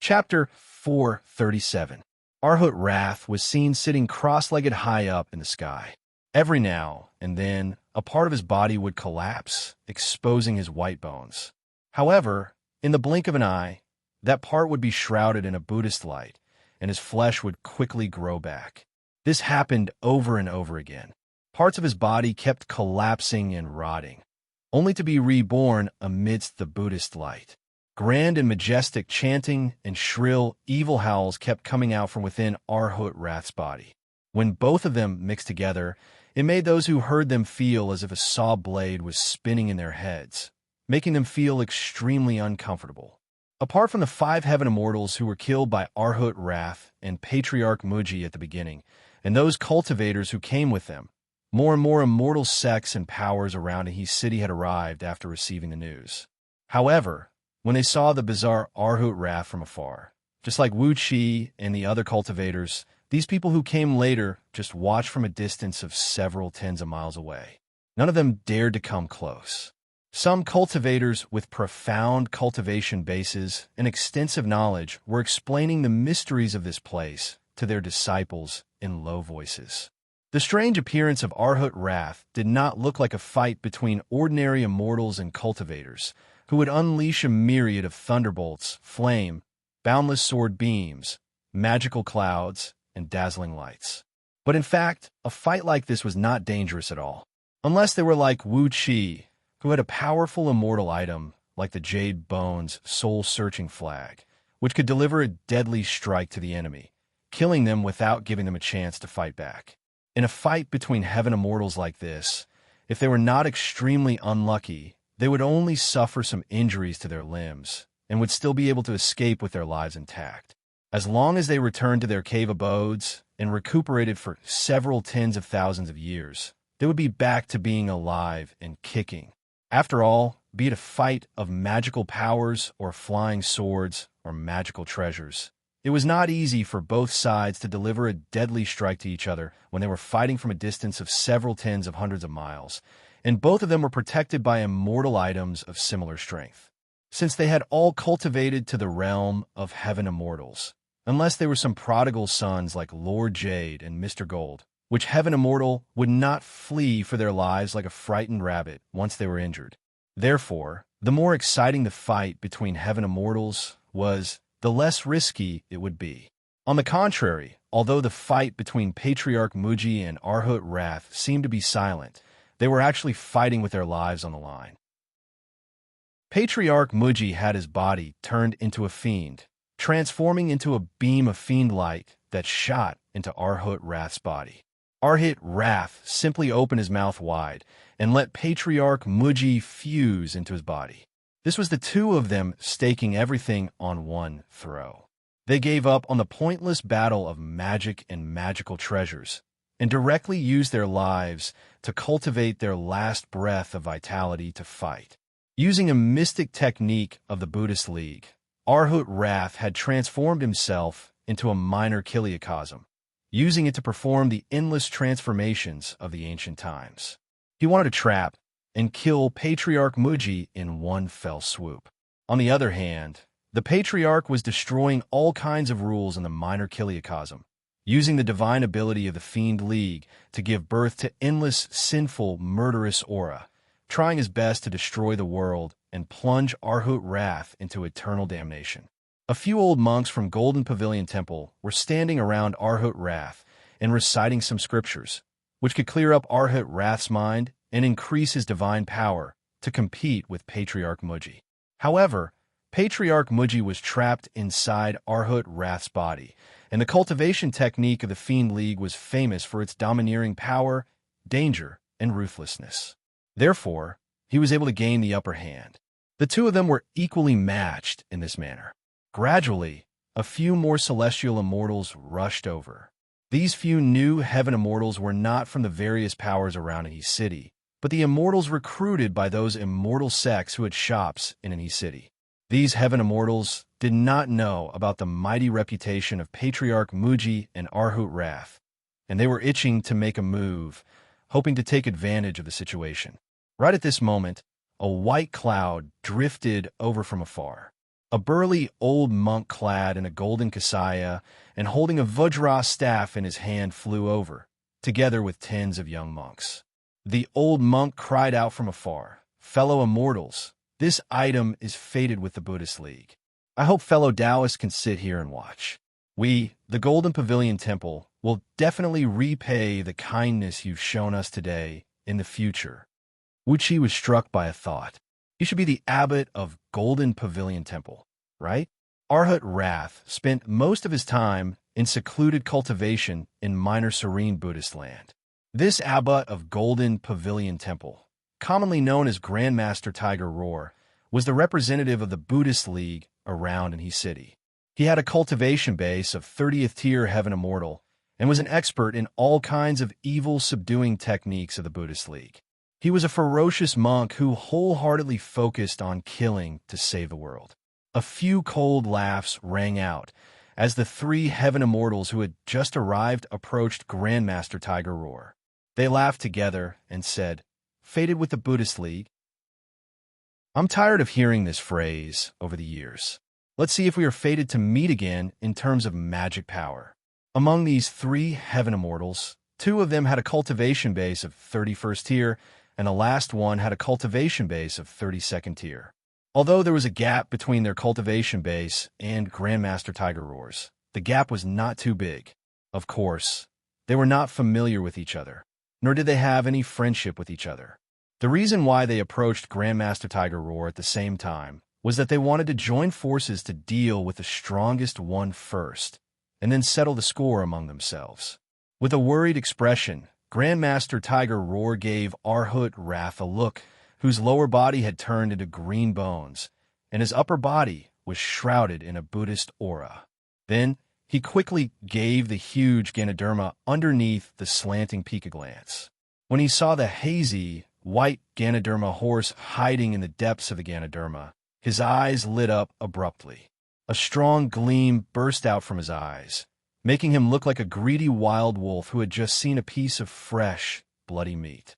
Chapter 437. Arhut Wrath was seen sitting cross-legged high up in the sky. Every now and then, a part of his body would collapse, exposing his white bones. However, in the blink of an eye, that part would be shrouded in a Buddhist light, and his flesh would quickly grow back. This happened over and over again. Parts of his body kept collapsing and rotting, only to be reborn amidst the Buddhist light. Grand and majestic chanting and shrill, evil howls kept coming out from within Arhut Wrath's body. When both of them mixed together, it made those who heard them feel as if a saw blade was spinning in their heads, making them feel extremely uncomfortable. Apart from the 5 heaven immortals who were killed by Arhut Wrath and Patriarch Wuxia at the beginning, and those cultivators who came with them, more and more immortal sects and powers around his city had arrived after receiving the news. However, when they saw the bizarre Arhut Wrath from afar, just like Wuxia and the other cultivators, these people who came later just watched from a distance of several tens of miles away. None of them dared to come close. Some cultivators with profound cultivation bases and extensive knowledge were explaining the mysteries of this place to their disciples in low voices. The strange appearance of Arhut Wrath did not look like a fight between ordinary immortals and cultivators, who would unleash a myriad of thunderbolts, flame, boundless sword beams, magical clouds, and dazzling lights. But in fact, a fight like this was not dangerous at all, unless they were like Wuxia, who had a powerful immortal item like the Jade Bone's soul-searching flag, which could deliver a deadly strike to the enemy, killing them without giving them a chance to fight back. In a fight between heaven immortals like this, if they were not extremely unlucky, they would only suffer some injuries to their limbs and would still be able to escape with their lives intact. As long as they returned to their cave abodes and recuperated for several tens of thousands of years, they would be back to being alive and kicking. After all, be it a fight of magical powers or flying swords or magical treasures, it was not easy for both sides to deliver a deadly strike to each other when they were fighting from a distance of several tens of hundreds of miles, and both of them were protected by immortal items of similar strength. Since they had all cultivated to the realm of heaven immortals, unless they were some prodigal sons like Lord Jade and Mr. Gold, which heaven immortal would not flee for their lives like a frightened rabbit once they were injured. Therefore, the more exciting the fight between heaven immortals was, the less risky it would be. On the contrary, although the fight between Patriarch Wuxia and Arhut Wrath seemed to be silent, they were actually fighting with their lives on the line. Patriarch Wuxia had his body turned into a fiend, transforming into a beam of fiend light that shot into Arhut Wrath's body. Arhut Wrath simply opened his mouth wide and let Patriarch Wuxia fuse into his body. This was the two of them staking everything on one throw. They gave up on the pointless battle of magic and magical treasures and directly used their lives to cultivate their last breath of vitality to fight. Using a mystic technique of the Buddhist League, Arhut Wrath had transformed himself into a minor chiliocosm, using it to perform the endless transformations of the ancient times. He wanted to trap and kill Patriarch Wuxia in one fell swoop. On the other hand, the Patriarch was destroying all kinds of rules in the minor chiliocosm, using the divine ability of the Fiend League to give birth to endless, sinful, murderous aura, trying his best to destroy the world and plunge Arhut Wrath into eternal damnation. A few old monks from Golden Pavilion Temple were standing around Arhut Wrath and reciting some scriptures, which could clear up Arhut Wrath's mind and increase his divine power to compete with Patriarch Wuxia. However, Patriarch Wuxia was trapped inside Arhut Wrath's body, and the cultivation technique of the Fiend League was famous for its domineering power, danger, and ruthlessness. Therefore, he was able to gain the upper hand. The two of them were equally matched in this manner. Gradually, a few more celestial immortals rushed over. These few new heaven immortals were not from the various powers around his city, but the immortals recruited by those immortal sects who had shops in his city. These heaven immortals did not know about the mighty reputation of Patriarch Wuxia and Arhut Wrath, and they were itching to make a move, hoping to take advantage of the situation. Right at this moment, a white cloud drifted over from afar. A burly old monk clad in a golden kasaya and holding a Vajra staff in his hand flew over, together with tens of young monks. The old monk cried out from afar, "Fellow immortals, this item is fated with the Buddhist League. I hope fellow Taoists can sit here and watch. We, the Golden Pavilion Temple, will definitely repay the kindness you've shown us today in the future." Wuxia was struck by a thought. You should be the abbot of Golden Pavilion Temple, right? Arhat Wrath spent most of his time in secluded cultivation in minor serene Buddhist land. This abbot of Golden Pavilion Temple, commonly known as Grandmaster Tiger Roar, was the representative of the Buddhist League around in his city. He had a cultivation base of 30th tier Heaven Immortal and was an expert in all kinds of evil subduing techniques of the Buddhist League. He was a ferocious monk who wholeheartedly focused on killing to save the world. A few cold laughs rang out as the three Heaven Immortals who had just arrived approached Grandmaster Tiger Roar. They laughed together and said, "Fated with the Buddhist League?" I'm tired of hearing this phrase over the years. Let's see if we are fated to meet again in terms of magic power. Among these three Heaven Immortals, two of them had a cultivation base of 31st tier, and the last one had a cultivation base of 32nd tier. Although there was a gap between their cultivation base and Grandmaster Tiger Roar's, the gap was not too big. Of course, they were not familiar with each other, nor did they have any friendship with each other. The reason why they approached Grandmaster Tiger Roar at the same time was that they wanted to join forces to deal with the strongest one first, and then settle the score among themselves. With a worried expression, Grandmaster Tiger Roar gave Arhat Wrath a look whose lower body had turned into green bones, and his upper body was shrouded in a Buddhist aura. Then he quickly gave the huge Ganoderma underneath the slanting peak a glance. When he saw the hazy, white Ganoderma horse hiding in the depths of the Ganoderma, his eyes lit up abruptly. A strong gleam burst out from his eyes, making him look like a greedy wild wolf who had just seen a piece of fresh, bloody meat.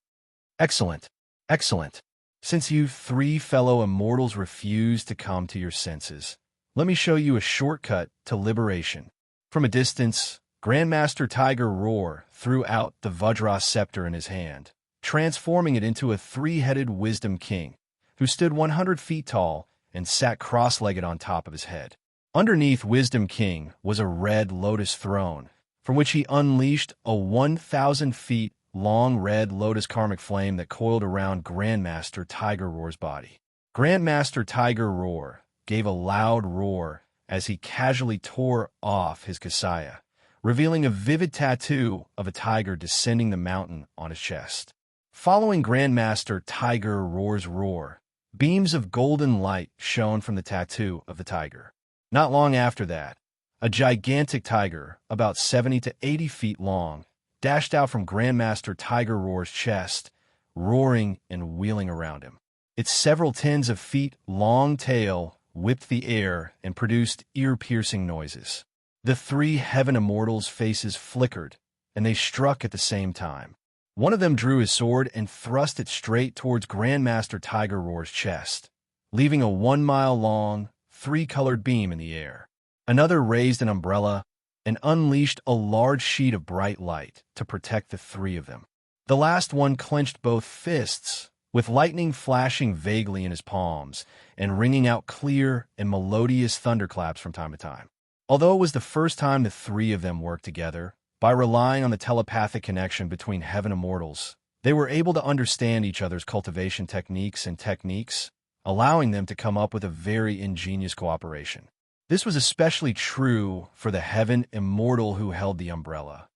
Excellent, excellent. Since you three fellow immortals refuse to come to your senses, let me show you a shortcut to liberation. From a distance, Grandmaster Tiger Roar threw out the Vajra scepter in his hand, transforming it into a three-headed Wisdom King, who stood 100 feet tall and sat cross-legged on top of his head. Underneath Wisdom King was a red lotus throne, from which he unleashed a 1,000 feet long red lotus karmic flame that coiled around Grandmaster Tiger Roar's body. Grandmaster Tiger Roar gave a loud roar as he casually tore off his kasaya, revealing a vivid tattoo of a tiger descending the mountain on his chest. Following Grandmaster Tiger Roar's roar, beams of golden light shone from the tattoo of the tiger. Not long after that, a gigantic tiger, about 70 to 80 feet long, dashed out from Grandmaster Tiger Roar's chest, roaring and wheeling around him. Its several tens of feet long tail whipped the air and produced ear-piercing noises. The three Heaven Immortals' faces flickered, and they struck at the same time. One of them drew his sword and thrust it straight towards Grandmaster Tiger Roar's chest, leaving a 1-mile-long, three-colored beam in the air. Another raised an umbrella and unleashed a large sheet of bright light to protect the three of them. The last one clenched both fists, with lightning flashing vaguely in his palms and ringing out clear and melodious thunderclaps from time to time. Although it was the first time the three of them worked together, by relying on the telepathic connection between Heaven Immortals, they were able to understand each other's cultivation techniques, allowing them to come up with a very ingenious cooperation. This was especially true for the Heaven Immortal who held the umbrella.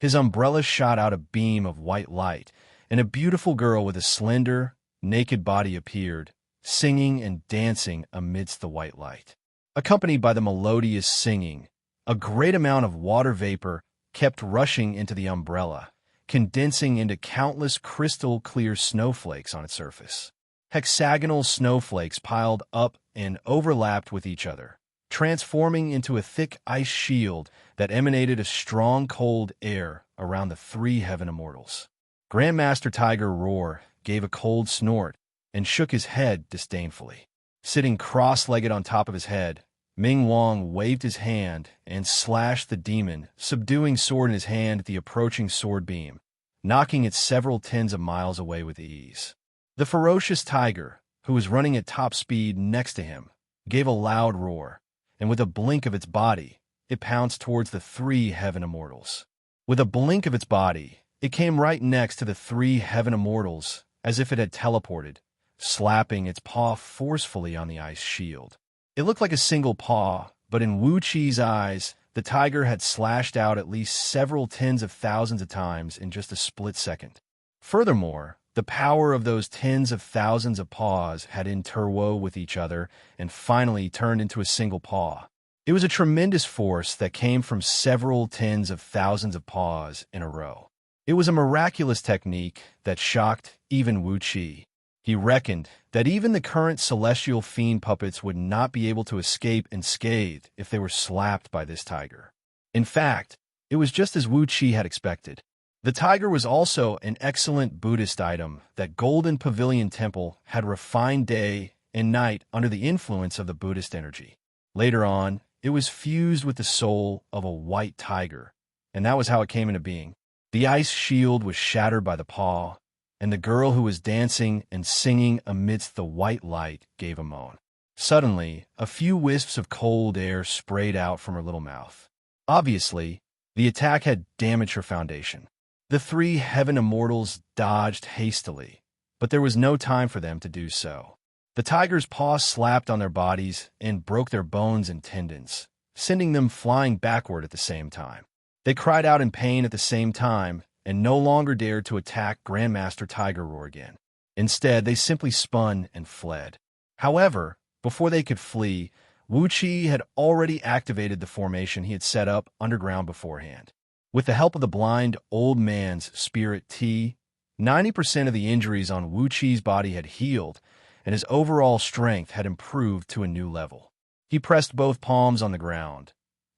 His umbrella shot out a beam of white light, and a beautiful girl with a slender, naked body appeared, singing and dancing amidst the white light. Accompanied by the melodious singing, a great amount of water vapor kept rushing into the umbrella, condensing into countless crystal-clear snowflakes on its surface. Hexagonal snowflakes piled up and overlapped with each other, transforming into a thick ice shield that emanated a strong cold air around the three Heaven Immortals. Grandmaster Tiger Roar gave a cold snort and shook his head disdainfully. Sitting cross-legged on top of his head, Ming Wang waved his hand and slashed the demon, subduing sword in his hand at the approaching sword beam, knocking it several tens of miles away with ease. The ferocious tiger, who was running at top speed next to him, gave a loud roar, and with a blink of its body, it pounced towards the three heaven immortals. With a blink of its body, it came right next to the three heaven immortals, as if it had teleported, slapping its paw forcefully on the ice shield. It looked like a single paw, but in Wuxi's eyes, the tiger had slashed out at least several tens of thousands of times in just a split second. Furthermore, the power of those tens of thousands of paws had interwove with each other and finally turned into a single paw. It was a tremendous force that came from several tens of thousands of paws in a row. It was a miraculous technique that shocked even Wuxi. He reckoned that even the current celestial fiend puppets would not be able to escape unscathed if they were slapped by this tiger. In fact, it was just as Wuxi had expected. The tiger was also an excellent Buddhist item that Golden Pavilion Temple had refined day and night under the influence of the Buddhist energy. Later on, it was fused with the soul of a white tiger, and that was how it came into being. The ice shield was shattered by the paw, and the girl who was dancing and singing amidst the white light gave a moan. Suddenly, a few wisps of cold air sprayed out from her little mouth. Obviously, the attack had damaged her foundation. The three heaven immortals dodged hastily, but there was no time for them to do so. The tiger's paw slapped on their bodies and broke their bones and tendons, sending them flying backward at the same time. They cried out in pain at the same time and no longer dared to attack Grandmaster Tiger Roar again. Instead, they simply spun and fled. However, before they could flee, Wuxi had already activated the formation he had set up underground beforehand. With the help of the blind old man's spirit tea, 90% of the injuries on Wuxi's body had healed, and his overall strength had improved to a new level. He pressed both palms on the ground,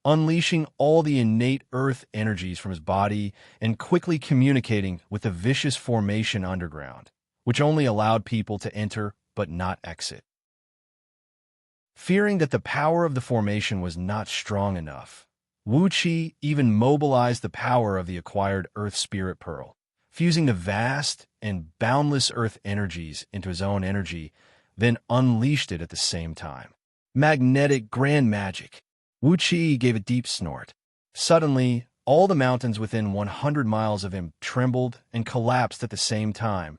unleashing all the innate earth energies from his body and quickly communicating with the vicious formation underground, which only allowed people to enter but not exit. Fearing that the power of the formation was not strong enough, Wuxi even mobilized the power of the acquired Earth Spirit Pearl, fusing the vast and boundless Earth energies into his own energy, then unleashed it at the same time. Magnetic grand magic! Wuxi gave a deep snort. Suddenly, all the mountains within 100 miles of him trembled and collapsed at the same time,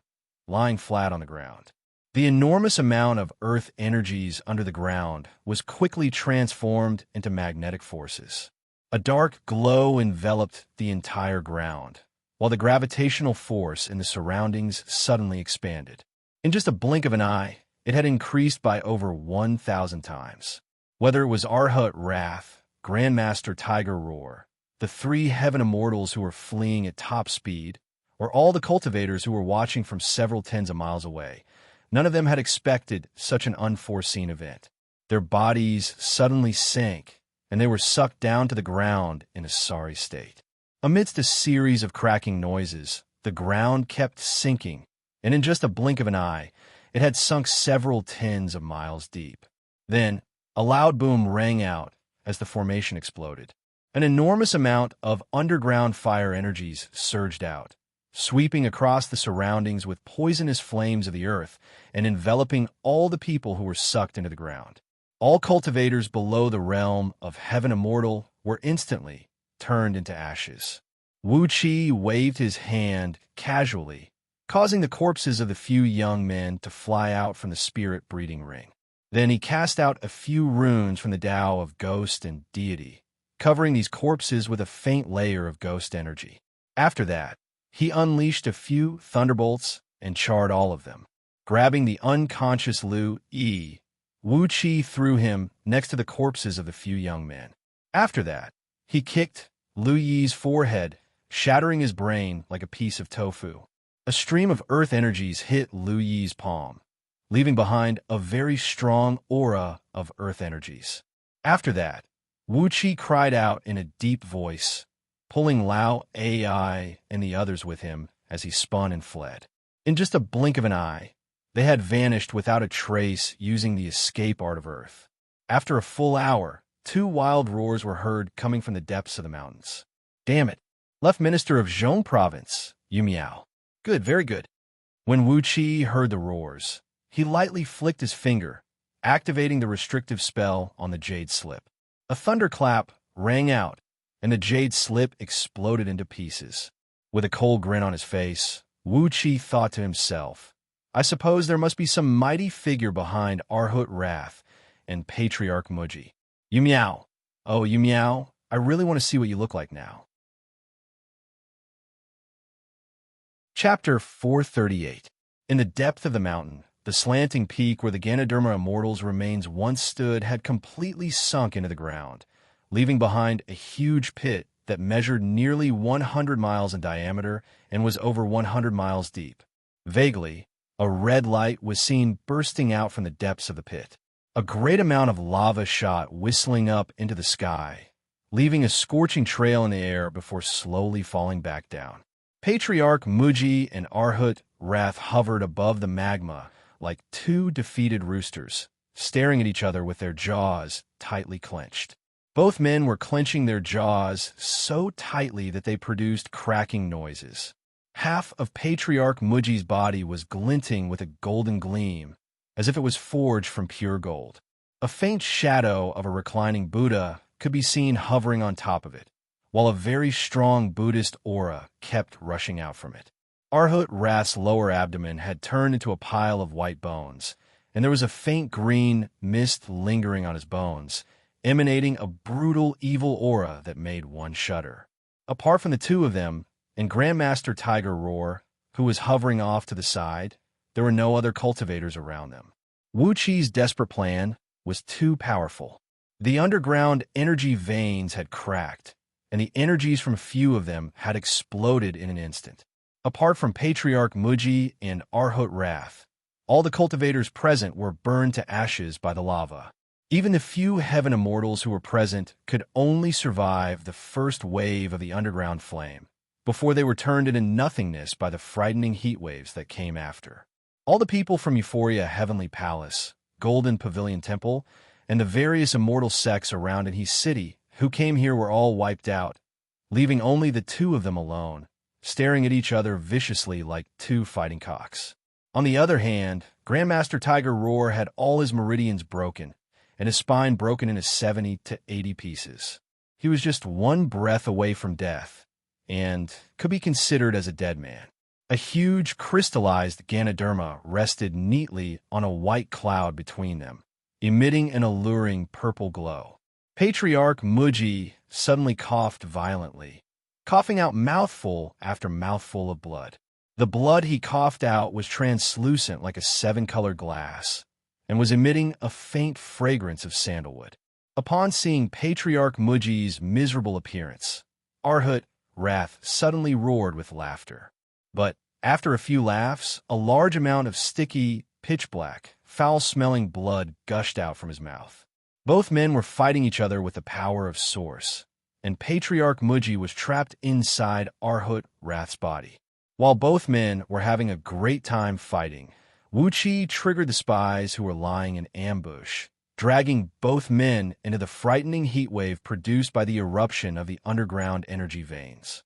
lying flat on the ground. The enormous amount of Earth energies under the ground was quickly transformed into magnetic forces. A dark glow enveloped the entire ground, while the gravitational force in the surroundings suddenly expanded. In just a blink of an eye, it had increased by over 1,000 times. Whether it was Arhut Wrath, Grandmaster Tiger Roar, the three heaven immortals who were fleeing at top speed, or all the cultivators who were watching from several tens of miles away, none of them had expected such an unforeseen event. Their bodies suddenly sank, and they were sucked down to the ground in a sorry state. Amidst a series of cracking noises, the ground kept sinking, and in just a blink of an eye, it had sunk several tens of miles deep. Then, a loud boom rang out as the formation exploded. An enormous amount of underground fire energies surged out, sweeping across the surroundings with poisonous flames of the earth and enveloping all the people who were sucked into the ground. All cultivators below the realm of Heaven Immortal were instantly turned into ashes. Wuxi waved his hand casually, causing the corpses of the few young men to fly out from the spirit breeding ring. Then he cast out a few runes from the Tao of Ghost and Deity, covering these corpses with a faint layer of ghost energy. After that, he unleashed a few thunderbolts and charred all of them. Grabbing the unconscious Lu Yi, Wuxi threw him next to the corpses of the few young men. After that, he kicked Lu Yi's forehead, shattering his brain like a piece of tofu. A stream of earth energies hit Lu Yi's palm, leaving behind a very strong aura of earth energies. After that, Wuxi cried out in a deep voice, pulling Lao Ai and the others with him as he spun and fled. In just a blink of an eye, They had vanished without a trace using the escape art of Earth. After a full hour, 2 wild roars were heard coming from the depths of the mountains. Damn it! Left Minister of Zhong Province, Yu Miao. Good, very good. When Wuxia heard the roars, he lightly flicked his finger, activating the restrictive spell on the jade slip. A thunderclap rang out, and the jade slip exploded into pieces. With a cold grin on his face, Wuxia thought to himself, I suppose there must be some mighty figure behind Arhut Wrath and Patriarch Muji. Yu Miao. Oh, Yu Miao, I really want to see what you look like now. Chapter 438. In the depth of the mountain, the slanting peak where the Ganoderma Immortals' remains once stood had completely sunk into the ground, leaving behind a huge pit that measured nearly 100 miles in diameter and was over 100 miles deep. Vaguely, a red light was seen bursting out from the depths of the pit. A great amount of lava shot whistling up into the sky, leaving a scorching trail in the air before slowly falling back down. Patriarch Muji and Arhut Wrath hovered above the magma like 2 defeated roosters, staring at each other with their jaws tightly clenched. Both men were clenching their jaws so tightly that they produced cracking noises. Half of Patriarch Muji's body was glinting with a golden gleam, as if it was forged from pure gold. A faint shadow of a reclining Buddha could be seen hovering on top of it, while a very strong Buddhist aura kept rushing out from it. Arhut Wrath's lower abdomen had turned into a pile of white bones, and there was a faint green mist lingering on his bones, emanating a brutal, evil aura that made one shudder. Apart from the 2 of them, and Grandmaster Tiger Roar, who was hovering off to the side, there were no other cultivators around them. Wuqi's desperate plan was too powerful. The underground energy veins had cracked, and the energies from a few of them had exploded in an instant. Apart from Patriarch Muji and Arhut Wrath, all the cultivators present were burned to ashes by the lava. Even the few heaven immortals who were present could only survive the first wave of the underground flame, before they were turned into nothingness by the frightening heat waves that came after. All the people from Euphoria Heavenly Palace, Golden Pavilion Temple, and the various immortal sects around in his city who came here were all wiped out, leaving only the 2 of them alone, staring at each other viciously like 2 fighting cocks. On the other hand, Grandmaster Tiger Roar had all his meridians broken, and his spine broken into 70 to 80 pieces. He was just 1 breath away from death, and could be considered as a dead man. A huge crystallized Ganoderma rested neatly on a white cloud between them, emitting an alluring purple glow. Patriarch Muji suddenly coughed violently, coughing out mouthful after mouthful of blood. The blood he coughed out was translucent like a 7-color glass, and was emitting a faint fragrance of sandalwood. Upon seeing Patriarch Muji's miserable appearance, Arhut Wrath suddenly roared with laughter. But after a few laughs, a large amount of sticky, pitch-black, foul-smelling blood gushed out from his mouth. Both men were fighting each other with the power of Source, and Patriarch Muji was trapped inside Arhut Wrath's body. While both men were having a great time fighting, Wuqi triggered the spies who were lying in ambush, dragging both men into the frightening heat wave produced by the eruption of the underground energy veins.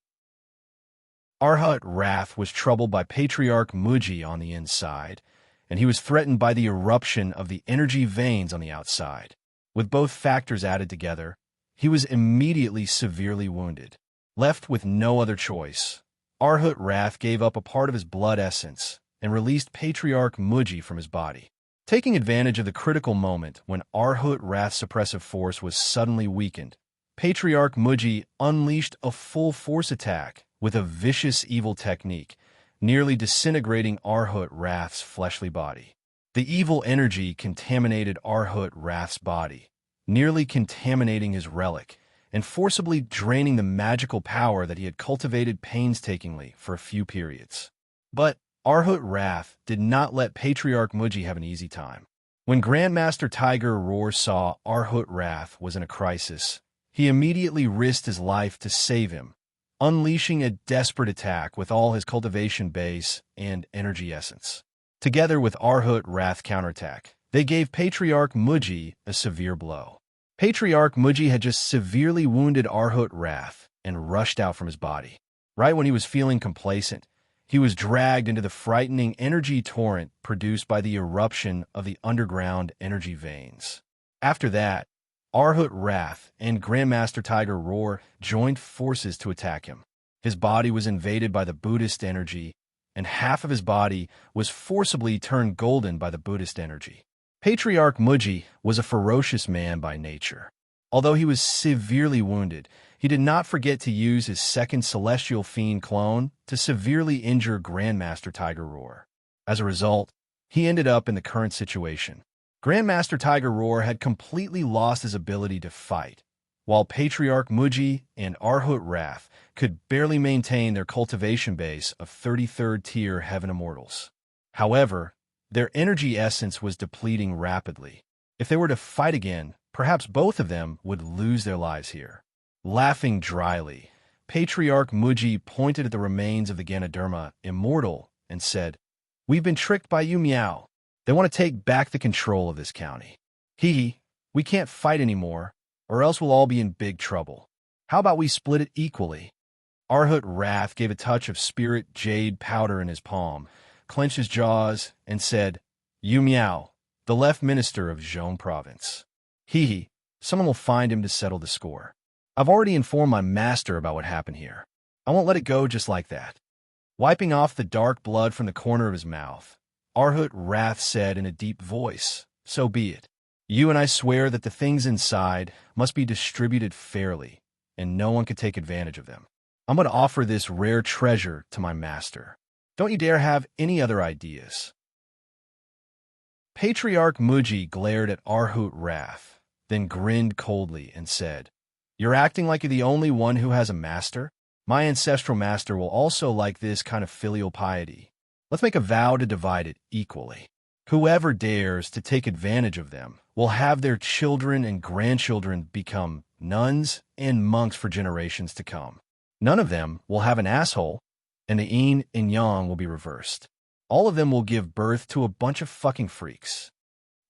Arhut Wrath was troubled by Patriarch Muji on the inside, and he was threatened by the eruption of the energy veins on the outside. With both factors added together, he was immediately severely wounded. Left with no other choice, Arhut Wrath gave up a part of his blood essence and released Patriarch Muji from his body. Taking advantage of the critical moment when Arhut Wrath's suppressive force was suddenly weakened, Patriarch Muji unleashed a full-force attack with a vicious evil technique, nearly disintegrating Arhut Wrath's fleshly body. The evil energy contaminated Arhut Wrath's body, nearly contaminating his relic, and forcibly draining the magical power that he had cultivated painstakingly for a few periods. But Arhut Wrath did not let Patriarch Muji have an easy time. When Grandmaster Tiger Roar saw Arhut Wrath was in a crisis, he immediately risked his life to save him, unleashing a desperate attack with all his cultivation base and energy essence. Together with Arhut Wrath counterattack, they gave Patriarch Muji a severe blow. Patriarch Muji had just severely wounded Arhut Wrath and rushed out from his body. Right when he was feeling complacent, he was dragged into the frightening energy torrent produced by the eruption of the underground energy veins. After that, Arhut Wrath and Grandmaster Tiger Roar joined forces to attack him. His body was invaded by the Buddhist energy, and half of his body was forcibly turned golden by the Buddhist energy. Patriarch Muji was a ferocious man by nature. Although he was severely wounded, he did not forget to use his second Celestial Fiend clone to severely injure Grandmaster Tiger Roar. As a result, he ended up in the current situation. Grandmaster Tiger Roar had completely lost his ability to fight, while Patriarch Muji and Arhut Wrath could barely maintain their cultivation base of 33rd tier Heaven Immortals. However, their energy essence was depleting rapidly. If they were to fight again, perhaps both of them would lose their lives here. Laughing dryly, Patriarch Muji pointed at the remains of the Ganoderma Immortal and said, "We've been tricked by you, Meow. They want to take back the control of this county. We can't fight anymore, or else we'll all be in big trouble. How about we split it equally?" Arhut Wrath gave a touch of spirit jade powder in his palm, clenched his jaws, and said, "You Meow, the left minister of Zhong province. Someone will find him to settle the score. I've already informed my master about what happened here. I won't let it go just like that." Wiping off the dark blood from the corner of his mouth, Arhut Wrath said in a deep voice, "So be it. You and I swear that the things inside must be distributed fairly, and no one can take advantage of them. I'm going to offer this rare treasure to my master. Don't you dare have any other ideas." Patriarch Muji glared at Arhut Wrath, then grinned coldly and said, "You're acting like you're the only one who has a master? My ancestral master will also like this kind of filial piety. Let's make a vow to divide it equally. Whoever dares to take advantage of them will have their children and grandchildren become nuns and monks for generations to come. None of them will have an asshole, and the yin and yang will be reversed. All of them will give birth to a bunch of fucking freaks."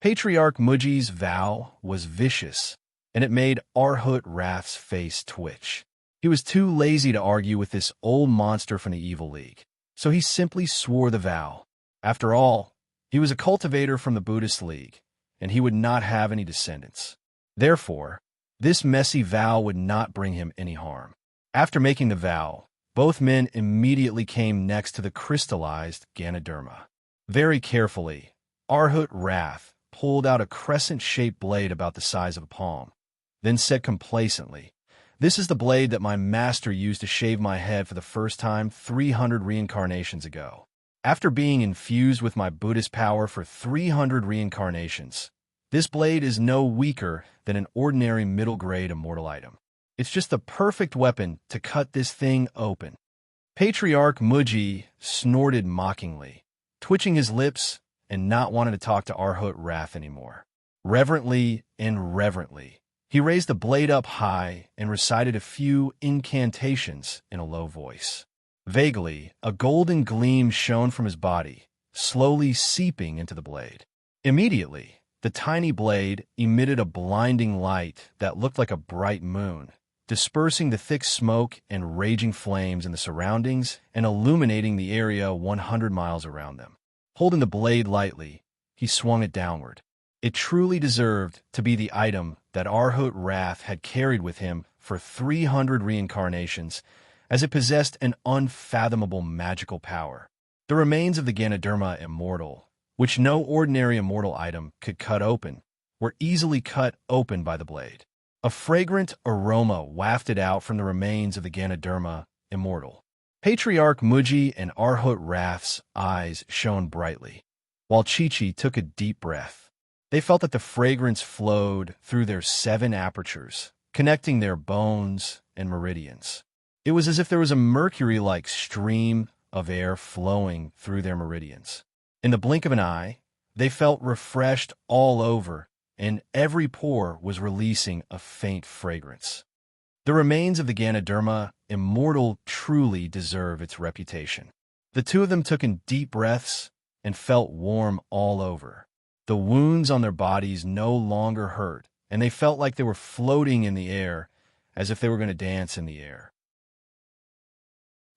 Patriarch Muji's vow was vicious, and it made Arhut Wrath's face twitch. He was too lazy to argue with this old monster from the Evil League, so he simply swore the vow. After all, he was a cultivator from the Buddhist League, and he would not have any descendants. Therefore, this messy vow would not bring him any harm. After making the vow, both men immediately came next to the crystallized Ganoderma. Very carefully, Arhut Wrath pulled out a crescent-shaped blade about the size of a palm, then said complacently, "This is the blade that my master used to shave my head for the first time 300 reincarnations ago. After being infused with my Buddhist power for 300 reincarnations, this blade is no weaker than an ordinary middle-grade immortal item. It's just the perfect weapon to cut this thing open." Patriarch Muji snorted mockingly, twitching his lips and not wanting to talk to Arhut Wrath anymore. Reverently and reverently, he raised the blade up high and recited a few incantations in a low voice. Vaguely, a golden gleam shone from his body, slowly seeping into the blade. Immediately, the tiny blade emitted a blinding light that looked like a bright moon, dispersing the thick smoke and raging flames in the surroundings and illuminating the area 100 miles around them. Holding the blade lightly, he swung it downward. It truly deserved to be the item that Arhut Wrath had carried with him for 300 reincarnations, as it possessed an unfathomable magical power. The remains of the Ganoderma Immortal, which no ordinary immortal item could cut open, were easily cut open by the blade. A fragrant aroma wafted out from the remains of the Ganoderma Immortal. Patriarch Muji and Arhut Wrath's eyes shone brightly, while Chi-Chi took a deep breath. They felt that the fragrance flowed through their 7 apertures, connecting their bones and meridians. It was as if there was a mercury-like stream of air flowing through their meridians. In the blink of an eye, they felt refreshed all over, and every pore was releasing a faint fragrance. The remains of the Ganoderma Immortal truly deserve its reputation. The two of them took in deep breaths and felt warm all over. The wounds on their bodies no longer hurt, and they felt like they were floating in the air, as if they were going to dance in the air.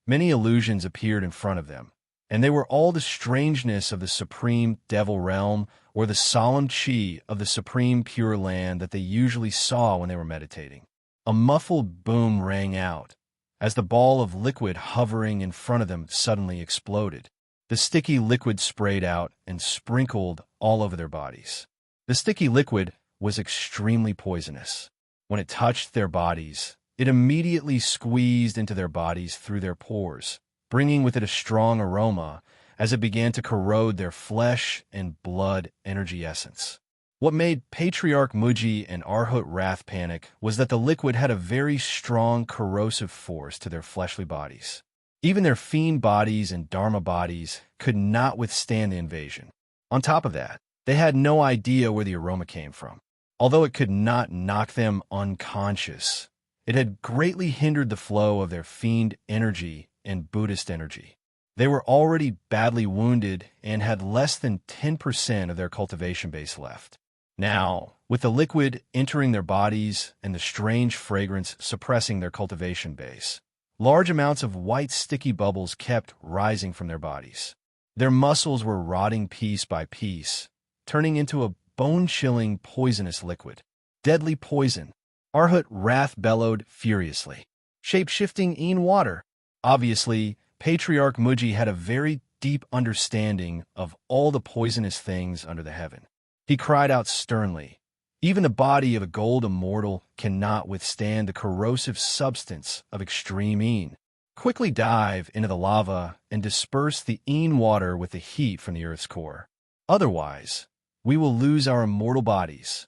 Many illusions appeared in front of them, and they were all the strangeness of the supreme devil realm or the solemn chi of the supreme pure land that they usually saw when they were meditating. A muffled boom rang out, as the ball of liquid hovering in front of them suddenly exploded. The sticky liquid sprayed out and sprinkled all over their bodies. The sticky liquid was extremely poisonous. When it touched their bodies, it immediately squeezed into their bodies through their pores, bringing with it a strong aroma as it began to corrode their flesh and blood energy essence. What made Patriarch Muji and Arhut Wrath panic was that the liquid had a very strong corrosive force to their fleshly bodies. Even their fiend bodies and dharma bodies could not withstand the invasion. On top of that, they had no idea where the aroma came from. Although it could not knock them unconscious, it had greatly hindered the flow of their fiend energy and Buddhist energy. They were already badly wounded and had less than 10% of their cultivation base left. Now, with the liquid entering their bodies and the strange fragrance suppressing their cultivation base, large amounts of white sticky bubbles kept rising from their bodies. Their muscles were rotting piece by piece, turning into a bone-chilling poisonous liquid. Deadly poison. Arhut Wrath bellowed furiously. Shape-shifting in water. Obviously, Patriarch Muji had a very deep understanding of all the poisonous things under the heaven. He cried out sternly, "Even the body of a gold immortal cannot withstand the corrosive substance of extreme Yin. Quickly dive into the lava and disperse the Yin water with the heat from the earth's core. Otherwise, we will lose our immortal bodies."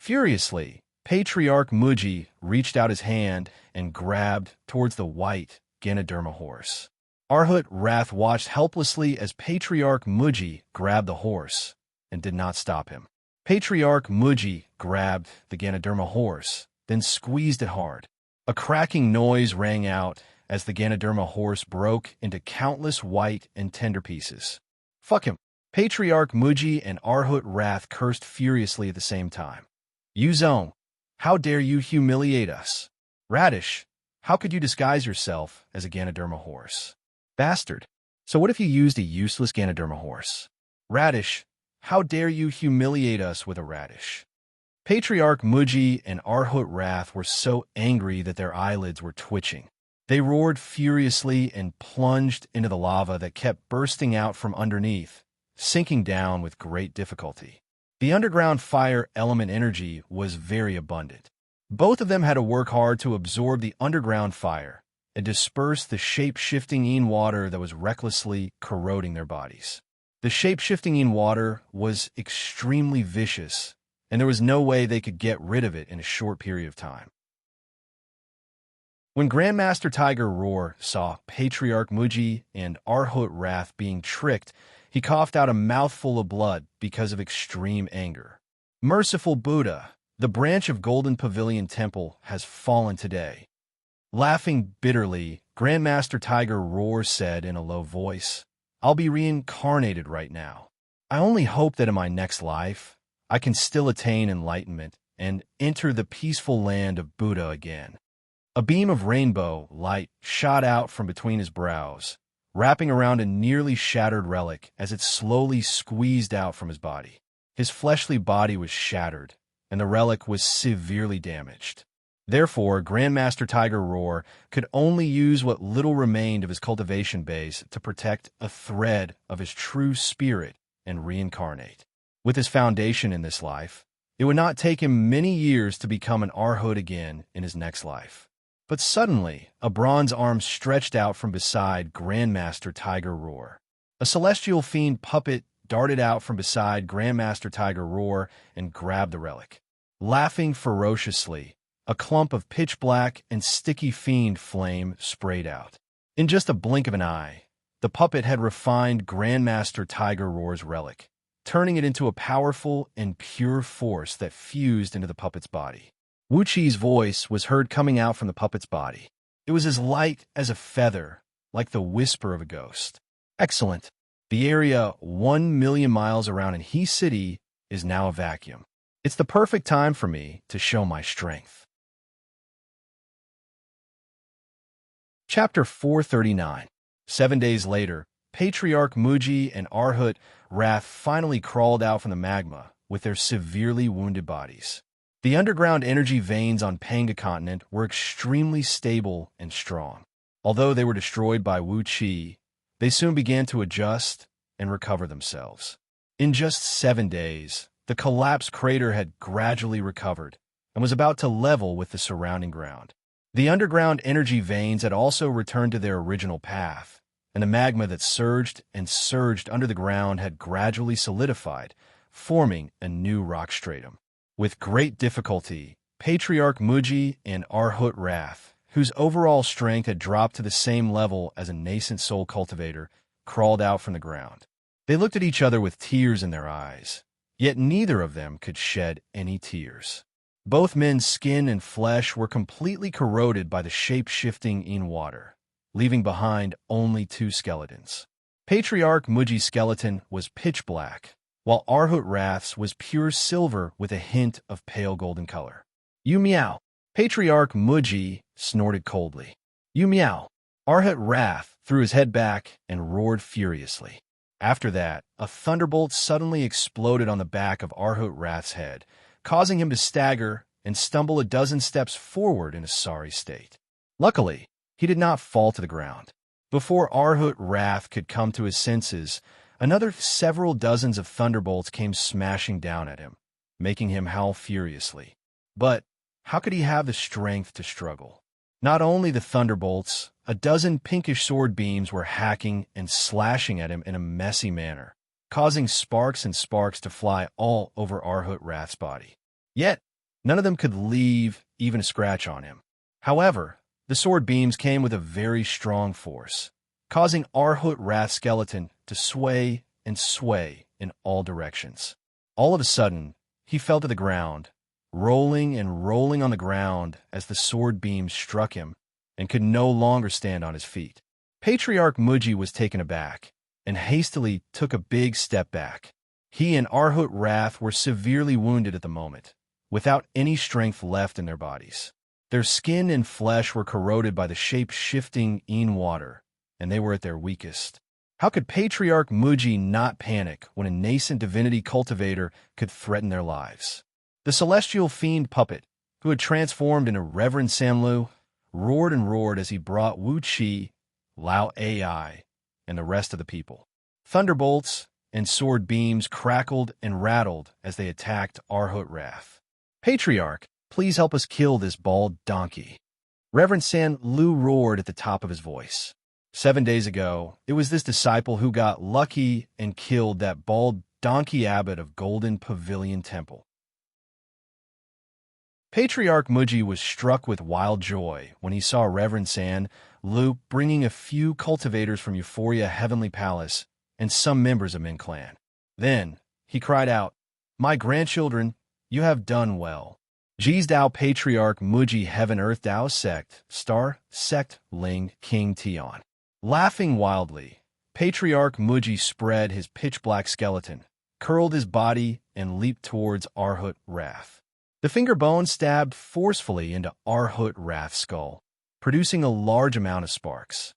Furiously, Patriarch Muji reached out his hand and grabbed towards the white Ganoderma horse. Arhut Wrath watched helplessly as Patriarch Muji grabbed the horse and did not stop him. Patriarch Muji grabbed the Ganoderma horse, then squeezed it hard. A cracking noise rang out as the Ganoderma horse broke into countless white and tender pieces. "Fuck him." Patriarch Muji and Arhut Wrath cursed furiously at the same time. "You Zone, how dare you humiliate us? Radish, how could you disguise yourself as a Ganoderma horse? Bastard, so what if you used a useless Ganoderma horse? Radish, how dare you humiliate us with a radish?" Patriarch Muji and Arhut Wrath were so angry that their eyelids were twitching. They roared furiously and plunged into the lava that kept bursting out from underneath, sinking down with great difficulty. The underground fire element energy was very abundant. Both of them had to work hard to absorb the underground fire and disperse the shape-shifting Yin water that was recklessly corroding their bodies. The shape-shifting Yin water was extremely vicious, and there was no way they could get rid of it in a short period of time. When Grandmaster Tiger Roar saw Patriarch Muji and Arhut Wrath being tricked, he coughed out a mouthful of blood because of extreme anger. "Merciful Buddha, the branch of Golden Pavilion Temple has fallen today." Laughing bitterly, Grandmaster Tiger Roar said in a low voice, "I'll be reincarnated right now. I only hope that in my next life, I can still attain enlightenment and enter the peaceful land of Buddha again." A beam of rainbow light shot out from between his brows, wrapping around a nearly shattered relic as it slowly squeezed out from his body. His fleshly body was shattered, and the relic was severely damaged. Therefore, Grandmaster Tiger Roar could only use what little remained of his cultivation base to protect a thread of his true spirit and reincarnate. With his foundation in this life, it would not take him many years to become an Arhut again in his next life. But suddenly, a bronze arm stretched out from beside Grandmaster Tiger Roar. A celestial fiend puppet darted out from beside Grandmaster Tiger Roar and grabbed the relic. Laughing ferociously, a clump of pitch-black and sticky fiend flame sprayed out. In just a blink of an eye, the puppet had refined Grandmaster Tiger Roar's relic, turning it into a powerful and pure force that fused into the puppet's body. Wuxi's voice was heard coming out from the puppet's body. It was as light as a feather, like the whisper of a ghost. "Excellent. The area 1 million miles around in He City is now a vacuum. It's the perfect time for me to show my strength. Chapter 439. 7 days later, Patriarch Muji and Arhut Wrath finally crawled out from the magma with their severely wounded bodies. The underground energy veins on Panga continent were extremely stable and strong. Although they were destroyed by Wuxia, they soon began to adjust and recover themselves. In just 7 days, the collapsed crater had gradually recovered and was about to level with the surrounding ground. The underground energy veins had also returned to their original path, and the magma that surged and surged under the ground had gradually solidified, forming a new rock stratum. With great difficulty, Patriarch Muji and Arhut Wrath, whose overall strength had dropped to the same level as a nascent soul cultivator, crawled out from the ground. They looked at each other with tears in their eyes, yet neither of them could shed any tears. Both men's skin and flesh were completely corroded by the shape-shifting in water, leaving behind only 2 skeletons. Patriarch Muji's skeleton was pitch black, while Arhut Wrath's was pure silver with a hint of pale golden color. "You meow." Patriarch Muji snorted coldly. "You meow." Arhut Wrath threw his head back and roared furiously. After that, a thunderbolt suddenly exploded on the back of Arhut Wrath's head, causing him to stagger and stumble a dozen steps forward in a sorry state. Luckily, he did not fall to the ground. Before Arhut Wrath could come to his senses, another several dozens of thunderbolts came smashing down at him, making him howl furiously. But how could he have the strength to struggle? Not only the thunderbolts, a dozen pinkish sword beams were hacking and slashing at him in a messy manner, causing sparks and sparks to fly all over Arhut Wrath's body. Yet, none of them could leave even a scratch on him. However, the sword beams came with a very strong force, causing Arhut Wrath's skeleton to sway and sway in all directions. All of a sudden, he fell to the ground, rolling and rolling on the ground as the sword beams struck him, and could no longer stand on his feet. Patriarch Muji was taken aback and hastily took a big step back. He and Arhut Wrath were severely wounded at the moment, without any strength left in their bodies. Their skin and flesh were corroded by the shape-shifting in water, and they were at their weakest. How could Patriarch Muji not panic when a nascent divinity cultivator could threaten their lives? The celestial fiend puppet, who had transformed into Reverend Sanlu, roared and roared as he brought Wuxia, Lao Ai, and the rest of the people. Thunderbolts and sword beams crackled and rattled as they attacked Arhut Wrath. "Patriarch, please help us kill this bald donkey." Reverend San Lu roared at the top of his voice. 7 days ago, it was this disciple who got lucky and killed that bald donkey abbot of Golden Pavilion Temple. Patriarch Muji was struck with wild joy when he saw Reverend San Lu bringing a few cultivators from Euphoria Heavenly Palace and some members of Min Clan. Then he cried out, "My grandchildren, you have done well." Ji's Dao Patriarch Muji Heaven Earth Dao Sect, Star Sect Ling King Tian. Laughing wildly, Patriarch Muji spread his pitch-black skeleton, curled his body, and leaped towards Arhut Wrath. The finger bone stabbed forcefully into Arhut Wrath's skull, producing a large amount of sparks.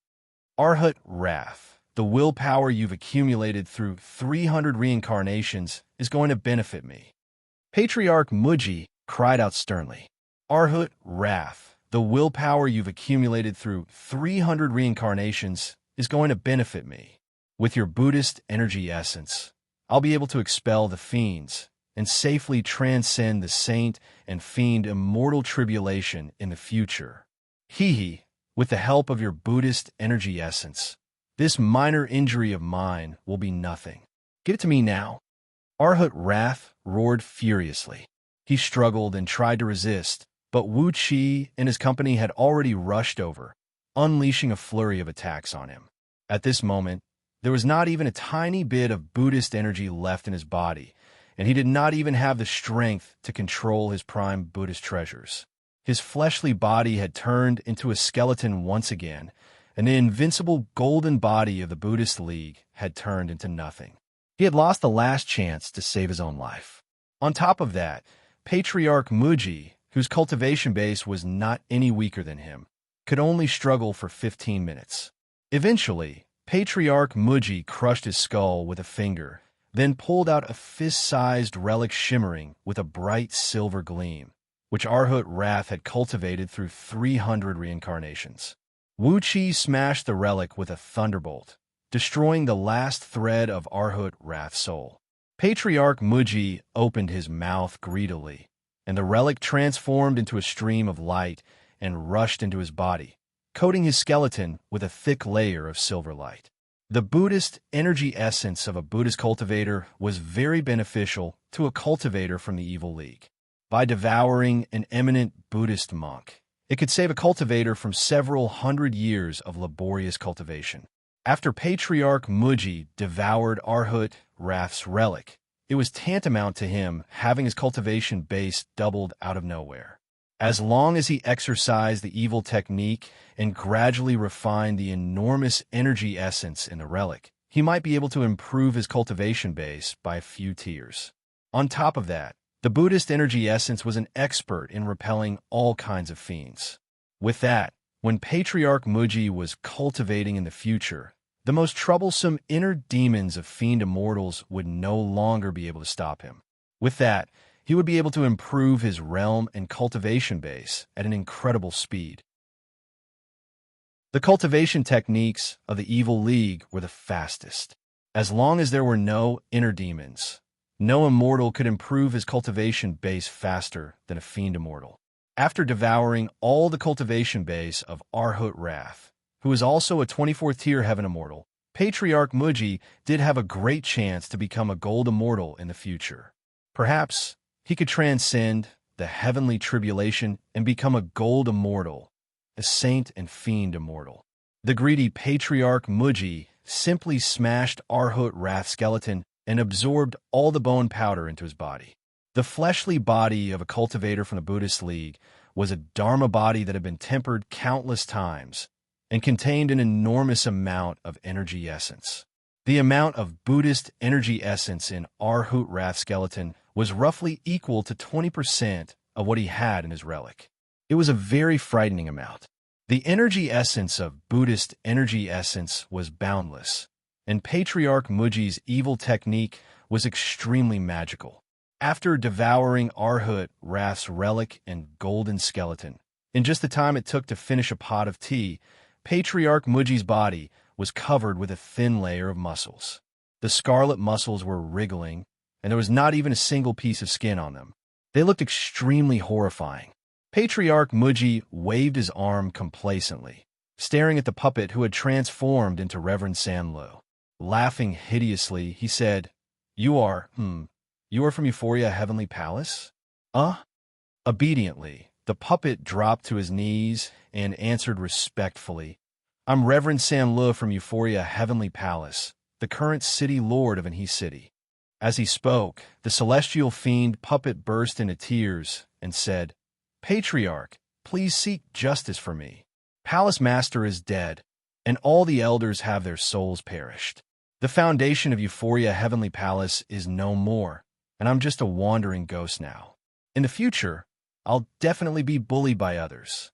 "Arhut Wrath, the willpower you've accumulated through 300 reincarnations is going to benefit me." Patriarch Muji cried out sternly. "Arhut Wrath, the willpower you've accumulated through 300 reincarnations is going to benefit me. With your Buddhist energy essence, I'll be able to expel the fiends and safely transcend the saint and fiend immortal tribulation in the future. Hee, with the help of your Buddhist energy essence, this minor injury of mine will be nothing. Get it to me now." Arhut Wrath roared furiously. He struggled and tried to resist, but Wuxia and his company had already rushed over, unleashing a flurry of attacks on him. At this moment, there was not even a tiny bit of Buddhist energy left in his body, and he did not even have the strength to control his prime Buddhist treasures. His fleshly body had turned into a skeleton once again, and the invincible golden body of the Buddhist League had turned into nothing. He had lost the last chance to save his own life. On top of that, Patriarch Muji, whose cultivation base was not any weaker than him, could only struggle for 15 minutes. Eventually, Patriarch Muji crushed his skull with a finger, then pulled out a fist-sized relic shimmering with a bright silver gleam, which Arhut Wrath had cultivated through 300 reincarnations. Wuxia smashed the relic with a thunderbolt, destroying the last thread of Arhut Wrath's soul. Patriarch Muji opened his mouth greedily, and the relic transformed into a stream of light and rushed into his body, coating his skeleton with a thick layer of silver light. The Buddhist energy essence of a Buddhist cultivator was very beneficial to a cultivator from the Evil League. By devouring an eminent Buddhist monk, it could save a cultivator from several hundred years of laborious cultivation. After Patriarch Muji devoured Arhut Wrath's relic, it was tantamount to him having his cultivation base doubled out of nowhere. As long as he exercised the evil technique and gradually refined the enormous energy essence in the relic, he might be able to improve his cultivation base by a few tiers. On top of that, the Buddhist energy essence was an expert in repelling all kinds of fiends. With that, when Patriarch Muji was cultivating in the future, the most troublesome inner demons of fiend immortals would no longer be able to stop him. With that, he would be able to improve his realm and cultivation base at an incredible speed. The cultivation techniques of the Evil League were the fastest. As long as there were no inner demons, no immortal could improve his cultivation base faster than a fiend immortal. After devouring all the cultivation base of Arhut Wrath, who is also a 24th-tier heaven immortal, Patriarch Muji did have a great chance to become a gold immortal in the future. Perhaps he could transcend the heavenly tribulation and become a gold immortal, a saint and fiend immortal. The greedy Patriarch Muji simply smashed Arhut Wrath's skeleton and absorbed all the bone powder into his body. The fleshly body of a cultivator from the Buddhist League was a Dharma body that had been tempered countless times and contained an enormous amount of energy essence. The amount of Buddhist energy essence in Arhut Wrath's skeleton was roughly equal to 20% of what he had in his relic. It was a very frightening amount. The energy essence of Buddhist energy essence was boundless, and Patriarch Muji's evil technique was extremely magical. After devouring Arhut Wrath's relic and golden skeleton, in just the time it took to finish a pot of tea, Patriarch Muji's body was covered with a thin layer of muscles. The scarlet muscles were wriggling, and there was not even a single piece of skin on them. They looked extremely horrifying. Patriarch Muji waved his arm complacently, staring at the puppet who had transformed into Reverend Sanlo. Laughing hideously, he said, You are from Euphoria Heavenly Palace? Obediently, the puppet dropped to his knees and answered respectfully, I'm Reverend Sanlo from Euphoria Heavenly Palace, the current city lord of Anhe City. As he spoke, the celestial fiend puppet burst into tears and said, Patriarch, please seek justice for me. Palace Master is dead, and all the elders have their souls perished. The foundation of Euphoria Heavenly Palace is no more, and I'm just a wandering ghost now. In the future, I'll definitely be bullied by others.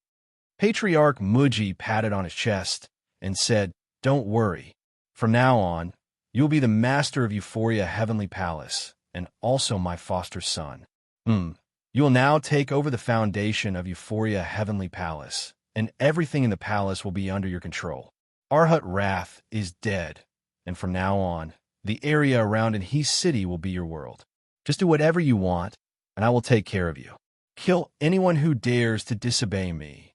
Patriarch Muji patted on his chest and said, Don't worry. From now on, you'll be the master of Euphoria Heavenly Palace, and also my foster son. You'll now take over the foundation of Euphoria Heavenly Palace, and everything in the palace will be under your control. Arhut Wrath is dead, and from now on, the area around Anhe City will be your world. Just do whatever you want, and I will take care of you. Kill anyone who dares to disobey me.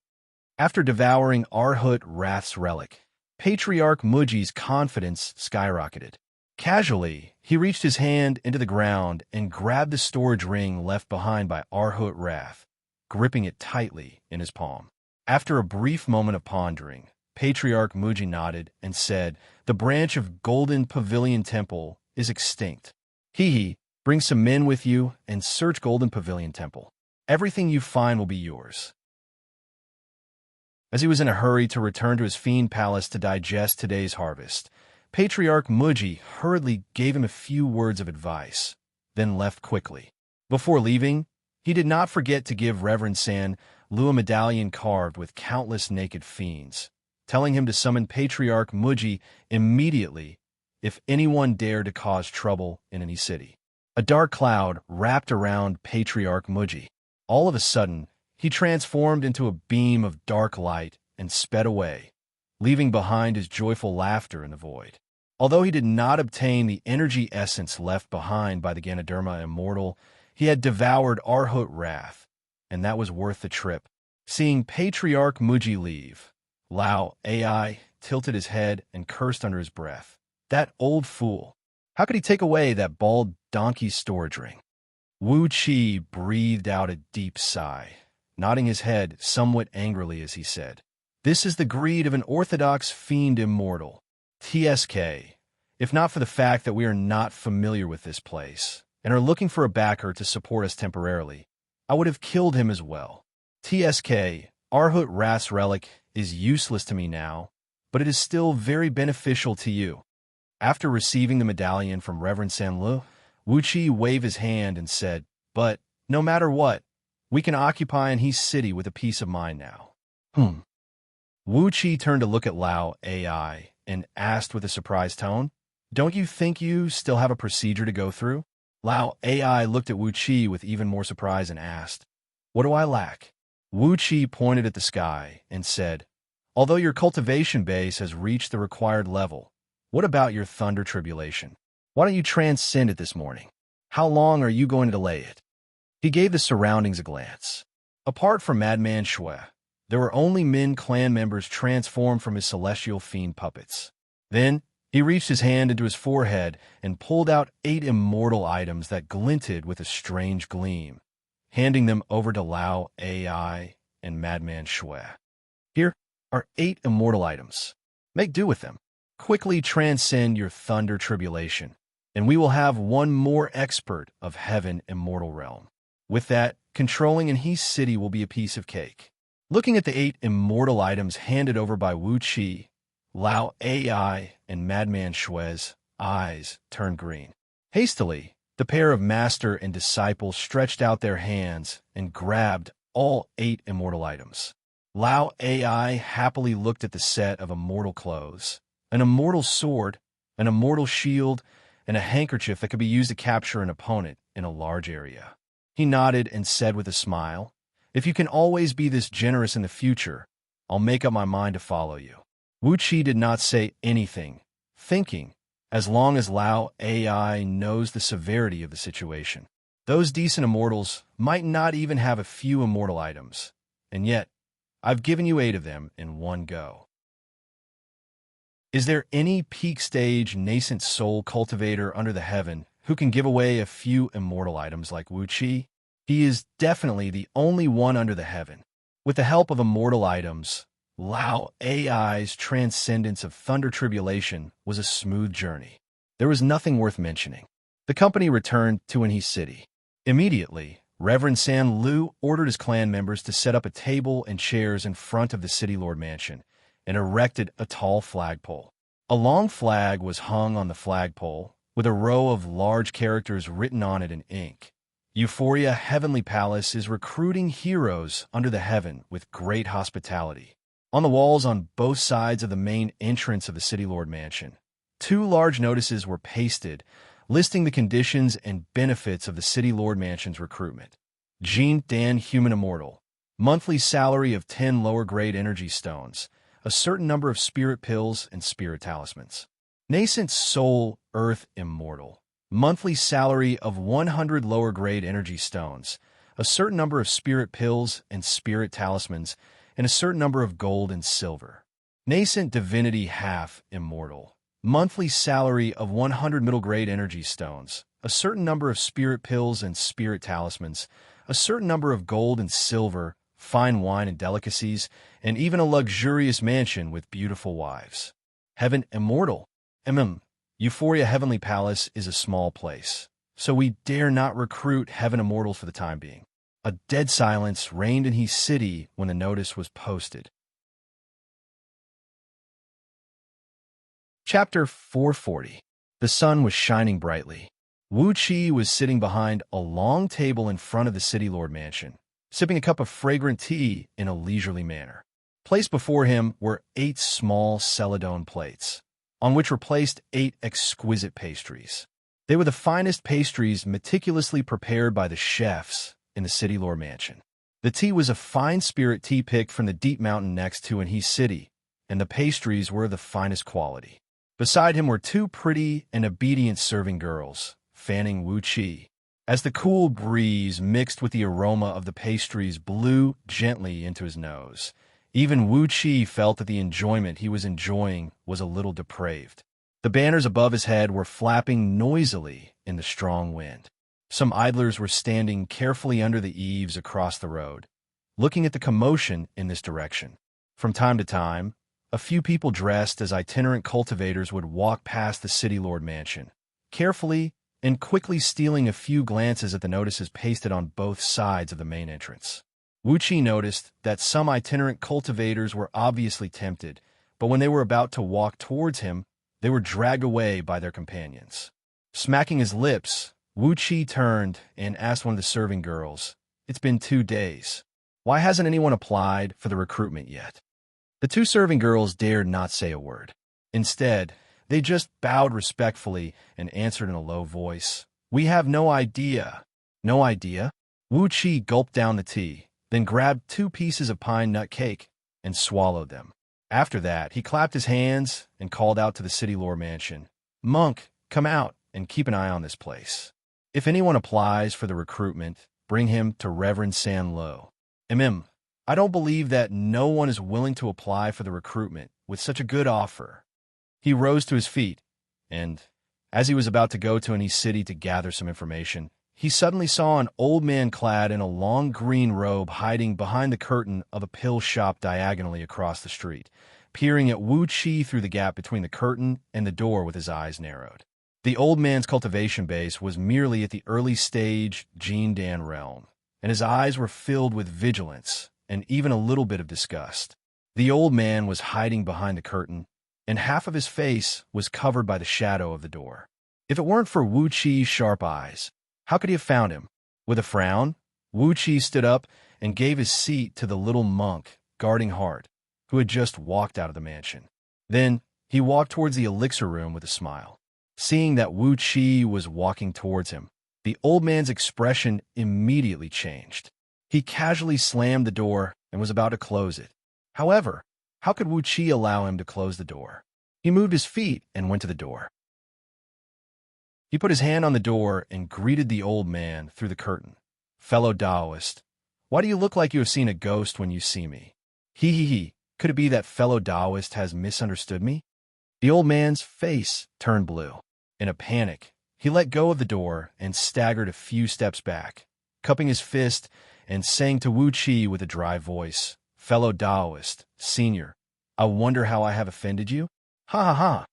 After devouring Arhut Wrath's relic, Patriarch Muji's confidence skyrocketed. Casually, he reached his hand into the ground and grabbed the storage ring left behind by Arhut Wrath, gripping it tightly in his palm. After a brief moment of pondering, Patriarch Muji nodded and said, The branch of Golden Pavilion Temple is extinct. Bring some men with you and search Golden Pavilion Temple. Everything you find will be yours. As he was in a hurry to return to his fiend palace to digest today's harvest, Patriarch Muji hurriedly gave him a few words of advice, then left quickly. Before leaving, he did not forget to give Reverend San Lu a medallion carved with countless naked fiends, telling him to summon Patriarch Muji immediately if anyone dared to cause trouble in any city. A dark cloud wrapped around Patriarch Muji. All of a sudden, he transformed into a beam of dark light and sped away, leaving behind his joyful laughter in the void. Although he did not obtain the energy essence left behind by the Ganoderma Immortal, he had devoured Arhut Wrath, and that was worth the trip. Seeing Patriarch Muji leave, Lao AI tilted his head and cursed under his breath. That old fool! How could he take away that bald donkey's storage ring? Wuxia breathed out a deep sigh, nodding his head somewhat angrily as he said, "This is the greed of an orthodox fiend immortal. TSK, if not for the fact that we are not familiar with this place and are looking for a backer to support us temporarily, I would have killed him as well. TSK, Arhut Ras relic is useless to me now, but it is still very beneficial to you." After receiving the medallion from Reverend Sanlu, Wuxia waved his hand and said, "But, no matter what, we can occupy Anhe's city with a peace of mind now." Wuxia turned to look at Lao AI and asked with a surprised tone, "Don't you think you still have a procedure to go through?" Lao AI looked at Wuxia with even more surprise and asked, "What do I lack?" Wuxia pointed at the sky and said, "Although your cultivation base has reached the required level, what about your thunder tribulation? Why don't you transcend it this morning? How long are you going to delay it?" He gave the surroundings a glance. Apart from Madman Shui, there were only Min clan members transformed from his celestial fiend puppets. Then, he reached his hand into his forehead and pulled out 8 immortal items that glinted with a strange gleam, handing them over to Lao AI and Madman Shui. "Here are 8 immortal items. Make do with them. Quickly transcend your thunder tribulation, and we will have one more expert of heaven immortal realm. With that, controlling Anhe's city will be a piece of cake." Looking at the 8 immortal items handed over by Wuxia, Lao AI and Madman Shui's eyes turned green. Hastily, the pair of master and disciple stretched out their hands and grabbed all 8 immortal items. Lao AI happily looked at the set of immortal clothes, an immortal sword, an immortal shield, and a handkerchief that could be used to capture an opponent in a large area. He nodded and said with a smile, "If you can always be this generous in the future, I'll make up my mind to follow you." Wuxia did not say anything, thinking, as long as Lao AI knows the severity of the situation. Those decent immortals might not even have a few immortal items, and yet, I've given you 8 of them in one go. Is there any peak stage nascent soul cultivator under the heaven who can give away a few immortal items like Wuxia? He is definitely the only one under the heaven. With the help of immortal items, Lao AI's transcendence of thunder tribulation was a smooth journey. There was nothing worth mentioning. The company returned to Anhe City. Immediately, Reverend San Lu ordered his clan members to set up a table and chairs in front of the City Lord Mansion and erected a tall flagpole. A long flag was hung on the flagpole, with a row of large characters written on it in ink. Euphoria Heavenly Palace is recruiting heroes under the heaven with great hospitality. On the walls on both sides of the main entrance of the City Lord Mansion, 2 large notices were pasted listing the conditions and benefits of the City Lord Mansion's recruitment. Jean Dan Human Immortal, monthly salary of 10 lower-grade energy stones, a certain number of spirit pills and spirit talismans. Nascent Soul Earth Immortal, monthly salary of 100 lower-grade energy stones, a certain number of spirit pills and spirit talismans, and a certain number of gold and silver. Nascent Divinity Half Immortal, monthly salary of 100 middle-grade energy stones, a certain number of spirit pills and spirit talismans, a certain number of gold and silver, fine wine and delicacies, and even a luxurious mansion with beautiful wives. Heaven Immortal. Euphoria Heavenly Palace is a small place, so we dare not recruit Heaven Immortals for the time being. A dead silence reigned in his city when the notice was posted. Chapter 440. The sun was shining brightly. Wuxia was sitting behind a long table in front of the city lord mansion, sipping a cup of fragrant tea in a leisurely manner. Placed before him were 8 small celadone plates, on which were placed 8 exquisite pastries. They were the finest pastries meticulously prepared by the chefs in the city lord mansion. The tea was a fine spirit tea picked from the deep mountain next to Anhe City, and the pastries were of the finest quality. Beside him were 2 pretty and obedient serving girls, fanning Wuxia. As the cool breeze mixed with the aroma of the pastries blew gently into his nose, even Wuxia felt that the enjoyment he was enjoying was a little depraved. The banners above his head were flapping noisily in the strong wind. Some idlers were standing carefully under the eaves across the road, looking at the commotion in this direction. From time to time, a few people dressed as itinerant cultivators would walk past the city lord mansion, carefully and quickly stealing a few glances at the notices pasted on both sides of the main entrance. Wuxia noticed that some itinerant cultivators were obviously tempted, but when they were about to walk towards him, they were dragged away by their companions. Smacking his lips, Wuxia turned and asked one of the serving girls, "It's been 2 days. Why hasn't anyone applied for the recruitment yet?" The 2 serving girls dared not say a word. Instead, they just bowed respectfully and answered in a low voice, "We have no idea." "No idea?" Wuxia gulped down the tea, then grabbed 2 pieces of pine nut cake and swallowed them. After that, he clapped his hands and called out to the city lord mansion, "Monk, come out and keep an eye on this place. If anyone applies for the recruitment, bring him to Reverend San Lo." I don't believe that no one is willing to apply for the recruitment with such a good offer." He rose to his feet, and, as he was about to go to Anhe City to gather some information, he suddenly saw an old man clad in a long green robe hiding behind the curtain of a pill shop diagonally across the street, peering at Wuxia through the gap between the curtain and the door with his eyes narrowed. The old man's cultivation base was merely at the early stage Jin Dan realm, and his eyes were filled with vigilance and even a little bit of disgust. The old man was hiding behind the curtain, and half of his face was covered by the shadow of the door. If it weren't for Wuxia's sharp eyes, how could he have found him? With a frown, Wuxia stood up and gave his seat to the little monk guarding Hart, who had just walked out of the mansion. Then he walked towards the elixir room with a smile. Seeing that Wuxia was walking towards him, the old man's expression immediately changed. He casually slammed the door and was about to close it. However, how could Wuxia allow him to close the door? He moved his feet and went to the door. He put his hand on the door and greeted the old man through the curtain. "Fellow Taoist, why do you look like you have seen a ghost when you see me?" He. Could it be that fellow Taoist has misunderstood me?" The old man's face turned blue. In a panic, he let go of the door and staggered a few steps back, cupping his fist and saying to Wuxia with a dry voice, "Fellow Taoist, senior, I wonder how I have offended you?" "Ha ha ha!"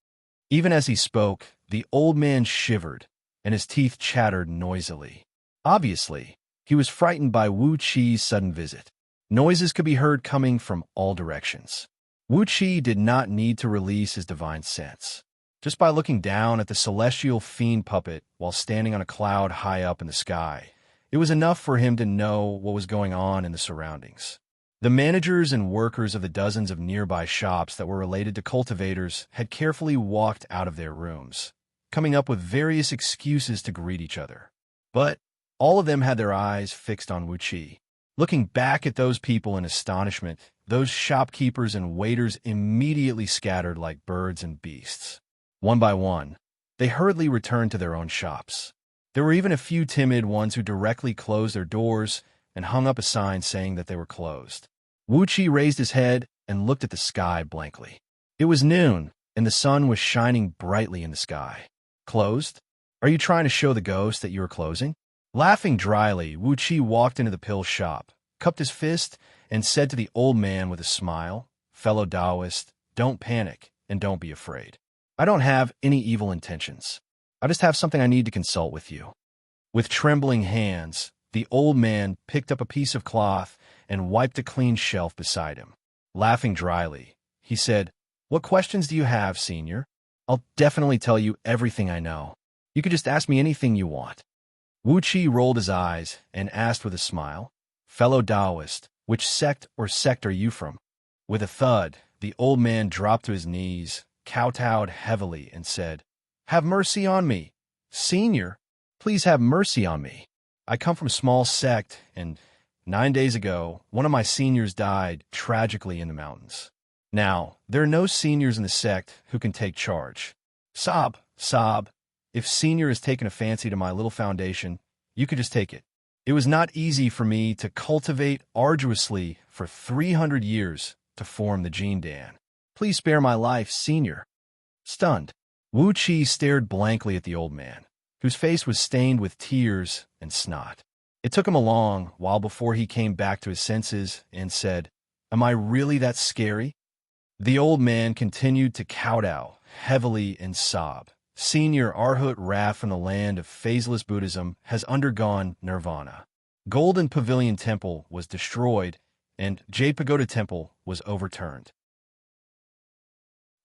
Even as he spoke, the old man shivered, and his teeth chattered noisily. Obviously, he was frightened by Wuxia's sudden visit. Noises could be heard coming from all directions. Wuxia did not need to release his divine sense. Just by looking down at the celestial fiend puppet while standing on a cloud high up in the sky, it was enough for him to know what was going on in the surroundings. The managers and workers of the dozens of nearby shops that were related to cultivators had carefully walked out of their rooms, coming up with various excuses to greet each other. But all of them had their eyes fixed on Wuxia. Looking back at those people in astonishment, those shopkeepers and waiters immediately scattered like birds and beasts. One by one, they hurriedly returned to their own shops. There were even a few timid ones who directly closed their doors and hung up a sign saying that they were closed. Wuxia raised his head and looked at the sky blankly. It was noon, and the sun was shining brightly in the sky. "Closed? Are you trying to show the ghost that you are closing?" Laughing dryly, Wuxia walked into the pill shop, cupped his fist, and said to the old man with a smile, "Fellow Taoist, don't panic and don't be afraid. I don't have any evil intentions. I just have something I need to consult with you." With trembling hands, the old man picked up a piece of cloth and wiped a clean shelf beside him. Laughing dryly, he said, "What questions do you have, senior?" I'll definitely tell you everything I know. You could just ask me anything you want. Wuxia rolled his eyes and asked with a smile, "Fellow Taoist, which sect or sect are you from?" With a thud, the old man dropped to his knees, kowtowed heavily, and said, "Have mercy on me. Senior, please have mercy on me. I come from a small sect, and 9 days ago, one of my seniors died tragically in the mountains. Now, there are no seniors in the sect who can take charge. Sob, sob. If senior has taken a fancy to my little foundation, you could just take it. It was not easy for me to cultivate arduously for 300 years to form the gene Dan. Please spare my life, senior." Stunned, Wuxia stared blankly at the old man, whose face was stained with tears and snot. It took him a long while before he came back to his senses and said, "Am I really that scary?" The old man continued to kowtow heavily and sob. "Senior Arhut Ra from the land of phaseless Buddhism has undergone nirvana. Golden Pavilion Temple was destroyed, and Jade Pagoda Temple was overturned.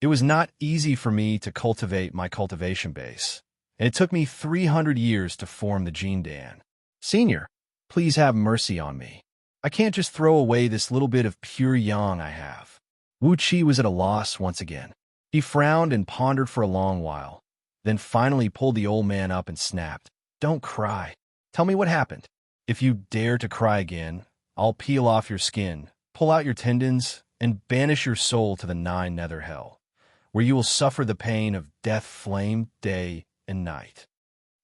It was not easy for me to cultivate my cultivation base, and it took me 300 years to form the gene Dan. Senior, please have mercy on me. I can't just throw away this little bit of pure yang I have." Wuxia was at a loss once again. He frowned and pondered for a long while, then finally pulled the old man up and snapped, "Don't cry. Tell me what happened. If you dare to cry again, I'll peel off your skin, pull out your tendons, and banish your soul to the 9 nether hell, where you will suffer the pain of death flame day and night."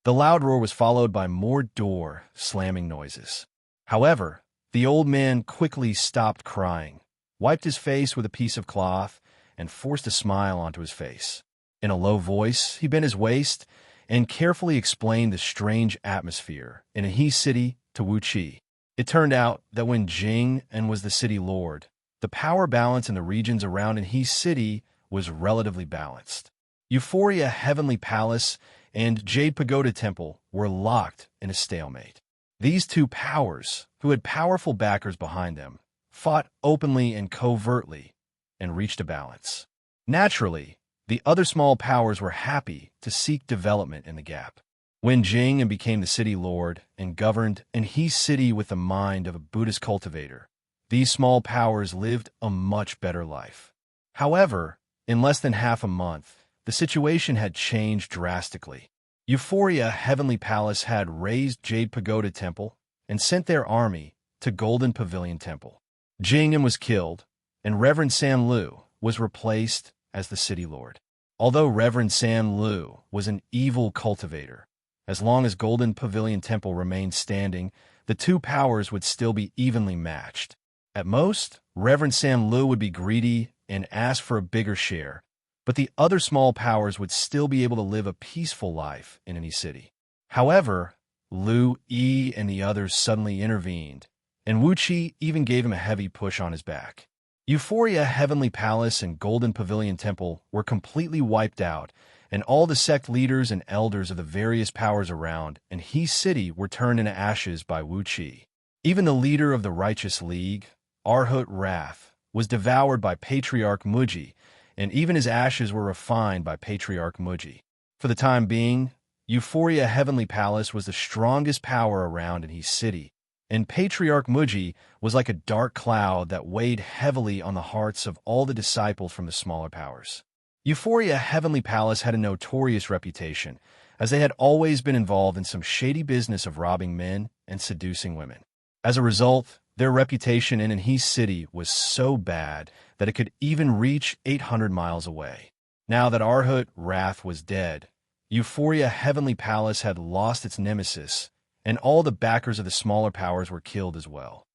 The loud roar was followed by more door slamming noises. However, the old man quickly stopped crying, wiped his face with a piece of cloth, and forced a smile onto his face. In a low voice, he bent his waist and carefully explained the strange atmosphere in He City to Wuxia. It turned out that when Jing and was the city lord, the power balance in the regions around He City was relatively balanced. Euphoria Heavenly Palace and Jade Pagoda Temple were locked in a stalemate. These two powers, who had powerful backers behind them, fought openly and covertly and reached a balance. Naturally, the other small powers were happy to seek development in the gap. When Jing and became the city lord and governed in He City with the mind of a Buddhist cultivator, these small powers lived a much better life. However, in less than half a month, the situation had changed drastically. Euphoria Heavenly Palace had raised Jade Pagoda Temple and sent their army to Golden Pavilion Temple. Jing'an was killed, and Reverend San Lu was replaced as the city lord. Although Reverend San Lu was an evil cultivator, as long as Golden Pavilion Temple remained standing, the two powers would still be evenly matched. At most, Reverend San Lu would be greedy and ask for a bigger share, but the other small powers would still be able to live a peaceful life in any city. However, Lu Yi and the others suddenly intervened, and Wuxia even gave him a heavy push on his back. Euphoria Heavenly Palace and Golden Pavilion Temple were completely wiped out, and all the sect leaders and elders of the various powers around in He City were turned into ashes by Wuxia. Even the leader of the Righteous League, Arhut Wrath, was devoured by Patriarch Muji, and even his ashes were refined by Patriarch Muji. For the time being, Euphoria Heavenly Palace was the strongest power around in He City, and Patriarch Muji was like a dark cloud that weighed heavily on the hearts of all the disciples from the smaller powers. Euphoria Heavenly Palace had a notorious reputation, as they had always been involved in some shady business of robbing men and seducing women. As a result, their reputation in He City was so bad that it could even reach 800 miles away. Now that Arhut Wrath was dead, Euphoria Heavenly Palace had lost its nemesis, and all the backers of the smaller powers were killed as well.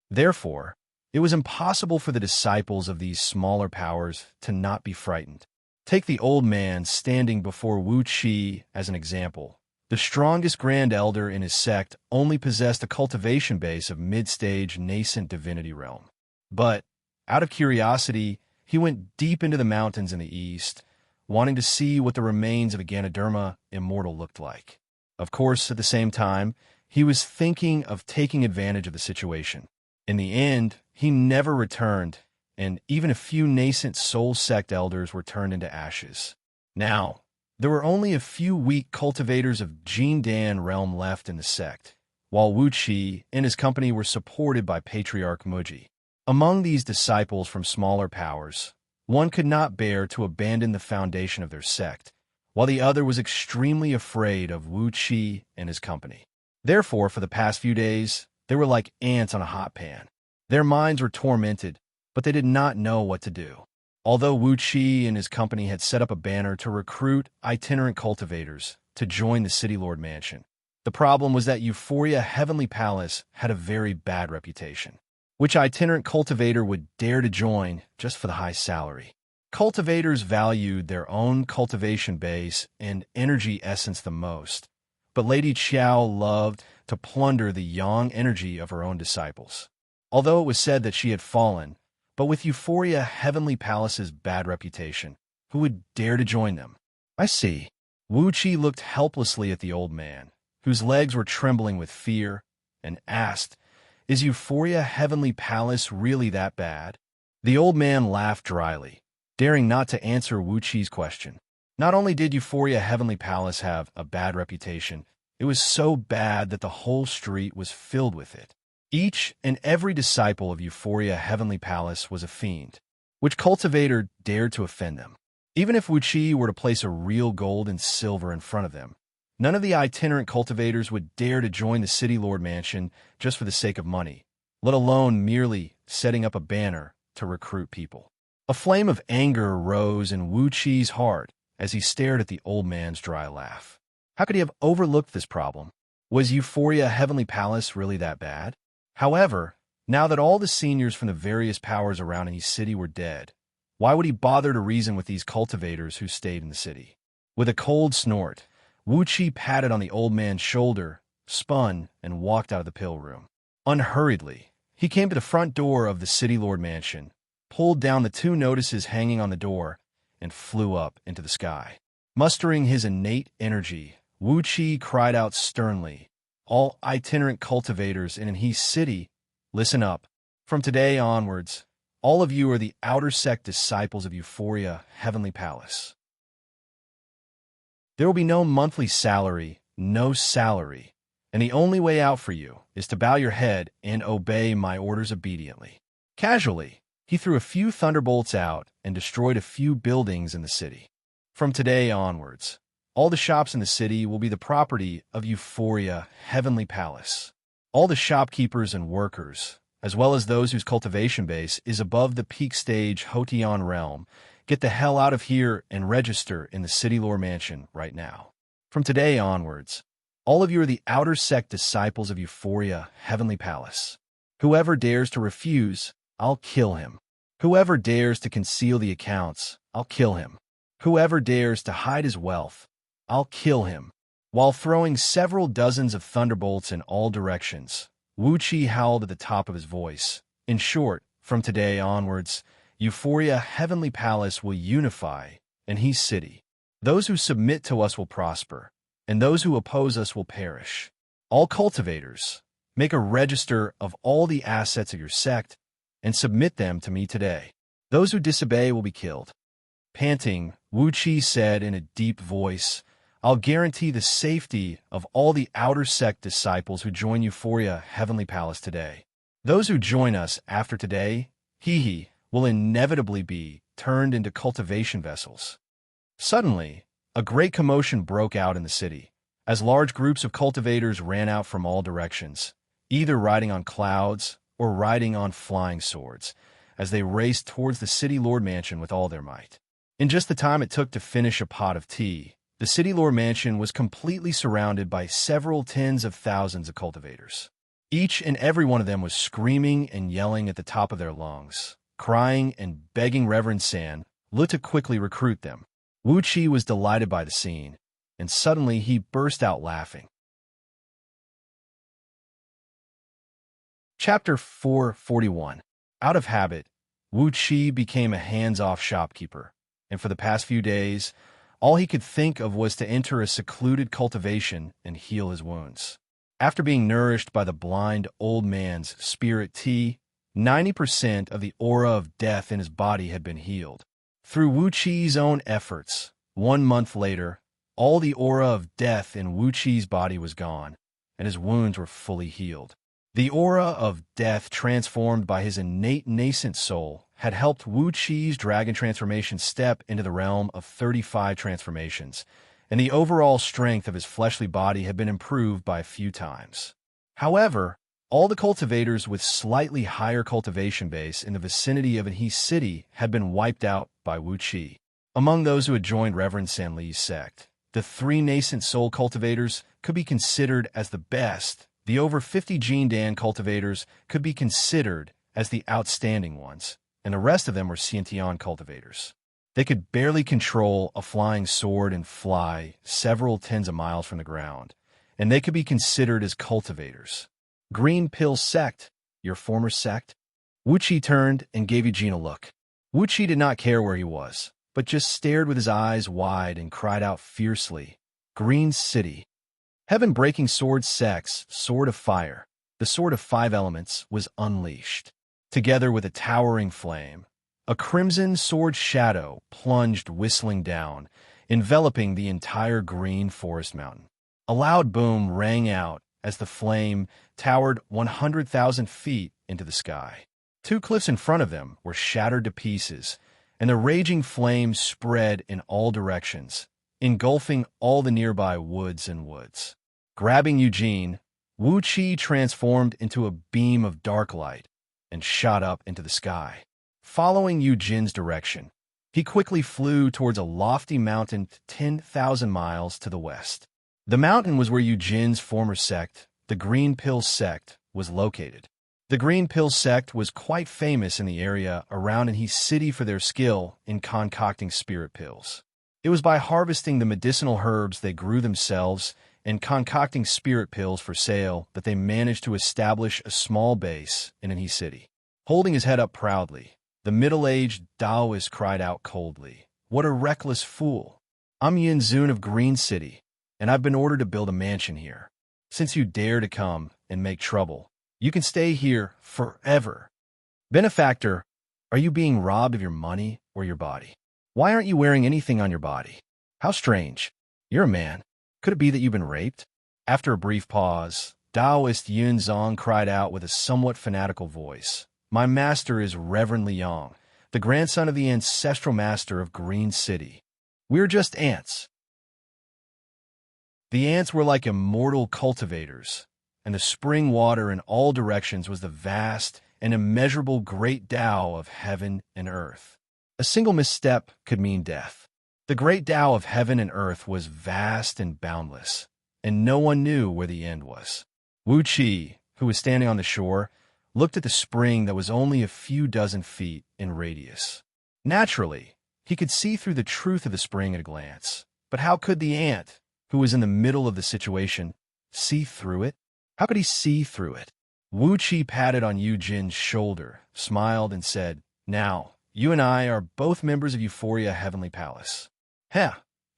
Therefore, it was impossible for the disciples of these smaller powers to not be frightened. Take the old man standing before Wuxia as an example. The strongest Grand Elder in his sect only possessed a cultivation base of mid-stage nascent divinity realm. But, out of curiosity, he went deep into the mountains in the east, wanting to see what the remains of a Ganoderma immortal looked like. Of course, at the same time, he was thinking of taking advantage of the situation. In the end, he never returned, and even a few nascent soul sect elders were turned into ashes. Now, there were only a few weak cultivators of Jindan realm left in the sect, while Wuxia and his company were supported by Patriarch Muji. Among these disciples from smaller powers, one could not bear to abandon the foundation of their sect, while the other was extremely afraid of Wuxia and his company. Therefore, for the past few days, they were like ants on a hot pan. Their minds were tormented, but they did not know what to do. Although Wuxia and his company had set up a banner to recruit itinerant cultivators to join the City Lord Mansion, the problem was that Euphoria Heavenly Palace had a very bad reputation. Which itinerant cultivator would dare to join just for the high salary? Cultivators valued their own cultivation base and energy essence the most, but Lady Xiao loved to plunder the yang energy of her own disciples. Although it was said that she had fallen, but with Euphoria Heavenly Palace's bad reputation, who would dare to join them? I see. Wuqi looked helplessly at the old man, whose legs were trembling with fear, and asked, "Is Euphoria Heavenly Palace really that bad?" The old man laughed dryly, daring not to answer Wuqi's question. Not only did Euphoria Heavenly Palace have a bad reputation, it was so bad that the whole street was filled with it. Each and every disciple of Euphoria Heavenly Palace was a fiend. Which cultivator dared to offend them? Even if Wuqi were to place a real gold and silver in front of them, none of the itinerant cultivators would dare to join the City Lord Mansion just for the sake of money, let alone merely setting up a banner to recruit people. A flame of anger rose in Wuqi's heart as he stared at the old man's dry laugh. How could he have overlooked this problem? Was Euphoria Heavenly Palace really that bad? However, now that all the seniors from the various powers around his city were dead, why would he bother to reason with these cultivators who stayed in the city? With a cold snort, Wuqi patted on the old man's shoulder, spun, and walked out of the pill room. Unhurriedly, he came to the front door of the City Lord Mansion, pulled down the 2 notices hanging on the door, and flew up into the sky. Mustering his innate energy, Wuqi cried out sternly, "All itinerant cultivators in his city, listen up. From today onwards, all of you are the outer sect disciples of Euphoria Heavenly Palace. There will be no monthly salary, no salary, and the only way out for you is to bow your head and obey my orders obediently." Casually, he threw a few thunderbolts out and destroyed a few buildings in the city. From today onwards, all the shops in the city will be the property of Euphoria Heavenly Palace. All the shopkeepers and workers, as well as those whose cultivation base is above the peak stage Hotian realm, get the hell out of here and register in the City Lore Mansion right now. From today onwards, all of you are the outer sect disciples of Euphoria Heavenly Palace. Whoever dares to refuse, I'll kill him. Whoever dares to conceal the accounts, I'll kill him. Whoever dares to hide his wealth, I'll kill him. While throwing several dozens of thunderbolts in all directions, Wuqi howled at the top of his voice. In short, from today onwards, Euphoria Heavenly Palace will unify in his city. Those who submit to us will prosper, and those who oppose us will perish. All cultivators, make a register of all the assets of your sect and submit them to me today. Those who disobey will be killed. Panting, Wuqi said in a deep voice, I'll guarantee the safety of all the outer sect disciples who join Euphoria Heavenly Palace today. Those who join us after today, will inevitably be turned into cultivation vessels. Suddenly, a great commotion broke out in the city, as large groups of cultivators ran out from all directions, either riding on clouds or riding on flying swords, as they raced towards the City Lord Mansion with all their might. In just the time it took to finish a pot of tea, the City Lord Mansion was completely surrounded by several tens of thousands of cultivators. Each and every one of them was screaming and yelling at the top of their lungs, crying and begging Reverend San to quickly recruit them. Wuqi was delighted by the scene, and suddenly he burst out laughing. Chapter 441. Out of habit, Wuqi became a hands-off shopkeeper, and for the past few days, all he could think of was to enter a secluded cultivation and heal his wounds. After being nourished by the blind old man's spirit tea, 90% of the aura of death in his body had been healed. Through Wuxi's own efforts, 1 month later, all the aura of death in Wuxi's body was gone, and his wounds were fully healed. The aura of death transformed by his innate nascent soul had helped Wuxi's dragon transformation step into the realm of 35 transformations, and the overall strength of his fleshly body had been improved by a few times. However, all the cultivators with slightly higher cultivation base in the vicinity of Anhe City had been wiped out by Wuxi. Among those who had joined Reverend Sanli's sect, the 3 nascent soul cultivators could be considered as the best. The over 50 Gene Dan cultivators could be considered as the outstanding ones, and the rest of them were Xianxia cultivators. They could barely control a flying sword and fly several tens of miles from the ground, and they could be considered as cultivators. Green Pill Sect, your former sect? Wuxi turned and gave Eugene a look. Wuxi did not care where he was, but just stared with his eyes wide and cried out fiercely, "Green City!" Heaven-breaking sword sect's Sword of Fire, the Sword of 5 Elements, was unleashed. Together with a towering flame, a crimson sword shadow plunged whistling down, enveloping the entire green forest mountain. A loud boom rang out as the flame towered 100,000 feet into the sky. 2 cliffs in front of them were shattered to pieces, and the raging flame spread in all directions, engulfing all the nearby woods and woods. Grabbing Eugene, Wuxi transformed into a beam of dark light and shot up into the sky. Following Eugene's direction, he quickly flew towards a lofty mountain 10,000 miles to the west. The mountain was where Eugene's former sect, the Green Pill Sect, was located. The Green Pill Sect was quite famous in the area around Anhe City for their skill in concocting spirit pills. It was by harvesting the medicinal herbs they grew themselves and concocting spirit pills for sale that they managed to establish a small base in Anhe City. Holding his head up proudly, the middle-aged Taoist cried out coldly, "What a reckless fool! I'm Yin Zun of Green City, and I've been ordered to build a mansion here. Since you dare to come and make trouble, you can stay here forever." Benefactor, are you being robbed of your money or your body? Why aren't you wearing anything on your body? How strange. You're a man. Could it be that you've been raped? After a brief pause, Taoist Yun Zong cried out with a somewhat fanatical voice, "My master is Reverend Liang, the grandson of the ancestral master of Green City. We're just ants." The ants were like immortal cultivators, and the spring water in all directions was the vast and immeasurable great Tao of heaven and earth. A single misstep could mean death. The great Tao of heaven and earth was vast and boundless, and no one knew where the end was. Wuxi, who was standing on the shore, looked at the spring that was only a few dozen feet in radius. Naturally, he could see through the truth of the spring at a glance, but how could the ant, who was in the middle of the situation, see through it? How could he see through it? Wuxi patted on Eugene's shoulder, smiled, and said, "Now, you and I are both members of Euphoria Heavenly Palace.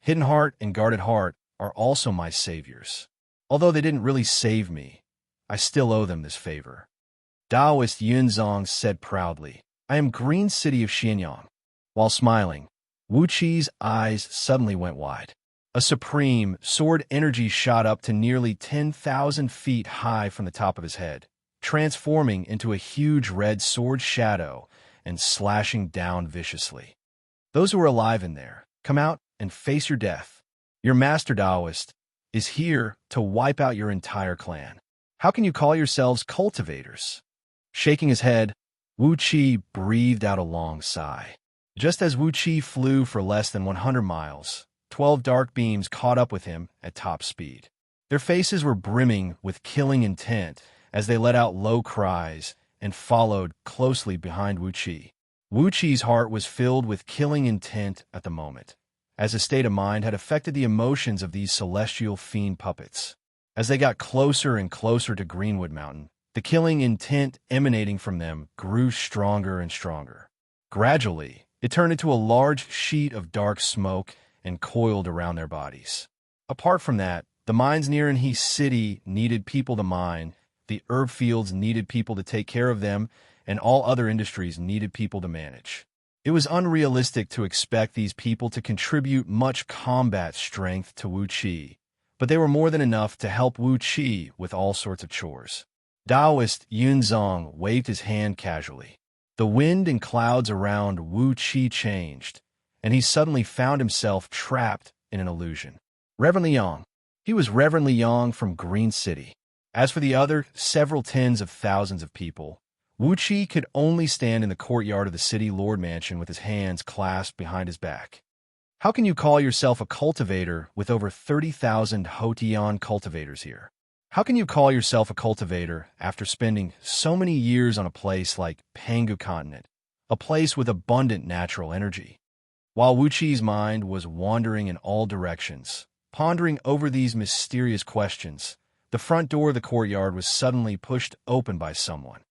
Hidden Heart and Guarded Heart are also my saviors. Although they didn't really save me, I still owe them this favor." Taoist Yunzong said proudly, "I am Green City of Xianyang." While smiling, Wuqi's eyes suddenly went wide. A supreme sword energy shot up to nearly 10,000 feet high from the top of his head, transforming into a huge red sword shadow and slashing down viciously. "Those who are alive in there, come out and face your death. Your master Taoist is here to wipe out your entire clan. How can you call yourselves cultivators?" Shaking his head, Wuqi breathed out a long sigh. Just as Wuqi flew for less than 100 miles, 12 dark beams caught up with him at top speed. Their faces were brimming with killing intent as they let out low cries and followed closely behind Wuqi. Wuqi's heart was filled with killing intent at the moment, as his state of mind had affected the emotions of these celestial fiend puppets. As they got closer and closer to Greenwood Mountain, the killing intent emanating from them grew stronger and stronger. Gradually, it turned into a large sheet of dark smoke and coiled around their bodies. Apart from that, the mines near Anhe City needed people to mine, the herb fields needed people to take care of them, and all other industries needed people to manage. It was unrealistic to expect these people to contribute much combat strength to Wuxia, but they were more than enough to help Wuxia with all sorts of chores. Taoist Yunzong waved his hand casually. The wind and clouds around Wuxia changed, and he suddenly found himself trapped in an illusion. Reverend Liang. He was Reverend Liang from Green City. As for the other several tens of thousands of people, Wuxia could only stand in the courtyard of the city lord mansion with his hands clasped behind his back. How can you call yourself a cultivator with over 30,000 Hotian cultivators here? How can you call yourself a cultivator after spending so many years on a place like Pangu Continent, a place with abundant natural energy? While Wuxi's mind was wandering in all directions, pondering over these mysterious questions, the front door of the courtyard was suddenly pushed open by someone.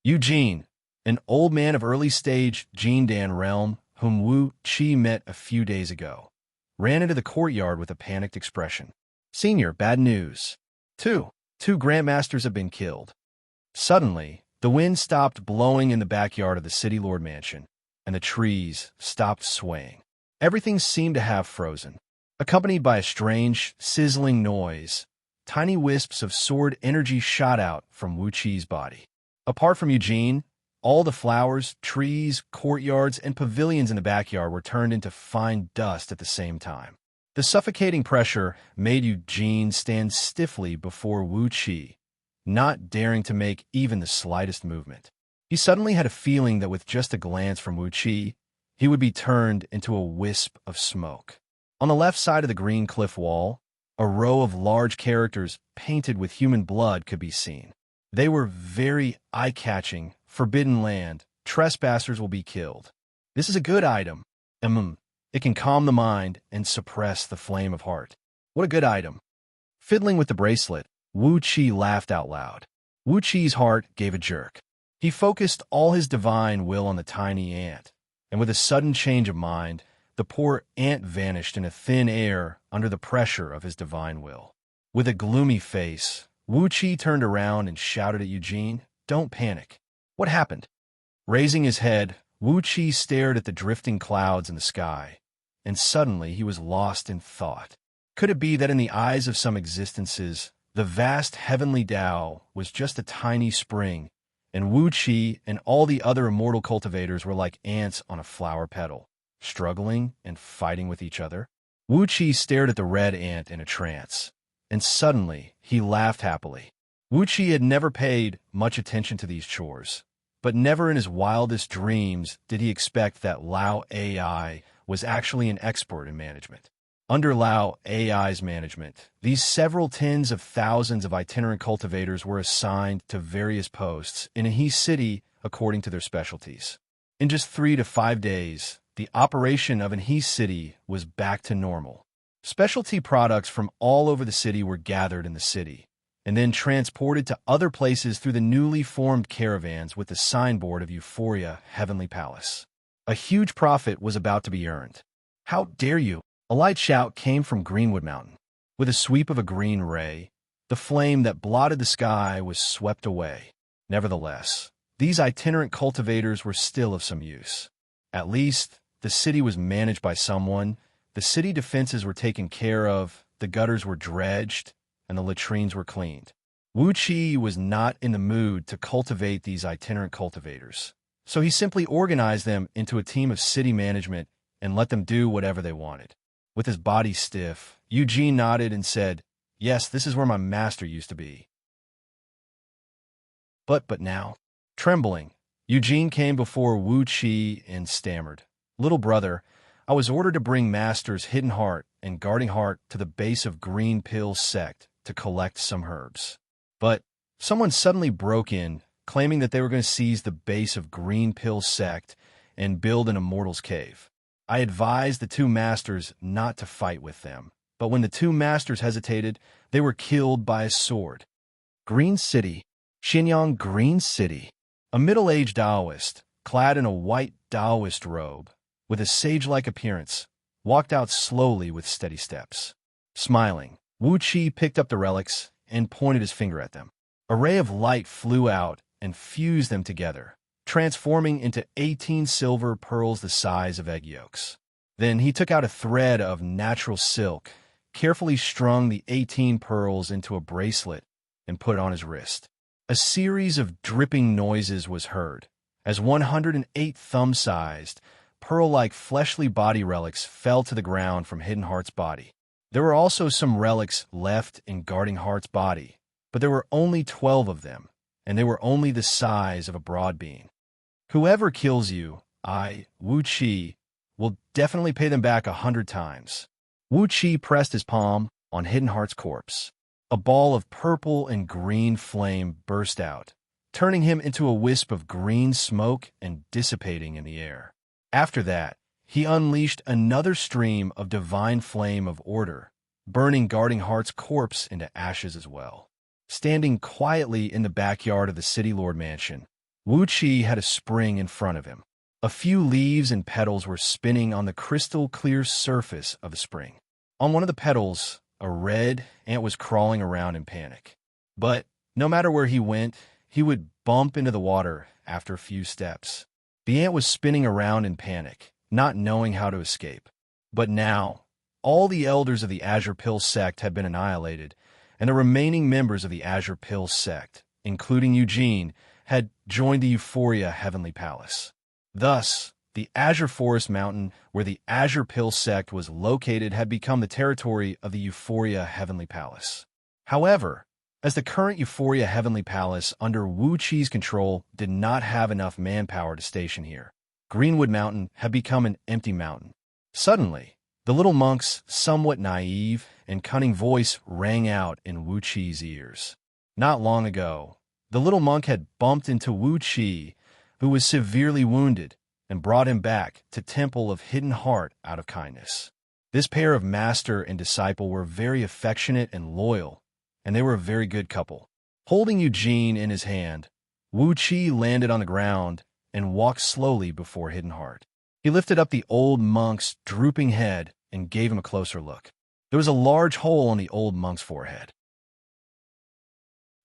Eugene, an old man of early-stage Jindan realm whom Wuxia met a few days ago, ran into the courtyard with a panicked expression. Senior, bad news. Two grandmasters have been killed. Suddenly, the wind stopped blowing in the backyard of the city lord mansion, and the trees stopped swaying. Everything seemed to have frozen. Accompanied by a strange, sizzling noise, tiny wisps of sword energy shot out from Wuxi's body. Apart from Eugene, all the flowers, trees, courtyards, and pavilions in the backyard were turned into fine dust at the same time. The suffocating pressure made Eugene stand stiffly before Wuxia, not daring to make even the slightest movement. He suddenly had a feeling that with just a glance from Wuxia, he would be turned into a wisp of smoke. On the left side of the green cliff wall, a row of large characters painted with human blood could be seen. They were very eye-catching. Forbidden land. Trespassers will be killed. This is a good item. It can calm the mind and suppress the flame of heart. What a good item. Fiddling with the bracelet, Wuxia laughed out loud. Wuxi's heart gave a jerk. He focused all his divine will on the tiny ant, and with a sudden change of mind, the poor ant vanished in a thin air under the pressure of his divine will. With a gloomy face, Wuxia turned around and shouted at Eugene, "Don't panic." What happened? Raising his head, Wuxia stared at the drifting clouds in the sky, and suddenly he was lost in thought. Could it be that in the eyes of some existences, the vast heavenly Tao was just a tiny spring, and Wuxia and all the other immortal cultivators were like ants on a flower petal, struggling and fighting with each other? Wuxia stared at the red ant in a trance, and suddenly he laughed happily. Wuxia had never paid much attention to these chores, but never in his wildest dreams did he expect that Lao AI was actually an expert in management. Under Lao AI's management, these several tens of thousands of itinerant cultivators were assigned to various posts in He City according to their specialties. In just 3 to 5 days, the operation of He City was back to normal. Specialty products from all over the city were gathered in the city, and then transported to other places through the newly formed caravans with the signboard of Euphoria Heavenly Palace. A huge profit was about to be earned. "How dare you!" A light shout came from Greenwood Mountain. With a sweep of a green ray, the flame that blotted the sky was swept away. Nevertheless, these itinerant cultivators were still of some use. At least, the city was managed by someone, the city defenses were taken care of, the gutters were dredged, and the latrines were cleaned. Wuxia was not in the mood to cultivate these itinerant cultivators, so he simply organized them into a team of city management and let them do whatever they wanted. With his body stiff, Eugene nodded and said, "Yes, this is where my master used to be." But now, trembling, Eugene came before Wuxia and stammered, "Little brother, I was ordered to bring Master's Hidden Heart and Guarding Heart to the base of Green Pill Sect to collect some herbs. But someone suddenly broke in, claiming that they were going to seize the base of Green Pill Sect and build an Immortal's Cave. I advised the 2 masters not to fight with them, but when the 2 masters hesitated, they were killed by a sword." Green City, Xianxia Green City. A middle-aged Taoist, clad in a white Taoist robe, with a sage-like appearance, walked out slowly with steady steps. Smiling, Wuxia picked up the relics and pointed his finger at them. A ray of light flew out and fused them together, transforming into 18 silver pearls the size of egg yolks. Then he took out a thread of natural silk, carefully strung the 18 pearls into a bracelet, and put it on his wrist. A series of dripping noises was heard, as 108 thumb-sized, pearl-like fleshly body relics fell to the ground from Hidden Heart's body. There were also some relics left in Guarding Heart's body, but there were only 12 of them, and they were only the size of a broad bean. Whoever kills you, Wuxia, will definitely pay them back 100 times. Wuxia pressed his palm on Hidden Heart's corpse. A ball of purple and green flame burst out, turning him into a wisp of green smoke and dissipating in the air. After that, he unleashed another stream of divine flame of order, burning Guarding Heart's corpse into ashes as well. Standing quietly in the backyard of the City Lord Mansion, Wuxia had a spring in front of him. A few leaves and petals were spinning on the crystal-clear surface of the spring. On one of the petals, a red ant was crawling around in panic. But no matter where he went, he would bump into the water after a few steps. The ant was spinning around in panic, not knowing how to escape. But now, all the elders of the Azure Pill sect had been annihilated, and the remaining members of the Azure Pill sect, including Eugene, had joined the Euphoria Heavenly Palace. Thus, the Azure Forest Mountain, where the Azure Pill sect was located, had become the territory of the Euphoria Heavenly Palace. However, as the current Euphoria Heavenly Palace under Wuxia's control did not have enough manpower to station here, Greenwood Mountain had become an empty mountain. Suddenly, the little monk's somewhat naive and cunning voice rang out in Wuxia's ears. Not long ago, the little monk had bumped into Wuxia, who was severely wounded, and brought him back to Temple of Hidden Heart out of kindness. This pair of master and disciple were very affectionate and loyal, and they were a very good couple. Holding Eugene in his hand, Wuxia landed on the ground and walked slowly before Hidden Heart. He lifted up the old monk's drooping head and gave him a closer look. There was a large hole on the old monk's forehead.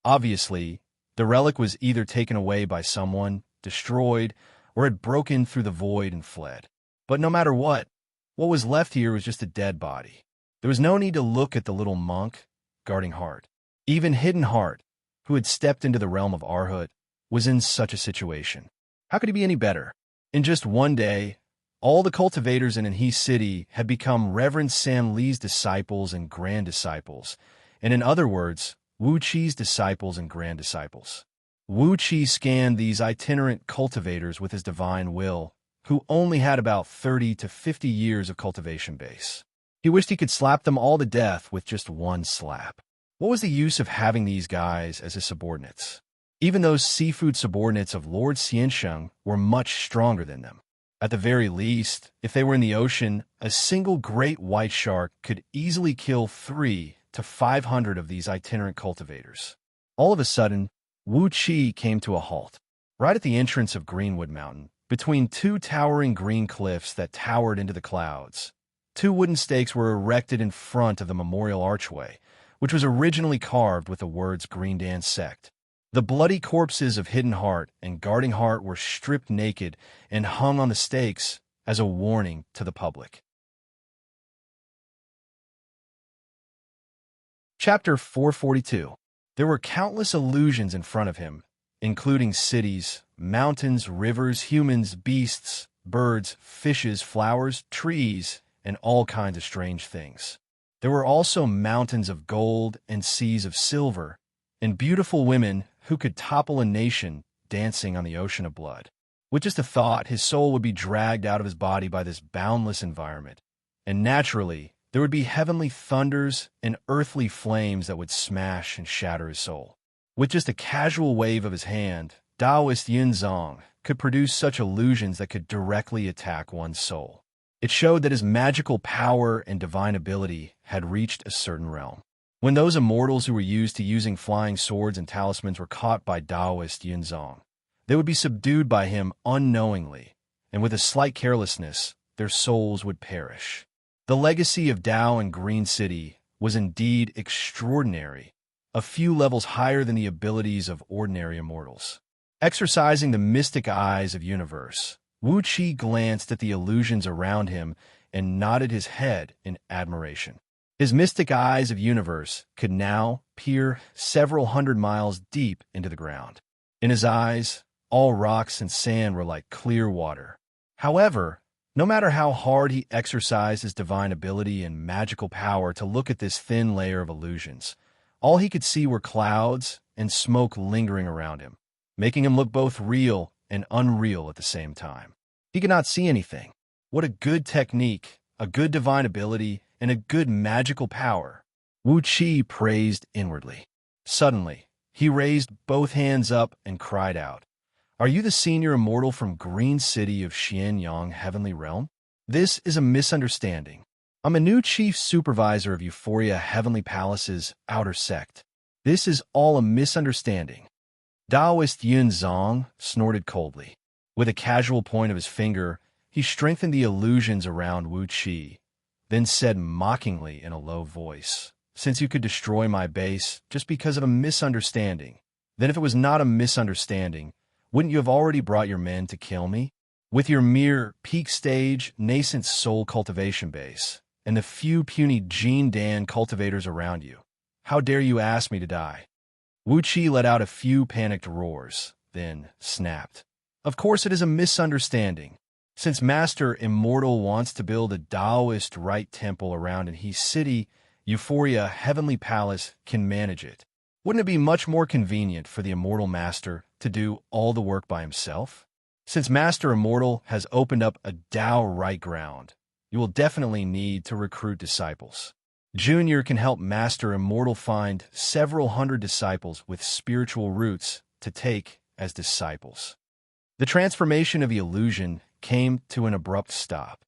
Obviously, the relic was either taken away by someone, destroyed, or had broken through the void and fled. But no matter what was left here was just a dead body. There was no need to look at the little monk, Guarding Heart. Even Hidden Heart, who had stepped into the realm of Arhut, was in such a situation. How could he be any better? In just one day, all the cultivators in Anhe City had become Reverend San Li's disciples and grand disciples, and in other words, Wuxia's disciples and grand disciples. Wuxia scanned these itinerant cultivators with his divine will, who only had about 30 to 50 years of cultivation base. He wished he could slap them all to death with just one slap. What was the use of having these guys as his subordinates? Even those seafood subordinates of Lord Xianxia were much stronger than them. At the very least, if they were in the ocean, a single great white shark could easily kill 300 to 500 of these itinerant cultivators. All of a sudden, Wuxia came to a halt, right at the entrance of Greenwood Mountain, between two towering green cliffs that towered into the clouds. 2 wooden stakes were erected in front of the memorial archway, which was originally carved with the words Green Dance Sect. The bloody corpses of Hidden Heart and Guarding Heart were stripped naked and hung on the stakes as a warning to the public. Chapter 442. There were countless illusions in front of him, including cities, mountains, rivers, humans, beasts, birds, fishes, flowers, trees, and all kinds of strange things. There were also mountains of gold and seas of silver, and beautiful women who could topple a nation dancing on the ocean of blood. With just a thought, his soul would be dragged out of his body by this boundless environment, and naturally, there would be heavenly thunders and earthly flames that would smash and shatter his soul. With just a casual wave of his hand, Taoist Yunzong could produce such illusions that could directly attack one's soul. It showed that his magical power and divine ability had reached a certain realm. When those immortals who were used to using flying swords and talismans were caught by Taoist Yunzong, they would be subdued by him unknowingly, and with a slight carelessness, their souls would perish. The legacy of Tao in Green City was indeed extraordinary, a few levels higher than the abilities of ordinary immortals. Exercising the mystic eyes of universe, Wuxia glanced at the illusions around him and nodded his head in admiration. His mystic eyes of universe could now peer several hundred miles deep into the ground. In his eyes, all rocks and sand were like clear water. However, no matter how hard he exercised his divine ability and magical power to look at this thin layer of illusions, all he could see were clouds and smoke lingering around him, making him look both real and unreal at the same time. He could not see anything. What a good technique, a good divine ability, and a good magical power, Wuxia praised inwardly. Suddenly, he raised both hands up and cried out, "Are you the senior immortal from Green City of Xianxia Heavenly Realm? This is a misunderstanding. I'm a new chief supervisor of Euphoria Heavenly Palace's outer sect. This is all a misunderstanding." Taoist Yun Zong snorted coldly. With a casual point of his finger, he strengthened the illusions around Wuxia, then said mockingly in a low voice, "Since you could destroy my base just because of a misunderstanding, then if it was not a misunderstanding, wouldn't you have already brought your men to kill me? With your mere peak stage, nascent soul cultivation base, and the few puny Gene Dan cultivators around you, how dare you ask me to die?" Wuxia let out a few panicked roars, then snapped. "Of course it is a misunderstanding. Since Master Immortal wants to build a Taoist Rite Temple around in his city, Euphoria Heavenly Palace can manage it. Wouldn't it be much more convenient for the Immortal Master to do all the work by himself? Since Master Immortal has opened up a Tao Rite ground, you will definitely need to recruit disciples. Junior can help Master Immortal find several hundred disciples with spiritual roots to take as disciples." The transformation of the illusion came to an abrupt stop.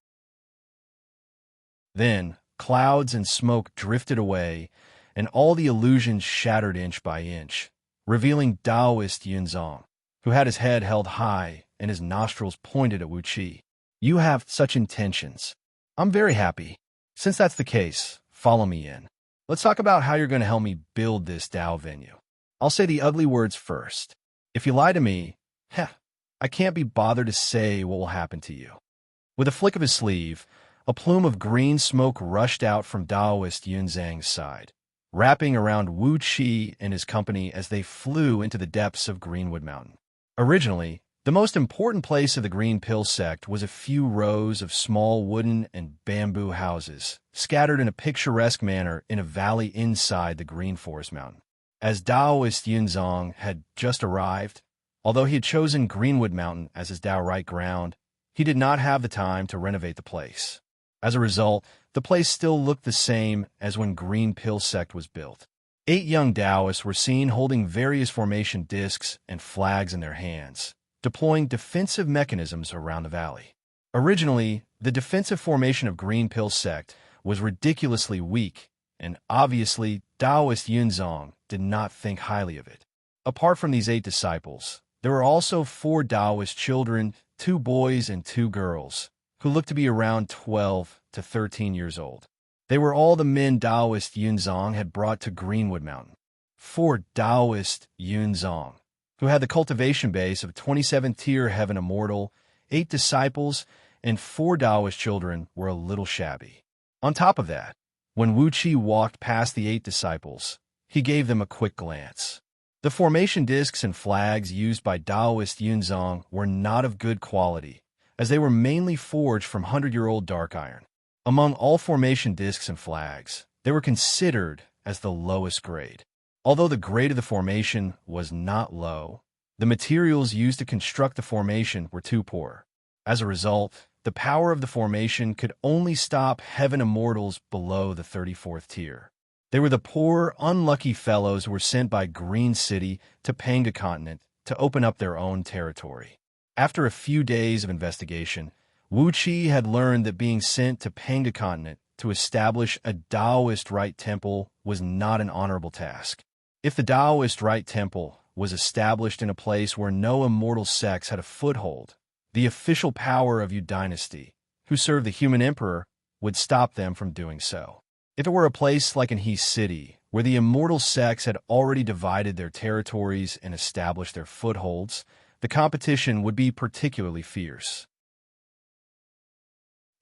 Then, clouds and smoke drifted away, and all the illusions shattered inch by inch, revealing Taoist Yunzong, who had his head held high and his nostrils pointed at Wuxia. "You have such intentions. I'm very happy. Since that's the case, follow me in. Let's talk about how you're going to help me build this Tao venue. I'll say the ugly words first. If you lie to me, I can't be bothered to say what will happen to you." With a flick of his sleeve, a plume of green smoke rushed out from Taoist Yunzang's side, wrapping around Wuxia and his company as they flew into the depths of Greenwood Mountain. Originally, the most important place of the Green Pill sect was a few rows of small wooden and bamboo houses, scattered in a picturesque manner in a valley inside the Green Forest Mountain. As Taoist Yunzong had just arrived, although he had chosen Greenwood Mountain as his Tao Rite ground, he did not have the time to renovate the place. As a result, the place still looked the same as when Green Pill sect was built. 8 young Taoists were seen holding various formation discs and flags in their hands, deploying defensive mechanisms around the valley. Originally, the defensive formation of Green Pill sect was ridiculously weak, and obviously Taoist Yunzong did not think highly of it. Apart from these 8 disciples, there were also 4 Taoist children, 2 boys and 2 girls, who looked to be around 12 to 13 years old. They were all the men Taoist Yunzong had brought to Greenwood Mountain. 4 Taoist Yunzong, who had the cultivation base of 27-tier Heaven Immortal, 8 disciples, and 4 Taoist children were a little shabby. On top of that, when Wuxia walked past the 8 disciples, he gave them a quick glance. The formation discs and flags used by Taoist Yunzong were not of good quality, as they were mainly forged from 100-year-old dark iron. Among all formation discs and flags, they were considered as the lowest grade. Although the grade of the formation was not low, the materials used to construct the formation were too poor. As a result, the power of the formation could only stop Heaven Immortals below the 34th tier. They were the poor, unlucky fellows who were sent by Green City to Panga Continent to open up their own territory. After a few days of investigation, Wuxia had learned that being sent to Panga Continent to establish a Taoist Rite Temple was not an honorable task. If the Taoist Rite Temple was established in a place where no immortal sects had a foothold, the official power of Yu Dynasty, who served the human emperor, would stop them from doing so. If it were a place like in He City, where the immortal sects had already divided their territories and established their footholds, the competition would be particularly fierce.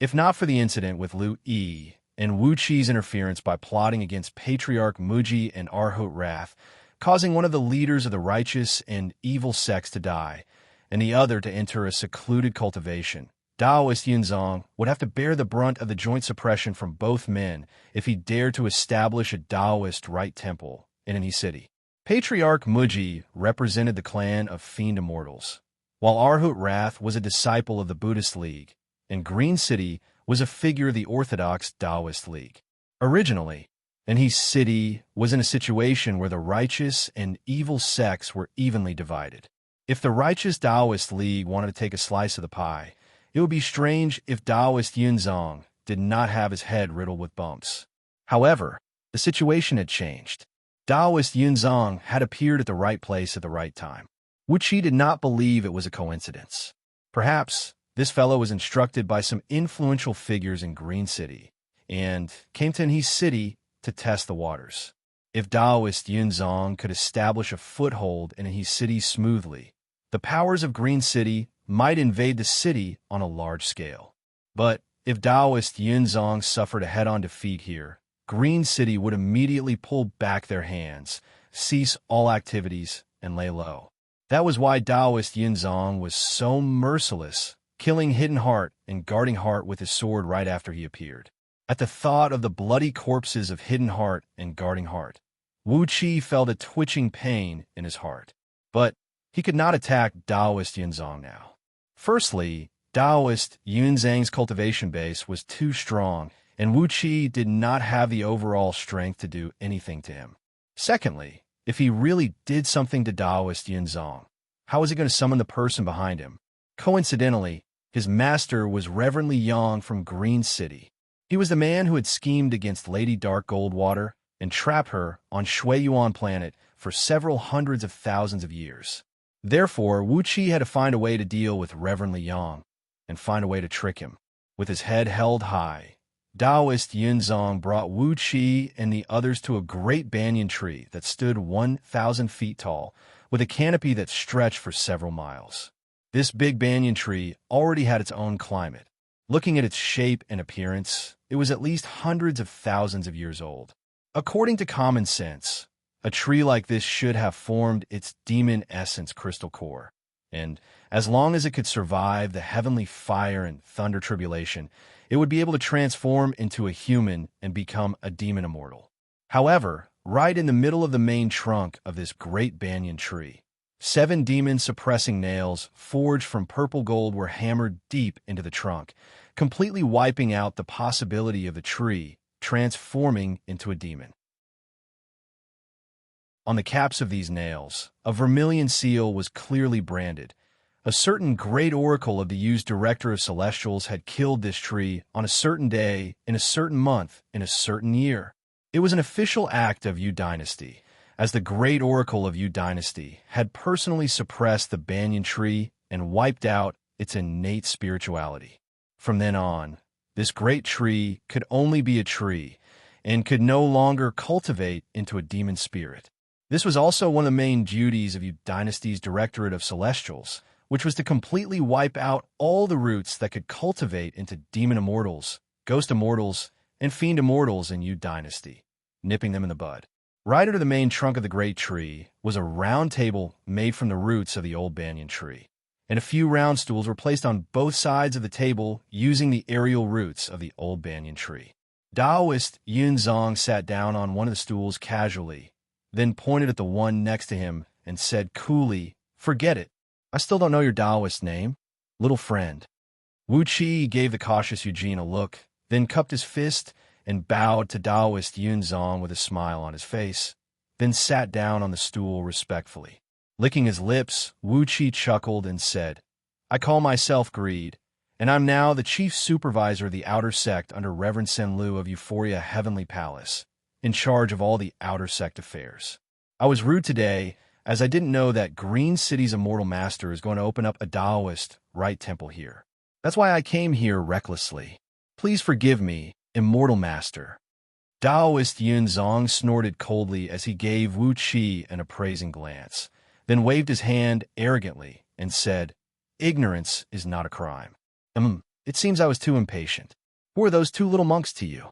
If not for the incident with Lu Yi and Wuxi's interference by plotting against Patriarch Muji and Arhot Wrath, causing one of the leaders of the righteous and evil sects to die, and the other to enter a secluded cultivation, Taoist Yunzong would have to bear the brunt of the joint suppression from both men if he dared to establish a Taoist right temple in any city. Patriarch Muji represented the clan of Fiend Immortals, while Arhot Wrath was a disciple of the Buddhist League, and Green City was a figure of the Orthodox Taoist League. Originally, Enhi City was in a situation where the righteous and evil sects were evenly divided. If the righteous Taoist League wanted to take a slice of the pie, it would be strange if Taoist Yunzong did not have his head riddled with bumps. However, the situation had changed. Taoist Yunzong had appeared at the right place at the right time. Wuxia did not believe it was a coincidence. Perhaps this fellow was instructed by some influential figures in Green City and came to Enhi City to test the waters. If Taoist Yunzong could establish a foothold in Enhi City smoothly, the powers of Green City might invade the city on a large scale. But if Taoist Yunzong suffered a head-on defeat here, Green City would immediately pull back their hands, cease all activities, and lay low. That was why Taoist Yunzong was so merciless, killing Hidden Heart and guarding Heart with his sword right after he appeared. At the thought of the bloody corpses of Hidden Heart and guarding Heart, Wuxia felt a twitching pain in his heart. But he could not attack Taoist Yunzong now. Firstly, Taoist Yunzang's cultivation base was too strong, and Wuxia did not have the overall strength to do anything to him. Secondly, if he really did something to Taoist Yunzong, how was he going to summon the person behind him? Coincidentally, his master was Reverend Li Yang from Green City. He was the man who had schemed against Lady Dark Goldwater and trapped her on Shui Yuan planet for several hundreds of thousands of years. Therefore, Wuxia had to find a way to deal with Reverend Li Yang and find a way to trick him. With his head held high, Taoist Yunzong brought Wuxia and the others to a great banyan tree that stood 1,000 feet tall, with a canopy that stretched for several miles. This big banyan tree already had its own climate. Looking at its shape and appearance, it was at least hundreds of thousands of years old. According to common sense, a tree like this should have formed its demon essence crystal core, and as long as it could survive the heavenly fire and thunder tribulation, it would be able to transform into a human and become a demon immortal. However, right in the middle of the main trunk of this great banyan tree, 7 demon-suppressing nails forged from purple gold were hammered deep into the trunk, completely wiping out the possibility of the tree transforming into a demon. On the caps of these nails, a vermilion seal was clearly branded. A certain great oracle of the used director of celestials had killed this tree on a certain day, in a certain month, in a certain year. It was an official act of Yu Dynasty, as the great oracle of Yu Dynasty had personally suppressed the banyan tree and wiped out its innate spirituality. From then on, this great tree could only be a tree and could no longer cultivate into a demon spirit. This was also one of the main duties of Yu Dynasty's Directorate of Celestials, which was to completely wipe out all the roots that could cultivate into demon immortals, ghost immortals, and fiend immortals in Yu Dynasty, nipping them in the bud. Right under the main trunk of the great tree was a round table made from the roots of the old banyan tree, and a few round stools were placed on both sides of the table using the aerial roots of the old banyan tree. Taoist Yunzong sat down on one of the stools casually, then pointed at the one next to him and said coolly, "Forget it. I still don't know your Taoist name. Little friend." Wuxia gave the cautious Eugene a look, then cupped his fist and bowed to Taoist Yunzong with a smile on his face, then sat down on the stool respectfully. Licking his lips, Wuxia chuckled and said, "I call myself Greed, and I'm now the chief supervisor of the outer sect under Reverend Senlu of Euphoria Heavenly Palace, in charge of all the outer sect affairs. I was rude today, as I didn't know that Green City's Immortal Master is going to open up a Taoist right temple here. That's why I came here recklessly. Please forgive me, Immortal Master." Taoist Yunzong snorted coldly as he gave Wuxia an appraising glance, then waved his hand arrogantly and said, "Ignorance is not a crime." It seems I was too impatient. Who are those two little monks to you?"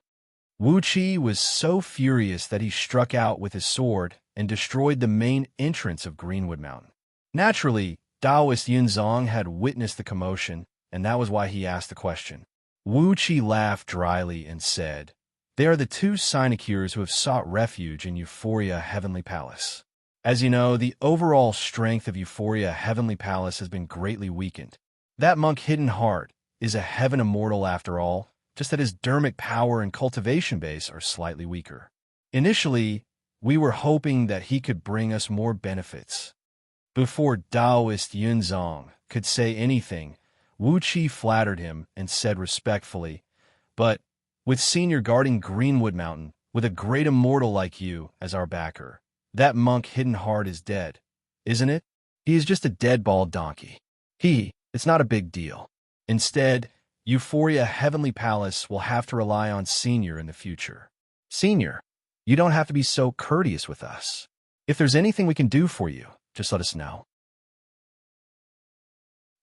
Wuxia was so furious that he struck out with his sword and destroyed the main entrance of Greenwood Mountain. Naturally, Taoist Yunzong had witnessed the commotion, and that was why he asked the question. Wuxia laughed dryly and said, "They are the two sinecures who have sought refuge in Euphoria Heavenly Palace. As you know, the overall strength of Euphoria Heavenly Palace has been greatly weakened. That monk Hidden Heart is a heaven immortal after all, just that his dermic power and cultivation base are slightly weaker. Initially, we were hoping that he could bring us more benefits." Before Taoist Yunzong could say anything, Wuxia flattered him and said respectfully, "But with Senior guarding Greenwood Mountain, with a great immortal like you as our backer, that monk Hidden Heart is dead, isn't it? He is just a dead bald donkey. It's not a big deal. Instead, Euphoria Heavenly Palace will have to rely on Senior in the future. Senior, you don't have to be so courteous with us. If there's anything we can do for you, just let us know."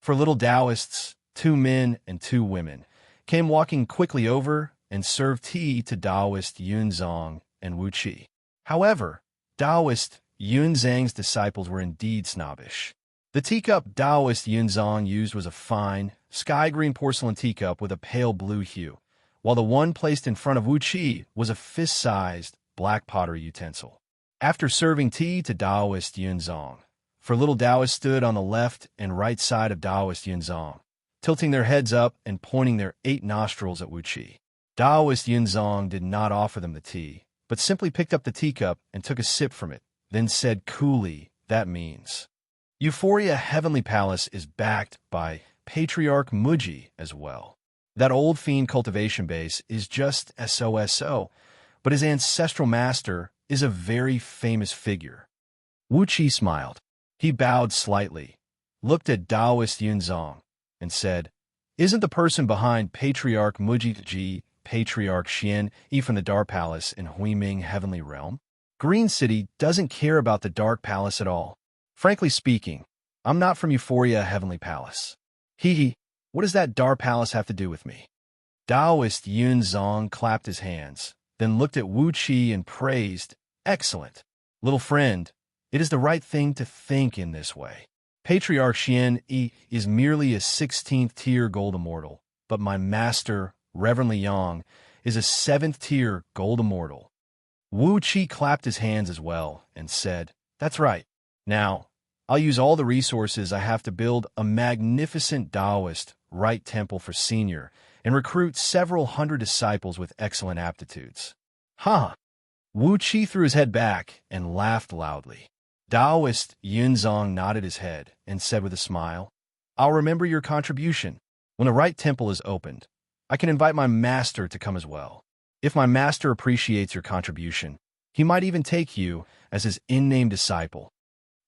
For little Taoists, 2 men and 2 women came walking quickly over and served tea to Taoist Yunzong and Wuxia. However, Taoist Yunzang's disciples were indeed snobbish. The teacup Taoist Yunzong used was a fine, sky-green porcelain teacup with a pale blue hue, while the one placed in front of Wuxia was a fist-sized black pottery utensil. After serving tea to Taoist Yunzong, for little Taoists stood on the left and right side of Taoist Yunzong, tilting their heads up and pointing their 8 nostrils at Wuxia. Taoist Yunzong did not offer them the tea, but simply picked up the teacup and took a sip from it, then said coolly, "That means Euphoria Heavenly Palace is backed by Patriarch Muji as well. That old fiend cultivation base is just SOSO, but his ancestral master is a very famous figure." Wuxia smiled. He bowed slightly, looked at Taoist Yunzong, and said, "Isn't the person behind Patriarch Muji Patriarch Xianxia from the Dark Palace in Huiming Heavenly Realm? Green City doesn't care about the Dark Palace at all. Frankly speaking, I'm not from Euphoria Heavenly Palace. What does that Dark Palace have to do with me?" Taoist Yunzong clapped his hands, then looked at Wuxia and praised, "Excellent. Little friend, it is the right thing to think in this way. Patriarch Xianxia is merely a 16th-tier gold immortal, but my master, Reverend Liang, is a 7th-tier gold immortal." Wuxia clapped his hands as well and said, "That's right. Now, I'll use all the resources I have to build a magnificent Taoist right temple for Senior and recruit several hundred disciples with excellent aptitudes." Wuxia threw his head back and laughed loudly. Taoist Yunzong nodded his head and said with a smile, "I'll remember your contribution. When a right temple is opened, I can invite my master to come as well. If my master appreciates your contribution, he might even take you as his in-name disciple."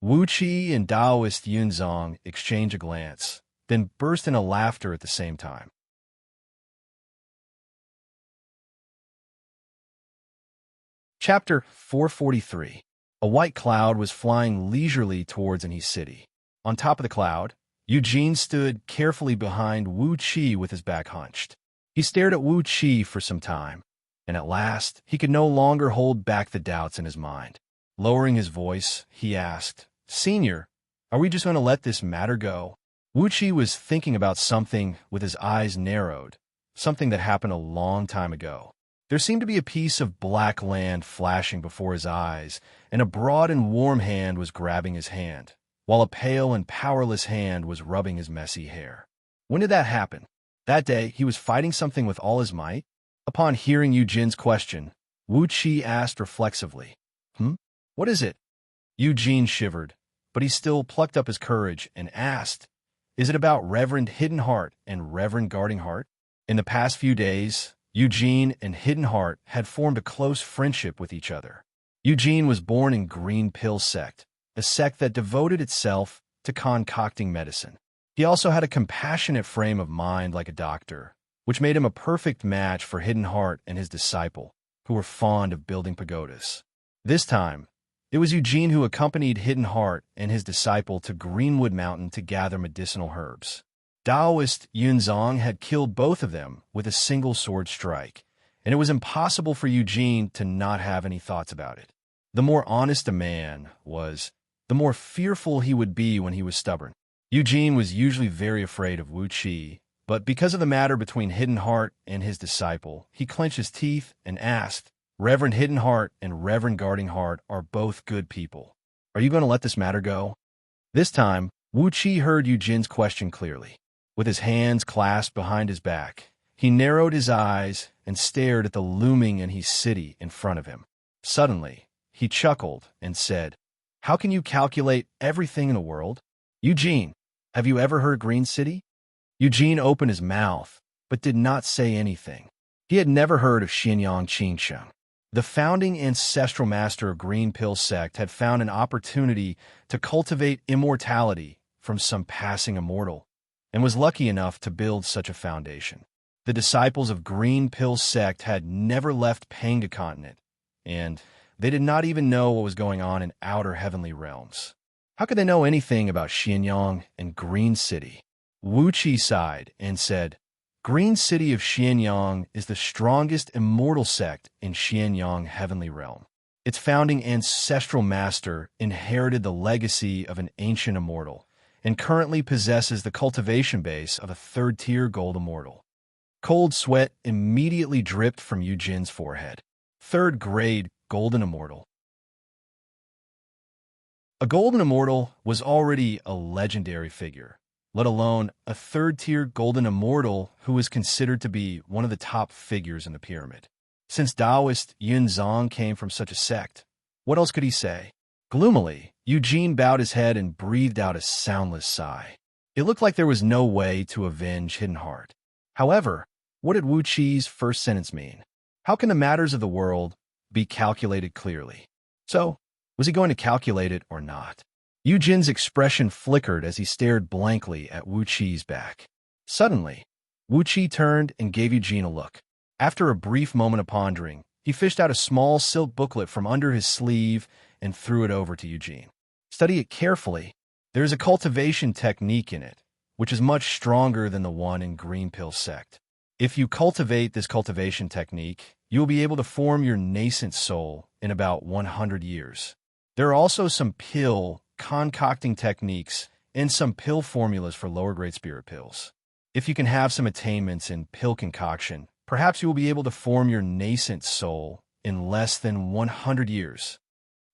Wuxia and Taoist Yunzong exchanged a glance, then burst into laughter at the same time. Chapter 443. A white cloud was flying leisurely towards Anhe City. On top of the cloud, Eugene stood carefully behind Wuxia with his back hunched. He stared at Wuxia for some time, and at last he could no longer hold back the doubts in his mind. Lowering his voice, he asked, "Senior, are we just going to let this matter go?" Wuxia was thinking about something with his eyes narrowed, something that happened a long time ago. There seemed to be a piece of black land flashing before his eyes, and a broad and warm hand was grabbing his hand, while a pale and powerless hand was rubbing his messy hair. When did that happen? That day, he was fighting something with all his might? Upon hearing Eugene's question, Wuxia asked reflexively, What is it?" Eugene shivered, but he still plucked up his courage and asked, "Is it about Reverend Hidden Heart and Reverend Guarding Heart?" In the past few days, Eugene and Hidden Heart had formed a close friendship with each other. Eugene was born in Green Pill sect, a sect that devoted itself to concocting medicine. He also had a compassionate frame of mind like a doctor, which made him a perfect match for Hidden Heart and his disciple, who were fond of building pagodas. This time, It was Eugene who accompanied Hidden Heart and his disciple to Greenwood Mountain to gather medicinal herbs. Taoist Yunzong had killed both of them with a single sword strike, and it was impossible for Eugene to not have any thoughts about it. The more honest a man was, the more fearful he would be when he was stubborn. Eugene was usually very afraid of Wuxia, but because of the matter between Hidden Heart and his disciple, he clenched his teeth and asked, "Reverend Hidden Heart and Reverend Guarding Heart are both good people. Are you going to let this matter go?" This time, Wuxia heard Eugene's question clearly. With his hands clasped behind his back, he narrowed his eyes and stared at the looming Anhe city in front of him. Suddenly, he chuckled and said, "How can you calculate everything in the world? Eugene, have you ever heard Green City?" Eugene opened his mouth, but did not say anything. He had never heard of Xianxia. The founding ancestral master of Green Pill sect had found an opportunity to cultivate immortality from some passing immortal, and was lucky enough to build such a foundation. The disciples of Green Pill sect had never left Panga continent, and they did not even know what was going on in outer heavenly realms. How could they know anything about Xianyang and Green City? Wuxia sighed and said, "Green City of Xianyang is the strongest immortal sect in Xianyang heavenly realm. Its founding ancestral master inherited the legacy of an ancient immortal, and currently possesses the cultivation base of a third-tier gold immortal." Cold sweat immediately dripped from Eugene's forehead. Third-grade golden immortal. A golden immortal was already a legendary figure, let alone a third-tier golden immortal who was considered to be one of the top figures in the pyramid. Since Taoist Yunzong came from such a sect, what else could he say? Gloomily, Eugene bowed his head and breathed out a soundless sigh. It looked like there was no way to avenge Hidden Heart. However, what did Wuxia's first sentence mean? How can the matters of the world be calculated clearly? So, was he going to calculate it or not? Eugene's expression flickered as he stared blankly at Wuxia's back. Suddenly, Wuxia turned and gave Eugene a look. After a brief moment of pondering, he fished out a small silk booklet from under his sleeve and threw it over to Eugene. "Study it carefully. There is a cultivation technique in it, which is much stronger than the one in Green Pill sect. If you cultivate this cultivation technique, you will be able to form your nascent soul in about 100 years. There are also some pill concocting techniques and some pill formulas for lower-grade spirit pills. If you can have some attainments in pill concoction, perhaps you will be able to form your nascent soul in less than 100 years.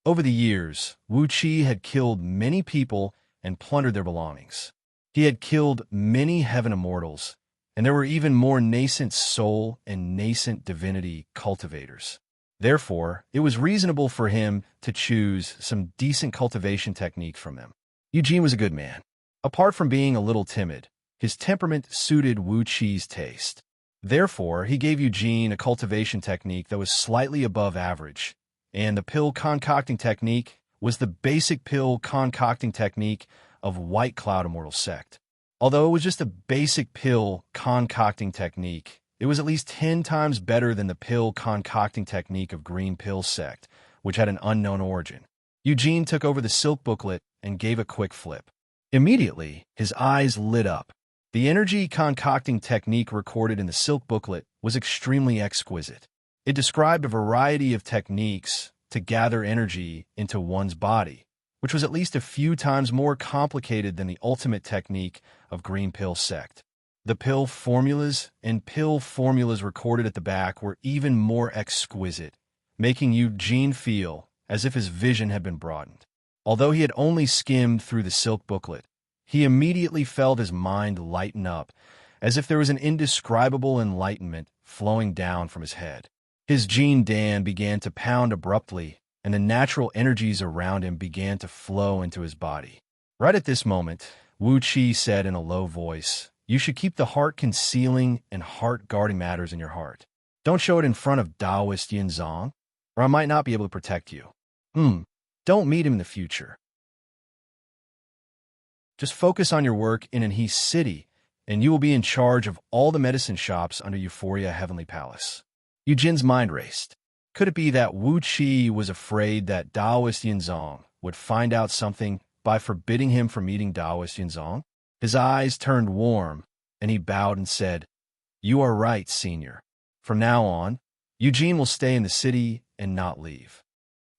Over the years, Wuxia had killed many people and plundered their belongings. He had killed many heaven immortals, and there were even more nascent soul and nascent divinity cultivators. Therefore, it was reasonable for him to choose some decent cultivation technique from them. Eugene was a good man. Apart from being a little timid, his temperament suited Wuxia's taste. Therefore, he gave Eugene a cultivation technique that was slightly above average, and the pill concocting technique was the basic pill concocting technique of White Cloud Immortal Sect. Although it was just a basic pill concocting technique, it was at least 10 times better than the pill concocting technique of Green Pill sect, which had an unknown origin. Eugene took over the silk booklet and gave a quick flip. Immediately, his eyes lit up. The energy concocting technique recorded in the silk booklet was extremely exquisite. It described a variety of techniques to gather energy into one's body, which was at least a few times more complicated than the ultimate technique of Green Pill sect. The pill formulas and pill formulas recorded at the back were even more exquisite, making Eugene feel as if his vision had been broadened. Although he had only skimmed through the silk booklet, he immediately felt his mind lighten up, as if there was an indescribable enlightenment flowing down from his head. His Gene Dan began to pound abruptly, and the natural energies around him began to flow into his body. Right at this moment, Wuxia said in a low voice, "You should keep the heart-concealing and heart-guarding matters in your heart. Don't show it in front of Taoist Yunzong, or I might not be able to protect you. Don't meet him in the future. Just focus on your work in Anhe City, and you will be in charge of all the medicine shops under Euphoria Heavenly Palace." Eugene's mind raced. Could it be that Wuxia was afraid that Taoist Yanzong would find out something by forbidding him from eating Taoist Yanzong? His eyes turned warm, and he bowed and said, "You are right, Senior. From now on, Eugene will stay in the city and not leave."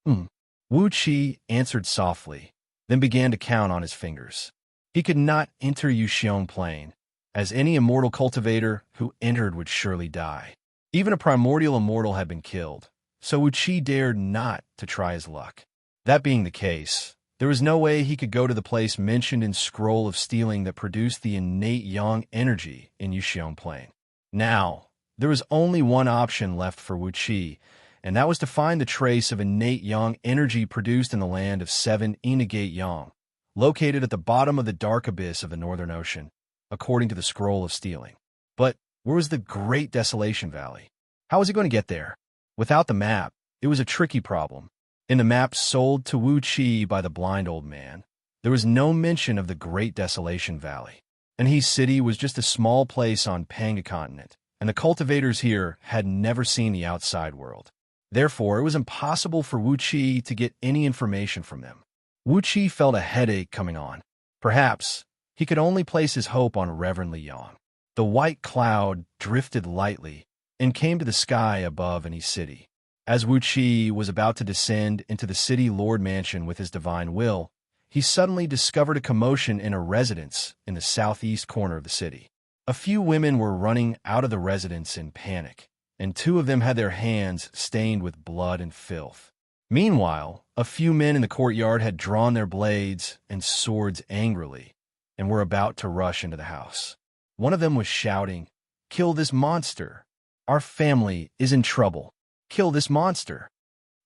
Wu Qi answered softly, then began to count on his fingers. He could not enter Yuxiong Plain, as any immortal cultivator who entered would surely die. Even a primordial immortal had been killed, so Wu Qi dared not to try his luck. That being the case, there was no way he could go to the place mentioned in Scroll of Stealing that produced the innate yang energy in Yuxiong Plain. Now, there was only one option left for Wu Qi, and that was to find the trace of innate yang energy produced in the land of 7 Inagate Yang, located at the bottom of the dark abyss of the Northern Ocean, according to the Scroll of Stealing. But where was the Great Desolation Valley? How was he going to get there? Without the map, it was a tricky problem. In the map sold to Wu Qi by the blind old man, there was no mention of the Great Desolation Valley. And He City was just a small place on Panga Continent, and the cultivators here had never seen the outside world. Therefore, it was impossible for Wu Qi to get any information from them. Wu Qi felt a headache coming on. Perhaps he could only place his hope on Reverend Li Yang. The white cloud drifted lightly and came to the sky above He City. As Wu Qi was about to descend into the city lord mansion with his divine will, he suddenly discovered a commotion in a residence in the southeast corner of the city. A few women were running out of the residence in panic, and 2 of them had their hands stained with blood and filth. Meanwhile, a few men in the courtyard had drawn their blades and swords angrily and were about to rush into the house. One of them was shouting, "Kill this monster! Our family is in trouble! Kill this monster!"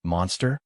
Monster?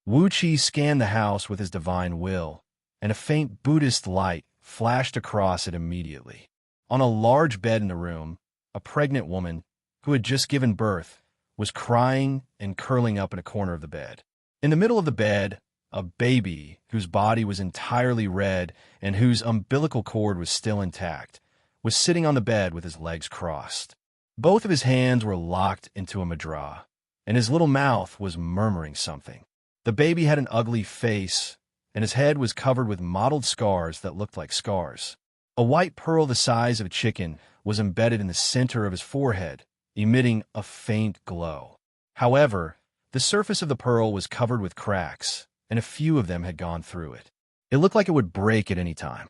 Wu Qi scanned the house with his divine will, and a faint Buddhist light flashed across it immediately. On a large bed in the room, a pregnant woman, who had just given birth, was crying and curling up in a corner of the bed. In the middle of the bed, a baby, whose body was entirely red and whose umbilical cord was still intact, was sitting on the bed with his legs crossed. Both of his hands were locked into a mudra, and his little mouth was murmuring something. The baby had an ugly face, and his head was covered with mottled scars that looked like scars. A white pearl the size of a chicken was embedded in the center of his forehead, emitting a faint glow. However, the surface of the pearl was covered with cracks, and a few of them had gone through it. It looked like it would break at any time.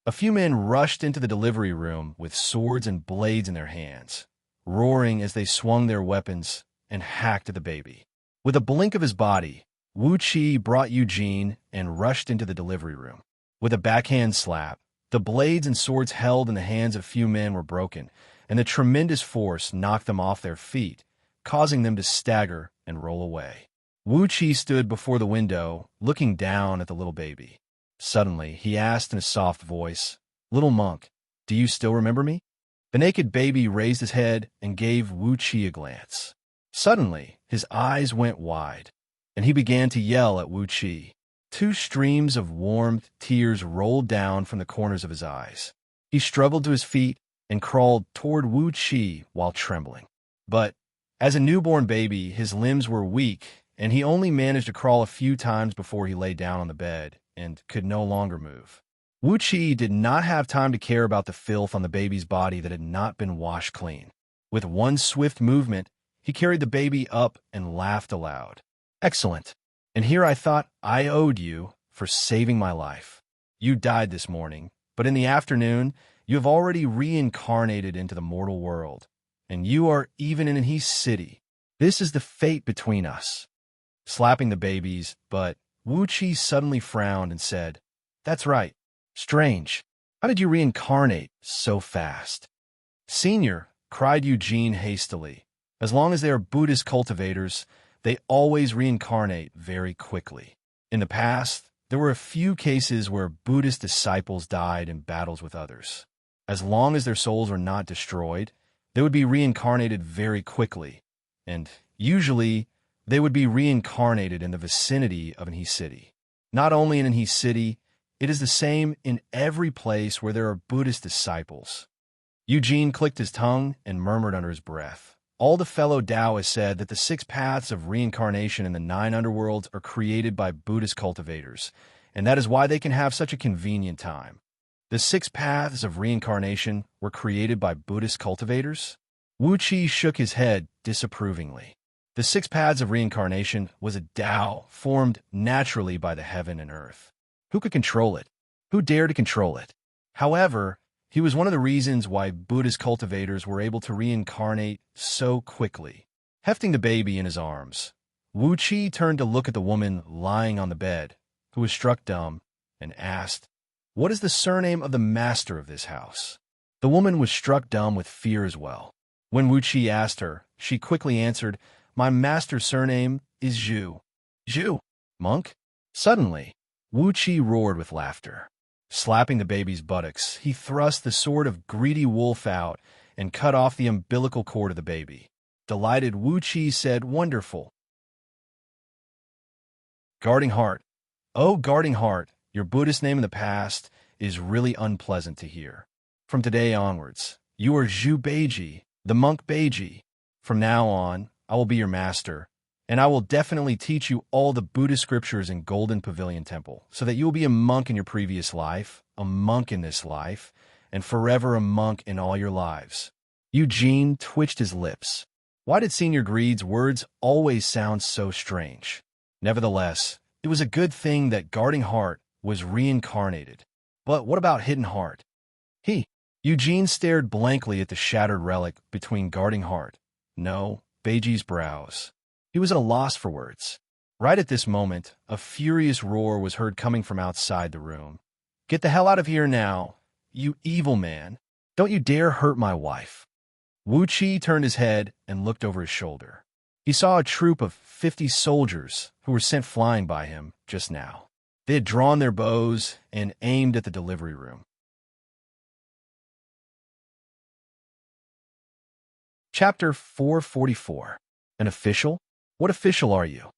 A few men rushed into the delivery room with swords and blades in their hands, roaring as they swung their weapons and hacked at the baby. With a blink of his body, Wu Qi brought Eugene and rushed into the delivery room. With a backhand slap, the blades and swords held in the hands of few men were broken, and the tremendous force knocked them off their feet, causing them to stagger and roll away. Wu Qi stood before the window, looking down at the little baby. Suddenly, he asked in a soft voice, "Little monk, do you still remember me?" The naked baby raised his head and gave Wu Qi a glance. Suddenly, his eyes went wide, and he began to yell at Wu Qi. 2 streams of warm tears rolled down from the corners of his eyes. He struggled to his feet and crawled toward Wu Qi while trembling. But as a newborn baby, his limbs were weak, and he only managed to crawl a few times before he lay down on the bed and could no longer move. Wu Qi did not have time to care about the filth on the baby's body that had not been washed clean. With one swift movement, he carried the baby up and laughed aloud. "Excellent. And here I thought I owed you for saving my life. You died this morning, but in the afternoon, you have already reincarnated into the mortal world, and you are even in He City. This is the fate between us." Slapping the babies, but Wu Qi suddenly frowned and said, "That's right. Strange. How did you reincarnate so fast?" "Senior," cried Eugene hastily, "as long as they are Buddhist cultivators, they always reincarnate very quickly. In the past, there were a few cases where Buddhist disciples died in battles with others. As long as their souls were not destroyed, they would be reincarnated very quickly, and usually they would be reincarnated in the vicinity of He City. Not only in He City, it is the same in every place where there are Buddhist disciples." Eugene clicked his tongue and murmured under his breath, All the fellow Taoists said that the 6 paths of reincarnation in the 9 underworlds are created by Buddhist cultivators, and that is why they can have such a convenient time. The 6 paths of reincarnation were created by Buddhist cultivators? Wuxia shook his head disapprovingly. The 6 paths of reincarnation was a Tao formed naturally by the heaven and earth. Who could control it? Who dared to control it? However, he was one of the reasons why Buddhist cultivators were able to reincarnate so quickly. Hefting the baby in his arms, Wuxia turned to look at the woman lying on the bed, who was struck dumb, and asked, "What is the surname of the master of this house?" The woman was struck dumb with fear as well. When Wuxia asked her, she quickly answered, "My master's surname is Zhu." Zhu? Monk? Suddenly, Wuxia roared with laughter. Slapping the baby's buttocks, he thrust the sword of greedy wolf out and cut off the umbilical cord of the baby. Delighted, Wuxia said, "Wonderful." Guarding Heart. Oh, Guarding Heart, your Buddhist name in the past is really unpleasant to hear. From today onwards, you are Zhu Beiji, the monk Beiji. From now on, I will be your master, and I will definitely teach you all the Buddhist scriptures in Golden Pavilion Temple, so that you will be a monk in your previous life, a monk in this life, and forever a monk in all your lives. Eugene twitched his lips. Why did Senior Greed's words always sound so strange? Nevertheless, it was a good thing that Guarding Heart was reincarnated. But what about Hidden Heart? Eugene stared blankly at the shattered relic between Guarding Heart. No, Beiji's brows. He was at a loss for words. Right at this moment, a furious roar was heard coming from outside the room. "Get the hell out of here now, you evil man. Don't you dare hurt my wife." Wuxia turned his head and looked over his shoulder. He saw a troop of 50 soldiers who were sent flying by him just now. They had drawn their bows and aimed at the delivery room. Chapter 444. An official? What official are you?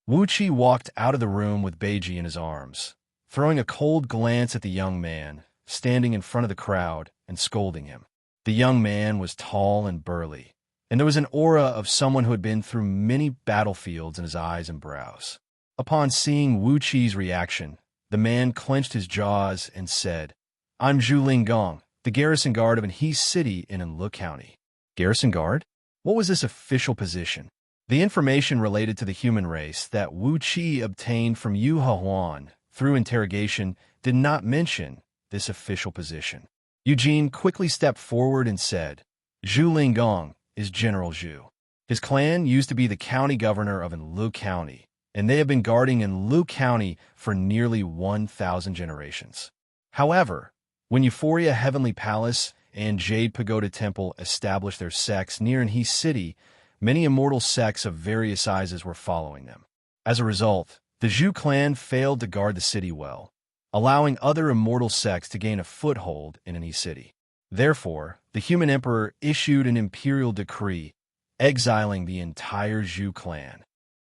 Wuxia walked out of the room with Beiji in his arms, throwing a cold glance at the young man, standing in front of the crowd and scolding him. The young man was tall and burly, and there was an aura of someone who had been through many battlefields in his eyes and brows. Upon seeing Wuqi's reaction, the man clenched his jaws and said, "I'm Zhu Linggong, the garrison guard of Anhe City in Enlu County." Garrison guard? What was this official position? The information related to the human race that Wuxia obtained from Yu Huan through interrogation did not mention this official position. Eugene quickly stepped forward and said, "Zhu Linggong is General Zhu. His clan used to be the county governor of Enlu County, and they have been guarding Enlu County for nearly 1,000 generations. However, when Euphoria Heavenly Palace and Jade Pagoda Temple established their sects near Anhe City, many immortal sects of various sizes were following them. As a result, the Zhu clan failed to guard the city well, allowing other immortal sects to gain a foothold in Anhe City. Therefore, the human emperor issued an imperial decree exiling the entire Zhu clan."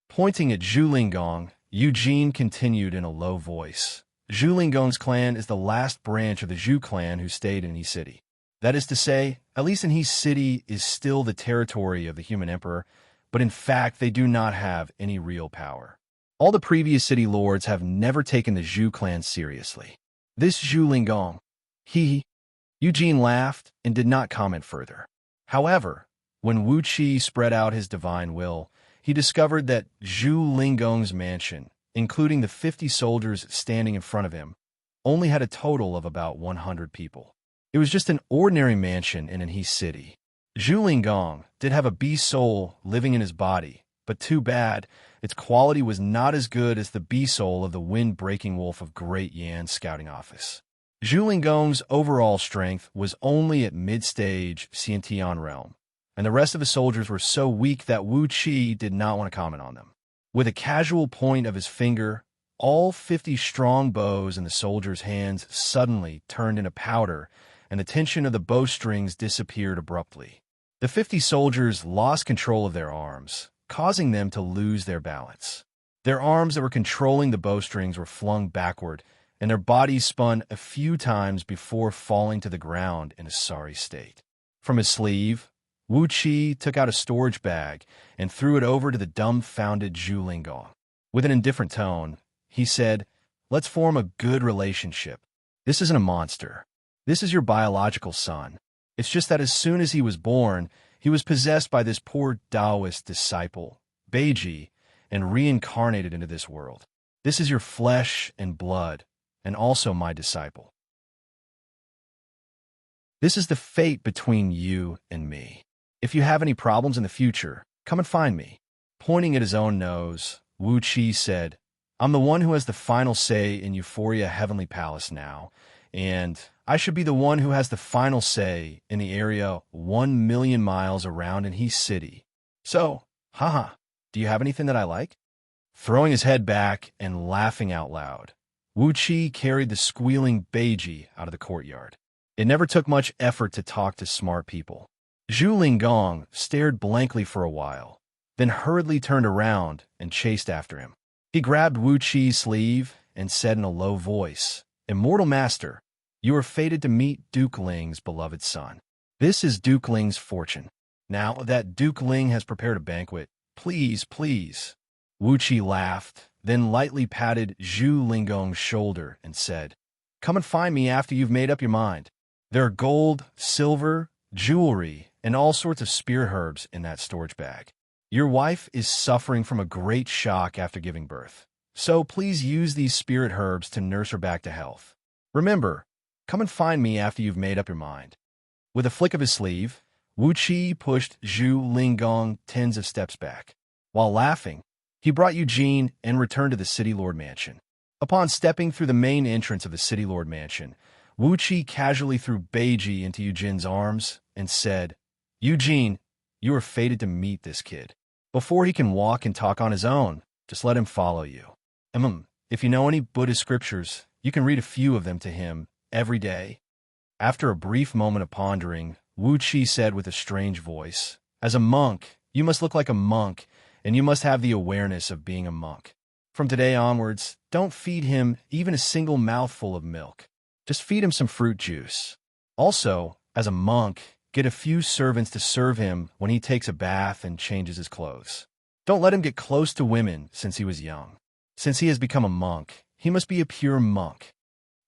Pointing at Zhu Linggong, Eugene continued in a low voice, "Zhu Linggong's clan is the last branch of the Zhu clan who stayed in Anhe City. That is to say, at least Anhe City is still the territory of the human emperor, but in fact they do not have any real power. All the previous city lords have never taken the Zhu clan seriously. This Zhu Linggong, Eugene laughed and did not comment further. However, when Wuxia spread out his divine will, he discovered that Zhu Linggong's mansion, including the 50 soldiers standing in front of him, only had a total of about 100 people. It was just an ordinary mansion in Anhe City. Zhu Linggong did have a beast soul living in his body, but too bad, its quality was not as good as the beast soul of the wind-breaking wolf of Great Yan's scouting office. Zhu Linggong's overall strength was only at mid-stage Xianxia realm, and the rest of the soldiers were so weak that Wuxia did not want to comment on them. With a casual point of his finger, all 50 strong bows in the soldiers' hands suddenly turned into powder, and the tension of the bowstrings disappeared abruptly. The 50 soldiers lost control of their arms, causing them to lose their balance. Their arms that were controlling the bowstrings were flung backward, and their bodies spun a few times before falling to the ground in a sorry state. From his sleeve, Wuxia took out a storage bag and threw it over to the dumbfounded Zhu Lingong. With an indifferent tone, he said, "Let's form a good relationship. This isn't a monster. This is your biological son. It's just that as soon as he was born, he was possessed by this poor Taoist disciple, Beiji, and reincarnated into this world. This is your flesh and blood, and also my disciple. This is the fate between you and me. If you have any problems in the future, come and find me." Pointing at his own nose, Wuxia said, "I'm the one who has the final say in Euphoria Heavenly Palace now, and I should be the one who has the final say in the area 1,000,000 miles around in He City. So, haha, do you have anything that I like?" Throwing his head back and laughing out loud, Wuxia carried the squealing Beiji out of the courtyard. It never took much effort to talk to smart people. Zhu Lingong stared blankly for a while, then hurriedly turned around and chased after him. He grabbed Wuqi's sleeve and said in a low voice, "Immortal Master, you are fated to meet Duke Ling's beloved son. This is Duke Ling's fortune. Now that Duke Ling has prepared a banquet, please, please." Wuxia laughed, then lightly patted Zhu Lingong's shoulder and said, "Come and find me after you've made up your mind. There are gold, silver, jewelry, and all sorts of spirit herbs in that storage bag. Your wife is suffering from a great shock after giving birth, so please use these spirit herbs to nurse her back to health. Remember, come and find me after you've made up your mind." With a flick of his sleeve, Wuxia pushed Zhu Lingong tens of steps back. While laughing, he brought Eugene and returned to the City Lord Mansion. Upon stepping through the main entrance of the City Lord Mansion, Wuxia casually threw Beiji into Eugene's arms and said, "Eugene, you are fated to meet this kid. Before he can walk and talk on his own, just let him follow you. If you know any Buddhist scriptures, you can read a few of them to him every day." After a brief moment of pondering, Wuxia said with a strange voice, "As a monk, you must look like a monk, and you must have the awareness of being a monk. From today onwards, don't feed him even a single mouthful of milk. Just feed him some fruit juice. Also, as a monk, get a few servants to serve him when he takes a bath and changes his clothes. Don't let him get close to women since he was young. Since he has become a monk, he must be a pure monk."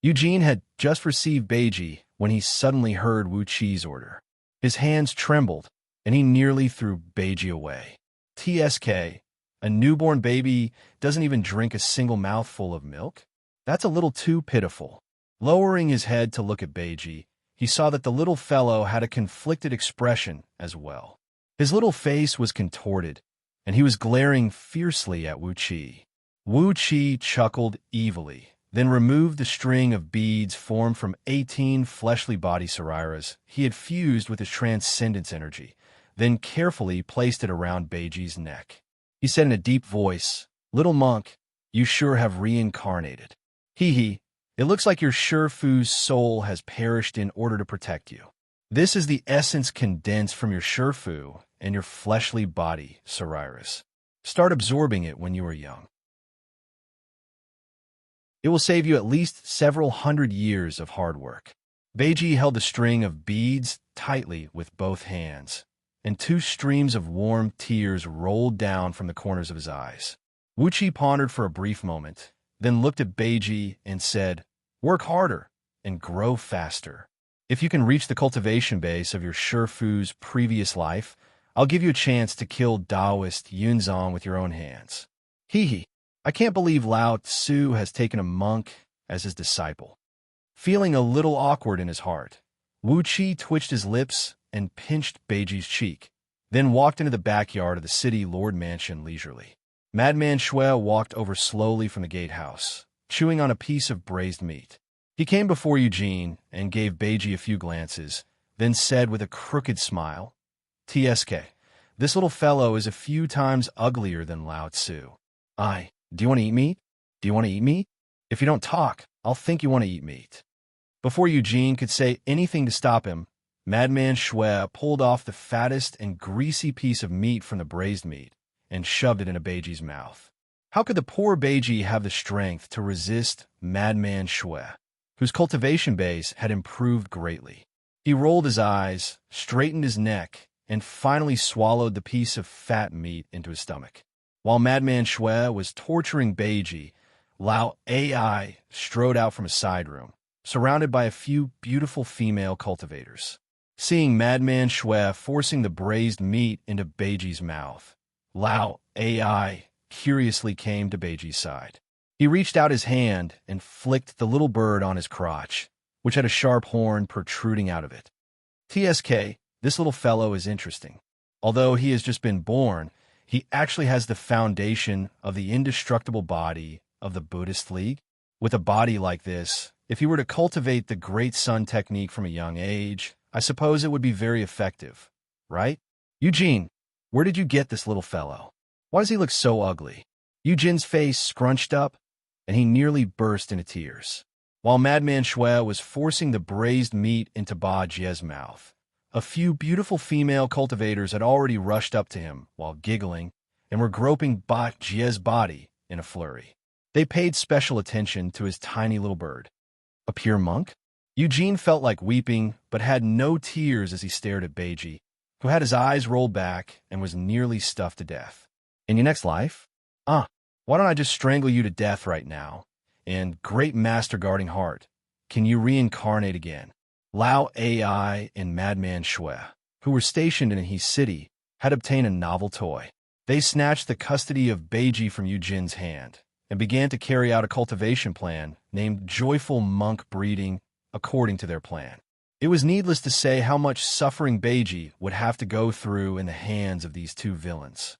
Eugene had just received Beiji when he suddenly heard Wuqi's order. His hands trembled, and he nearly threw Beiji away. TSK, a newborn baby doesn't even drink a single mouthful of milk? That's a little too pitiful. Lowering his head to look at Beiji, he saw that the little fellow had a conflicted expression as well. His little face was contorted, and he was glaring fiercely at Wuxia. Wuxia chuckled evilly, then removed the string of beads formed from 18 fleshly body sariras he had fused with his transcendence energy, then carefully placed it around Beiji's neck. He said in a deep voice, "Little monk, you sure have reincarnated. Hee. It looks like your Shifu's soul has perished in order to protect you. This is the essence condensed from your Shifu and your fleshly body, Sariras. Start absorbing it when you are young. It will save you at least several hundred years of hard work." Beiji held the string of beads tightly with both hands, and 2 streams of warm tears rolled down from the corners of his eyes. Wuxia pondered for a brief moment, then looked at Beiji and said, "Work harder and grow faster. If you can reach the cultivation base of your Shifu's previous life, I'll give you a chance to kill Taoist Yunzong with your own hands. Hee. I can't believe Lao Tzu has taken a monk as his disciple." Feeling a little awkward in his heart, Wuxia twitched his lips and pinched Beiji's cheek, then walked into the backyard of the City Lord Mansion leisurely. Madman Shui walked over slowly from the gatehouse, chewing on a piece of braised meat. He came before Eugene and gave Beiji a few glances, then said with a crooked smile, "TSK, this little fellow is a few times uglier than Lao Tzu. Do you want to eat meat? Do you want to eat meat? If you don't talk, I'll think you want to eat meat." Before Eugene could say anything to stop him, Madman Shui pulled off the fattest and greasy piece of meat from the braised meat and shoved it into Beiji's mouth. How could the poor Beiji have the strength to resist Madman Shui, whose cultivation base had improved greatly? He rolled his eyes, straightened his neck, and finally swallowed the piece of fat meat into his stomach. While Madman Shui was torturing Beiji, Lao Ai strode out from a side room, surrounded by a few beautiful female cultivators. Seeing Madman Shui forcing the braised meat into Beiji's mouth, Lao Ai curiously came to Beiji's side. He reached out his hand and flicked the little bird on his crotch, which had a sharp horn protruding out of it. TSK, this little fellow is interesting. Although he has just been born, he actually has the foundation of the indestructible body of the Buddhist League. With a body like this, if he were to cultivate the Great Sun technique from a young age, I suppose it would be very effective, right? Eugene, where did you get this little fellow? Why does he look so ugly? Eugene's face scrunched up, and he nearly burst into tears. While Madman Shui was forcing the braised meat into Ba Jie's mouth, a few beautiful female cultivators had already rushed up to him while giggling and were groping Ba Jie's body in a flurry. They paid special attention to his tiny little bird. A pure monk? Eugene felt like weeping, but had no tears as he stared at Beiji, who had his eyes rolled back and was nearly stuffed to death. In your next life? Why don't I just strangle you to death right now? And great master guarding heart, can you reincarnate again? Lao Ai and Madman Shui, who were stationed in his city, had obtained a novel toy. They snatched the custody of Beiji from Eugene's hand and began to carry out a cultivation plan named Joyful Monk Breeding according to their plan. It was needless to say how much suffering Beiji would have to go through in the hands of these two villains.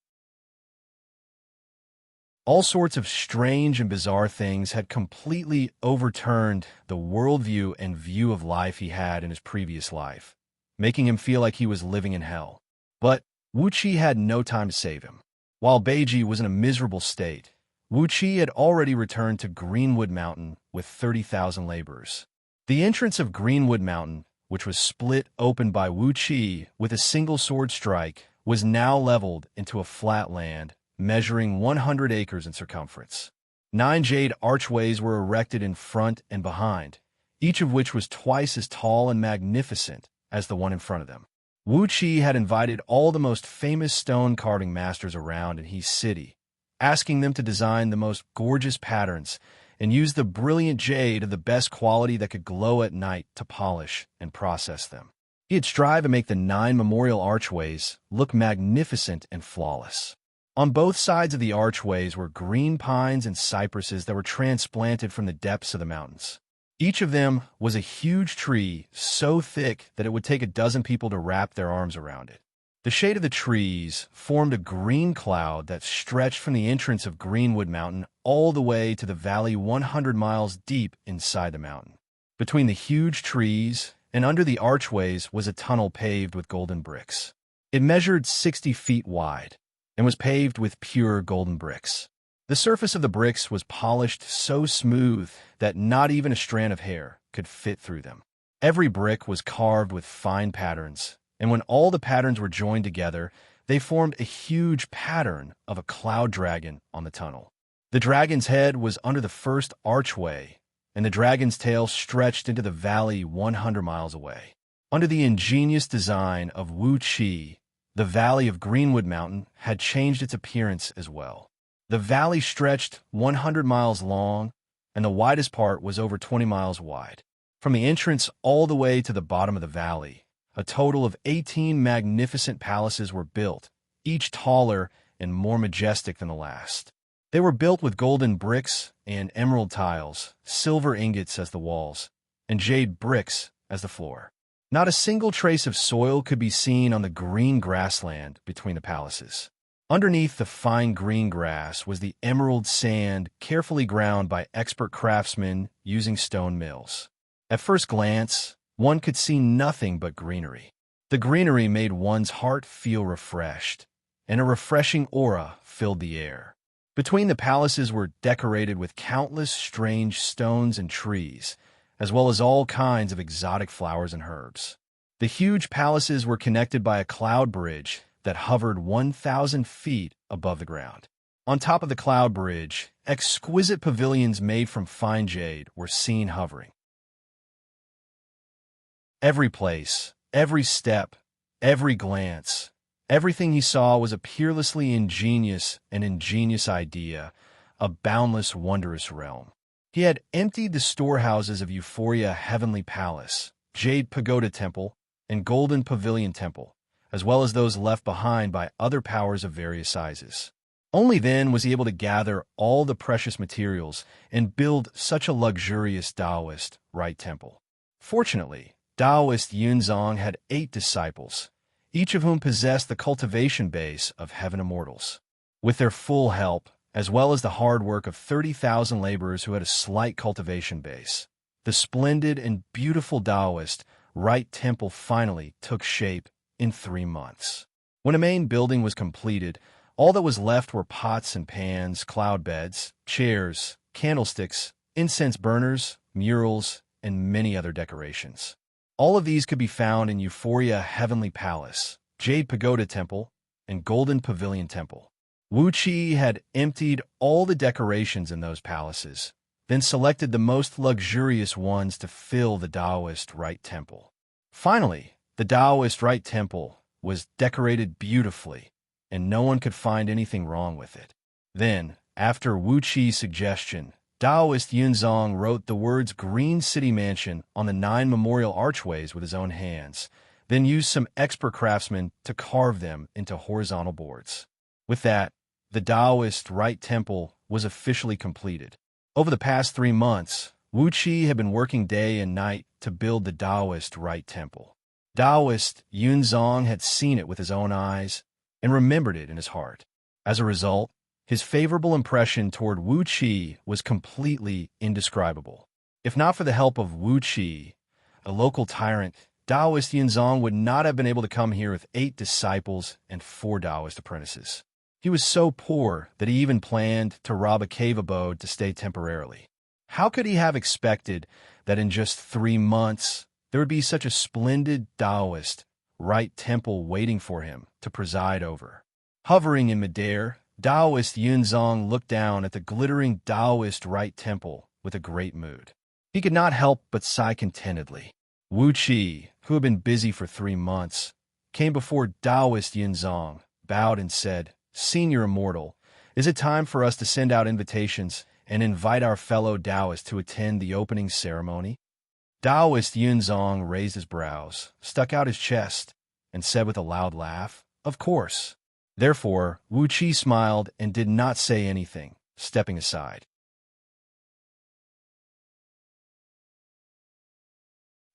All sorts of strange and bizarre things had completely overturned the worldview and view of life he had in his previous life, making him feel like he was living in hell. But Wuxia had no time to save him. While Beiji was in a miserable state, Wuxia had already returned to Greenwood Mountain with 30,000 laborers. The entrance of Greenwood Mountain, which was split open by Wuxia with a single sword strike, was now leveled into a flat land measuring 100 acres in circumference. 9 jade archways were erected in front and behind, each of which was twice as tall and magnificent as the one in front of them. Wuxia had invited all the most famous stone carving masters around in his city, asking them to design the most gorgeous patterns and use the brilliant jade of the best quality that could glow at night to polish and process them. He had strived to make the 9 memorial archways look magnificent and flawless. On both sides of the archways were green pines and cypresses that were transplanted from the depths of the mountains. Each of them was a huge tree so thick that it would take a dozen people to wrap their arms around it. The shade of the trees formed a green cloud that stretched from the entrance of Greenwood Mountain all the way to the valley 100 miles deep inside the mountain. Between the huge trees and under the archways was a tunnel paved with golden bricks. It measured 60 feet wide and was paved with pure golden bricks. The surface of the bricks was polished so smooth that not even a strand of hair could fit through them. Every brick was carved with fine patterns, and when all the patterns were joined together, they formed a huge pattern of a cloud dragon on the tunnel. The dragon's head was under the first archway, and the dragon's tail stretched into the valley 100 miles away. Under the ingenious design of Wuxia, the valley of Greenwood Mountain had changed its appearance as well. The valley stretched 100 miles long, and the widest part was over 20 miles wide. From the entrance all the way to the bottom of the valley, a total of 18 magnificent palaces were built, each taller and more majestic than the last. They were built with golden bricks and emerald tiles, silver ingots as the walls, and jade bricks as the floor. Not a single trace of soil could be seen on the green grassland between the palaces. Underneath the fine green grass was the emerald sand carefully ground by expert craftsmen using stone mills. At first glance, one could see nothing but greenery. The greenery made one's heart feel refreshed, and a refreshing aura filled the air. Between the palaces were decorated with countless strange stones and trees, as well as all kinds of exotic flowers and herbs. The huge palaces were connected by a cloud bridge that hovered 1,000 feet above the ground. On top of the cloud bridge, exquisite pavilions made from fine jade were seen hovering. Every place, every step, Every glance, everything he saw was a peerlessly ingenious idea, a boundless, wondrous realm. He had emptied the storehouses of Euphoria Heavenly Palace, Jade Pagoda Temple, and Golden Pavilion Temple, as well as those left behind by other powers of various sizes. Only then was he able to gather all the precious materials and build such a luxurious Taoist right temple. Fortunately, Taoist Yunzong had 8 disciples, each of whom possessed the cultivation base of heaven immortals. With their full help, as well as the hard work of 30,000 laborers who had a slight cultivation base, the splendid and beautiful Taoist right temple finally took shape in 3 months. When a main building was completed, all that was left were pots and pans, cloud beds, chairs, candlesticks, incense burners, murals, and many other decorations. All of these could be found in Euphoria Heavenly Palace, Jade Pagoda Temple, and Golden Pavilion Temple. Wuxia had emptied all the decorations in those palaces, then selected the most luxurious ones to fill the Taoist Right Temple. Finally, the Taoist Right Temple was decorated beautifully, and no one could find anything wrong with it. Then, after Wuxi's suggestion, Taoist Yunzong wrote the words Green City Mansion on the 9 memorial archways with his own hands, then used some expert craftsmen to carve them into horizontal boards. With that, the Taoist Right Temple was officially completed. Over the past 3 months, Wuxia had been working day and night to build the Taoist Right Temple. Taoist Yunzong had seen it with his own eyes and remembered it in his heart. As a result, his favorable impression toward Wuxia was completely indescribable. If not for the help of Wuxia, a local tyrant, Taoist Yunzong would not have been able to come here with 8 disciples and 4 Taoist apprentices. He was so poor that he even planned to rob a cave abode to stay temporarily. How could he have expected that in just 3 months there would be such a splendid Taoist right temple waiting for him to preside over? Hovering in midair, Taoist Yunzong looked down at the glittering Taoist right temple with a great mood. He could not help but sigh contentedly. Wuxia, who had been busy for 3 months, came before Taoist Yunzong, bowed and said, "Senior Immortal, is it time for us to send out invitations and invite our fellow Taoists to attend the opening ceremony?" Taoist Yunzong raised his brows, stuck out his chest, and said with a loud laugh, "Of course." Therefore, Wuxia smiled and did not say anything, stepping aside.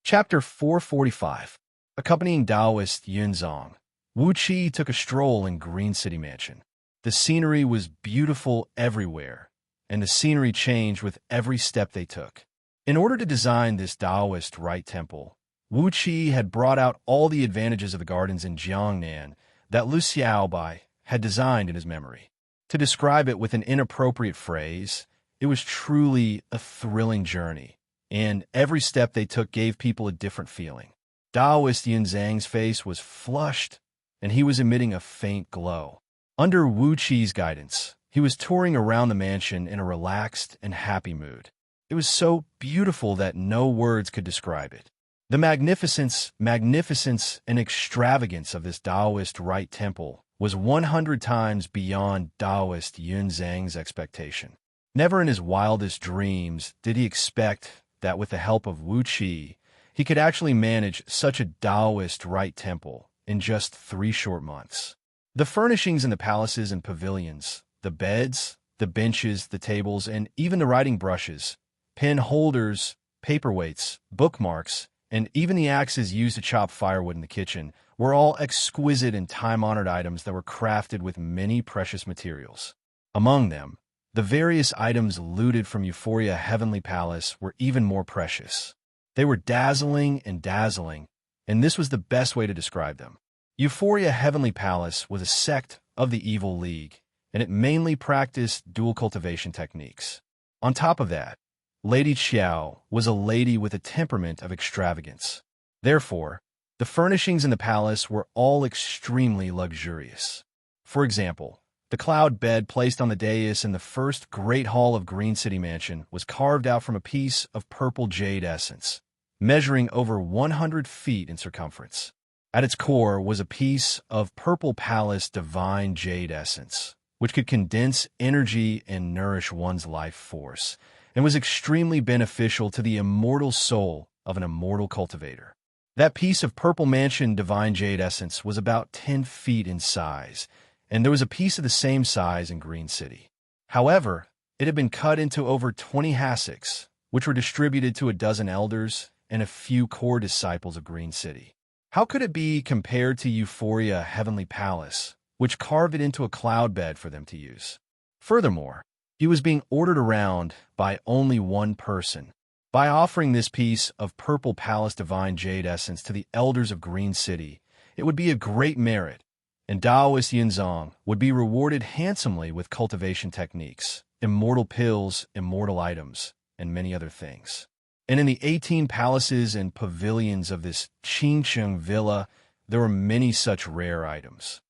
Chapter 445. Accompanying Taoist Yunzong, Wuxia took a stroll in Green City Mansion. The scenery was beautiful everywhere, and the scenery changed with every step they took. In order to design this Taoist right temple, Wuxia had brought out all the advantages of the gardens in Jiangnan that Liu Xiaobai had designed in his memory. To describe it with an inappropriate phrase, it was truly a thrilling journey, and every step they took gave people a different feeling. Taoist Yunzang's face was flushed, and he was emitting a faint glow. Under Wuxi's guidance, he was touring around the mansion in a relaxed and happy mood. It was so beautiful that no words could describe it. The magnificence, and extravagance of this Taoist right temple was 100 times beyond Taoist Yunzang's expectation. Never in his wildest dreams did he expect that with the help of Wuxia, he could actually manage such a Taoist right temple in just 3 short months. The furnishings in the palaces and pavilions, the beds, the benches, the tables, and even the writing brushes, pen holders, paperweights, bookmarks, and even the axes used to chop firewood in the kitchen were all exquisite and time-honored items that were crafted with many precious materials. Among them, the various items looted from Euphoria Heavenly Palace were even more precious. They were dazzling, and this was the best way to describe them. Euphoria Heavenly Palace was a sect of the Evil League, and it mainly practiced dual cultivation techniques. On top of that, Lady Xiao was a lady with a temperament of extravagance. Therefore, the furnishings in the palace were all extremely luxurious. For example, the cloud bed placed on the dais in the first great hall of Green City Mansion was carved out from a piece of purple jade essence, measuring over 100 feet in circumference. At its core was a piece of Purple Palace divine jade essence, which could condense energy and nourish one's life force, and was extremely beneficial to the immortal soul of an immortal cultivator. That piece of Purple Mansion divine jade essence was about 10 feet in size, and there was a piece of the same size in Green City. However, it had been cut into over 20 hassocks, which were distributed to a dozen elders and a few core disciples of Green City. How could it be compared to Euphoria Heavenly Palace, which carved it into a cloud bed for them to use? Furthermore, he was being ordered around by only one person. By offering this piece of Purple Palace divine jade essence to the elders of Green City, it would be a great merit, and Taoist Yunzong would be rewarded handsomely with cultivation techniques, immortal pills, immortal items, and many other things. And in the 18 palaces and pavilions of this Xianxia villa, there were many such rare items.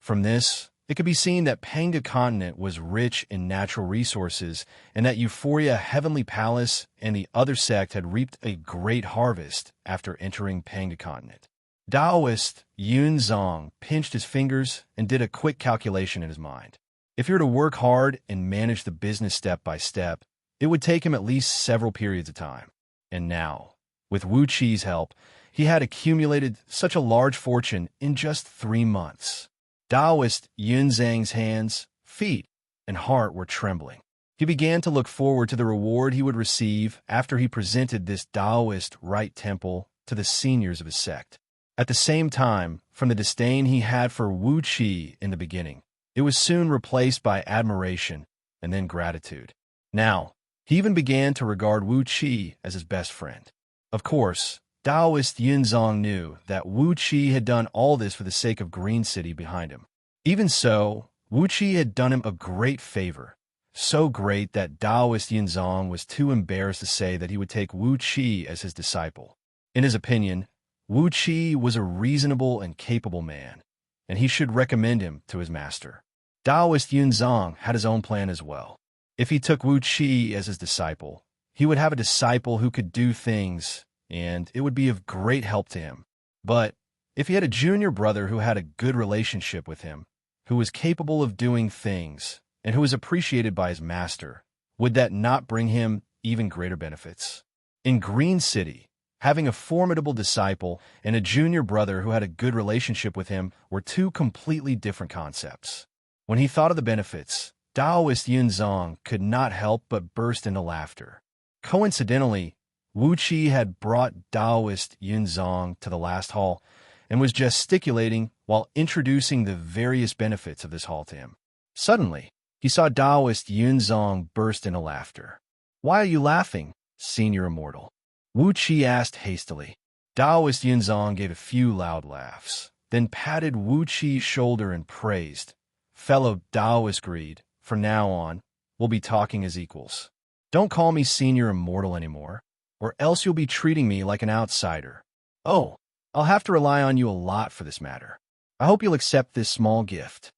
From this, it could be seen that Panga Continent was rich in natural resources and that Euphoria Heavenly Palace and the other sect had reaped a great harvest after entering Panga Continent. Taoist Yunzong pinched his fingers and did a quick calculation in his mind. If he were to work hard and manage the business step by step, it would take him at least several periods of time. And now, with Wuxia's help, he had accumulated such a large fortune in just 3 months. Taoist Yunzang's hands, feet, and heart were trembling. He began to look forward to the reward he would receive after he presented this Taoist right temple to the seniors of his sect. At the same time, from the disdain he had for Wuxia in the beginning, it was soon replaced by admiration and then gratitude. Now, he even began to regard Wuxia as his best friend. Of course, Taoist Yunzong knew that Wuxia had done all this for the sake of Green City behind him. Even so, Wuxia had done him a great favor, so great that Taoist Yunzong was too embarrassed to say that he would take Wuxia as his disciple. In his opinion, Wuxia was a reasonable and capable man, and he should recommend him to his master. Taoist Yunzong had his own plan as well. If he took Wuxia as his disciple, he would have a disciple who could do things, and it would be of great help to him. But if he had a junior brother who had a good relationship with him, who was capable of doing things, and who was appreciated by his master, would that not bring him even greater benefits? In Green City, having a formidable disciple and a junior brother who had a good relationship with him were two completely different concepts. When he thought of the benefits, Taoist Yunzong could not help but burst into laughter. Coincidentally, Wuxia had brought Taoist Yunzong to the last hall and was gesticulating while introducing the various benefits of this hall to him. Suddenly, he saw Taoist Yunzong burst into laughter. "Why are you laughing, Senior Immortal?" Wuxia asked hastily. Taoist Yunzong gave a few loud laughs, then patted Wuxia's shoulder and praised, "Fellow Taoist greed, from now on, we'll be talking as equals. Don't call me Senior Immortal anymore, or else you'll be treating me like an outsider. Oh, I'll have to rely on you a lot for this matter. I hope you'll accept this small gift."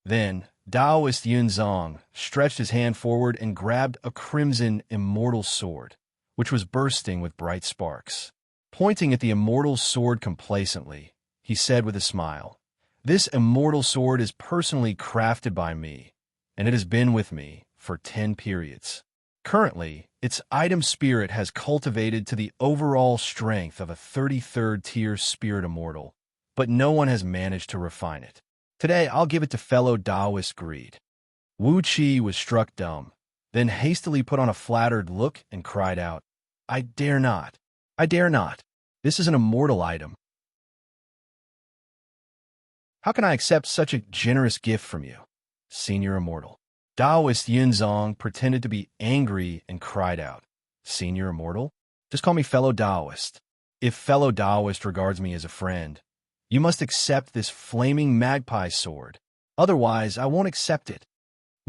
Then, Taoist Yunzong stretched his hand forward and grabbed a crimson immortal sword, which was bursting with bright sparks. Pointing at the immortal sword complacently, he said with a smile, "This immortal sword is personally crafted by me, and it has been with me for 10 periods. Currently, its item spirit has cultivated to the overall strength of a 33rd tier spirit immortal, but no one has managed to refine it. Today, I'll give it to fellow Taoist greed." Wuxia was struck dumb, then hastily put on a flattered look and cried out, "I dare not. I dare not. This is an immortal item. How can I accept such a generous gift from you, Senior Immortal?" Taoist Yunzong pretended to be angry and cried out, "Senior Immortal? Just call me fellow Taoist. If fellow Taoist regards me as a friend, you must accept this flaming magpie sword. Otherwise, I won't accept it."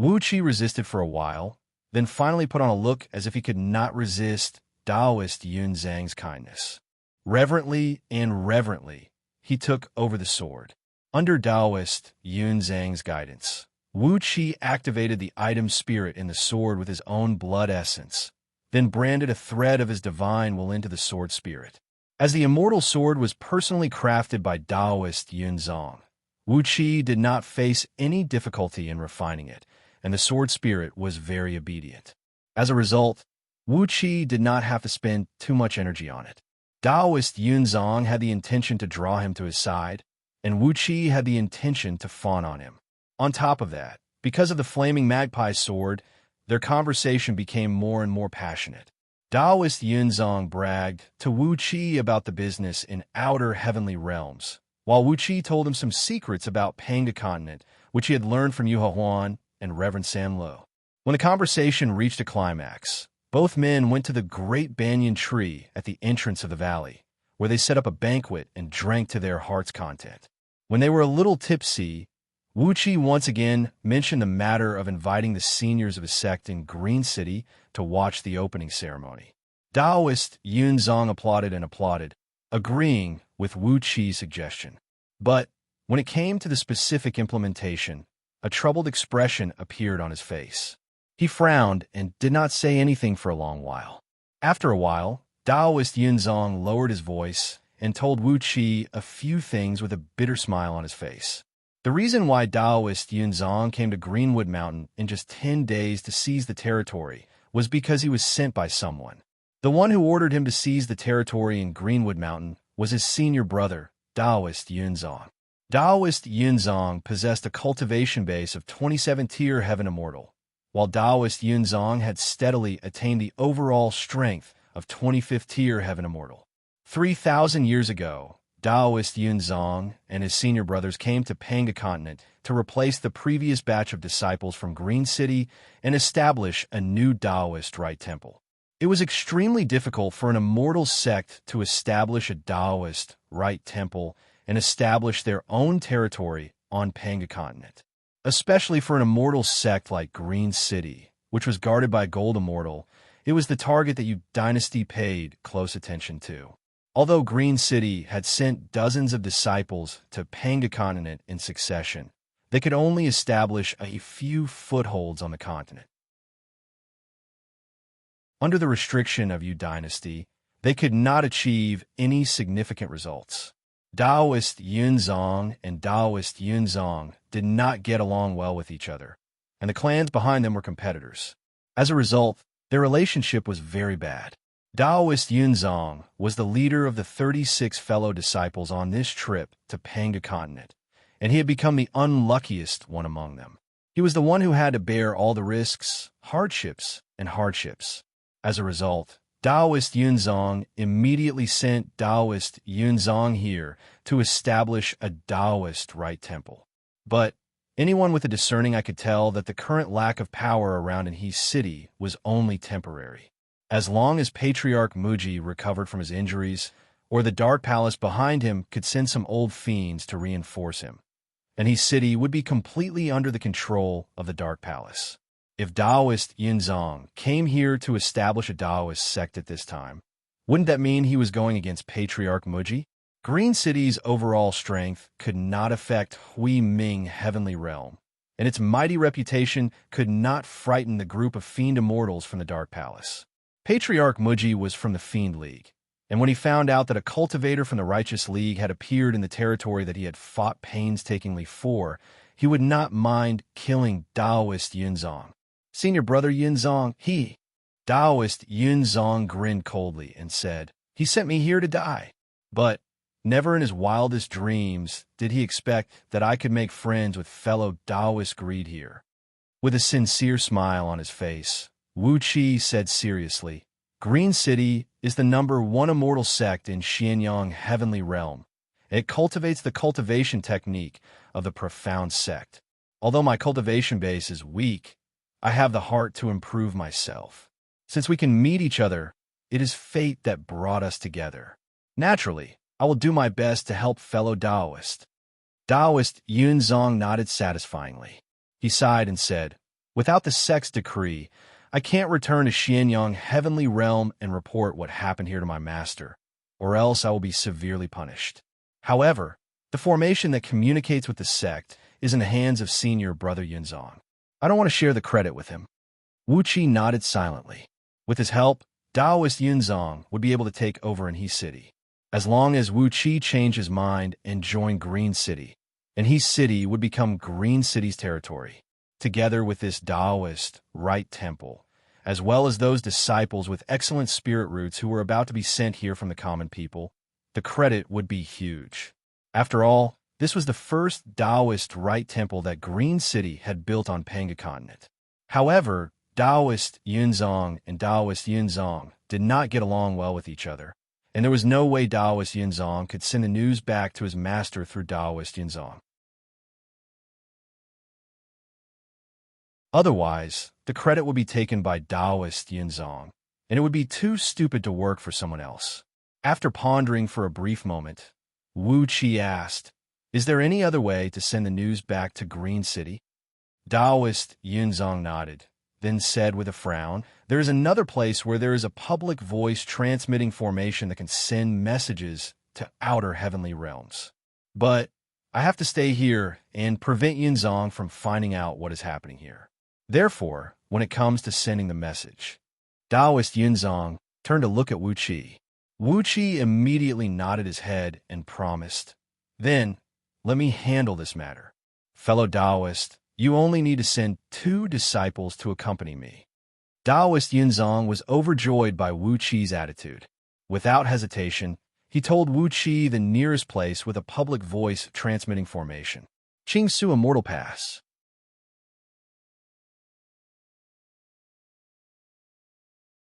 Wuxia resisted for a while, then finally put on a look as if he could not resist Taoist Yunzang's kindness. Reverently and reverently, he took over the sword. Under Taoist Yunzang's guidance, Wuxia activated the item spirit in the sword with his own blood essence, then branded a thread of his divine will into the sword spirit. As the immortal sword was personally crafted by Taoist Yunzong, Wuxia did not face any difficulty in refining it, and the sword spirit was very obedient. As a result, Wuxia did not have to spend too much energy on it. Taoist Yunzong had the intention to draw him to his side, and Wuxia had the intention to fawn on him. On top of that, because of the flaming magpie sword, their conversation became more and more passionate. Taoist Yunzong bragged to Wuxia about the business in outer heavenly realms, while Wuxia told him some secrets about Panga continent, which he had learned from Yu Huan and Reverend San Lo. When the conversation reached a climax, both men went to the great banyan tree at the entrance of the valley, where they set up a banquet and drank to their heart's content. When they were a little tipsy, Wuxia once again mentioned the matter of inviting the seniors of his sect in Green City to watch the opening ceremony. Taoist Yunzong applauded, agreeing with Wuxia's suggestion. But when it came to the specific implementation, a troubled expression appeared on his face. He frowned and did not say anything for a long while. After a while, Taoist Yunzong lowered his voice and told Wuxia a few things with a bitter smile on his face. The reason why Taoist Yunzong came to Greenwood Mountain in just 10 days to seize the territory was because he was sent by someone. The one who ordered him to seize the territory in Greenwood Mountain was his senior brother, Taoist Yunzong. Taoist Yunzong possessed a cultivation base of 27-tier Heaven Immortal, while Taoist Yunzong had steadily attained the overall strength of 25th tier Heaven Immortal. 3,000 years ago, Taoist Yunzong and his senior brothers came to Panga continent to replace the previous batch of disciples from Green City and establish a new Taoist Rite Temple. It was extremely difficult for an immortal sect to establish a Taoist Rite Temple and establish their own territory on Panga continent, especially for an immortal sect like Green City, which was guarded by Gold Immortal. It was the target that Yu Dynasty paid close attention to. Although Green City had sent dozens of disciples to Panga continent in succession, they could only establish a few footholds on the continent. Under the restriction of Yu Dynasty, they could not achieve any significant results. Taoist Yunzong and Taoist Yunzong did not get along well with each other, and the clans behind them were competitors. As a result, their relationship was very bad. Taoist Yunzong was the leader of the 36 fellow disciples on this trip to Panga continent, and he had become the unluckiest one among them. He was the one who had to bear all the risks, hardships. As a result, Taoist Yunzong immediately sent Taoist Yunzong here to establish a Taoist Rite Temple. But anyone with a discerning eye could tell that the current lack of power around in his city was only temporary. As long as Patriarch Muji recovered from his injuries, or the Dark Palace behind him could send some old fiends to reinforce him, and his city would be completely under the control of the Dark Palace. If Taoist Yunzong came here to establish a Taoist sect at this time, wouldn't that mean he was going against Patriarch Muji? Green City's overall strength could not affect Hui Ming Heavenly Realm, and its mighty reputation could not frighten the group of fiend immortals from the Dark Palace. Patriarch Muji was from the Fiend League, and when he found out that a cultivator from the Righteous League had appeared in the territory that he had fought painstakingly for, he would not mind killing Taoist Yunzong. Senior brother Yunzong, Taoist Yunzong grinned coldly and said, "He sent me here to die." But never in his wildest dreams did he expect that I could make friends with fellow Taoist greed here. With a sincere smile on his face, Wuxia said seriously, "Green City is the #1 immortal sect in Xianxia Heavenly Realm. It cultivates the cultivation technique of the profound sect. Although my cultivation base is weak, I have the heart to improve myself. Since we can meet each other, it is fate that brought us together. Naturally, I will do my best to help fellow Taoist." Taoist Yunzong nodded satisfyingly. He sighed and said, "Without the sect's decree, I can't return to Xianyang Heavenly Realm and report what happened here to my master, or else I will be severely punished. However, the formation that communicates with the sect is in the hands of senior brother Yunzong. I don't want to share the credit with him." Wuxia nodded silently. With his help, Taoist Yunzong would be able to take over in his city. as long as Wuxia changed his mind and joined Green City, and his city would become Green City's territory, together with this Taoist right temple, as well as those disciples with excellent spirit roots who were about to be sent here from the common people. The credit would be huge. After all, this was the first Taoist right temple that Green City had built on Panga continent. However, Taoist Yunzong and Taoist Yunzong did not get along well with each other, and there was no way Taoist Yunzong could send the news back to his master through Taoist Yunzong. Otherwise, the credit would be taken by Taoist Yunzong, and it would be too stupid to work for someone else. After pondering for a brief moment, Wuxia asked, "Is there any other way to send the news back to Green City?" Taoist Yunzong nodded, then said with a frown, "There is another place where there is a public voice transmitting formation that can send messages to outer heavenly realms. But I have to stay here and prevent Yunzong from finding out what is happening here. Therefore, when it comes to sending the message," Taoist Yunzong turned to look at Wuxia. Wuxia immediately nodded his head and promised, "Then, let me handle this matter. Fellow Taoist, you only need to send 2 disciples to accompany me." Taoist Yunzong was overjoyed by Wuxia's attitude. Without hesitation, he told Wuxia the nearest place with a public voice transmitting formation. Xianxia Immortal Pass.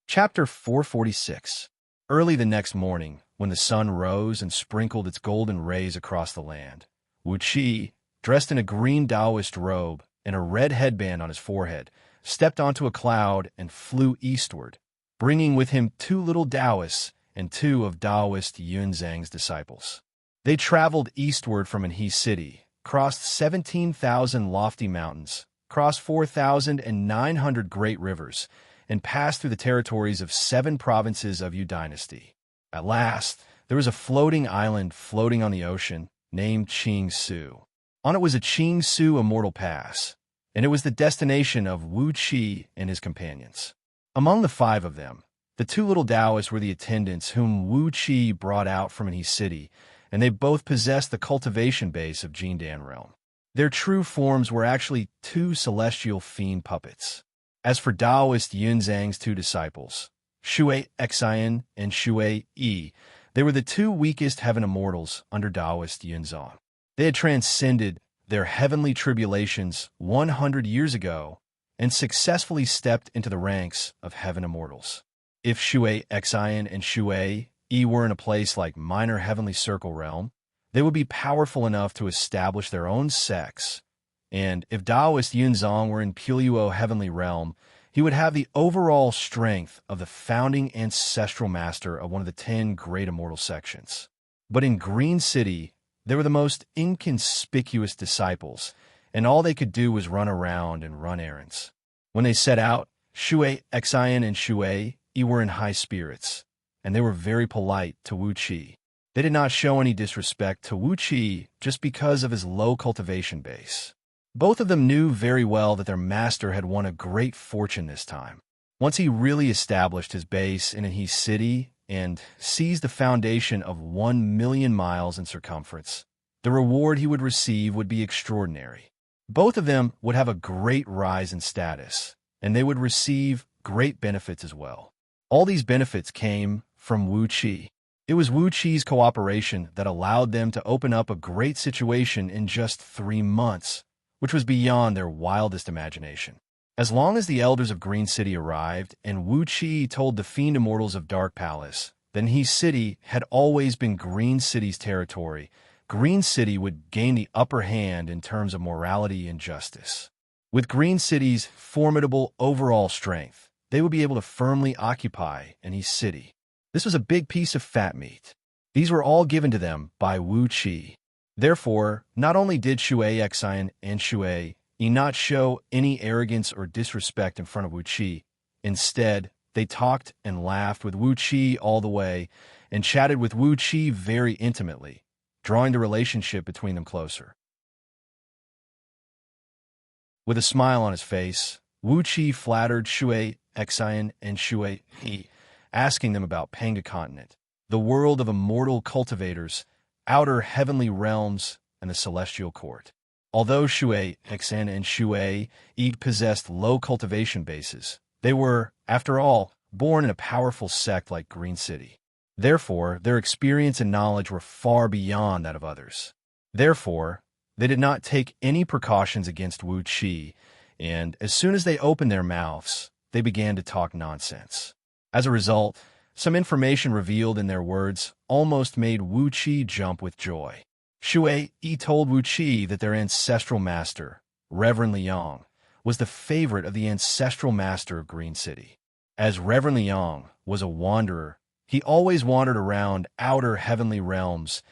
Chapter 446. Early the next morning, when the sun rose and sprinkled its golden rays across the land, Wuxia, dressed in a green Taoist robe and a red headband on his forehead, stepped onto a cloud and flew eastward, bringing with him 2 little Taoists and 2 of Taoist Yunzang's disciples. They traveled eastward from Anhe City, crossed 17,000 lofty mountains, crossed 4,900 great rivers, and passed through the territories of 7 provinces of Yu Dynasty. At last, there was a floating island floating on the ocean named Xianxia. On it was a Xianxia Immortal Pass, and it was the destination of Wuxia and his companions. Among the 5 of them, the 2 little Taoists were the attendants whom Wuxia brought out from Anhe City, and they both possessed the cultivation base of Jindan realm. Their true forms were actually 2 celestial fiend puppets. As for Taoist Yunzang's 2 disciples, Shui Xian and Shui Yi, they were the 2 weakest heaven immortals under Taoist Yunzang. They had transcended their heavenly tribulations 100 years ago and successfully stepped into the ranks of heaven immortals. If Shui Xian and Shui Yi were in a place like minor heavenly circle realm, they would be powerful enough to establish their own sects. And if Taoist Yunzang were in Puluo heavenly realm, he would have the overall strength of the founding ancestral master of one of the 10 great immortal sections. But in Green City, they were the most inconspicuous disciples, and all they could do was run around and run errands. When they set out, Shui Xian and Shui Yi were in high spirits, and they were very polite to Wuxia. They did not show any disrespect to Wuxia just because of his low cultivation base. Both of them knew very well that their master had won a great fortune this time. Once he really established his base in Anhe City and seized the foundation of 1 million miles in circumference, the reward he would receive would be extraordinary. Both of them would have a great rise in status, and they would receive great benefits as well. All these benefits came from Wuxia. It was Wuxia's cooperation that allowed them to open up a great situation in just 3 months, which was beyond their wildest imagination. As long as the elders of Green City arrived and Wuxia told the fiend immortals of Dark Palace that Anhe City had always been Green City's territory, Green City would gain the upper hand in terms of morality and justice. With Green City's formidable overall strength, they would be able to firmly occupy Anhe City. This was a big piece of fat meat. These were all given to them by Wuxia. Therefore, not only did Shui Xian and Shui Yi not show any arrogance or disrespect in front of Wuxia. Instead, they talked and laughed with Wuxia all the way and chatted with Wuxia very intimately, drawing the relationship between them closer. With a smile on his face, Wuxia flattered Shui Xian and Shui Yi, asking them about Panga continent, the world of immortal cultivators, outer heavenly realms, and the celestial court. Although Shui Xen and Shui Yi possessed low cultivation bases, they were, after all, born in a powerful sect like Green City. Therefore, their experience and knowledge were far beyond that of others. Therefore, they did not take any precautions against Wu Qi, and as soon as they opened their mouths, they began to talk nonsense. As a result, some information revealed in their words almost made Wu Qi jump with joy. Shui Yi told Wu Qi that their ancestral master, Reverend Liang, was the favorite of the ancestral master of Green City. As Reverend Liang was a wanderer, he always wandered around outer heavenly realms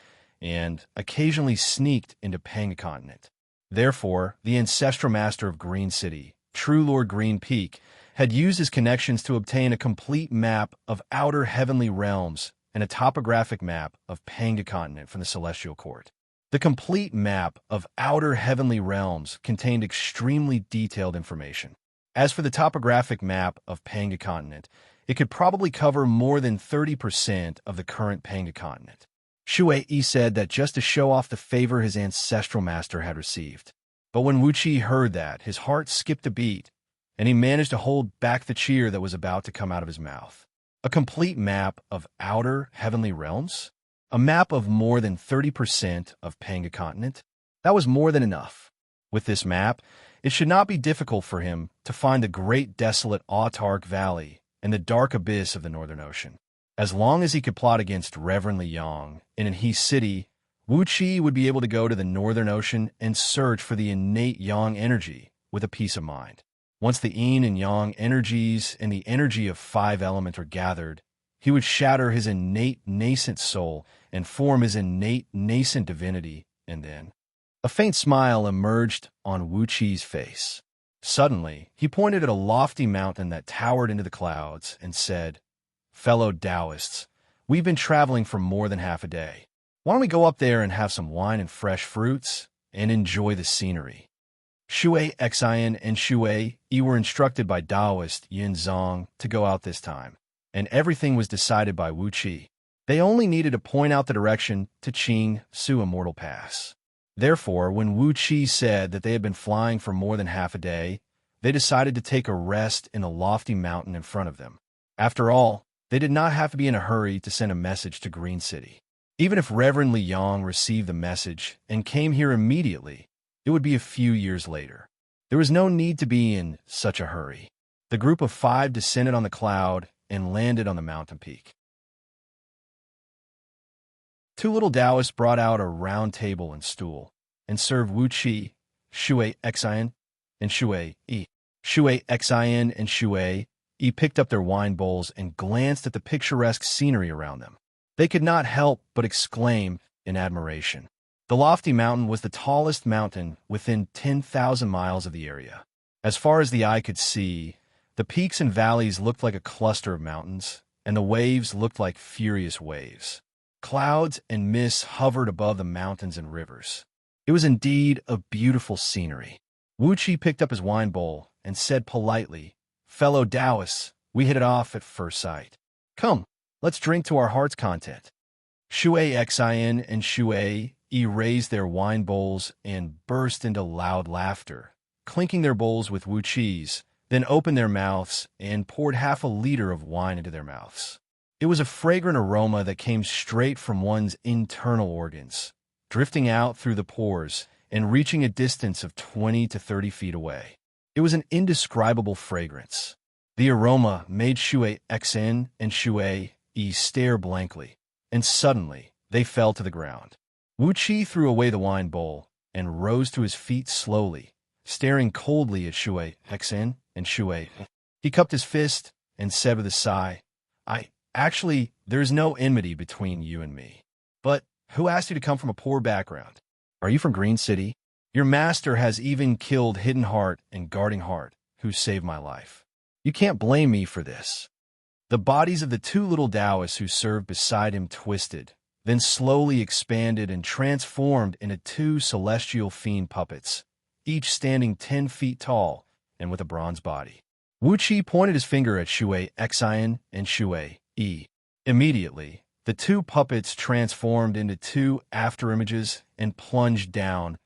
and occasionally sneaked into Panga Continent. Therefore, the ancestral master of Green City, True Lord Green Peak, had used his connections to obtain a complete map of outer heavenly realms and a topographic map of Panga Continent from the Celestial Court. The complete map of outer heavenly realms contained extremely detailed information. As for the topographic map of Panga Continent, it could probably cover more than 30% of the current Panga Continent. Shui Yi said that just to show off the favor his ancestral master had received. But when Wu Qi heard that, his heart skipped a beat, and he managed to hold back the cheer that was about to come out of his mouth. A complete map of outer heavenly realms? A map of more than 30% of Panga Continent? That was more than enough. With this map, it should not be difficult for him to find the great desolate Autark Valley and the dark abyss of the Northern Ocean. As long as he could plot against Reverend Liang in He City, Wu Qi would be able to go to the Northern Ocean and search for the innate Yang energy with a peace of mind. Once the Yin and Yang energies and the energy of 5 elements are gathered, he would shatter his innate nascent soul and form his innate nascent divinity, and then a faint smile emerged on Wu Qi's face. Suddenly, he pointed at a lofty mountain that towered into the clouds and said, "Fellow Taoists, we've been traveling for more than half a day. Why don't we go up there and have some wine and fresh fruits and enjoy the scenery?" Shui Xian and Shui Yi were instructed by Taoist Yin Zong to go out this time, and everything was decided by Wu Qi. They only needed to point out the direction to Qing Su Immortal Pass. Therefore, when Wu Qi said that they had been flying for more than half a day, they decided to take a rest in the lofty mountain in front of them. After all, they did not have to be in a hurry to send a message to Green City. Even if Reverend Liang received the message and came here immediately, it would be a few years later. There was no need to be in such a hurry. The group of 5 descended on the cloud and landed on the mountain peak. 2 little Taoists brought out a round table and stool and served Wu Qi, Shui Xian, and Shui Yi. Shui Xian and Shui Yi picked up their wine bowls and glanced at the picturesque scenery around them. They could not help but exclaim in admiration. The lofty mountain was the tallest mountain within 10,000 miles of the area. As far as the eye could see, the peaks and valleys looked like a cluster of mountains, and the waves looked like furious waves. Clouds and mists hovered above the mountains and rivers. It was indeed a beautiful scenery. Wu Qi picked up his wine bowl and said politely, "Fellow Taoists, we hit it off at first sight. Come, let's drink to our heart's content." Shui Xian and Shui Yi raised their wine bowls and burst into loud laughter, clinking their bowls with Wu Qi's, then opened their mouths and poured half a liter of wine into their mouths. It was a fragrant aroma that came straight from one's internal organs, drifting out through the pores and reaching a distance of 20 to 30 feet away. It was an indescribable fragrance. The aroma made Shui Xian and Shui Yi stare blankly, and suddenly they fell to the ground. Wu Qi threw away the wine bowl and rose to his feet slowly, staring coldly at Shui Xian and Shui. He cupped his fist and said with a sigh, Actually, there's no enmity between you and me. But who asked you to come from a poor background? Are you from Green City? Your master has even killed Hidden Heart and Guarding Heart, who saved my life. You can't blame me for this." The bodies of the 2 little Taoists who served beside him twisted, then slowly expanded and transformed into 2 celestial fiend puppets, each standing 10 feet tall and with a bronze body. Wu Qi pointed his finger at Shui Xian and Shui Yi. Immediately, The two puppets transformed into two afterimages and plunged down,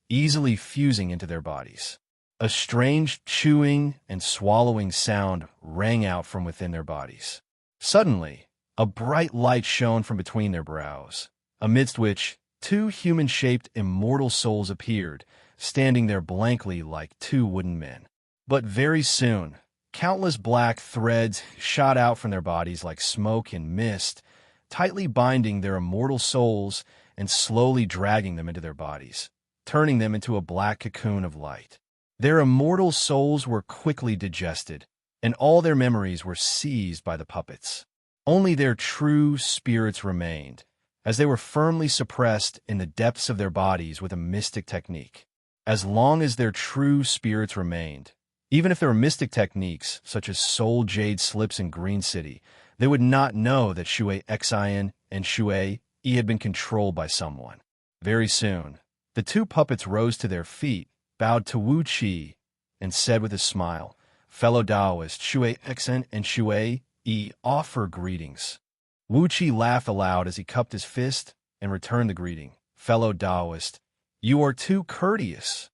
easily fusing into their bodies. A strange chewing and swallowing sound rang out from within their bodies. Suddenly, a bright light shone from between their brows, amidst which two human-shaped immortal souls appeared, standing there blankly like two wooden men. But very soon, countless black threads shot out from their bodies like smoke and mist, tightly binding their immortal souls and slowly dragging them into their bodies, turning them into a black cocoon of light. Their immortal souls were quickly digested, and all their memories were seized by the puppets. Only their true spirits remained, as they were firmly suppressed in the depths of their bodies with a mystic technique. As long as their true spirits remained, even if there were mystic techniques such as soul jade slips in Green City, they would not know that Shui Xian and Shui Yi had been controlled by someone. Very soon, the two puppets rose to their feet, bowed to Wuxia, and said with a smile, "Fellow Taoist, Shui Xian and Shui Yi offer greetings." Wuxia laughed aloud as he cupped his fist and returned the greeting. "Fellow Taoist, you are too courteous.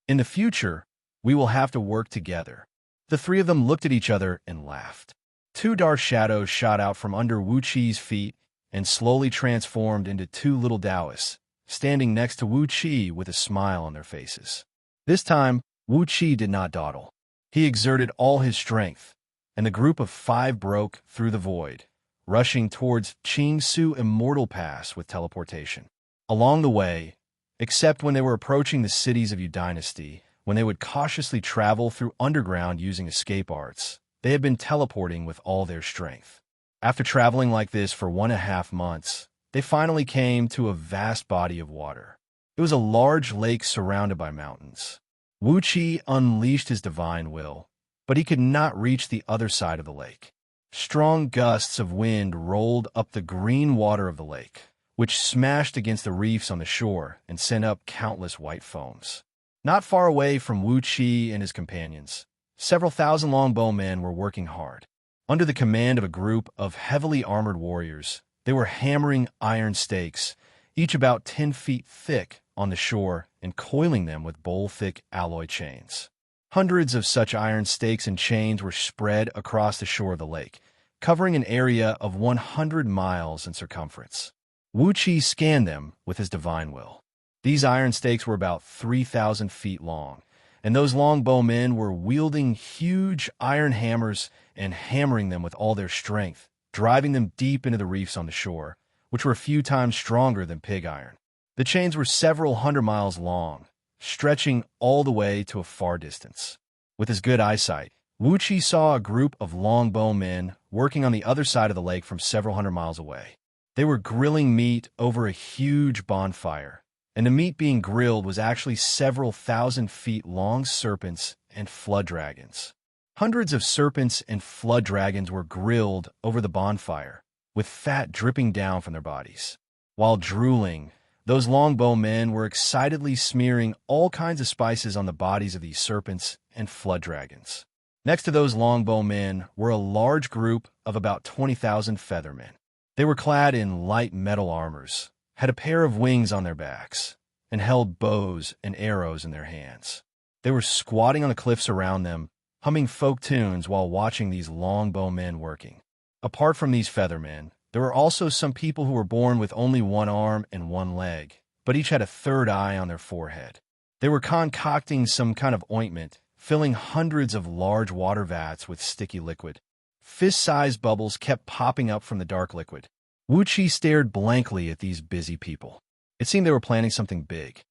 In the future, we will have to work together." The three of them looked at each other and laughed. Two dark shadows shot out from under Wuqi's feet and slowly transformed into two little Taoists, standing next to Wuqi with a smile on their faces. This time, Wuqi did not dawdle. He exerted all his strength, and the group of five broke through the void, rushing towards Qingsu Immortal Pass with teleportation. Along the way, except when they were approaching the cities of Yu Dynasty, when they would cautiously travel through underground using escape arts, they had been teleporting with all their strength. After traveling like this for 1.5 months, they finally came to a vast body of water. It was a large lake surrounded by mountains. Wuqi unleashed his divine will, but he could not reach the other side of the lake. Strong gusts of wind rolled up the green water of the lake, which smashed against the reefs on the shore and sent up countless white foams. Not far away from Wuqi and his companions, several thousand longbowmen were working hard. Under the command of a group of heavily armored warriors, they were hammering iron stakes, each about 10 feet thick, on the shore and coiling them with bowl-thick alloy chains. Hundreds of such iron stakes and chains were spread across the shore of the lake, covering an area of 100 miles in circumference. Wuqi scanned them with his divine will. These iron stakes were about 3,000 feet long, and those longbowmen were wielding huge iron hammers and hammering them with all their strength, driving them deep into the reefs on the shore, which were a few times stronger than pig iron. The chains were several hundred miles long, stretching all the way to a far distance. With his good eyesight, Wuqi saw a group of longbowmen working on the other side of the lake from several hundred miles away. They were grilling meat over a huge bonfire, and the meat being grilled was actually several thousand feet long serpents and flood dragons. Hundreds of serpents and flood dragons were grilled over the bonfire, with fat dripping down from their bodies. While drooling, those longbowmen were excitedly smearing all kinds of spices on the bodies of these serpents and flood dragons. Next to those longbowmen were a large group of about 20,000 feathermen. They were clad in light metal armors, had a pair of wings on their backs, and held bows and arrows in their hands. They were squatting on the cliffs around them, humming folk tunes while watching these longbowmen working. Apart from these feathermen, there were also some people who were born with only one arm and one leg, but each had a third eye on their forehead. They were concocting some kind of ointment, filling hundreds of large water vats with sticky liquid. Fist-sized bubbles kept popping up from the dark liquid. Wuqi stared blankly at these busy people. It seemed they were planning something big.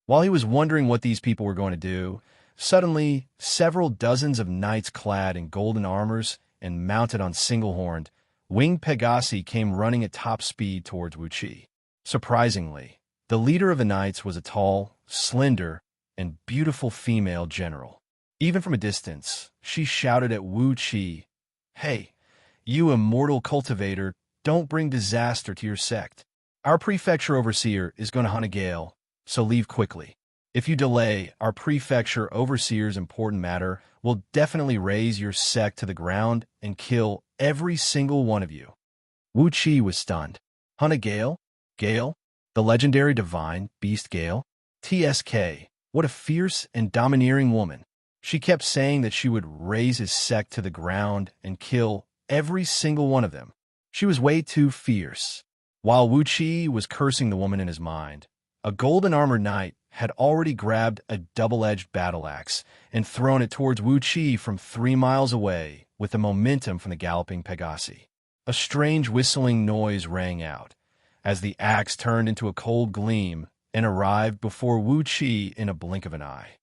While he was wondering what these people were going to do, suddenly several dozens of knights clad in golden armors and mounted on single-horned, winged Pegasi came running at top speed towards Wuqi. Surprisingly, the leader of the knights was a tall, slender, and beautiful female general. Even from a distance, she shouted at Wuqi, "Hey, you immortal cultivator, don't bring disaster to your sect. Our prefecture overseer is going to hunt a gale, so leave quickly." If you delay, our prefecture overseer's important matter will definitely raise your sect to the ground and kill every single one of you. Wuxia was stunned. Hunna Gale? Gale? The legendary divine beast Gale? TSK, what a fierce and domineering woman. She kept saying that she would raise his sect to the ground and kill every single one of them. She was way too fierce. While Wuxia was cursing the woman in his mind, a golden-armored knight had already grabbed a double-edged battle axe and thrown it towards Wuxia from 3 miles away with the momentum from the galloping Pegasi. A strange whistling noise rang out as the axe turned into a cold gleam and arrived before Wuxia in a blink of an eye.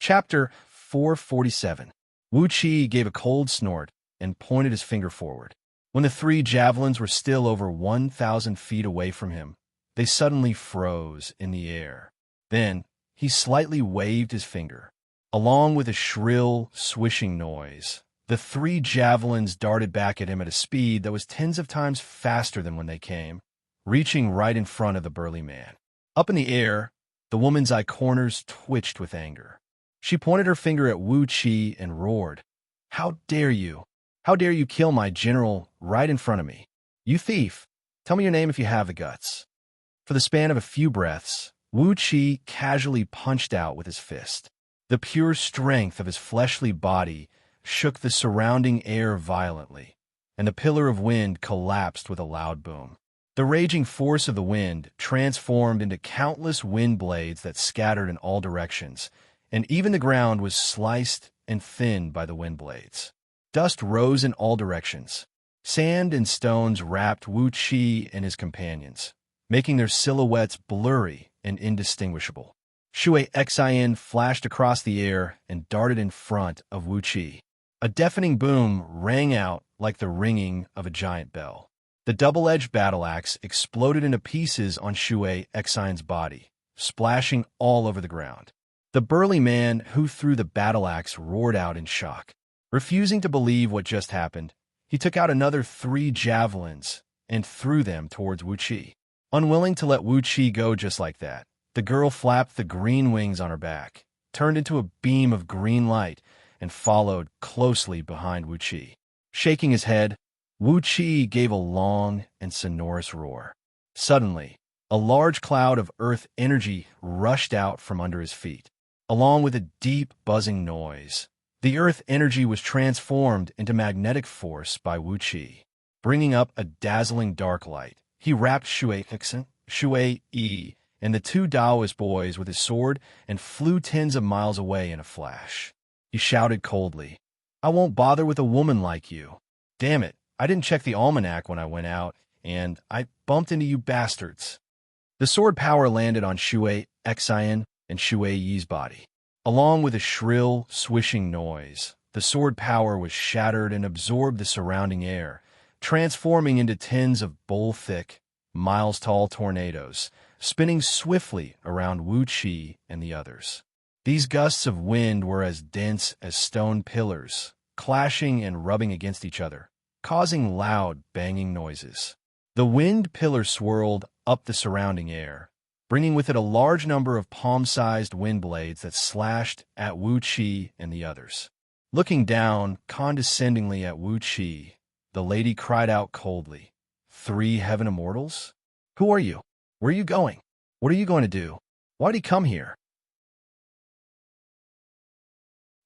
Chapter 447. Wuxia gave a cold snort and pointed his finger forward. When the 3 javelins were still over 1,000 feet away from him, they suddenly froze in the air. Then he slightly waved his finger. Along with a shrill, swishing noise, the 3 javelins darted back at him at a speed that was tens of times faster than when they came, reaching right in front of the burly man. Up in the air, the woman's eye corners twitched with anger. She pointed her finger at Wuxia and roared, "How dare you? How dare you kill my general right in front of me? You thief! Tell me your name if you have the guts." For the span of a few breaths, Wuxia casually punched out with his fist. The pure strength of his fleshly body shook the surrounding air violently, and the pillar of wind collapsed with a loud boom. The raging force of the wind transformed into countless wind blades that scattered in all directions, and even the ground was sliced and thinned by the wind blades. Dust rose in all directions. Sand and stones wrapped Wuxia and his companions, making their silhouettes blurry and indistinguishable. Xianxia flashed across the air and darted in front of Wuxia. A deafening boom rang out like the ringing of a giant bell. The double-edged battle axe exploded into pieces on Xianxia's body, splashing all over the ground. The burly man who threw the battle axe roared out in shock. Refusing to believe what just happened, he took out another 3 javelins and threw them towards Wuxia. Unwilling to let Wuxia go just like that, the girl flapped the green wings on her back, turned into a beam of green light, and followed closely behind Wuxia. Shaking his head, Wuxia gave a long and sonorous roar. Suddenly, a large cloud of earth energy rushed out from under his feet. Along with a deep, buzzing noise, the earth energy was transformed into magnetic force by Wuxia. Bringing up a dazzling dark light, he wrapped Xianxia, and the 2 Taoist boys with his sword and flew tens of miles away in a flash. He shouted coldly, "I won't bother with a woman like you. Damn it, I didn't check the almanac when I went out, and I bumped into you bastards." The sword power landed on Xianxia and Shuei's body. Along with a shrill, swishing noise, the sword power was shattered and absorbed the surrounding air, transforming into tens of bowl-thick, miles-tall tornadoes, spinning swiftly around Wuxia and the others. These gusts of wind were as dense as stone pillars, clashing and rubbing against each other, causing loud, banging noises. The wind pillar swirled up the surrounding air, bringing with it a large number of palm-sized wind blades that slashed at Wuxia and the others. Looking down condescendingly at Wuxia, the lady cried out coldly, "3 heaven immortals? Who are you? Where are you going? What are you going to do? Why did he come here?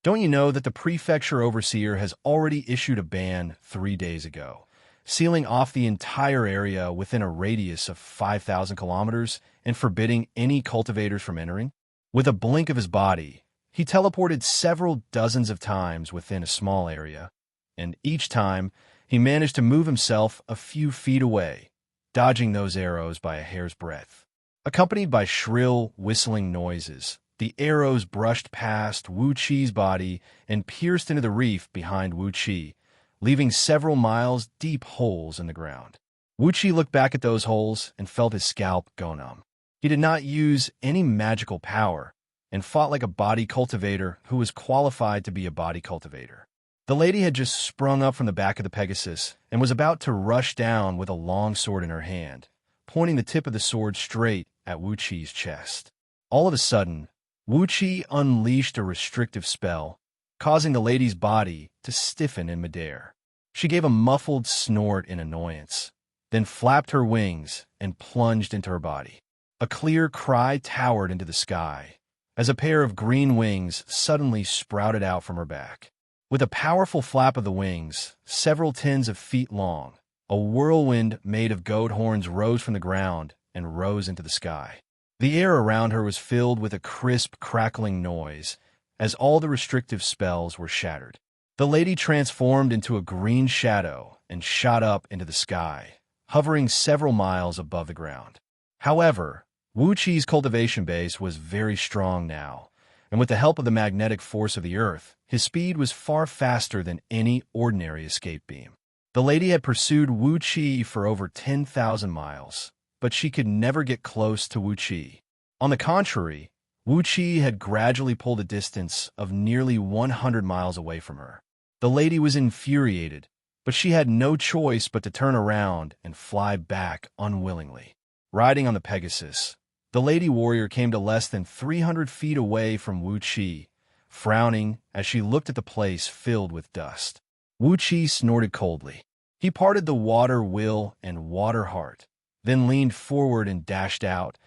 Don't you know that the prefecture overseer has already issued a ban 3 days ago, sealing off the entire area within a radius of 5,000 kilometers and forbidding any cultivators from entering? With a blink of his body, he teleported several dozens of times within a small area, and each time he managed to move himself a few feet away, dodging those arrows by a hair's breadth. Accompanied by shrill, whistling noises, the arrows brushed past Wuxia's body and pierced into the reef behind Wuxia, leaving several miles deep holes in the ground. Wuxia looked back at those holes and felt his scalp go numb. He did not use any magical power and fought like a body cultivator who was qualified to be a body cultivator. The lady had just sprung up from the back of the Pegasus and was about to rush down with a long sword in her hand, pointing the tip of the sword straight at Wuqi's chest. All of a sudden, Wuqi unleashed a restrictive spell, causing the lady's body to stiffen in midair. She gave a muffled snort in annoyance, then flapped her wings and plunged into her body. A clear cry towered into the sky as a pair of green wings suddenly sprouted out from her back. With a powerful flap of the wings, several tens of feet long, a whirlwind made of goat horns rose from the ground and rose into the sky. The air around her was filled with a crisp, crackling noise as all the restrictive spells were shattered. The lady transformed into a green shadow and shot up into the sky, hovering several miles above the ground. However, Wuqi's cultivation base was very strong now, and with the help of the magnetic force of the earth, his speed was far faster than any ordinary escape beam. The lady had pursued Wuqi for over 10,000 miles, but she could never get close to Wuqi. On the contrary, Wuqi had gradually pulled a distance of nearly 100 miles away from her. The lady was infuriated, but she had no choice but to turn around and fly back unwillingly. Riding on the Pegasus, the lady warrior came to less than 300 feet away from Wuqi, frowning as she looked at the place filled with dust. Wuqi snorted coldly. He parted the water will and water heart, then leaned forward and dashed out,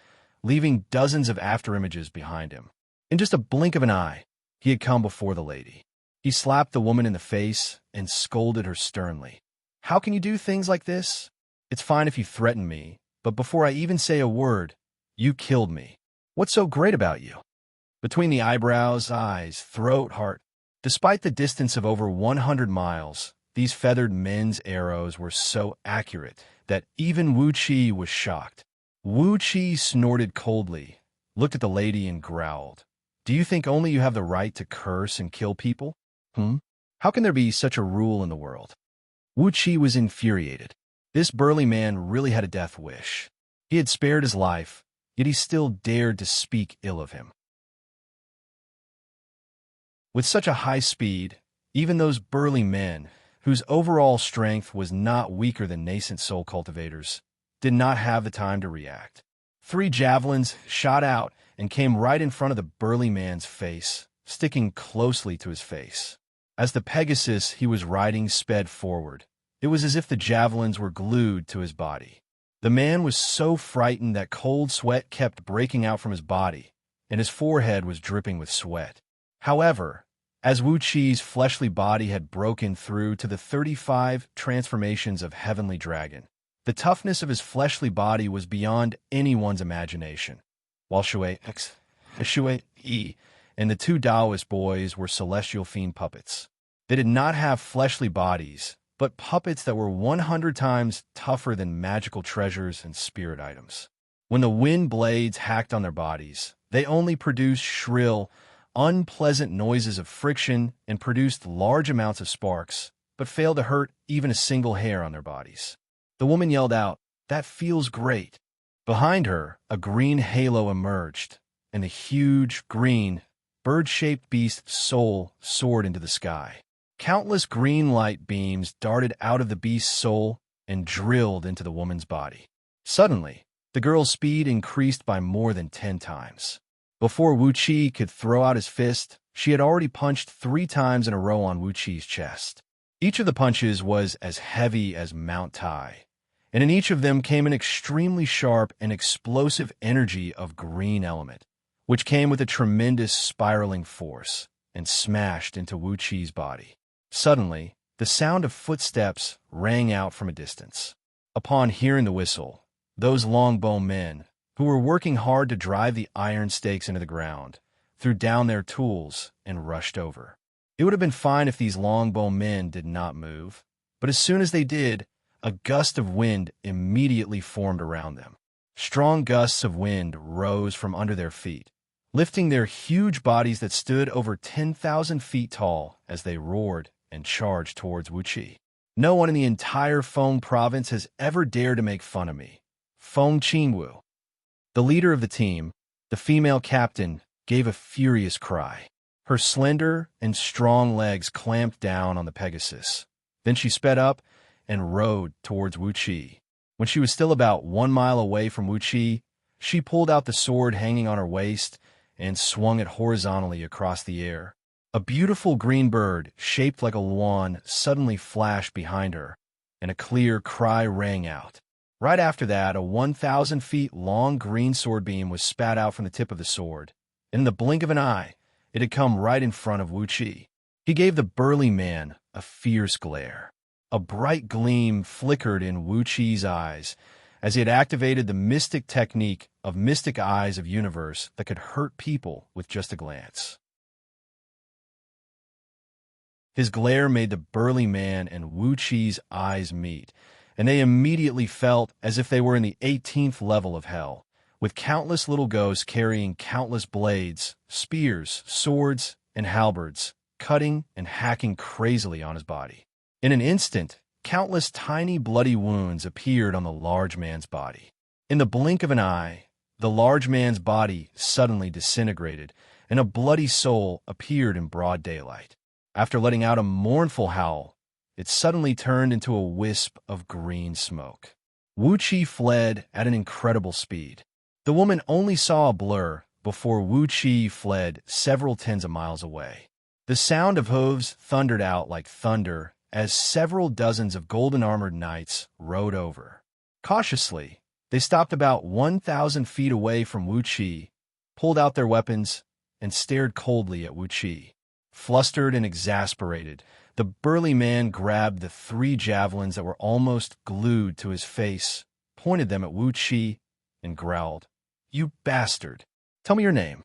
leaving dozens of afterimages behind him. In just a blink of an eye, he had come before the lady. He slapped the woman in the face and scolded her sternly. "How can you do things like this? It's fine if you threaten me, but before I even say a word, you killed me. What's so great about you?" Between the eyebrows, eyes, throat, heart, despite the distance of over 100 miles, these feathered men's arrows were so accurate that even Wuqi was shocked. Wuqi snorted coldly, looked at the lady and growled, "Do you think only you have the right to curse and kill people? How can there be such a rule in the world?" Wuqi was infuriated. This burly man really had a death wish. He had spared his life, yet he still dared to speak ill of him. With such a high speed, even those burly men, whose overall strength was not weaker than nascent soul cultivators, did not have the time to react. 3 javelins shot out and came right in front of the burly man's face, sticking closely to his face. As the Pegasus he was riding sped forward, it was as if the javelins were glued to his body. The man was so frightened that cold sweat kept breaking out from his body, and his forehead was dripping with sweat. However, as Wuqi's fleshly body had broken through to the 35 transformations of Heavenly Dragon, the toughness of his fleshly body was beyond anyone's imagination. While Shui Yi and the 2 Taoist boys were celestial fiend puppets. They did not have fleshly bodies, but puppets that were 100 times tougher than magical treasures and spirit items. When the wind blades hacked on their bodies, they only produced shrill, unpleasant noises of friction and produced large amounts of sparks, but failed to hurt even a single hair on their bodies. The woman yelled out, "That feels great." Behind her, a green halo emerged, and the huge, green, bird-shaped beast's soul soared into the sky. Countless green light beams darted out of the beast's soul and drilled into the woman's body. Suddenly, the girl's speed increased by more than 10 times. Before Wuqi could throw out his fist, she had already punched 3 times in a row on Wuqi's chest. Each of the punches was as heavy as Mount Tai, and in each of them came an extremely sharp and explosive energy of green element, which came with a tremendous spiraling force and smashed into Wuqi's body. Suddenly, the sound of footsteps rang out from a distance. Upon hearing the whistle, those longbow men, who were working hard to drive the iron stakes into the ground, threw down their tools and rushed over. It would have been fine if these longbow men did not move, but as soon as they did, a gust of wind immediately formed around them. Strong gusts of wind rose from under their feet, lifting their huge bodies that stood over 10,000 feet tall as they roared and charged towards Wuqi. "No one in the entire Feng province has ever dared to make fun of me. Feng Qingwu." The leader of the team, the female captain, gave a furious cry. Her slender and strong legs clamped down on the Pegasus. Then she sped up and rode towards Wuxia. When she was still about 1 mile away from Wuxia, she pulled out the sword hanging on her waist and swung it horizontally across the air. A beautiful green bird, shaped like a luan, suddenly flashed behind her, and a clear cry rang out. Right after that, a 1,000 feet long green sword beam was spat out from the tip of the sword. In the blink of an eye, it had come right in front of Wuxia. He gave the burly man a fierce glare. A bright gleam flickered in Wuqi's eyes as he had activated the mystic technique of mystic eyes of universe that could hurt people with just a glance. His glare made the burly man and Wuqi's eyes meet, and they immediately felt as if they were in the 18th level of hell, with countless little ghosts carrying countless blades, spears, swords, and halberds, cutting and hacking crazily on his body. In an instant, countless tiny bloody wounds appeared on the large man's body. In the blink of an eye, the large man's body suddenly disintegrated, and a bloody soul appeared in broad daylight. After letting out a mournful howl, it suddenly turned into a wisp of green smoke. Wuxia fled at an incredible speed. The woman only saw a blur before Wuxia fled several tens of miles away. The sound of hooves thundered out like thunder as several dozens of golden-armored knights rode over. Cautiously, they stopped about 1,000 feet away from Wuxia, pulled out their weapons, and stared coldly at Wuxia. Flustered and exasperated, the burly man grabbed the 3 javelins that were almost glued to his face, pointed them at Wuxia, and growled, "You bastard! Tell me your name."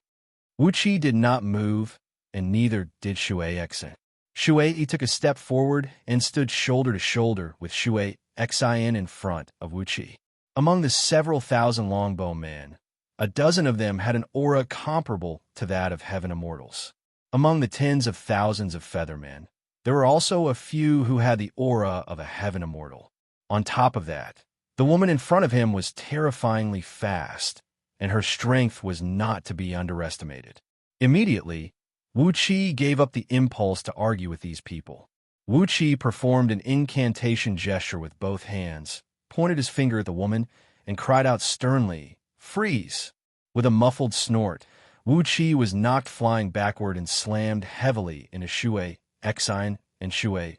Wuxia did not move, and neither did Xianxia. Xianxia took a step forward and stood shoulder to shoulder with Xianxia in front of Wuxia. Among the several thousand longbowmen, a dozen of them had an aura comparable to that of heaven immortals. Among the tens of thousands of feathermen, there were also a few who had the aura of a heaven immortal. On top of that, the woman in front of him was terrifyingly fast, and her strength was not to be underestimated. Immediately, Wuxia gave up the impulse to argue with these people. Wuxia performed an incantation gesture with both hands, pointed his finger at the woman, and cried out sternly, "Freeze!" With a muffled snort, Wuxia was knocked flying backward and slammed heavily into Xianxia and Xianxia.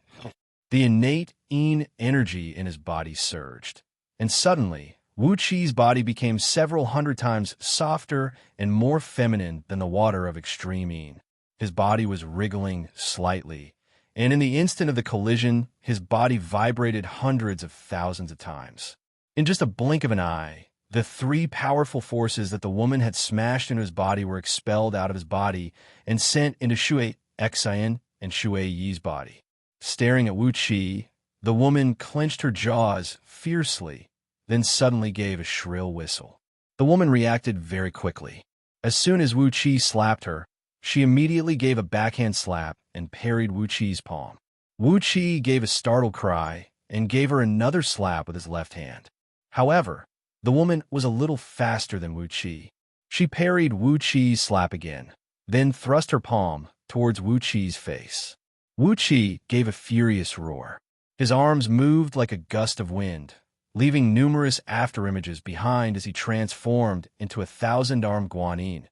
The innate yin energy in his body surged, and suddenly, Wuqi's body became several hundred times softer and more feminine than the water of extreme yin. His body was wriggling slightly, and in the instant of the collision, his body vibrated hundreds of thousands of times. In just a blink of an eye, the 3 powerful forces that the woman had smashed into his body were expelled out of his body and sent into Xianxia and Xianxi's body. Staring at Wuxia, the woman clenched her jaws fiercely, then suddenly gave a shrill whistle. The woman reacted very quickly. As soon as Wuxia slapped her, she immediately gave a backhand slap and parried Wuqi's palm. Wuxia gave a startled cry and gave her another slap with his left hand. However, the woman was a little faster than Wuxia. She parried Wuqi's slap again, then thrust her palm towards Wuqi's face. Wuxia gave a furious roar. His arms moved like a gust of wind, leaving numerous afterimages behind as he transformed into a 1,000-armed guanyin,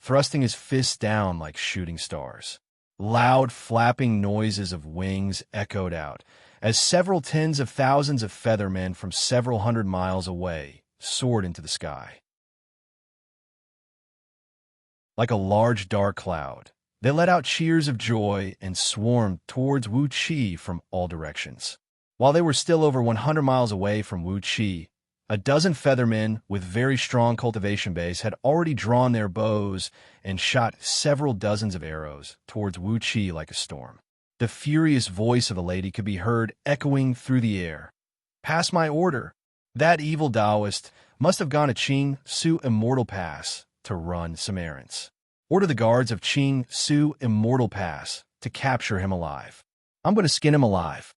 thrusting his fists down like shooting stars. Loud flapping noises of wings echoed out as several tens of thousands of feathermen from several hundred miles away soared into the sky. Like a large dark cloud, they let out cheers of joy and swarmed towards Wuxia from all directions. While they were still over 100 miles away from Wuxia, a dozen feathermen with very strong cultivation base had already drawn their bows and shot several dozens of arrows towards Wuxia like a storm. The furious voice of the lady could be heard echoing through the air. "Pass my order. That evil Taoist must have gone to Xianxia Immortal Pass to run some errands. Order the guards of Xianxia Immortal Pass to capture him alive. I'm going to skin him alive."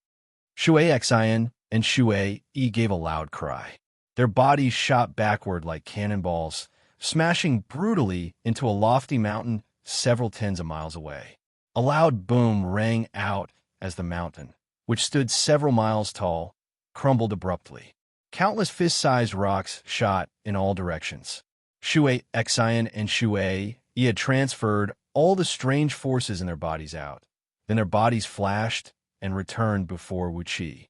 Xianxia and Xianxia gave a loud cry. Their bodies shot backward like cannonballs, smashing brutally into a lofty mountain several tens of miles away. A loud boom rang out as the mountain, which stood several miles tall, crumbled abruptly. Countless fist-sized rocks shot in all directions. Shui, Xian, and Shui had transferred all the strange forces in their bodies out. Then their bodies flashed and returned before Wuxia.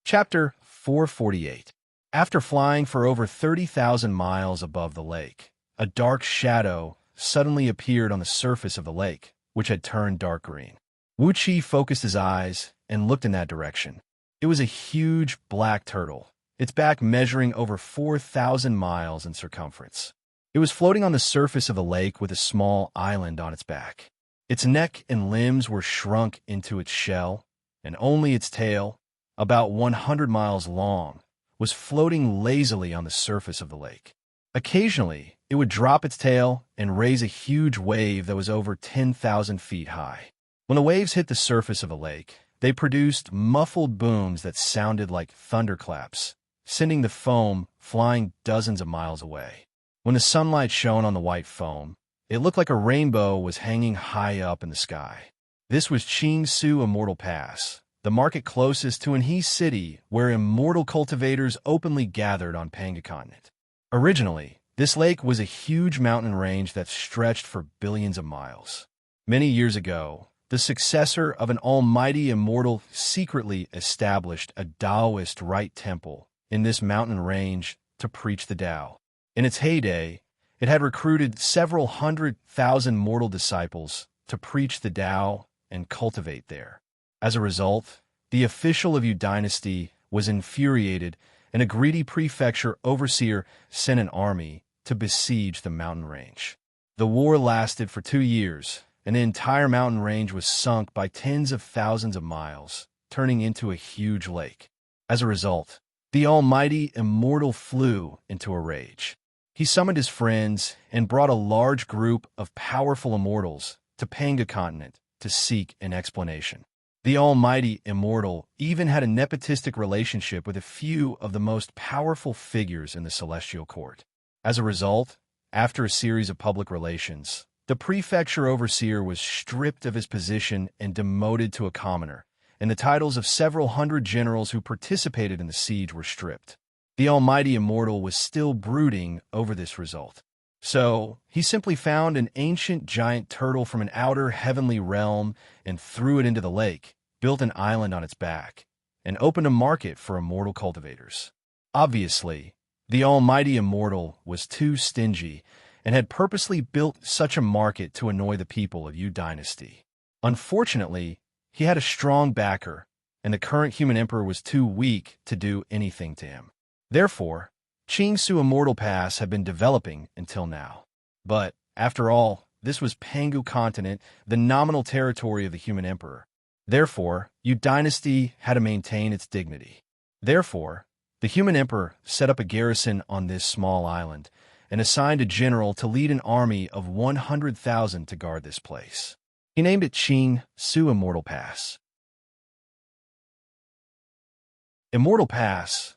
Chapter 448. After flying for over 30,000 miles above the lake, a dark shadow suddenly appeared on the surface of the lake, which had turned dark green. Wuxia focused his eyes and looked in that direction. It was a huge black turtle, its back measuring over 4,000 miles in circumference. It was floating on the surface of the lake with a small island on its back. Its neck and limbs were shrunk into its shell, and only its tail, about 100 miles long, was floating lazily on the surface of the lake. Occasionally, it would drop its tail and raise a huge wave that was over 10,000 feet high. When the waves hit the surface of the lake, they produced muffled booms that sounded like thunderclaps, sending the foam flying dozens of miles away. When the sunlight shone on the white foam, it looked like a rainbow was hanging high up in the sky. This was Xianxia Immortal Pass, the market closest to Anhe City, where immortal cultivators openly gathered on Panga Continent. Originally, this lake was a huge mountain range that stretched for billions of miles. Many years ago, the successor of an almighty immortal secretly established a Taoist rite temple in this mountain range to preach the Tao. In its heyday, it had recruited several 100,000 mortal disciples to preach the Tao and cultivate there. As a result, the official of Yu Dynasty was infuriated, and a greedy prefecture overseer sent an army to besiege the mountain range. The war lasted for 2 years, and the entire mountain range was sunk by tens of thousands of miles, turning into a huge lake. As a result, the almighty immortal flew into a rage. He summoned his friends and brought a large group of powerful immortals to Panga Continent to seek an explanation. The almighty immortal even had a nepotistic relationship with a few of the most powerful figures in the celestial court. As a result, after a series of public relations, the prefecture overseer was stripped of his position and demoted to a commoner, and the titles of several hundred generals who participated in the siege were stripped. The almighty immortal was still brooding over this result. So, he simply found an ancient giant turtle from an outer heavenly realm and threw it into the lake, built an island on its back, and opened a market for immortal cultivators. Obviously, the almighty immortal was too stingy and had purposely built such a market to annoy the people of Yu Dynasty. Unfortunately, he had a strong backer, and the current human emperor was too weak to do anything to him. Therefore, Xianxia Immortal Pass had been developing until now. But, after all, this was Pangu Continent, the nominal territory of the human emperor. Therefore, Yu Dynasty had to maintain its dignity. Therefore, the human emperor set up a garrison on this small island and assigned a general to lead an army of 100,000 to guard this place. He named it Xianxia Immortal Pass. Immortal Pass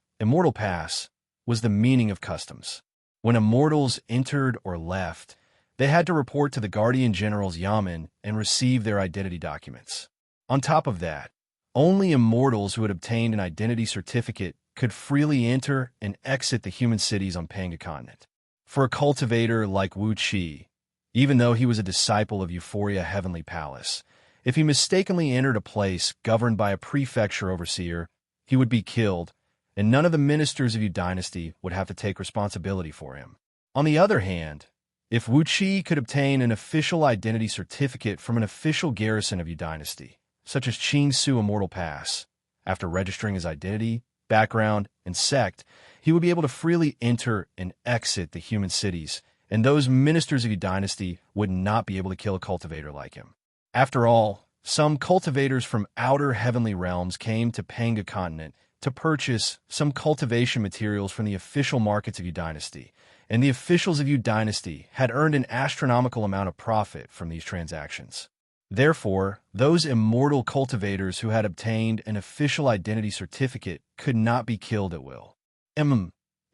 was the meaning of customs. When immortals entered or left, they had to report to the Guardian General's Yamen and receive their identity documents. On top of that, only immortals who had obtained an identity certificate could freely enter and exit the human cities on Panga Continent. For a cultivator like Wuxia, even though he was a disciple of Euphoria Heavenly Palace, if he mistakenly entered a place governed by a prefecture overseer, he would be killed, and none of the ministers of Yu Dynasty would have to take responsibility for him. On the other hand, if Wuxia could obtain an official identity certificate from an official garrison of Yu Dynasty, such as Xianxia Immortal Pass, after registering his identity, background, and sect, he would be able to freely enter and exit the human cities, and those ministers of Yu Dynasty would not be able to kill a cultivator like him. After all, some cultivators from outer heavenly realms came to Panga Continent to purchase some cultivation materials from the official markets of Yu Dynasty, and the officials of Yu Dynasty had earned an astronomical amount of profit from these transactions. Therefore, those immortal cultivators who had obtained an official identity certificate could not be killed at will.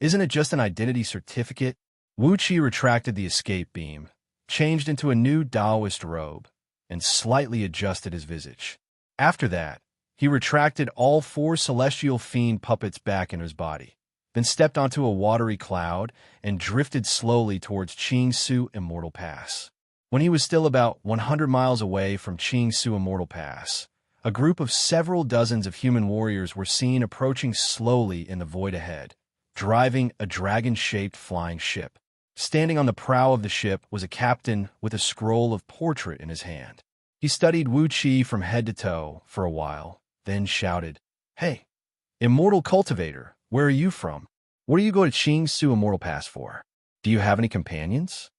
Isn't it just an identity certificate? Wuxia retracted the escape beam, changed into a new Taoist robe, and slightly adjusted his visage. After that, he retracted all 4 celestial fiend puppets back into his body, then stepped onto a watery cloud and drifted slowly towards Xianxia Immortal Pass. When he was still about 100 miles away from Xianxia Immortal Pass, a group of several dozens of human warriors were seen approaching slowly in the void ahead, driving a dragon-shaped flying ship. Standing on the prow of the ship was a captain with a scroll of portrait in his hand. He studied Wuxia from head to toe for a while, then shouted, "Hey, Immortal Cultivator, where are you from? What do you go to Xianxia Immortal Pass for? Do you have any companions?"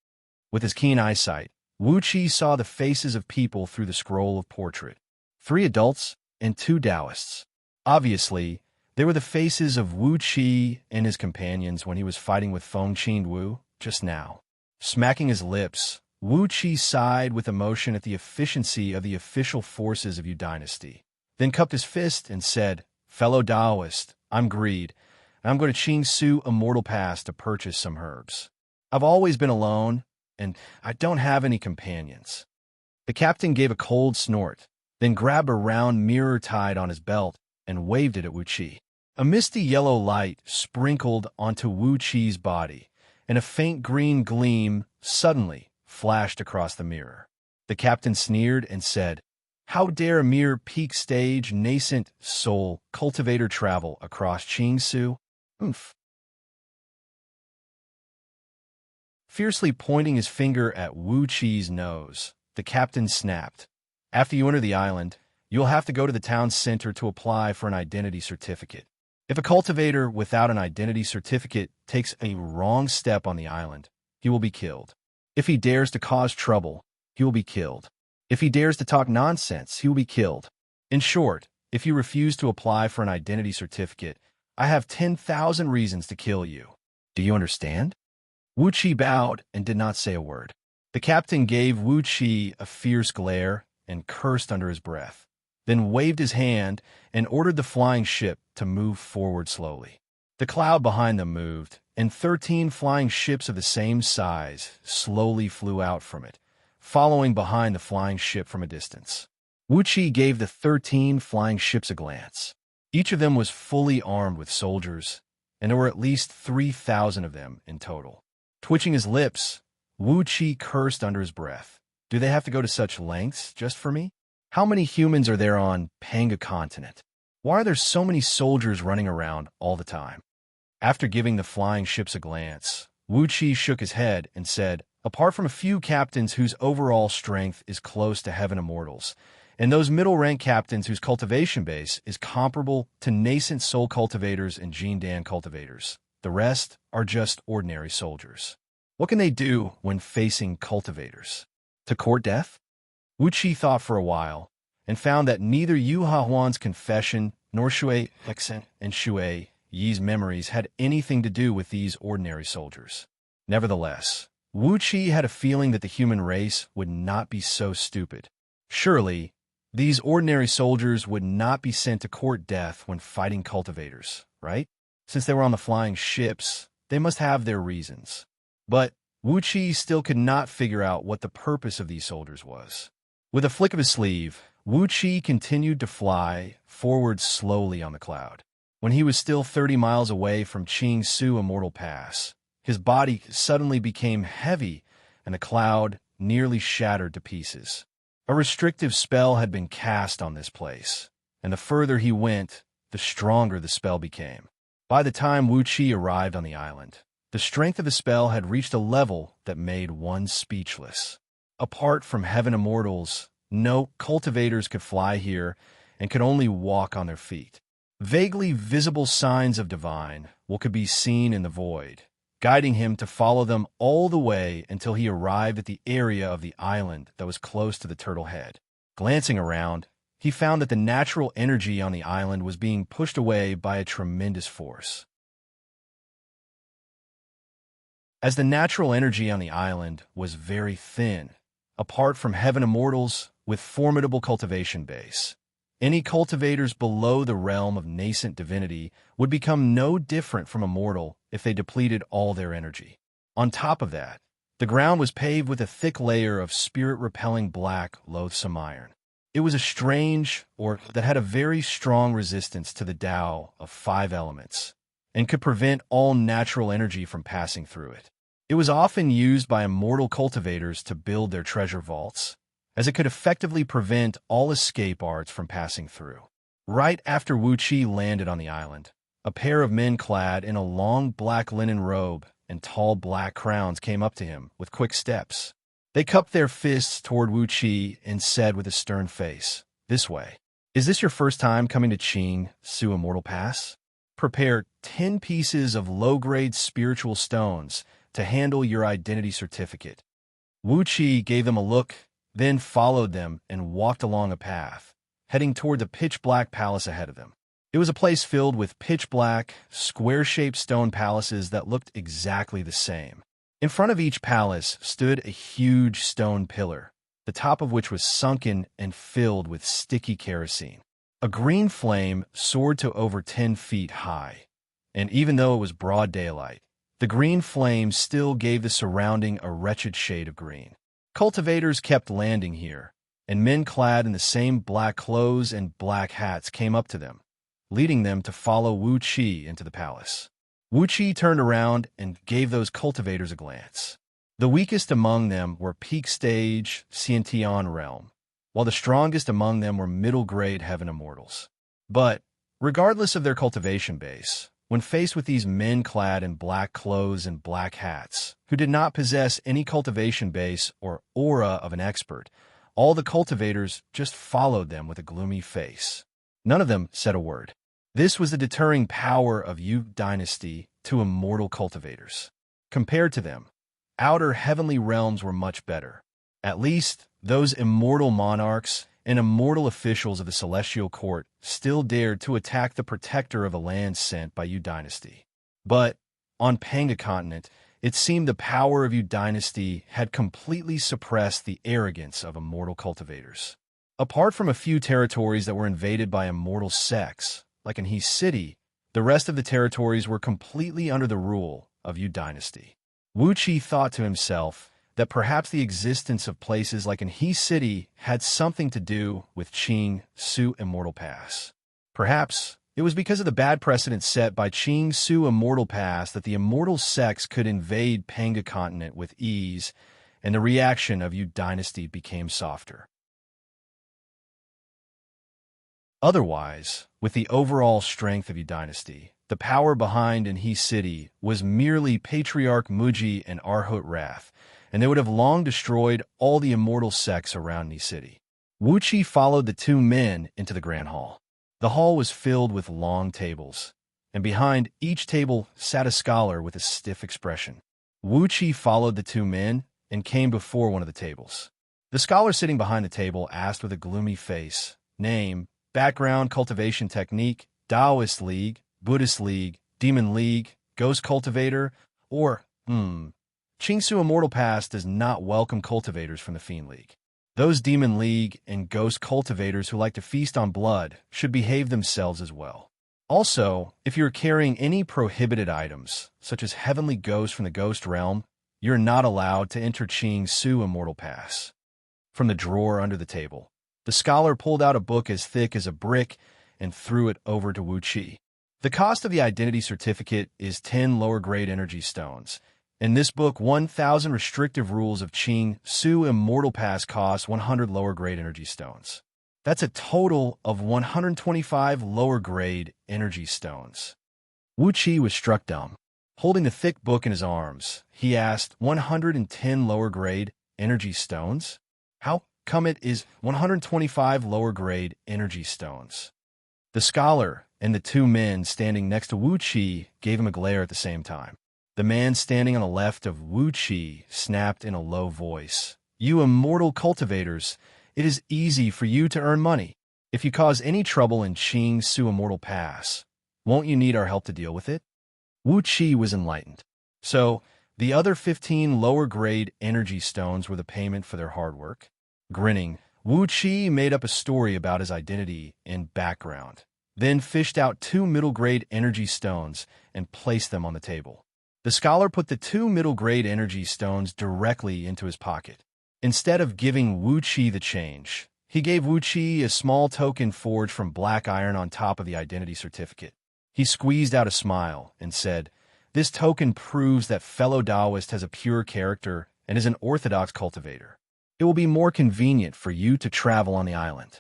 With his keen eyesight, Wuxia saw the faces of people through the scroll of portrait. 3 adults and 2 Taoists. Obviously, they were the faces of Wuxia and his companions when he was fighting with Feng Qingwu just now. Smacking his lips, Wuxia sighed with emotion at the efficiency of the official forces of Yu Dynasty, then cupped his fist and said, "Fellow Taoist, I'm Greed, and I'm going to Xianxia Immortal Pass to purchase some herbs. I've always been alone, and I don't have any companions." The captain gave a cold snort, then grabbed a round mirror tied on his belt and waved it at Wuxia. A misty yellow light sprinkled onto Wuxia's body, and a faint green gleam suddenly flashed across the mirror. The captain sneered and said, "How dare a mere peak stage nascent soul cultivator travel across Xianxia? Oomph." Fiercely pointing his finger at Wuxia's nose, the captain snapped, "After you enter the island, you'll have to go to the town center to apply for an identity certificate. If a cultivator without an identity certificate takes a wrong step on the island, he will be killed. If he dares to cause trouble, he will be killed. If he dares to talk nonsense, he will be killed. In short, if you refuse to apply for an identity certificate, I have 10,000 reasons to kill you. Do you understand?" Wuxia bowed and did not say a word. The captain gave Wuxia a fierce glare and cursed under his breath, then waved his hand and ordered the flying ship to move forward slowly. The cloud behind them moved, and 13 flying ships of the same size slowly flew out from it, following behind the flying ship from a distance. Wuxia gave the 13 flying ships a glance. Each of them was fully armed with soldiers, and there were at least 3,000 of them in total. Twitching his lips, Wuxia cursed under his breath. "Do they have to go to such lengths just for me? How many humans are there on Panga continent? Why are there so many soldiers running around all the time?" After giving the flying ships a glance, Wuxia shook his head and said, "Apart from a few captains whose overall strength is close to Heaven Immortals, and those middle-rank captains whose cultivation base is comparable to nascent soul cultivators and Jindan cultivators, the rest are just ordinary soldiers. What can they do when facing cultivators? To court death?" Wuxia thought for a while, and found that neither Yu Hahuan's confession nor Shui Hexen and Shui Yi's memories had anything to do with these ordinary soldiers. Nevertheless, Wuxia had a feeling that the human race would not be so stupid. Surely, these ordinary soldiers would not be sent to court death when fighting cultivators, right? Since they were on the flying ships, they must have their reasons. But Wuxia still could not figure out what the purpose of these soldiers was. With a flick of his sleeve, Wuxia continued to fly forward slowly on the cloud. When he was still 30 miles away from Xianxia Immortal Pass, his body suddenly became heavy and the cloud nearly shattered to pieces. A restrictive spell had been cast on this place, and the further he went, the stronger the spell became. By the time Wuxia arrived on the island, the strength of the spell had reached a level that made one speechless. Apart from Heaven Immortals, no cultivators could fly here and could only walk on their feet. Vaguely visible signs of divine could be seen in the void, guiding him to follow them all the way until he arrived at the area of the island that was close to the turtle head. Glancing around, he found that the natural energy on the island was being pushed away by a tremendous force. As the natural energy on the island was very thin, apart from Heaven Immortals with formidable cultivation base, Any cultivators below the realm of nascent divinity would become no different from immortal if they depleted all their energy. On top of that, the ground was paved with a thick layer of spirit-repelling black, loathsome iron. It was a strange, or that had a very strong resistance to the Tao of 5 elements, and could prevent all natural energy from passing through it. It was often used by immortal cultivators to build their treasure vaults, as it could effectively prevent all escape arts from passing through. Right after Wuxia landed on the island, a pair of men clad in a long black linen robe and tall black crowns came up to him with quick steps. They cupped their fists toward Wuxia and said with a stern face, "This way. Is this your first time coming to Xianxia Immortal Pass? Prepare 10 pieces of low-grade spiritual stones to handle your identity certificate." Wuxia gave them a look, then followed them and walked along a path, heading toward the pitch-black palace ahead of them. It was a place filled with pitch-black, square-shaped stone palaces that looked exactly the same. In front of each palace stood a huge stone pillar, the top of which was sunken and filled with sticky kerosene. A green flame soared to over 10 feet high, and even though it was broad daylight, the green flame still gave the surrounding a wretched shade of green. Cultivators kept landing here, and men clad in the same black clothes and black hats came up to them, leading them to follow Wuxia into the palace. Wuxia turned around and gave those cultivators a glance. The weakest among them were peak stage Xianxia realm, while the strongest among them were middle-grade heaven immortals. But, regardless of their cultivation base, when faced with these men clad in black clothes and black hats, who did not possess any cultivation base or aura of an expert, all the cultivators just followed them with a gloomy face. None of them said a word. This was the deterring power of Yu Dynasty to immortal cultivators. Compared to them, outer heavenly realms were much better. At least, those immortal monarchs and immortal officials of the celestial court still dared to attack the protector of a land sent by Yu Dynasty. But, on Panga continent, it seemed the power of Yu Dynasty had completely suppressed the arrogance of immortal cultivators. Apart from a few territories that were invaded by immortal sects, like in He City, the rest of the territories were completely under the rule of Yu Dynasty. Wuxia thought to himself that perhaps the existence of places like in He City had something to do with Xianxia Immortal Pass. Perhaps it was because of the bad precedent set by Xianxia Immortal Pass that the immortal sects could invade Panga continent with ease, and the reaction of Yu Dynasty became softer. Otherwise, with the overall strength of Yu Dynasty, the power behind in He City was merely Patriarch Muji and Arhut Wrath, and they would have long destroyed all the immortal sects around He City. Wuxia followed the 2 men into the Grand Hall. The hall was filled with long tables, and behind each table sat a scholar with a stiff expression. Wuxia followed the 2 men and came before one of the tables. The scholar sitting behind the table asked with a gloomy face, "Name, background, cultivation technique, Taoist League, Buddhist League, Demon League, Ghost Cultivator, or, Xianxia Immortal Pass does not welcome cultivators from the Fiend League. Those Demon League and Ghost Cultivators who like to feast on blood should behave themselves as well. Also, if you're carrying any prohibited items, such as heavenly ghosts from the Ghost Realm, you're not allowed to enter Xianxia Immortal Pass." From the drawer under the table, the scholar pulled out a book as thick as a brick and threw it over to Wuxia. The cost of the identity certificate is 10 lower-grade energy stones. In this book, 1,000 restrictive rules of Xianxia Immortal Pass cost 100 lower-grade energy stones. That's a total of 125 lower-grade energy stones. Wuxia was struck dumb. Holding the thick book in his arms, he asked, 110 lower-grade energy stones? How come it is 125 lower-grade energy stones? The scholar and the 2 men standing next to Wuxia gave him a glare at the same time. The man standing on the left of Wuxia snapped in a low voice, "You immortal cultivators, it is easy for you to earn money. If you cause any trouble in Xianxia Immortal Pass, won't you need our help to deal with it?" Wuxia was enlightened. So, the other 15 lower-grade energy stones were the payment for their hard work. Grinning, Wuxia made up a story about his identity and background, then fished out 2 middle-grade energy stones and placed them on the table. The scholar put the 2 middle-grade energy stones directly into his pocket. Instead of giving Wuxia the change, he gave Wuxia a small token forged from black iron on top of the identity certificate. He squeezed out a smile and said, "This token proves that fellow Taoist has a pure character and is an orthodox cultivator. It will be more convenient for you to travel on the island."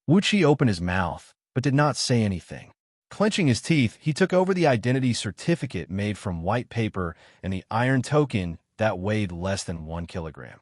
Wuxia opened his mouth, but did not say anything. Clenching his teeth, he took over the identity certificate made from white paper and the iron token that weighed less than 1 kilogram.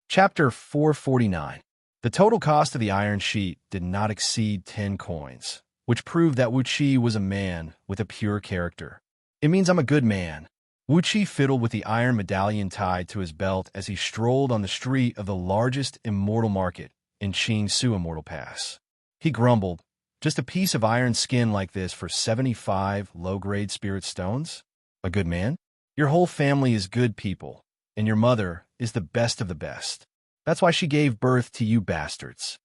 Chapter 449. The total cost of the iron sheet did not exceed 10 coins, which proved that Wuxia was a man with a pure character. "It means I'm a good man." Wuxia fiddled with the iron medallion tied to his belt as he strolled on the street of the largest immortal market in Xianxia Immortal Pass. He grumbled, "Just a piece of iron skin like this for 75 low-grade spirit stones? A good man? Your whole family is good people, and your mother is the best of the best. That's why she gave birth to you bastards."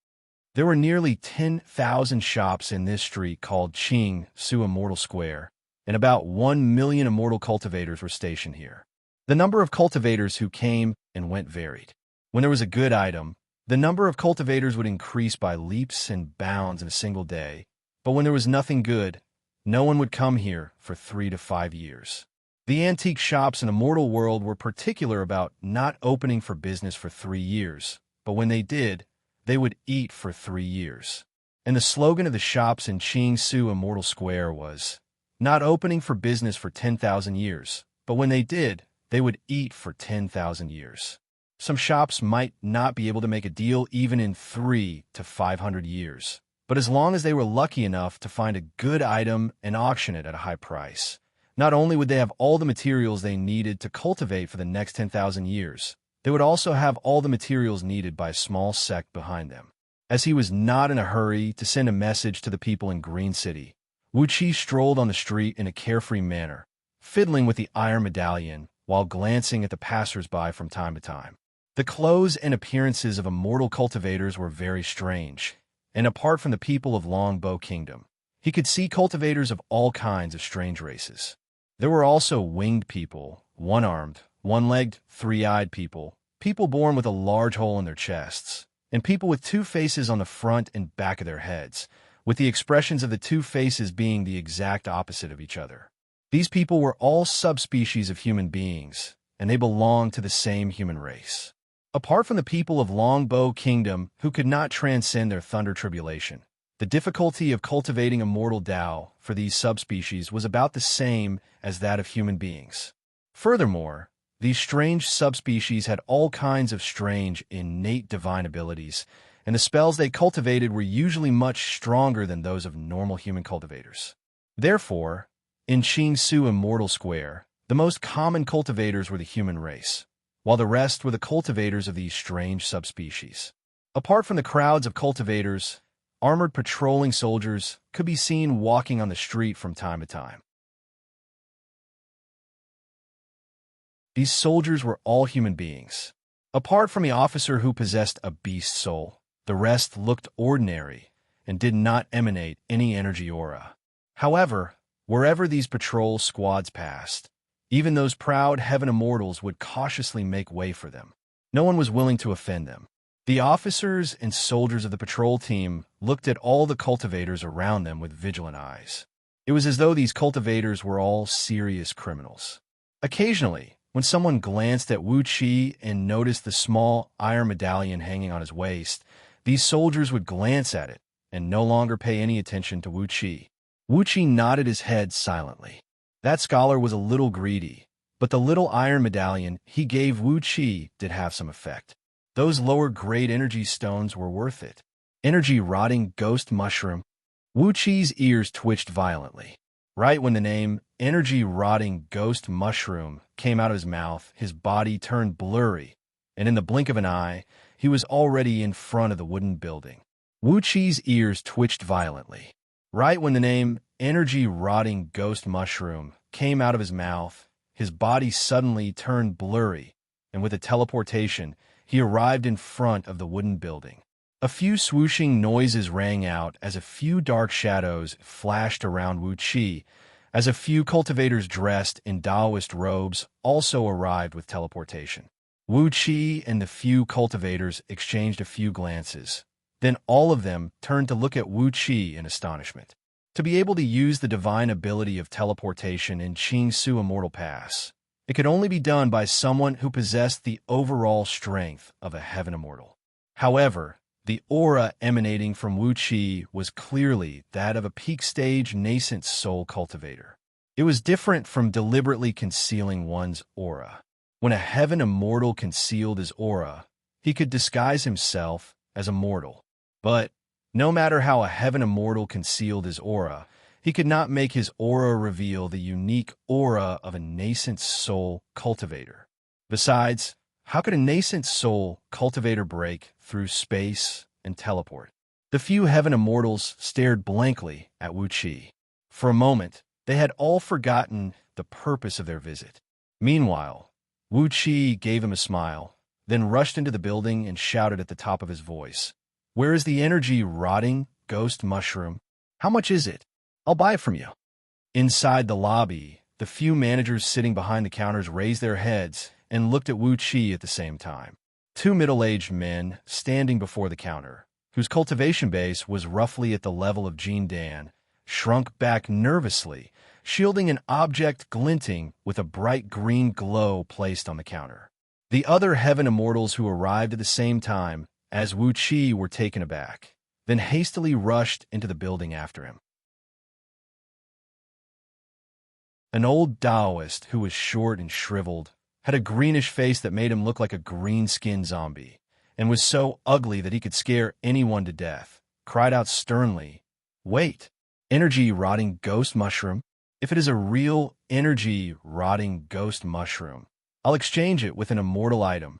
There were nearly 10,000 shops in this street called Xianxia Immortal Square, and about 1 million immortal cultivators were stationed here. The number of cultivators who came and went varied. When there was a good item, the number of cultivators would increase by leaps and bounds in a single day, but when there was nothing good, no one would come here for 3 to 5 years. The antique shops in Immortal World were particular about not opening for business for 3 years, but when they did, they would eat for 3 years. And the slogan of the shops in Xianxia Immortal Square was, "Not opening for business for 10,000 years, but when they did, they would eat for 10,000 years." Some shops might not be able to make a deal even in 3 to 500 years, but as long as they were lucky enough to find a good item and auction it at a high price, not only would they have all the materials they needed to cultivate for the next 10,000 years, they would also have all the materials needed by a small sect behind them. As he was not in a hurry to send a message to the people in Green City, Wuxia strolled on the street in a carefree manner, fiddling with the iron medallion while glancing at the passers-by from time to time. The clothes and appearances of immortal cultivators were very strange, and apart from the people of Longbow Kingdom, he could see cultivators of all kinds of strange races. There were also winged people, one-armed, one-legged, three-eyed people, people born with a large hole in their chests, and people with 2 faces on the front and back of their heads, with the expressions of the 2 faces being the exact opposite of each other. These people were all subspecies of human beings, and they belonged to the same human race. Apart from the people of Longbow Kingdom who could not transcend their thunder tribulation, the difficulty of cultivating immortal Tao for these subspecies was about the same as that of human beings. Furthermore, these strange subspecies had all kinds of strange, innate divine abilities, and the spells they cultivated were usually much stronger than those of normal human cultivators. Therefore, in Xianxia Immortal Square, the most common cultivators were the human race, while the rest were the cultivators of these strange subspecies. Apart from the crowds of cultivators, armored patrolling soldiers could be seen walking on the street from time to time. These soldiers were all human beings. Apart from the officer who possessed a beast soul, the rest looked ordinary and did not emanate any energy aura. However, wherever these patrol squads passed, even those proud heaven immortals would cautiously make way for them. No one was willing to offend them. The officers and soldiers of the patrol team looked at all the cultivators around them with vigilant eyes. It was as though these cultivators were all serious criminals. Occasionally, when someone glanced at Wuxia and noticed the small iron medallion hanging on his waist, these soldiers would glance at it and no longer pay any attention to Wuxia. Wuxia nodded his head silently. That scholar was a little greedy, but the little iron medallion he gave Wuxia did have some effect. Those lower-grade energy stones were worth it. Energy-rotting ghost mushroom. Wuxia's ears twitched violently. Right when the name energy-rotting ghost mushroom came out of his mouth, his body turned blurry, and in the blink of an eye, he was already in front of the wooden building. Wuxia's ears twitched violently. Right when the name energy-rotting ghost mushroom came out of his mouth, his body suddenly turned blurry, and with a teleportation, he arrived in front of the wooden building. A few swooshing noises rang out as a few dark shadows flashed around Wuxia, as a few cultivators dressed in Taoist robes also arrived with teleportation. Wuxia and the few cultivators exchanged a few glances. Then all of them turned to look at Wuxia in astonishment. To be able to use the divine ability of teleportation in Xianxia Immortal Pass, it could only be done by someone who possessed the overall strength of a heaven immortal. However, the aura emanating from Wuxia was clearly that of a peak-stage nascent soul cultivator. It was different from deliberately concealing one's aura. When a heaven immortal concealed his aura, he could disguise himself as a mortal. But no matter how a heaven immortal concealed his aura, he could not make his aura reveal the unique aura of a nascent soul cultivator. Besides, how could a nascent soul cultivator break through space and teleport? The few heaven immortals stared blankly at Wuxia. For a moment, they had all forgotten the purpose of their visit. Meanwhile, Wuxia gave him a smile, then rushed into the building and shouted at the top of his voice, "Where is the energy rotting ghost mushroom? How much is it? I'll buy it from you." Inside the lobby, the few managers sitting behind the counters raised their heads and looked at Wuxia at the same time. Two middle-aged men standing before the counter, whose cultivation base was roughly at the level of Jean Dan, shrunk back nervously, shielding an object glinting with a bright green glow placed on the counter. The other heaven immortals who arrived at the same time as Wuxia were taken aback, then hastily rushed into the building after him. An old Taoist who was short and shriveled, had a greenish face that made him look like a green-skinned zombie, and was so ugly that he could scare anyone to death, cried out sternly, "Wait! Energy-rotting ghost mushroom? If it is a real energy-rotting ghost mushroom, I'll exchange it with an immortal item."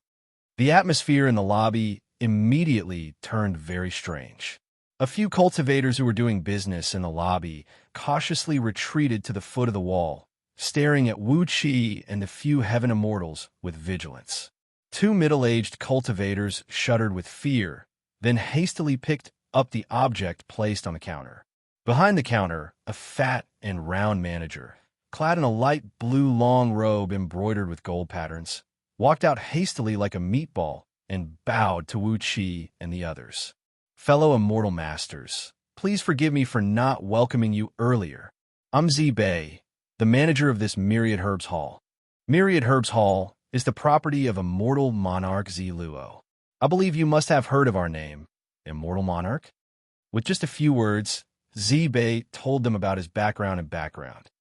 The atmosphere in the lobby immediately turned very strange. A few cultivators who were doing business in the lobby cautiously retreated to the foot of the wall, staring at Wuxia and the few heaven immortals with vigilance. Two middle-aged cultivators shuddered with fear, then hastily picked up the object placed on the counter. Behind the counter, a fat and round manager, clad in a light blue long robe embroidered with gold patterns, walked out hastily like a meatball and bowed to Wuxia and the others. "Fellow immortal masters, please forgive me for not welcoming you earlier. I'm Zibei, the manager of this Myriad Herbs Hall. Myriad Herbs Hall is the property of immortal monarch Ziluo. I believe you must have heard of our name, Immortal Monarch." With just a few words, Zibei told them about his background.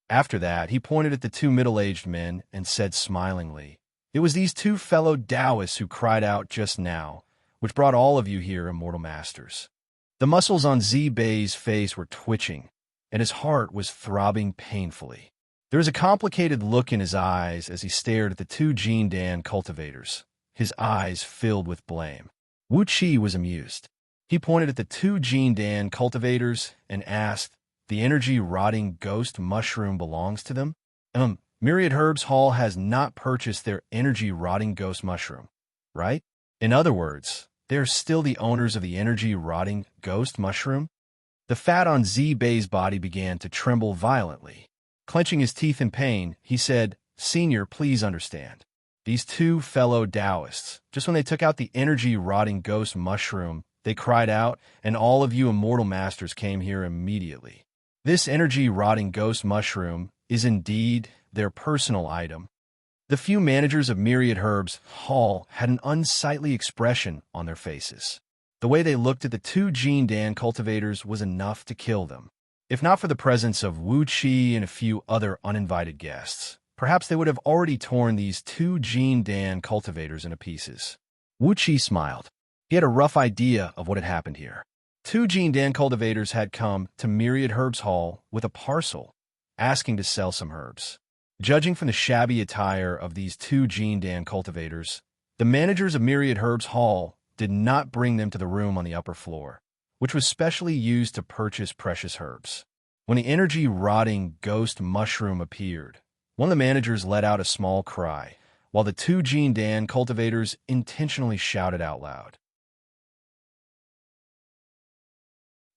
After that, he pointed at the two middle-aged men and said smilingly, "It was these two fellow Taoists who cried out just now, which brought all of you here, immortal masters." The muscles on Zibei's face were twitching, and his heart was throbbing painfully. There was a complicated look in his eyes as he stared at the two Jean Dan cultivators, his eyes filled with blame. Wuxia was amused. He pointed at the two Jean Dan cultivators and asked, "The energy-rotting ghost mushroom belongs to them?" Myriad Herbs Hall has not purchased their energy-rotting ghost mushroom, right? In other words, they're still the owners of the energy-rotting ghost mushroom? The fat on Zibei's body began to tremble violently. Clenching his teeth in pain, he said, "Senior, please understand. These two fellow Taoists, just when they took out the energy-rotting ghost mushroom, they cried out, and all of you immortal masters came here immediately. This energy-rotting ghost mushroom is indeed their personal item." The few managers of Myriad Herbs Hall had an unsightly expression on their faces. The way they looked at the two Jean Dan cultivators was enough to kill them. If not for the presence of Wuxia and a few other uninvited guests, perhaps they would have already torn these two Jean Dan cultivators into pieces. Wuxia smiled. He had a rough idea of what had happened here. Two Jean Dan cultivators had come to Myriad Herbs Hall with a parcel, asking to sell some herbs. Judging from the shabby attire of these two Jean Dan cultivators, the managers of Myriad Herbs Hall did not bring them to the room on the upper floor, which was specially used to purchase precious herbs. When the energy-rotting ghost mushroom appeared, One of the managers let out a small cry, while the two Jean Dan cultivators intentionally shouted out loud.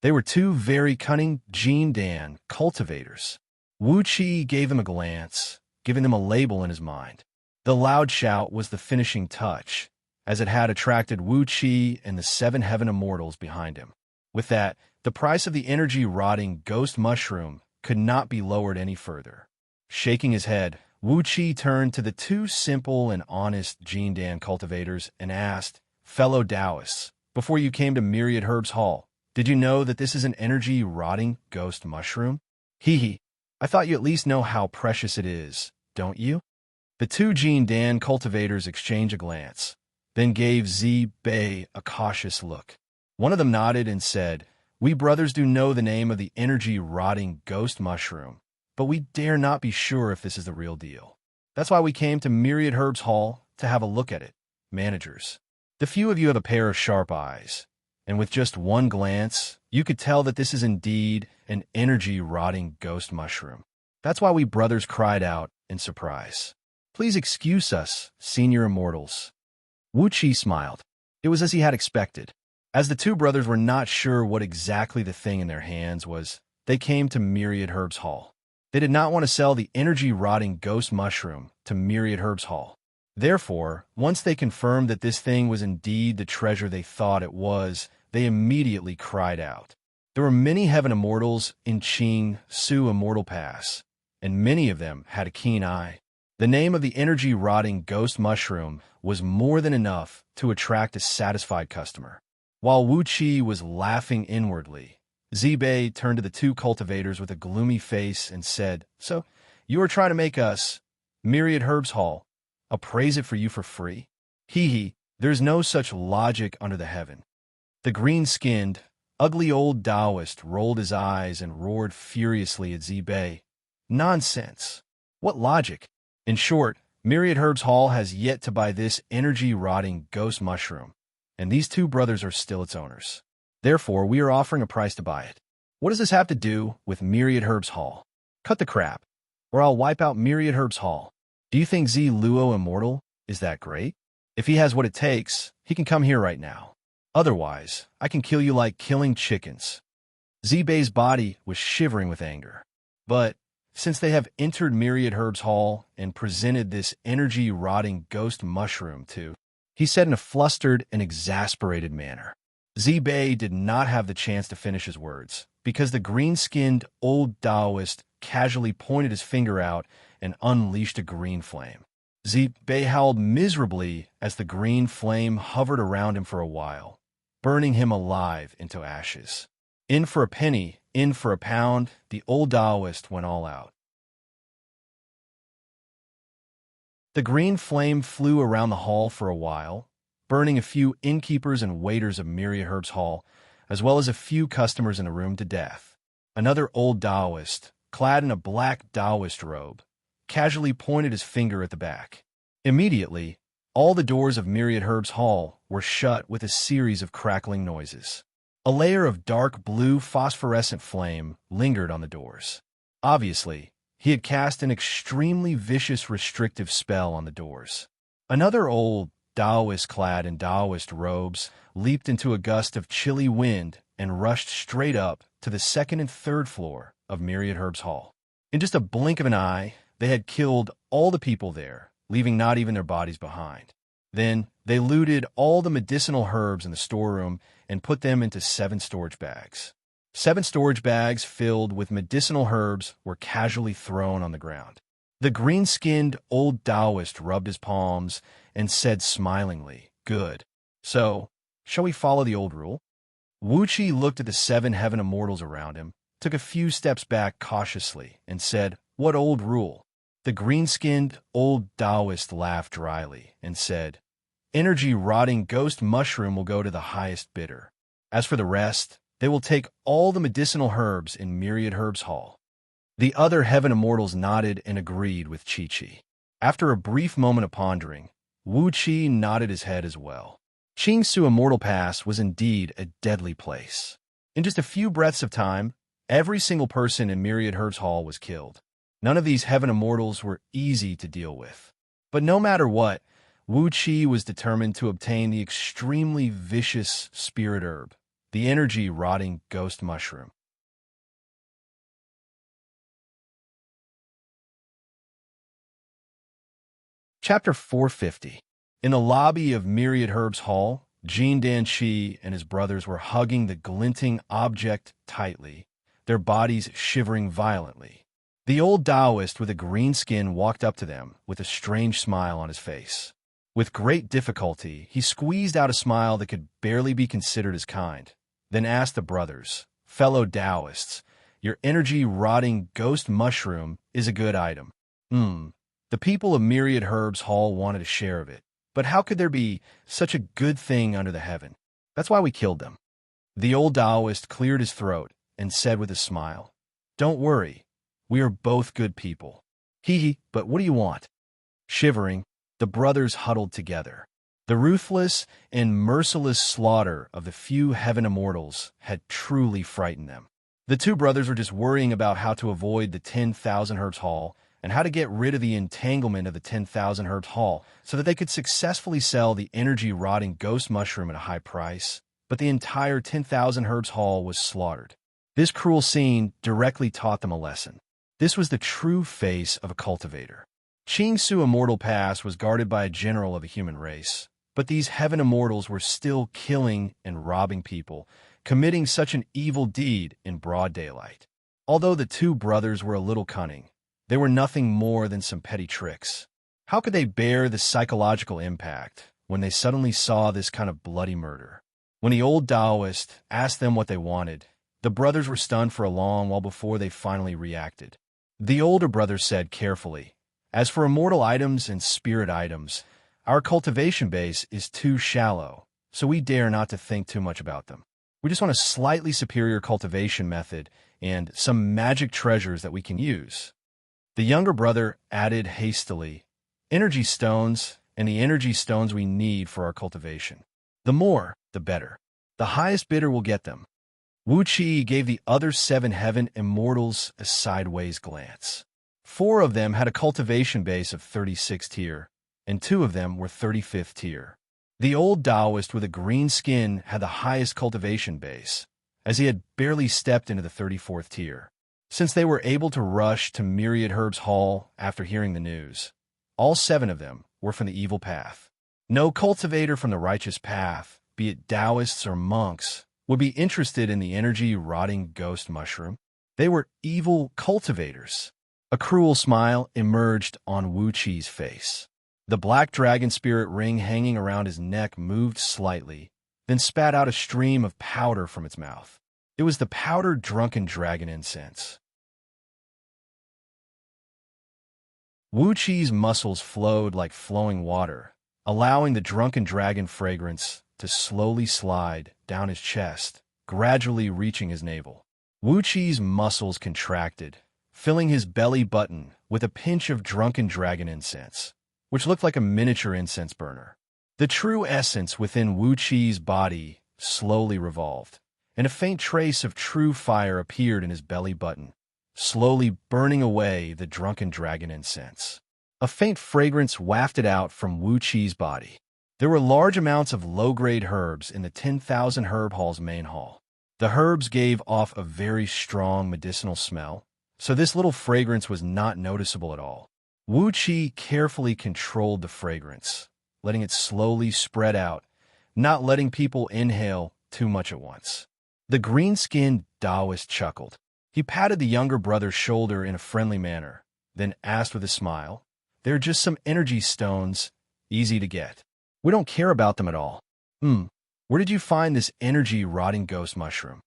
They were two very cunning Jean Dan cultivators. Wuxia gave them a glance, giving them a label in his mind. The loud shout was the finishing touch, as it had attracted Wuxia and the 7 heaven immortals behind him. With that, the price of the energy-rotting ghost mushroom could not be lowered any further. Shaking his head, Wuxia turned to the two simple and honest Jean Dan cultivators and asked, "Fellow Taoists, before you came to Myriad Herbs Hall, did you know that this is an energy-rotting ghost mushroom? Hee, I thought you at least know how precious it is, don't you?" The two Jean Dan cultivators exchanged a glance, then gave Bei a cautious look. One of them nodded and said, "We brothers do know the name of the energy-rotting ghost mushroom, but we dare not be sure if this is the real deal. That's why we came to Myriad Herbs Hall to have a look at it, managers. The few of you have a pair of sharp eyes, and with just one glance, you could tell that this is indeed an energy-rotting ghost mushroom. That's why we brothers cried out in surprise. Please excuse us, senior immortals." Wuxia smiled. It was as he had expected. As the two brothers were not sure what exactly the thing in their hands was, they came to Myriad Herbs Hall. They did not want to sell the energy-rotting ghost mushroom to Myriad Herbs Hall. Therefore, once they confirmed that this thing was indeed the treasure they thought it was, they immediately cried out. There were many heaven immortals in Xianxia Immortal Pass, and many of them had a keen eye. The name of the energy-rotting ghost mushroom was more than enough to attract a satisfied customer. While Wuxia was laughing inwardly, Bei turned to the two cultivators with a gloomy face and said, "So, you are trying to make us, Myriad Herbs Hall, appraise it for you for free? There's no such logic under the heaven." The green-skinned, ugly old Taoist rolled his eyes and roared furiously at Bei. "Nonsense! What logic? In short, Myriad Herbs Hall has yet to buy this energy-rotting ghost mushroom, and these two brothers are still its owners. Therefore, we are offering a price to buy it. What does this have to do with Myriad Herbs Hall? Cut the crap, or I'll wipe out Myriad Herbs Hall. Do you think Luo Immortal is that great? If he has what it takes, he can come here right now. Otherwise, I can kill you like killing chickens." Bei's body was shivering with anger. But since they have entered Myriad Herbs Hall and presented this energy-rotting ghost mushroom to, he said in a flustered and exasperated manner. Bei did not have the chance to finish his words, because the green-skinned old Taoist casually pointed his finger out and unleashed a green flame. Bei howled miserably as the green flame hovered around him for a while, burning him alive into ashes. In for a penny, in for a pound, the old Taoist went all out. The green flame flew around the hall for a while, burning a few innkeepers and waiters of Myriad Herbs Hall, as well as a few customers in a room to death. Another old Taoist, clad in a black Taoist robe, casually pointed his finger at the back. Immediately, all the doors of Myriad Herbs Hall were shut with a series of crackling noises. A layer of dark blue phosphorescent flame lingered on the doors. Obviously, he had cast an extremely vicious restrictive spell on the doors. Another old Taoist clad in Taoist robes leaped into a gust of chilly wind and rushed straight up to the second and third floor of Myriad Herbs Hall. In just a blink of an eye, they had killed all the people there, leaving not even their bodies behind. Then they looted all the medicinal herbs in the storeroom and put them into 7 storage bags. 7 storage bags filled with medicinal herbs were casually thrown on the ground. The green-skinned old Taoist rubbed his palms and said smilingly, "Good. So, shall we follow the old rule?" Wuxia looked at the 7 heaven immortals around him, took a few steps back cautiously, and said, "What old rule?" The green-skinned old Taoist laughed dryly and said, "Energy-rotting ghost mushroom will go to the highest bidder. As for the rest, they will take all the medicinal herbs in Myriad Herbs Hall." The other heaven immortals nodded and agreed with Chi. After a brief moment of pondering, Wuxia nodded his head as well. Xianxia Immortal Pass was indeed a deadly place. In just a few breaths of time, every single person in Myriad Herbs Hall was killed. None of these heaven immortals were easy to deal with. But no matter what, Wuxia was determined to obtain the extremely vicious spirit herb, the energy-rotting ghost mushroom. Chapter 450. In the lobby of Myriad Herbs Hall, Jin Danqi and his brothers were hugging the glinting object tightly, their bodies shivering violently. The old Taoist with a green skin walked up to them with a strange smile on his face. With great difficulty, he squeezed out a smile that could barely be considered as kind, then asked the brothers, "Fellow Taoists, your energy-rotting ghost mushroom is a good item." The people of Myriad Herbs Hall wanted a share of it, but how could there be such a good thing under the heaven? That's why we killed them. The old Taoist cleared his throat and said with a smile, "Don't worry, we are both good people." Hee, but what do you want? Shivering, the brothers huddled together. The ruthless and merciless slaughter of the few heaven immortals had truly frightened them. The two brothers were just worrying about how to avoid the 10,000 Herbs Hall and how to get rid of the entanglement of the 10,000 Herbs Hall so that they could successfully sell the energy-rotting ghost mushroom at a high price. But the entire 10,000 Herbs Hall was slaughtered. This cruel scene directly taught them a lesson. This was the true face of a cultivator. Xianxia Immortal Pass was guarded by a general of a human race, but these heaven immortals were still killing and robbing people, committing such an evil deed in broad daylight. Although the two brothers were a little cunning, they were nothing more than some petty tricks. How could they bear the psychological impact when they suddenly saw this kind of bloody murder? When the old Taoist asked them what they wanted, the brothers were stunned for a long while before they finally reacted. The older brother said carefully, "As for immortal items and spirit items, our cultivation base is too shallow, so we dare not to think too much about them. We just want a slightly superior cultivation method and some magic treasures that we can use." The younger brother added hastily, "Energy stones and the energy stones we need for our cultivation. The more, the better. The highest bidder will get them." Wuxia gave the other 7 heaven immortals a sideways glance. 4 of them had a cultivation base of 36th tier, and 2 of them were 35th tier. The old Taoist with a green skin had the highest cultivation base, as he had barely stepped into the 34th tier. Since they were able to rush to Myriad Herbs Hall after hearing the news, all 7 of them were from the evil path. No cultivator from the righteous path, be it Taoists or monks, would be interested in the energy-rotting ghost mushroom. They were evil cultivators. A cruel smile emerged on Wuqi's face. The black dragon spirit ring hanging around his neck moved slightly, then spat out a stream of powder from its mouth. It was the powdered drunken dragon incense. Wuqi's muscles flowed like flowing water, allowing the drunken dragon fragrance to slowly slide down his chest, gradually reaching his navel. Wuqi's muscles contracted, filling his belly button with a pinch of drunken dragon incense, which looked like a miniature incense burner. The true essence within Wuqi's body slowly revolved, and a faint trace of true fire appeared in his belly button, slowly burning away the drunken dragon incense. A faint fragrance wafted out from Wuqi's body. There were large amounts of low-grade herbs in the 10,000 Herb Hall's main hall. The herbs gave off a very strong medicinal smell, so this little fragrance was not noticeable at all. Wuqi carefully controlled the fragrance, letting it slowly spread out, not letting people inhale too much at once. The green-skinned Taoist chuckled. He patted the younger brother's shoulder in a friendly manner, then asked with a smile, "They're just some energy stones, easy to get. We don't care about them at all." Where did you find this energy-rotting ghost mushroom?"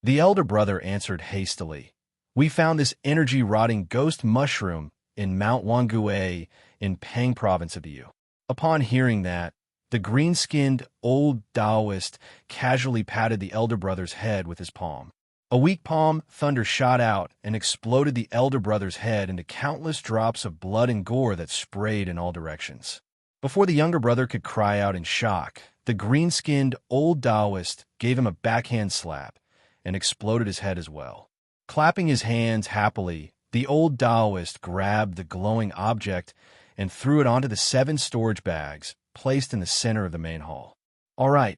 The elder brother answered hastily, "We found this energy-rotting ghost mushroom in Mount Wangue in Pang province of the Yu." Upon hearing that, the green-skinned old Taoist casually patted the elder brother's head with his palm. A weak palm thunder shot out and exploded the elder brother's head into countless drops of blood and gore that sprayed in all directions. Before the younger brother could cry out in shock, the green-skinned old Taoist gave him a backhand slap and exploded his head as well. Clapping his hands happily, The old Taoist grabbed the glowing object and threw it onto the 7 storage bags placed in the center of the main hall. All right,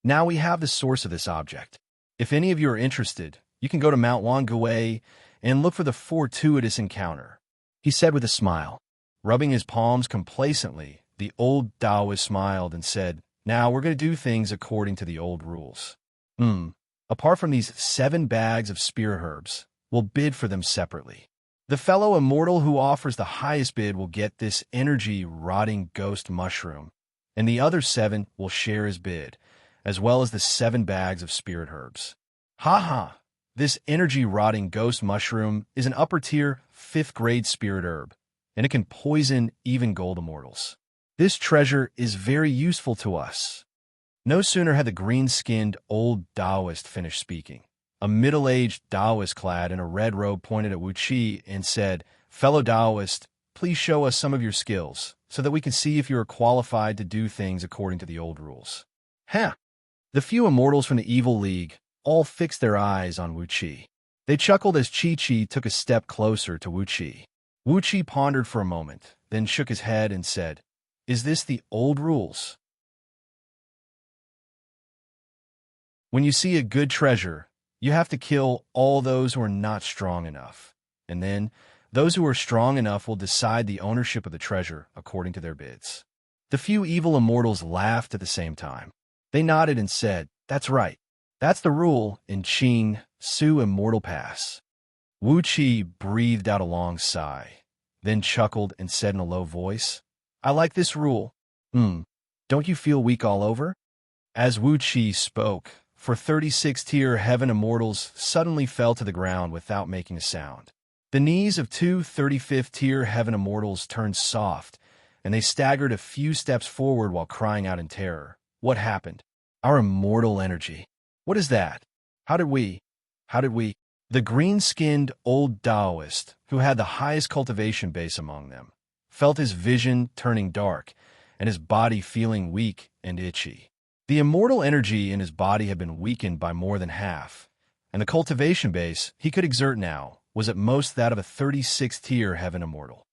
now we have the source of this object. If any of you are interested, you can go to Mount Wangui and look for the fortuitous encounter, he said with a smile. Rubbing his palms complacently, the old Taoist smiled and said, now we're going to do things according to the old rules. Apart from these 7 bags of spear herbs, we'll bid for them separately. The fellow immortal who offers the highest bid will get this energy-rotting ghost mushroom, and the other 7 will share his bid, as well as the 7 bags of spirit herbs. Ha! This energy-rotting ghost mushroom is an upper-tier, 5th-grade spirit herb, and it can poison even gold immortals. This treasure is very useful to us. No sooner had the green-skinned old Taoist finished speaking. A middle-aged Taoist clad in a red robe pointed at Wuxia and said, fellow Taoist, please show us some of your skills, so that we can see if you are qualified to do things according to the old rules. The few immortals from the Evil League all fixed their eyes on Wuxia. They chuckled as Chi-Chi took a step closer to Wuxia. Wuxia pondered for a moment, then shook his head and said, is this the old rules? When you see a good treasure, you have to kill all those who are not strong enough, and then those who are strong enough will decide the ownership of the treasure according to their bids. The few evil immortals laughed at the same time. They nodded and said, that's right. That's the rule in Xianxia Immortal Pass. Wuxia breathed out a long sigh, then chuckled and said in a low voice, I like this rule. Don't you feel weak all over? As Wuxia spoke, for 36-tier heaven immortals suddenly fell to the ground without making a sound. The knees of 2 35th-tier heaven immortals turned soft, and they staggered a few steps forward while crying out in terror. What happened? Our immortal energy. What is that? How did we? The green-skinned old Taoist, who had the highest cultivation base among them, felt his vision turning dark and his body feeling weak and itchy. The immortal energy in his body had been weakened by more than half, and the cultivation base he could exert now was at most that of a 36th-tier heaven immortal.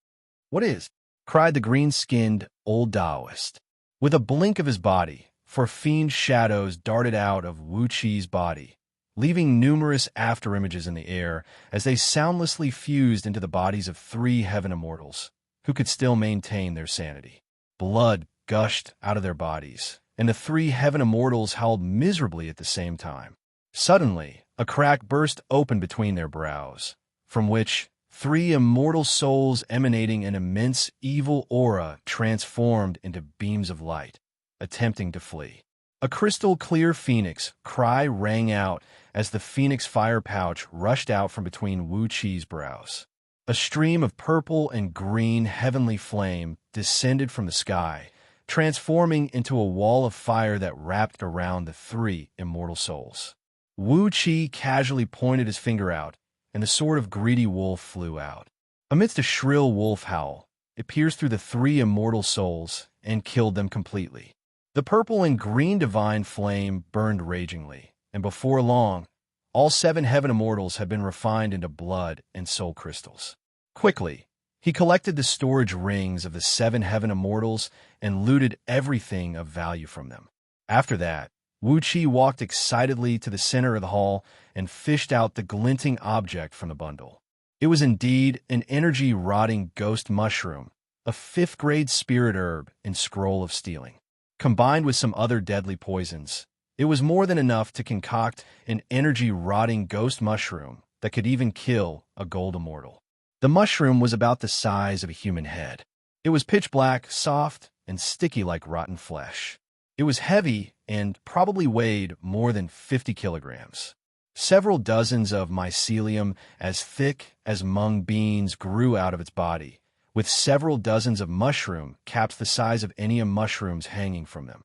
What is? Cried the green-skinned old Taoist. With a blink of his body, 4 fiend shadows darted out of Wuxia's body, leaving numerous afterimages in the air as they soundlessly fused into the bodies of 3 heaven immortals, who could still maintain their sanity. Blood gushed out of their bodies, and the 3 heaven immortals howled miserably at the same time. Suddenly, a crack burst open between their brows, from which 3 immortal souls emanating an immense evil aura transformed into beams of light, attempting to flee. A crystal-clear phoenix cry rang out as the phoenix fire pouch rushed out from between Wuxia's brows. A stream of purple and green heavenly flame descended from the sky, transforming into a wall of fire that wrapped around the 3 immortal souls. Wuxia casually pointed his finger out, and the sword of greedy wolf flew out. Amidst a shrill wolf howl, it pierced through the 3 immortal souls and killed them completely. The purple and green divine flame burned ragingly, and before long, all 7 heaven immortals had been refined into blood and soul crystals. Quickly, he collected the storage rings of the 7 heaven immortals and looted everything of value from them. After that, Wuxia walked excitedly to the center of the hall and fished out the glinting object from the bundle. It was indeed an energy-rotting ghost mushroom, a 5th-grade spirit herb and scroll of stealing. Combined with some other deadly poisons, it was more than enough to concoct an energy-rotting ghost mushroom that could even kill a gold immortal. The mushroom was about the size of a human head. It was pitch black, soft, and sticky like rotten flesh. It was heavy and probably weighed more than 50 kilograms. Several dozens of mycelium as thick as mung beans grew out of its body, with several dozens of mushroom caps the size of any mushrooms hanging from them.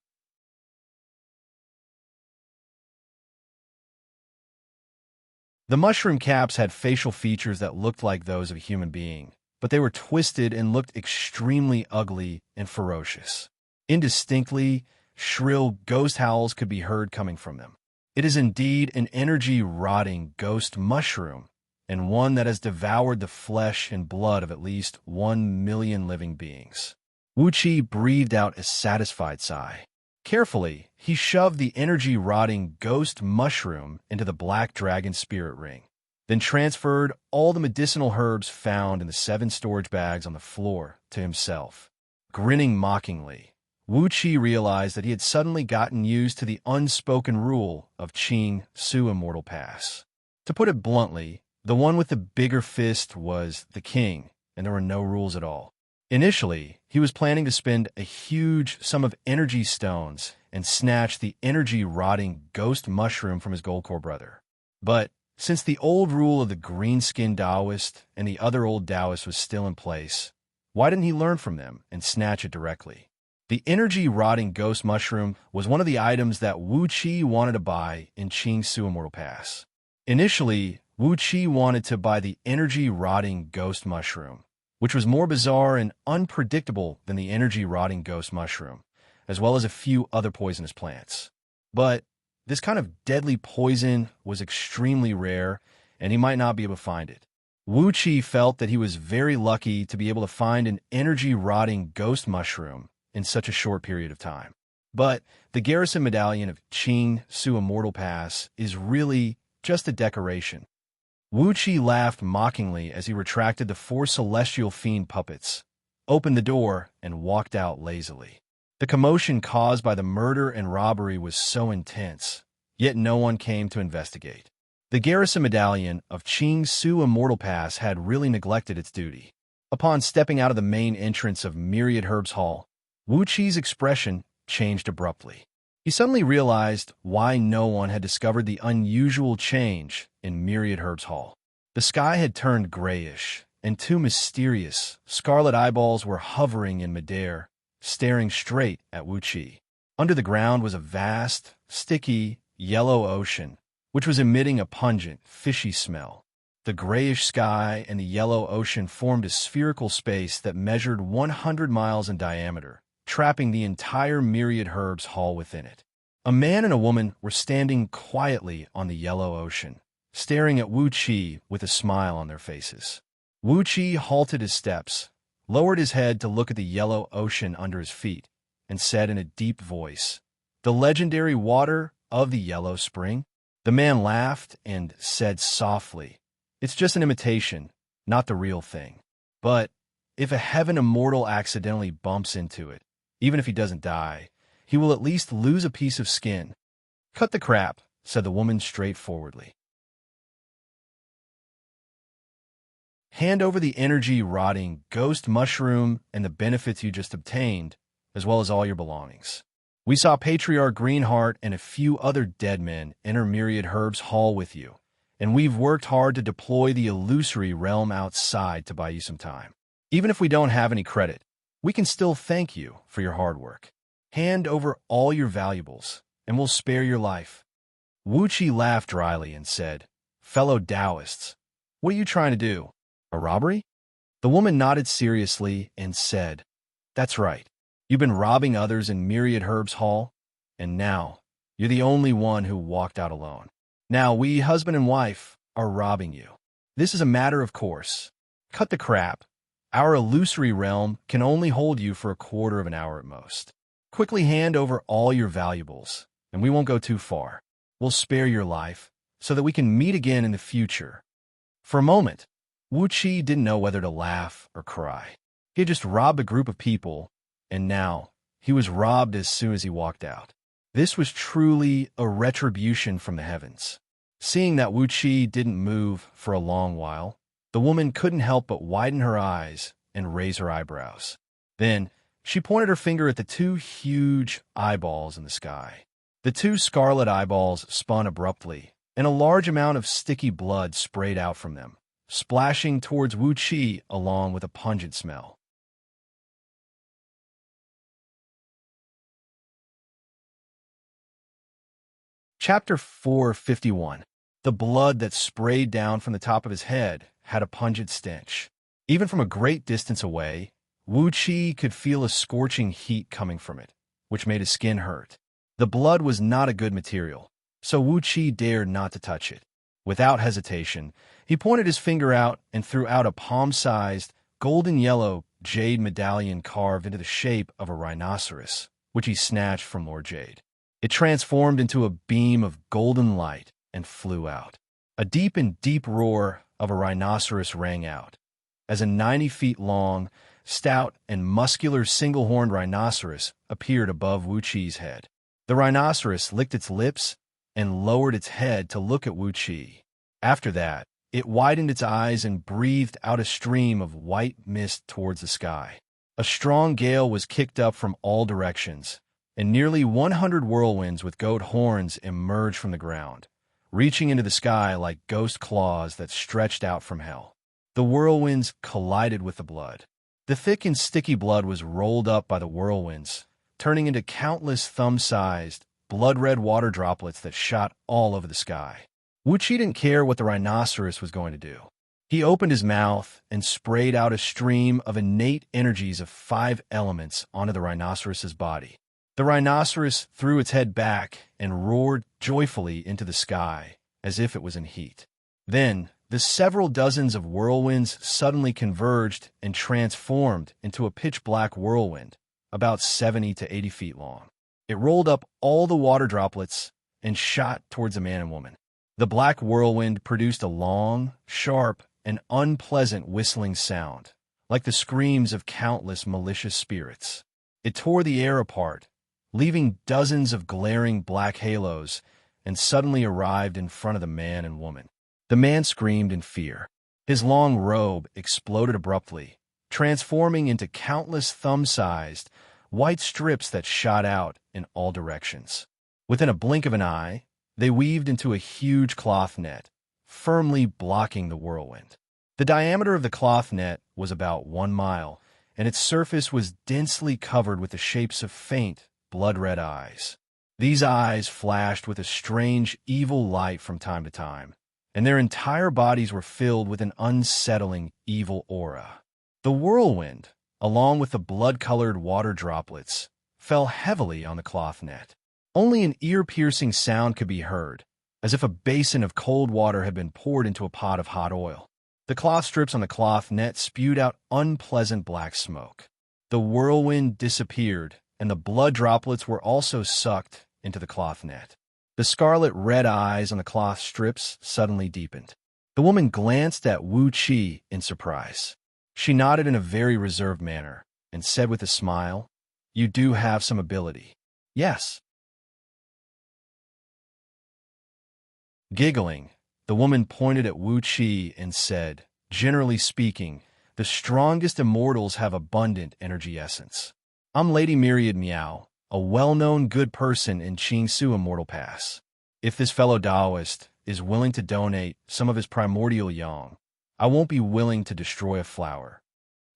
The mushroom caps had facial features that looked like those of a human being, but they were twisted and looked extremely ugly and ferocious. Indistinctly, shrill ghost howls could be heard coming from them. It is indeed an energy-rotting ghost mushroom, and one that has devoured the flesh and blood of at least 1 million living beings. Wuxia breathed out a satisfied sigh. Carefully, he shoved the energy-rotting ghost mushroom into the black dragon spirit ring, then transferred all the medicinal herbs found in the 7 storage bags on the floor to himself. Grinning mockingly, Wuxia realized that he had suddenly gotten used to the unspoken rule of Xianxia Immortal Pass. To put it bluntly, the one with the bigger fist was the king, and there were no rules at all. Initially, he was planning to spend a huge sum of energy stones and snatch the energy-rotting ghost mushroom from his Goldcore brother. But since the old rule of the green-skinned Taoist and the other old Taoist was still in place, why didn't he learn from them and snatch it directly? The energy-rotting ghost mushroom was one of the items that Wuxia wanted to buy in Xianxia Immortal Pass. Initially, Wuxia wanted to buy the energy-rotting ghost mushroom, which was more bizarre and unpredictable than the energy-rotting ghost mushroom, as well as a few other poisonous plants. But this kind of deadly poison was extremely rare, and he might not be able to find it. Wuxia felt that he was very lucky to be able to find an energy-rotting ghost mushroom in such a short period of time. But the garrison medallion of Xianxia Immortal Pass is really just a decoration. Wuxia laughed mockingly as he retracted the 4 celestial fiend puppets, opened the door, and walked out lazily. The commotion caused by the murder and robbery was so intense, yet no one came to investigate. The garrison medallion of Xianxia Immortal Pass had really neglected its duty. Upon stepping out of the main entrance of Myriad Herbs Hall, Wuxia's expression changed abruptly. He suddenly realized why no one had discovered the unusual change in Myriad Herbs Hall. The sky had turned grayish, and 2 mysterious, scarlet eyeballs were hovering in midair, staring straight at Wuxia. Under the ground was a vast, sticky, yellow ocean, which was emitting a pungent, fishy smell. The grayish sky and the yellow ocean formed a spherical space that measured 100 miles in diameter, trapping the entire Myriad Herbs Hall within it. A man and a woman were standing quietly on the yellow ocean, staring at Wuxia with a smile on their faces. Wuxia halted his steps, lowered his head to look at the yellow ocean under his feet, and said in a deep voice, "The legendary water of the Yellow Spring?" The man laughed and said softly, "It's just an imitation, not the real thing. But if a heaven immortal accidentally bumps into it, even if he doesn't die, he will at least lose a piece of skin." "Cut the crap," said the woman straightforwardly. "Hand over the energy-rotting ghost mushroom and the benefits you just obtained, as well as all your belongings. We saw Patriarch Greenheart and a few other dead men enter Myriad Herbs Hall with you, and we've worked hard to deploy the illusory realm outside to buy you some time. Even if we don't have any credit, we can still thank you for your hard work. Hand over all your valuables, and we'll spare your life." Wuxia laughed dryly and said, "Fellow Taoists, what are you trying to do? A robbery?" The woman nodded seriously and said, "That's right. You've been robbing others in Myriad Herbs Hall, and now you're the only one who walked out alone. Now we, husband and wife, are robbing you. This is a matter of course. Cut the crap. Our illusory realm can only hold you for a quarter of an hour at most. Quickly hand over all your valuables, and we won't go too far. We'll spare your life so that we can meet again in the future." For a moment, Wuxia didn't know whether to laugh or cry. He had just robbed a group of people, and now he was robbed as soon as he walked out. This was truly a retribution from the heavens. Seeing that Wuxia didn't move for a long while, the woman couldn't help but widen her eyes and raise her eyebrows. Then she pointed her finger at the 2 huge eyeballs in the sky. The 2 scarlet eyeballs spun abruptly, and a large amount of sticky blood sprayed out from them, splashing towards Wuxia along with a pungent smell. Chapter 451. The blood that sprayed down from the top of his head had a pungent stench. Even from a great distance away, Wuxia could feel a scorching heat coming from it, which made his skin hurt. The blood was not a good material, so Wuxia dared not to touch it. Without hesitation, he pointed his finger out and threw out a palm-sized, golden-yellow jade medallion carved into the shape of a rhinoceros, which he snatched from Lord Jade. It transformed into a beam of golden light and flew out. A deep roar of a rhinoceros rang out, as a 90 feet long, stout, and muscular single-horned rhinoceros appeared above Wuxi's head. The rhinoceros licked its lips and lowered its head to look at Wuxi. After that, it widened its eyes and breathed out a stream of white mist towards the sky. A strong gale was kicked up from all directions, and nearly 100 whirlwinds with goat horns emerged from the ground, reaching into the sky like ghost claws that stretched out from hell. The whirlwinds collided with the blood. The thick and sticky blood was rolled up by the whirlwinds, turning into countless thumb-sized, blood-red water droplets that shot all over the sky. Wuxi didn't care what the rhinoceros was going to do. He opened his mouth and sprayed out a stream of innate energies of 5 elements onto the rhinoceros's body. The rhinoceros threw its head back and roared joyfully into the sky, as if it was in heat. Then, the several dozens of whirlwinds suddenly converged and transformed into a pitch-black whirlwind, about 70 to 80 feet long. It rolled up all the water droplets and shot towards a man and woman. The black whirlwind produced a long, sharp, and unpleasant whistling sound, like the screams of countless malicious spirits. It tore the air apart, leaving dozens of glaring black halos, and suddenly arrived in front of the man and woman. The man screamed in fear. His long robe exploded abruptly, transforming into countless thumb-sized, white strips that shot out in all directions. Within a blink of an eye, they weaved into a huge cloth net, firmly blocking the whirlwind. The diameter of the cloth net was about 1 mile, and its surface was densely covered with the shapes of faint, blood-red eyes. These eyes flashed with a strange, evil light from time to time, and their entire bodies were filled with an unsettling, evil aura. The whirlwind, along with the blood-colored water droplets, fell heavily on the cloth net. Only an ear-piercing sound could be heard, as if a basin of cold water had been poured into a pot of hot oil. The cloth strips on the cloth net spewed out unpleasant black smoke. The whirlwind disappeared, and the blood droplets were also sucked into the cloth net. The scarlet-red eyes on the cloth strips suddenly deepened. The woman glanced at Wuxi in surprise. She nodded in a very reserved manner and said with a smile, "You do have some ability." "Yes." Giggling, the woman pointed at Wuxi and said, "Generally speaking, the strongest immortals have abundant energy essence. I'm Lady Myriad Meow, a well-known good person in Xianxia Immortal Pass. If this fellow Taoist is willing to donate some of his primordial yang, I won't be willing to destroy a flower."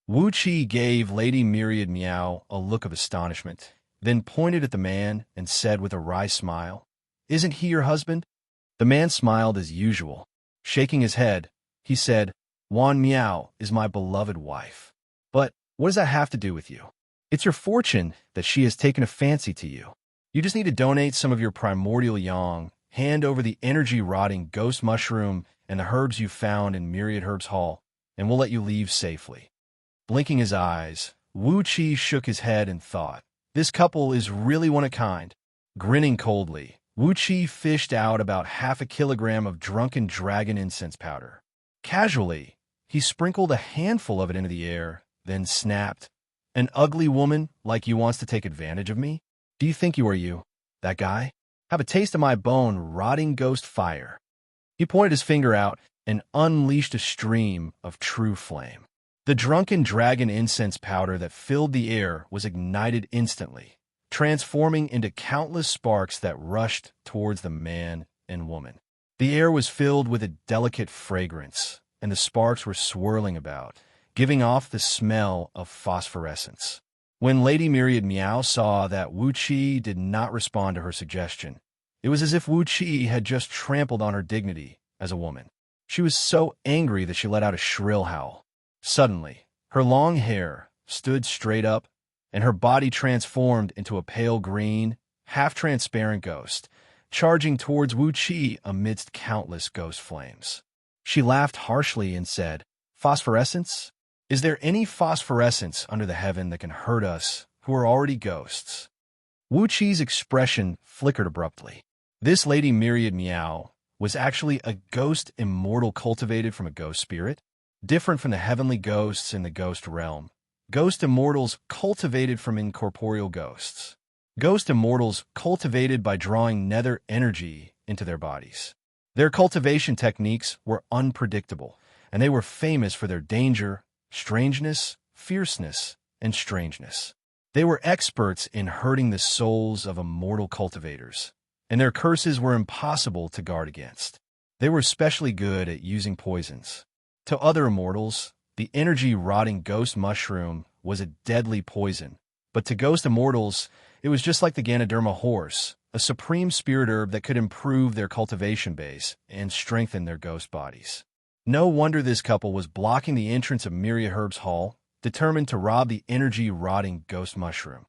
Wuxi gave Lady Myriad Meow a look of astonishment, then pointed at the man and said with a wry smile, "Isn't he your husband?" The man smiled as usual. Shaking his head, he said, "Wan Miao is my beloved wife. But what does that have to do with you? It's your fortune that she has taken a fancy to you. You just need to donate some of your primordial yang, hand over the energy-rotting ghost mushroom and the herbs you found in Myriad Herbs Hall, and we'll let you leave safely." Blinking his eyes, Wuxi shook his head and thought, "This couple is really one of a kind." Grinning coldly, Wuxi fished out about 1/2 kilogram of drunken dragon incense powder. Casually, he sprinkled a handful of it into the air, then snapped, "An ugly woman like you wants to take advantage of me? Do you think you are you? That guy? Have a taste of my bone, rotting ghost fire." He pointed his finger out and unleashed a stream of true flame. The drunken dragon incense powder that filled the air was ignited instantly, transforming into countless sparks that rushed towards the man and woman. The air was filled with a delicate fragrance, and the sparks were swirling about, giving off the smell of phosphorescence. When Lady Myriad Meow saw that Wuxi did not respond to her suggestion, it was as if Wuxi had just trampled on her dignity as a woman. She was so angry that she let out a shrill howl. Suddenly, her long hair stood straight up, and her body transformed into a pale green, half-transparent ghost charging towards Wuxia amidst countless ghost flames. She laughed harshly and said, "Phosphorescence? Is there any phosphorescence under the heaven that can hurt us who are already ghosts?" Wuqi's expression flickered abruptly. This Lady Myriad Meow was actually a ghost immortal cultivated from a ghost spirit, different from the heavenly ghosts in the ghost realm. Ghost immortals cultivated from incorporeal ghosts. Ghost immortals cultivated by drawing nether energy into their bodies. Their cultivation techniques were unpredictable, and they were famous for their danger, strangeness, fierceness, and strangeness. They were experts in hurting the souls of immortal cultivators, and their curses were impossible to guard against. They were especially good at using poisons. To other immortals, the energy-rotting ghost mushroom was a deadly poison, but to ghost immortals, it was just like the Ganoderma horse, a supreme spirit herb that could improve their cultivation base and strengthen their ghost bodies. No wonder this couple was blocking the entrance of Myriad Herb's hall, determined to rob the energy-rotting ghost mushroom.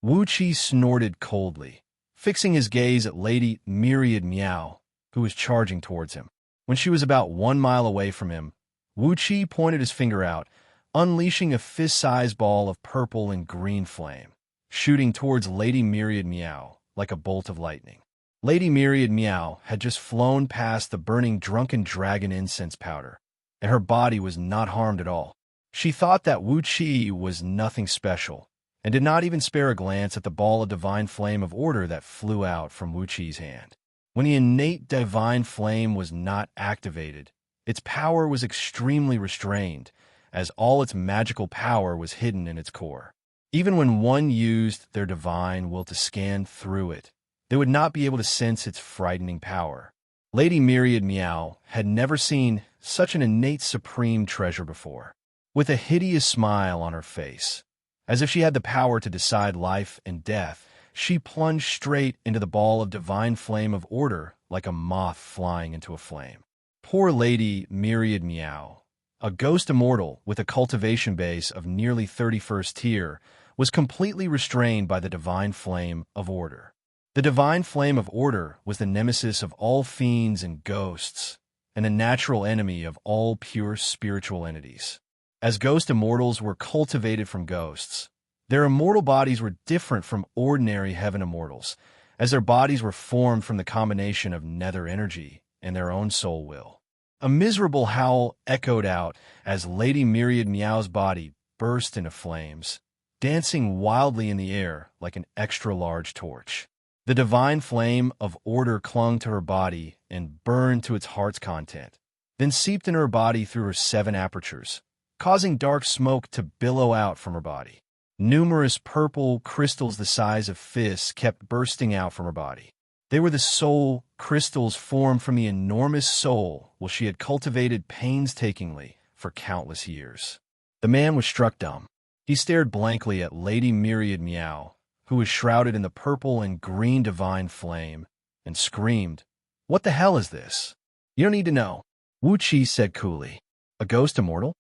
Wuqi snorted coldly, fixing his gaze at Lady Myriad Meow, who was charging towards him. When she was about 1 mile away from him, Wuqi pointed his finger out, unleashing a fist-sized ball of purple and green flame, shooting towards Lady Myriad Meow like a bolt of lightning. Lady Myriad Meow had just flown past the burning drunken dragon incense powder, and her body was not harmed at all. She thought that Wuqi was nothing special, and did not even spare a glance at the ball of divine flame of order that flew out from Wuqi's hand. When the innate divine flame was not activated, its power was extremely restrained, as all its magical power was hidden in its core. Even when one used their divine will to scan through it, they would not be able to sense its frightening power. Lady Myriad Meow had never seen such an innate supreme treasure before. With a hideous smile on her face, as if she had the power to decide life and death, she plunged straight into the ball of divine flame of order like a moth flying into a flame. Poor Lady Myriad Meow, a ghost immortal with a cultivation base of nearly 31st tier, was completely restrained by the divine flame of order. The divine flame of order was the nemesis of all fiends and ghosts, and the natural enemy of all pure spiritual entities. As ghost immortals were cultivated from ghosts, their immortal bodies were different from ordinary heaven immortals, as their bodies were formed from the combination of nether energy and their own soul will. A miserable howl echoed out as Lady Myriad Meow's body burst into flames, dancing wildly in the air like an extra-large torch. The divine flame of order clung to her body and burned to its heart's content, then seeped in her body through her 7 apertures, causing dark smoke to billow out from her body. Numerous purple crystals the size of fists kept bursting out from her body. They were the soul crystals formed from the enormous soul which she had cultivated painstakingly for countless years. The man was struck dumb. He stared blankly at Lady Myriad Meow, who was shrouded in the purple and green divine flame, and screamed, "What the hell is this?" "You don't need to know," Wuqi said coolly. "A ghost immortal?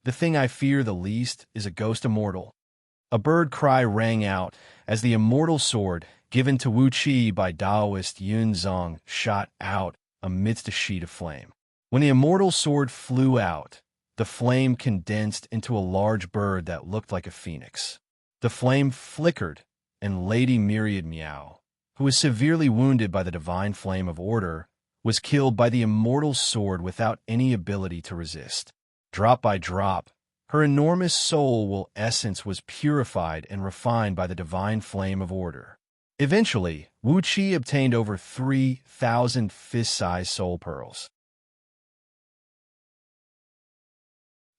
The thing I fear the least, is a ghost immortal." A bird cry rang out as the immortal sword, given to Wuqi by Taoist Yun Zong, shot out amidst a sheet of flame. When the immortal sword flew out, the flame condensed into a large bird that looked like a phoenix. The flame flickered, and Lady Myriad Meow, who was severely wounded by the divine flame of order, was killed by the immortal sword without any ability to resist. Drop by drop, her enormous soul essence was purified and refined by the divine flame of order. Eventually, Wuqi obtained over 3,000 fist-sized soul pearls.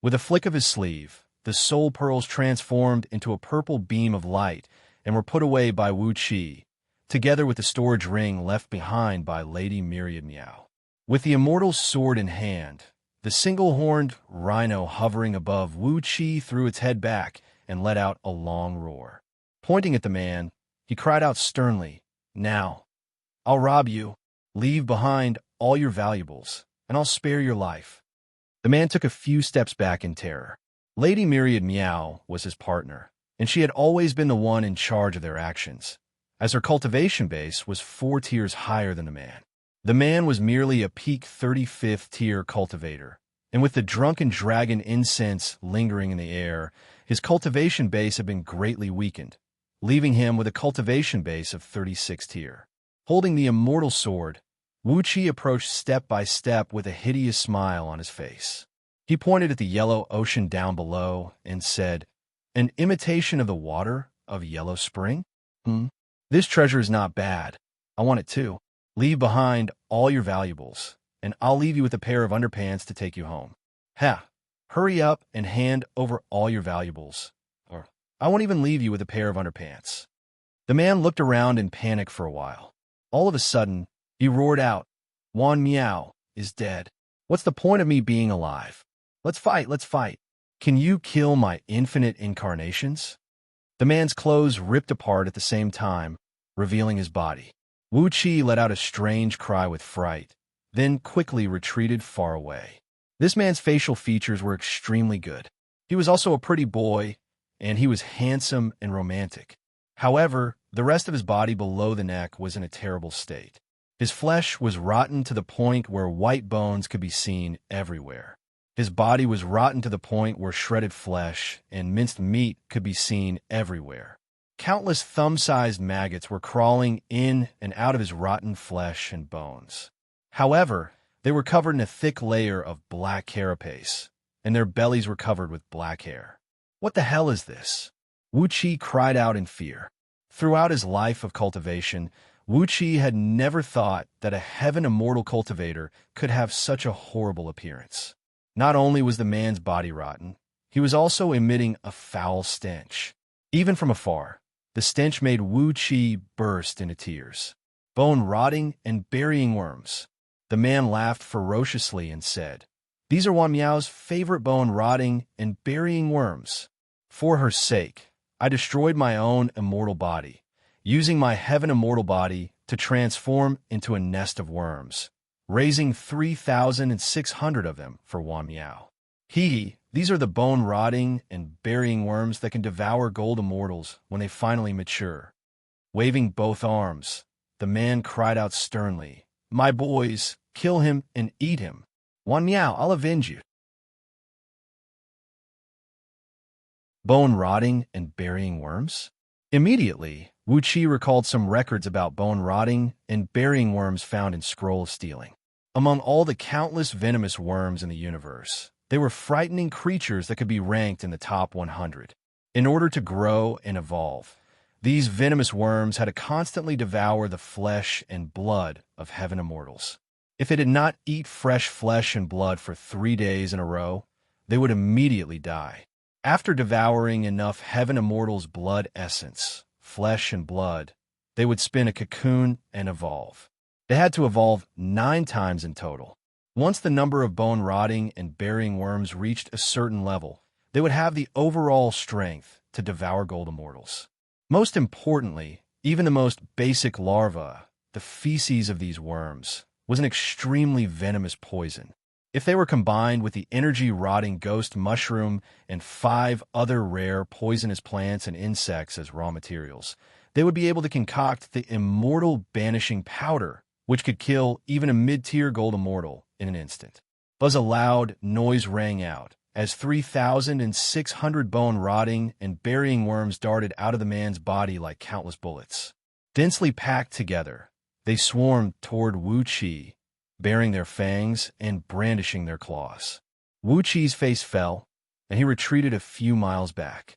With a flick of his sleeve, the soul pearls transformed into a purple beam of light and were put away by Wuqi, together with the storage ring left behind by Lady Myriad Meow. With the immortal sword in hand, the single-horned rhino hovering above Wuqi threw its head back and let out a long roar. Pointing at the man, he cried out sternly, "Now, I'll rob you. Leave behind all your valuables, and I'll spare your life." The man took a few steps back in terror. Lady Myriad Meow was his partner, and she had always been the one in charge of their actions, as her cultivation base was 4 tiers higher than the man. The man was merely a peak 35th tier cultivator, and with the drunken dragon incense lingering in the air, his cultivation base had been greatly weakened, leaving him with a cultivation base of 36 tier. Holding the immortal sword, Wuxia approached step by step with a hideous smile on his face. He pointed at the yellow ocean down below and said, "An imitation of the water of Yellow Spring? This treasure is not bad. I want it too. Leave behind all your valuables, and I'll leave you with a pair of underpants to take you home. Ha! Hurry up and hand over all your valuables, or I won't even leave you with a pair of underpants." The man looked around in panic for a while. All of a sudden, he roared out, "Wan Miao is dead. What's the point of me being alive? Let's fight, let's fight. Can you kill my infinite incarnations?" The man's clothes ripped apart at the same time, revealing his body. Wuxia let out a strange cry with fright, then quickly retreated far away. This man's facial features were extremely good. He was also a pretty boy, and he was handsome and romantic. However, the rest of his body below the neck was in a terrible state. His flesh was rotten to the point where white bones could be seen everywhere. His body was rotten to the point where shredded flesh and minced meat could be seen everywhere. Countless thumb-sized maggots were crawling in and out of his rotten flesh and bones. However, they were covered in a thick layer of black carapace, and their bellies were covered with black hair. "What the hell is this?" Wuxia cried out in fear. Throughout his life of cultivation, Wuxia had never thought that a heaven immortal cultivator could have such a horrible appearance. Not only was the man's body rotten, he was also emitting a foul stench. Even from afar, the stench made Wuxia burst into tears. "Bone rotting and burying worms." The man laughed ferociously and said, "These are Wan Miao's favorite bone rotting and burying worms. For her sake, I destroyed my own immortal body, using my heaven immortal body to transform into a nest of worms, raising 3,600 of them for Wan Miao. These are the bone-rotting and burying worms that can devour gold immortals when they finally mature." Waving both arms, the man cried out sternly, "My boys, kill him and eat him. Wan Miao, I'll avenge you." Bone-rotting and burying worms? Immediately, Wuxia recalled some records about bone-rotting and burying worms found in Scroll of Stealing. Among all the countless venomous worms in the universe, they were frightening creatures that could be ranked in the top 100. In order to grow and evolve, these venomous worms had to constantly devour the flesh and blood of heaven immortals. If they did not eat fresh flesh and blood for 3 days in a row, they would immediately die. After devouring enough heaven immortals' blood essence, flesh and blood, they would spin a cocoon and evolve. They had to evolve 9 times in total. Once the number of bone-rotting and burying worms reached a certain level, they would have the overall strength to devour gold immortals. Most importantly, even the most basic larva, the feces of these worms, was an extremely venomous poison. If they were combined with the energy-rotting ghost mushroom and 5 other rare poisonous plants and insects as raw materials, they would be able to concoct the immortal banishing powder, which could kill even a mid-tier gold immortal in an instant. Buzz, a loud noise rang out as 3,600 bone-rotting and burying worms darted out of the man's body like countless bullets. Densely packed together, they swarmed toward Wuxia, baring their fangs and brandishing their claws. Wuqi's face fell, and he retreated a few miles back.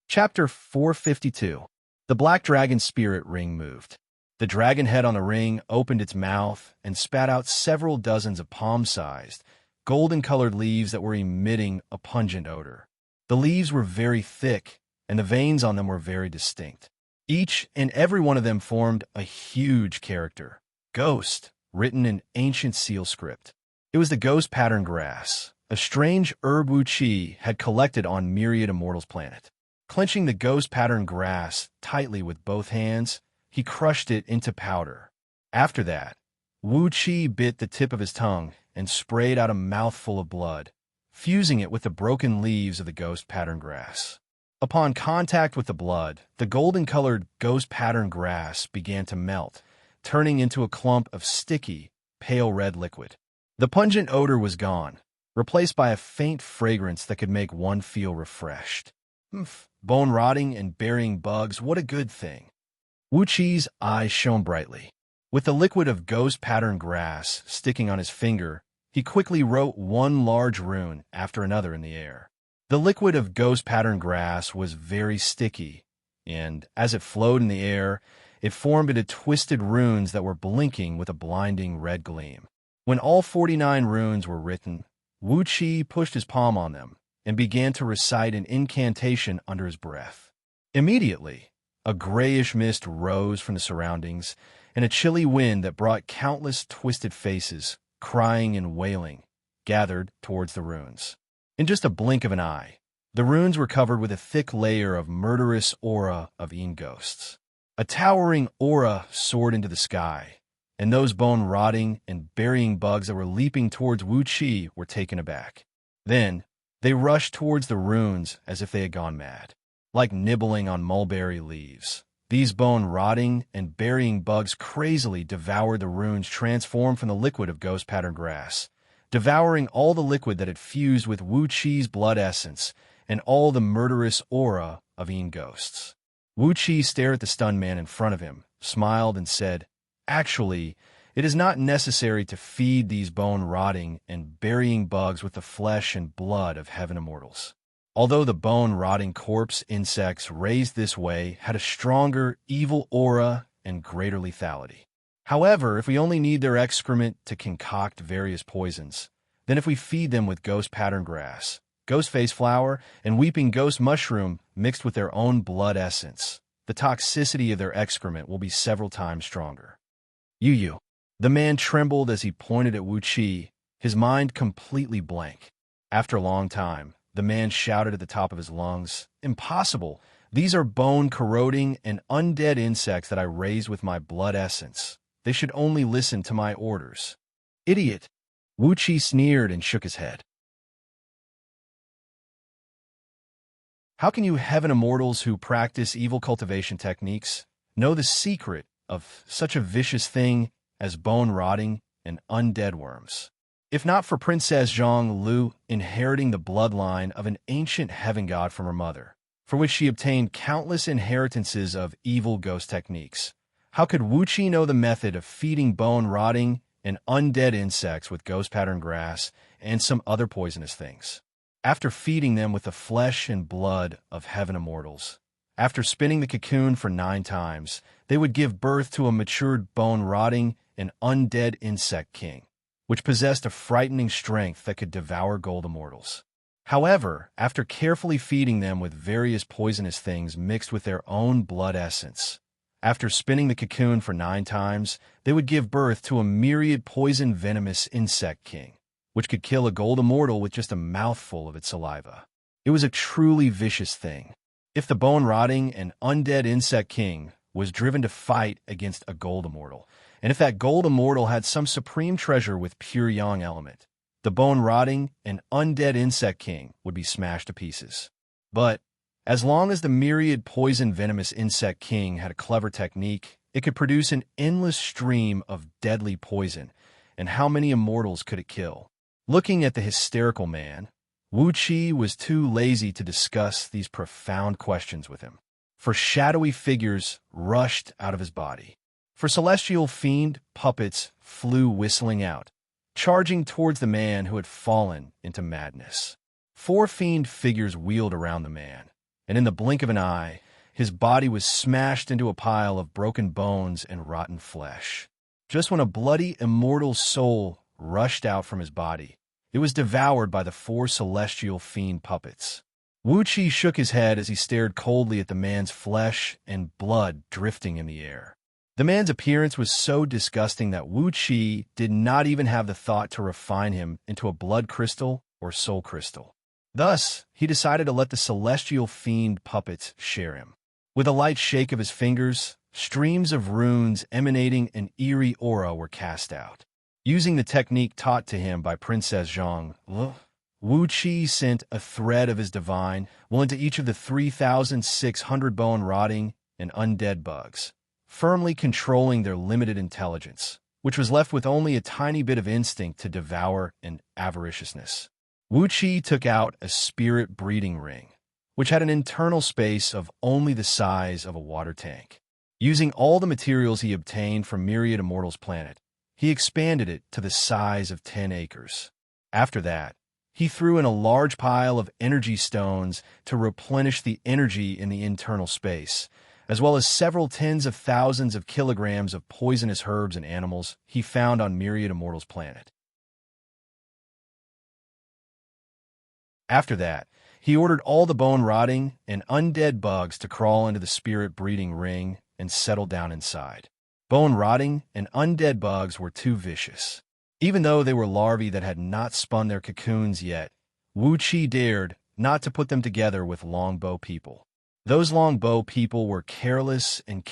Chapter 452. The Black Dragon Spirit Ring moved. The dragon head on the ring opened its mouth and spat out several dozens of palm-sized, golden-colored leaves that were emitting a pungent odor. The leaves were very thick, and the veins on them were very distinct. Each and every one of them formed a huge character, Ghost, written in ancient seal script. It was the ghost pattern grass, a strange herb Wuxia had collected on Myriad Immortals planet. Clenching the ghost pattern grass tightly with both hands, he crushed it into powder. After that, Wuxia bit the tip of his tongue and sprayed out a mouthful of blood, fusing it with the broken leaves of the ghost pattern grass. Upon contact with the blood, the golden-colored ghost pattern grass began to melt, turning into a clump of sticky, pale red liquid. The pungent odor was gone, replaced by a faint fragrance that could make one feel refreshed. Bone rotting and burying bugs, what a good thing. Wuxi's eyes shone brightly. With the liquid of ghost pattern grass sticking on his finger, he quickly wrote one large rune after another in the air. The liquid of ghost pattern grass was very sticky, and as it flowed in the air, it formed into twisted runes that were blinking with a blinding red gleam. When all 49 runes were written, Wuxi pushed his palm on them and began to recite an incantation under his breath. Immediately, a grayish mist rose from the surroundings, and a chilly wind that brought countless twisted faces, crying and wailing, gathered towards the runes. In just a blink of an eye, the runes were covered with a thick layer of murderous aura of ghosts. A towering aura soared into the sky, and those bone-rotting and burying bugs that were leaping towards Wuxi were taken aback. Then, they rushed towards the runes as if they had gone mad. Like nibbling on mulberry leaves, these bone-rotting and burying bugs crazily devoured the runes transformed from the liquid of ghost pattern grass, devouring all the liquid that had fused with Wuxi's blood essence and all the murderous aura of ghosts. Wuxi stared at the stunned man in front of him, smiled, and said, "Actually, it is not necessary to feed these bone-rotting and burying bugs with the flesh and blood of heaven immortals. Although the bone-rotting corpse insects raised this way had a stronger, evil aura and greater lethality. However, if we only need their excrement to concoct various poisons, then if we feed them with ghost pattern grass, ghost face flower, and weeping ghost mushroom mixed with their own blood essence, the toxicity of their excrement will be several times stronger." "You." The man trembled as he pointed at Wuxi, his mind completely blank. After a long time, the man shouted at the top of his lungs, "Impossible! These are bone-corroding and undead insects that I raised with my blood essence. They should only listen to my orders." "Idiot!" Wuxi sneered and shook his head. "How can you heaven immortals who practice evil cultivation techniques know the secret of such a vicious thing as bone-rotting and undead worms? If not for Princess Zhang Lu inheriting the bloodline of an ancient heaven god from her mother, for which she obtained countless inheritances of evil ghost techniques, how could Wuxi know the method of feeding bone-rotting and undead insects with ghost pattern grass and some other poisonous things? After feeding them with the flesh and blood of heaven immortals, after spinning the cocoon for 9 times, they would give birth to a matured bone-rotting and undead insect king, which possessed a frightening strength that could devour gold immortals. However, after carefully feeding them with various poisonous things mixed with their own blood essence, after spinning the cocoon for 9 times, they would give birth to a myriad poison-venomous insect king, which could kill a gold immortal with just a mouthful of its saliva. It was a truly vicious thing. If the bone-rotting and undead insect king was driven to fight against a gold immortal, and if that gold immortal had some supreme treasure with pure yang element, the bone-rotting and undead insect king would be smashed to pieces. But as long as the myriad poison-venomous insect king had a clever technique, it could produce an endless stream of deadly poison, and how many immortals could it kill? Looking at the hysterical man, Wuxi was too lazy to discuss these profound questions with him, for shadowy figures rushed out of his body. For celestial fiend puppets flew whistling out, charging towards the man who had fallen into madness. 4 fiend figures wheeled around the man, and in the blink of an eye, his body was smashed into a pile of broken bones and rotten flesh. Just when a bloody immortal soul rushed out from his body, it was devoured by the 4 celestial fiend puppets. Wuxi shook his head as he stared coldly at the man's flesh and blood drifting in the air. The man's appearance was so disgusting that Wuxi did not even have the thought to refine him into a blood crystal or soul crystal. Thus, he decided to let the celestial fiend puppets share him. With a light shake of his fingers, streams of runes emanating an eerie aura were cast out. Using the technique taught to him by Princess Zhang, Wuxia sent a thread of his divine will into each of the 3,600 bone rotting and undead bugs, firmly controlling their limited intelligence, which was left with only a tiny bit of instinct to devour and avariciousness. Wuxia took out a spirit breeding ring, which had an internal space of only the size of a water tank. Using all the materials he obtained from Myriad Immortal's planet, he expanded it to the size of 10 acres. After that, he threw in a large pile of energy stones to replenish the energy in the internal space, as well as several tens of thousands of kilograms of poisonous herbs and animals he found on Myriad Immortal's planet. After that, he ordered all the bone-rotting and undead bugs to crawl into the spirit-breeding ring and settle down inside. Bone-rotting and undead bugs were too vicious. Even though they were larvae that had not spun their cocoons yet, Wuxia dared not to put them together with longbow people. Those longbow people were careless, and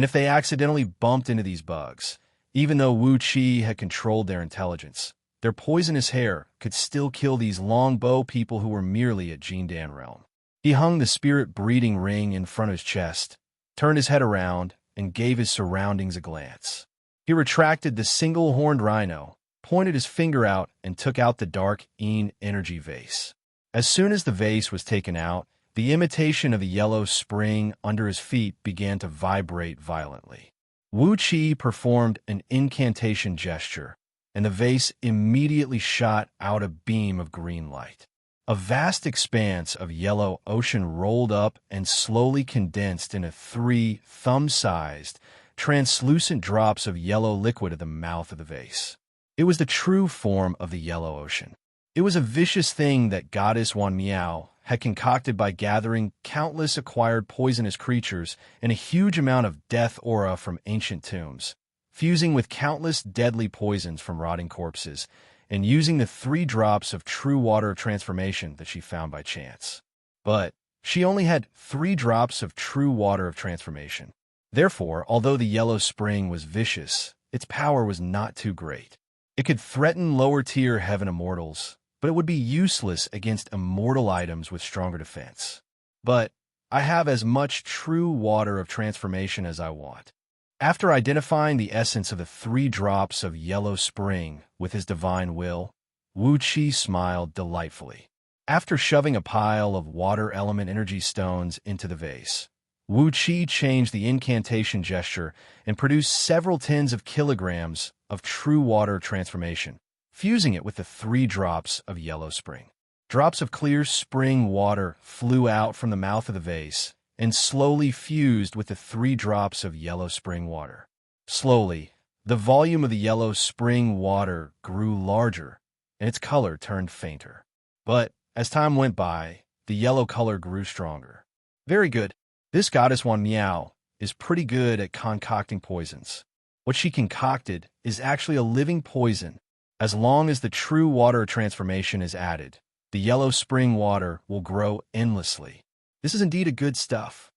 if they accidentally bumped into these bugs, even though Wuxia had controlled their intelligence, their poisonous hair could still kill these longbow people who were merely at Jindan realm. He hung the spirit-breeding ring in front of his chest, turned his head around, and gave his surroundings a glance. He retracted the single-horned rhino, pointed his finger out, and took out the dark energy vase. As soon as the vase was taken out, the imitation of a yellow spring under his feet began to vibrate violently. Wuxia performed an incantation gesture, and the vase immediately shot out a beam of green light. A vast expanse of yellow ocean rolled up and slowly condensed into 3 thumb-sized, translucent drops of yellow liquid at the mouth of the vase. It was the true form of the yellow ocean. It was a vicious thing that Goddess Wan Miao had concocted by gathering countless acquired poisonous creatures and a huge amount of death aura from ancient tombs, fusing with countless deadly poisons from rotting corpses, and using the 3 drops of true water of transformation that she found by chance. But she only had 3 drops of true water of transformation. Therefore, although the yellow spring was vicious, its power was not too great. It could threaten lower-tier heaven immortals, but it would be useless against immortal items with stronger defense. But I have as much true water of transformation as I want. After identifying the essence of the 3 drops of yellow spring with his divine will, Wuxia smiled delightfully. After shoving a pile of water element energy stones into the vase, Wuxia changed the incantation gesture and produced several tens of kilograms of true water transformation, fusing it with the 3 drops of yellow spring. Drops of clear spring water flew out from the mouth of the vase and slowly fused with the 3 drops of yellow spring water. Slowly, the volume of the yellow spring water grew larger, and its color turned fainter. But as time went by, the yellow color grew stronger. Very good. This Goddess Wan Miao is pretty good at concocting poisons. What she concocted is actually a living poison. As long as the true water transformation is added, the yellow spring water will grow endlessly. This is indeed a good stuff.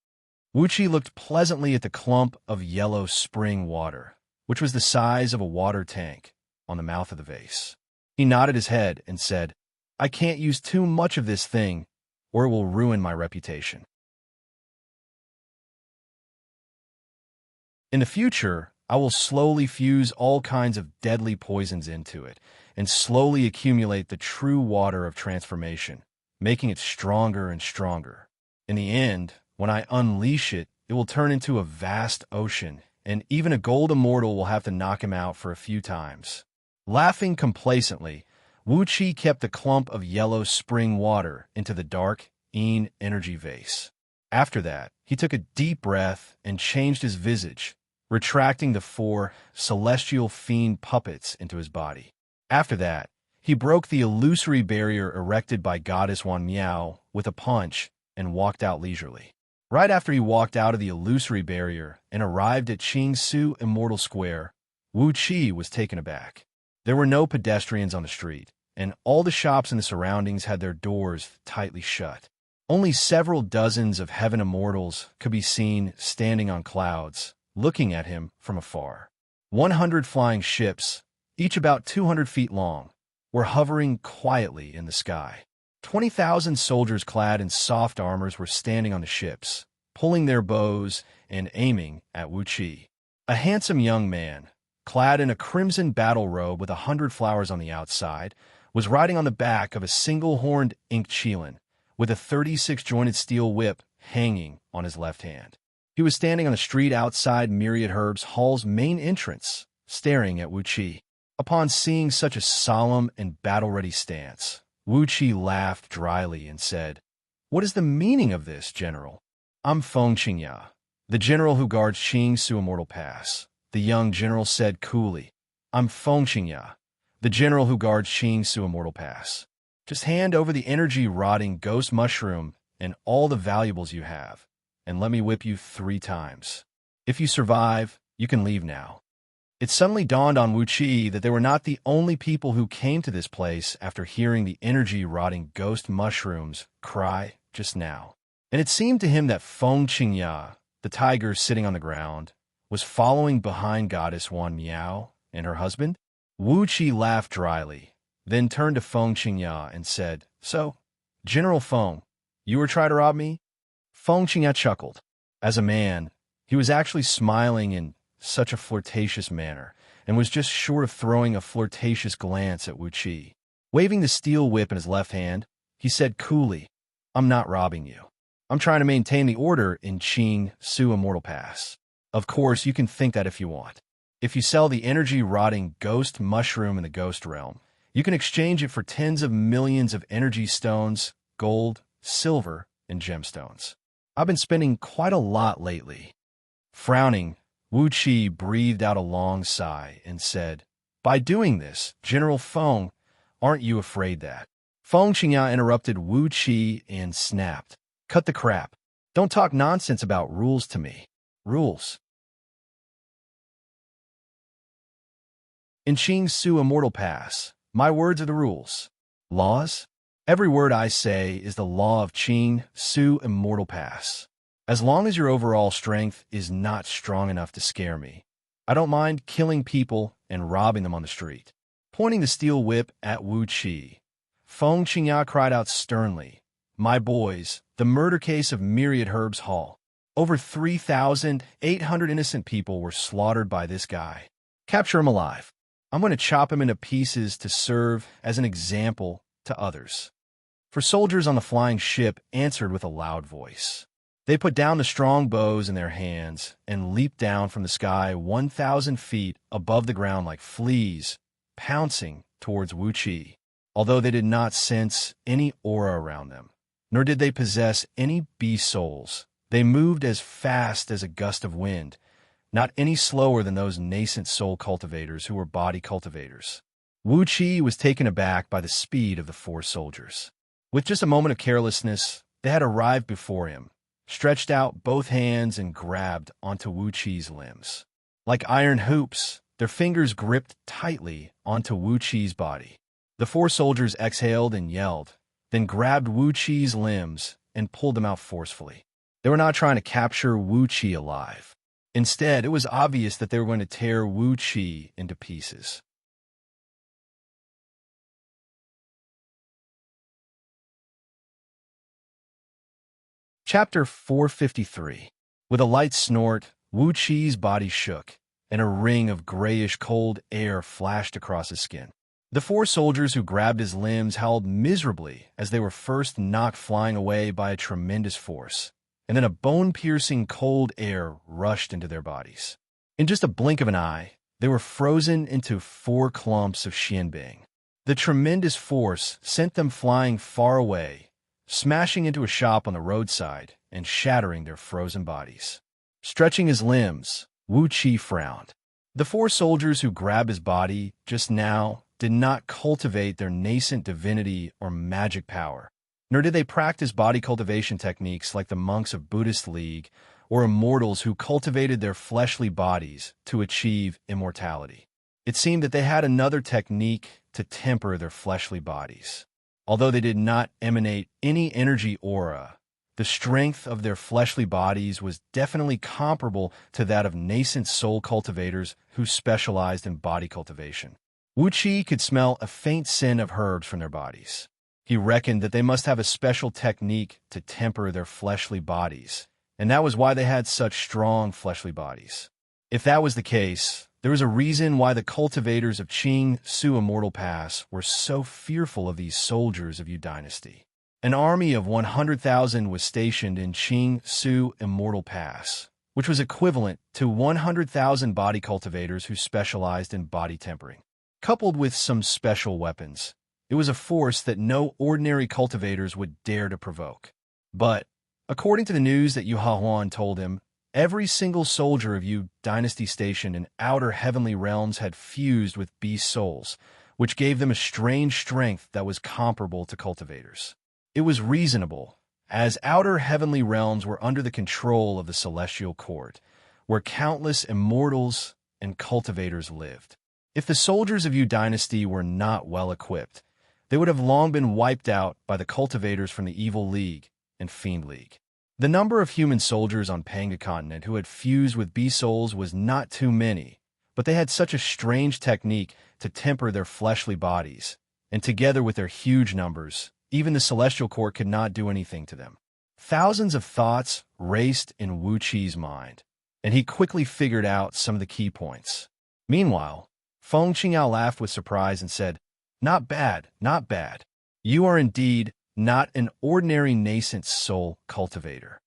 Wuxia looked pleasantly at the clump of yellow spring water, which was the size of a water tank, on the mouth of the vase. He nodded his head and said, "I can't use too much of this thing, or it will ruin my reputation. In the future, I will slowly fuse all kinds of deadly poisons into it, and slowly accumulate the true water of transformation, making it stronger and stronger. In the end, when I unleash it, it will turn into a vast ocean, and even a gold immortal will have to knock him out for a few times." Laughing complacently, Wuxia kept the clump of yellow spring water into the dark energy vase. After that, he took a deep breath and changed his visage, retracting the 4 celestial fiend puppets into his body. After that, he broke the illusory barrier erected by Goddess Wan Miao with a punch and walked out leisurely. Right after he walked out of the illusory barrier and arrived at Xianxia Immortal Square, Wuxia was taken aback. There were no pedestrians on the street, and all the shops in the surroundings had their doors tightly shut. Only several dozens of heaven immortals could be seen standing on clouds, looking at him from afar. 100 flying ships, each about 200 feet long, were hovering quietly in the sky. 20,000 soldiers clad in soft armors were standing on the ships, pulling their bows and aiming at Wuxia. A handsome young man, clad in a crimson battle robe with 100 flowers on the outside, was riding on the back of a single-horned inked Qilin, with a 36-jointed steel whip hanging on his left hand. He was standing on the street outside Myriad Herbs Hall's main entrance, staring at Wuxia. Upon seeing such a solemn and battle-ready stance, Wuxia laughed dryly and said, "What is the meaning of this, General?" "I'm Feng Xianxia, the general who guards Qingsu Immortal Pass," the young general said coolly. "I'm Feng Xianxia, the general who guards Qingsu Immortal Pass. Just hand over the energy-rotting ghost mushroom and all the valuables you have, and let me whip you 3 times. If you survive, you can leave now." It suddenly dawned on Wuxia that they were not the only people who came to this place after hearing the energy-rotting ghost mushrooms cry just now. And it seemed to him that Feng Xianxia, the tiger sitting on the ground, was following behind Goddess Wan Miao and her husband. Wuxia laughed dryly, then turned to Feng Xianxia and said, "So, General Feng, you were trying to rob me?" Feng Xianxia chuckled. As a man, he was actually smiling in such a flirtatious manner, and was just short of throwing a flirtatious glance at Wuxia. Waving the steel whip in his left hand, he said coolly, "I'm not robbing you. I'm trying to maintain the order in Qingsu Immortal Pass. Of course, you can think that if you want. If you sell the energy-rotting ghost mushroom in the ghost realm, you can exchange it for tens of millions of energy stones, gold, silver, and gemstones. I've been spending quite a lot lately." Frowning, Wuxia breathed out a long sigh and said, "By doing this, General Feng, aren't you afraid that?" Feng Xianxia interrupted Wuxia and snapped, "Cut the crap. Don't talk nonsense about rules to me. Rules. In Qingsu Immortal Pass, my words are the rules. Laws? Every word I say is the law of Qingsu Immortal Pass. As long as your overall strength is not strong enough to scare me, I don't mind killing people and robbing them on the street." Pointing the steel whip at Wuxia, Feng Xianxia cried out sternly, "My boys, the murder case of Myriad Herbs Hall. Over 3,800 innocent people were slaughtered by this guy. Capture him alive. I'm going to chop him into pieces to serve as an example to others." For soldiers on the flying ship answered with a loud voice. They put down the strong bows in their hands and leaped down from the sky 1,000 feet above the ground like fleas, pouncing towards Wuxia. Although they did not sense any aura around them, nor did they possess any beast souls, they moved as fast as a gust of wind, not any slower than those nascent soul cultivators who were body cultivators. Wuxia was taken aback by the speed of the 4 soldiers. With just a moment of carelessness, they had arrived before him, stretched out both hands and grabbed onto Wuxia's limbs. Like iron hoops, their fingers gripped tightly onto Wuxia's body. The 4 soldiers exhaled and yelled, then grabbed Wuxia's limbs and pulled them out forcefully. They were not trying to capture Wuxia alive. Instead, it was obvious that they were going to tear Wuxia into pieces. Chapter 453. With a light snort, Wuxia's body shook, and a ring of grayish cold air flashed across his skin. The 4 soldiers who grabbed his limbs howled miserably as they were first knocked flying away by a tremendous force, and then a bone-piercing cold air rushed into their bodies. In just a blink of an eye, they were frozen into 4 clumps of xianbing. The tremendous force sent them flying far away, smashing into a shop on the roadside and shattering their frozen bodies. Stretching his limbs, Wuxia frowned. The 4 soldiers who grabbed his body just now did not cultivate their nascent divinity or magic power, nor did they practice body cultivation techniques like the monks of Buddhist League or immortals who cultivated their fleshly bodies to achieve immortality. It seemed that they had another technique to temper their fleshly bodies. Although they did not emanate any energy aura, the strength of their fleshly bodies was definitely comparable to that of nascent soul cultivators who specialized in body cultivation. Wuxia could smell a faint scent of herbs from their bodies. He reckoned that they must have a special technique to temper their fleshly bodies, and that was why they had such strong fleshly bodies. If that was the case, there was a reason why the cultivators of Xianxia Immortal Pass were so fearful of these soldiers of Yu Dynasty. An army of 100,000 was stationed in Xianxia Immortal Pass, which was equivalent to 100,000 body cultivators who specialized in body tempering. Coupled with some special weapons, it was a force that no ordinary cultivators would dare to provoke. But, according to the news that Yu Hahuan told him, every single soldier of Yu Dynasty stationed in outer heavenly realms had fused with beast souls, which gave them a strange strength that was comparable to cultivators. It was reasonable, as outer heavenly realms were under the control of the celestial court, where countless immortals and cultivators lived. If the soldiers of Yu Dynasty were not well equipped, they would have long been wiped out by the cultivators from the Evil League and Fiend League. The number of human soldiers on Panga Continent who had fused with beast souls was not too many, but they had such a strange technique to temper their fleshly bodies, and together with their huge numbers, even the celestial court could not do anything to them. Thousands of thoughts raced in Wuqi's mind, and he quickly figured out some of the key points. Meanwhile, Feng Qingyao laughed with surprise and said, "Not bad, not bad. You are indeed not an ordinary nascent soul cultivator."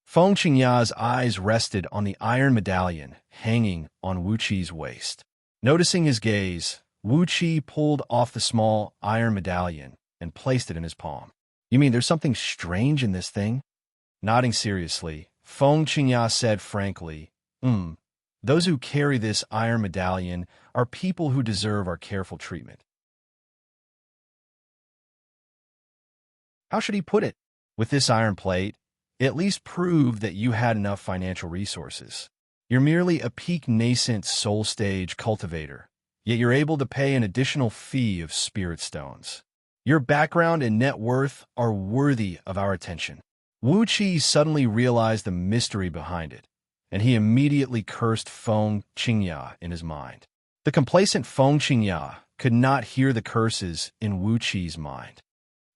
Feng Qingyao's eyes rested on the iron medallion hanging on Wuqi's waist. Noticing his gaze, Wuqi pulled off the small iron medallion and placed it in his palm. "You mean there's something strange in this thing?" Nodding seriously, Feng Qingyao said frankly, "Those who carry this iron medallion are people who deserve our careful treatment." How should he put it? With this iron plate, it at least proved that you had enough financial resources. You're merely a peak nascent soul stage cultivator, yet you're able to pay an additional fee of spirit stones. Your background and net worth are worthy of our attention. Wuqi suddenly realized the mystery behind it, and he immediately cursed Feng Qingyao in his mind. The complacent Feng Qingyao could not hear the curses in Wuqi's mind.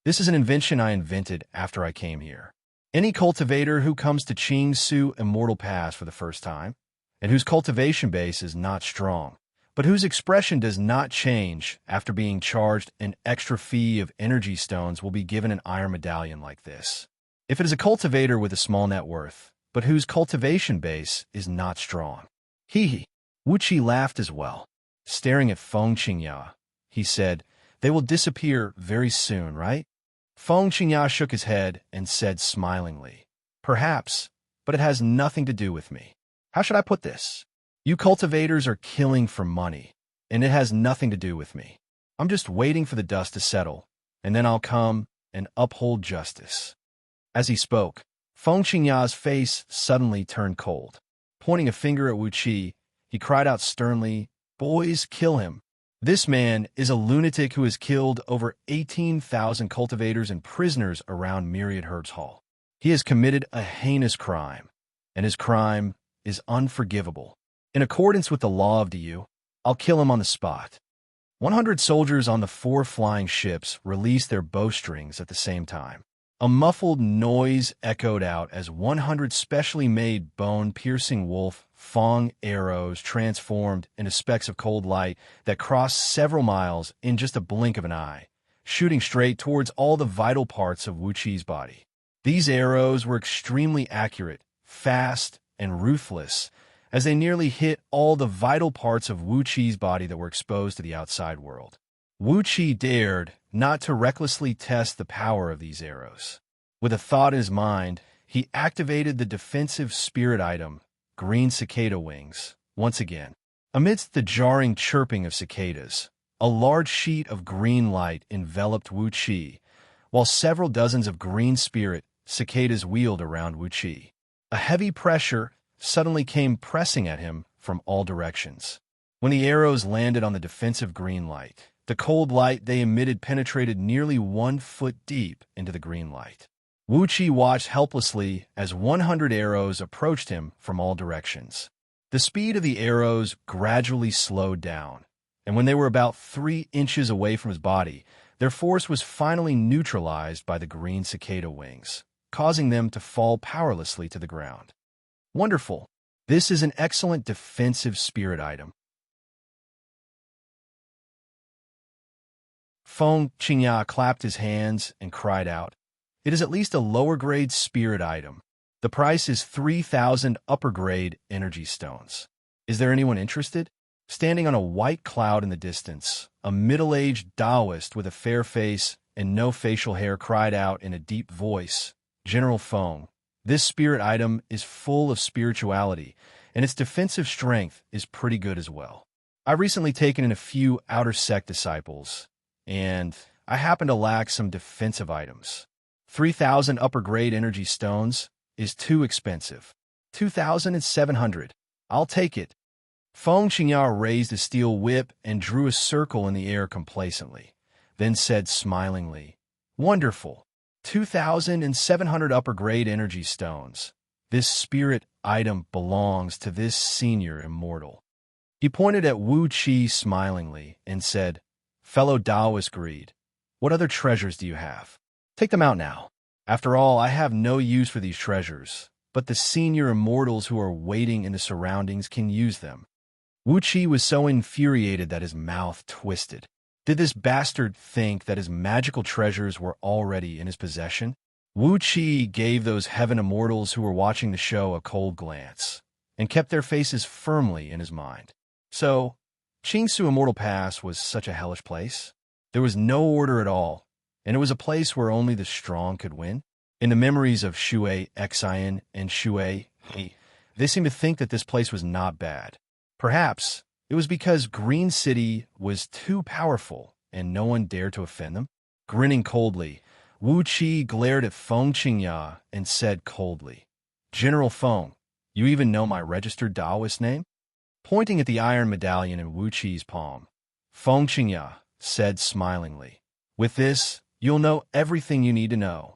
"This is an invention I invented after I came here. Any cultivator who comes to Xianxia Immortal Pass for the first time, and whose cultivation base is not strong, but whose expression does not change after being charged an extra fee of energy stones will be given an iron medallion like this. If it is a cultivator with a small net worth, but whose cultivation base is not strong." Hee. Wuqi laughed as well. Staring at Feng Qingyao, he said, "They will disappear very soon, right?" Feng Qingyao shook his head and said smilingly, "Perhaps, but it has nothing to do with me. How should I put this? You cultivators are killing for money, and it has nothing to do with me. I'm just waiting for the dust to settle, and then I'll come and uphold justice." As he spoke, Feng Qingyao's face suddenly turned cold. Pointing a finger at Wuqi, he cried out sternly, "Boys, kill him. This man is a lunatic who has killed over 18,000 cultivators and prisoners around Myriad Herbs Hall. He has committed a heinous crime, and his crime is unforgivable. In accordance with the law of Diyu, I'll kill him on the spot." 100 soldiers on the 4 flying ships released their bowstrings at the same time. A muffled noise echoed out as 100 specially made bone-piercing wolf fang arrows transformed into specks of cold light that crossed several miles in just a blink of an eye, shooting straight towards all the vital parts of Wuqi's body. These arrows were extremely accurate, fast, and ruthless, as they nearly hit all the vital parts of Wuqi's body that were exposed to the outside world. Wuqi dared not to recklessly test the power of these arrows. With a thought in his mind, he activated the defensive spirit item, green cicada wings, once again. Amidst the jarring chirping of cicadas, a large sheet of green light enveloped Wuqi, while several dozens of green spirit cicadas wheeled around Wuqi. A heavy pressure suddenly came pressing at him from all directions. When the arrows landed on the defensive green light, the cold light they emitted penetrated nearly 1 foot deep into the green light. Wuqi watched helplessly as 100 arrows approached him from all directions. The speed of the arrows gradually slowed down, and when they were about 3 inches away from his body, their force was finally neutralized by the green cicada wings, causing them to fall powerlessly to the ground. Wonderful! This is an excellent defensive spirit item. Feng Xianxia clapped his hands and cried out, "It is at least a lower-grade spirit item. The price is 3,000 upper-grade energy stones. Is there anyone interested?" Standing on a white cloud in the distance, a middle-aged Taoist with a fair face and no facial hair cried out in a deep voice, "General Feng, this spirit item is full of spirituality, and its defensive strength is pretty good as well. I've recently taken in a few outer sect disciples, and I happen to lack some defensive items. 3,000 upper-grade energy stones is too expensive. 2,700. I'll take it." Feng Xianxia raised a steel whip and drew a circle in the air complacently, then said smilingly, "Wonderful. 2,700 upper-grade energy stones. This spirit item belongs to this senior immortal." He pointed at Wuxia smilingly and said, "Fellow Taoist greed, what other treasures do you have? Take them out now. After all, I have no use for these treasures, but the senior immortals who are waiting in the surroundings can use them." Wuxia was so infuriated that his mouth twisted. Did this bastard think that his magical treasures were already in his possession? Wuxia gave those heaven immortals who were watching the show a cold glance, and kept their faces firmly in his mind. So, Xianxia Immortal Pass was such a hellish place. There was no order at all, and it was a place where only the strong could win. In the memories of Shui Xian and Shui He, they seemed to think that this place was not bad. Perhaps it was because Green City was too powerful and no one dared to offend them. Grinning coldly, Wuxia glared at Feng Xianxia and said coldly, "General Feng, you even know my registered Taoist name?" Pointing at the iron medallion in Wuxia's palm, Feng Xianxia said smilingly, "With this, you'll know everything you need to know."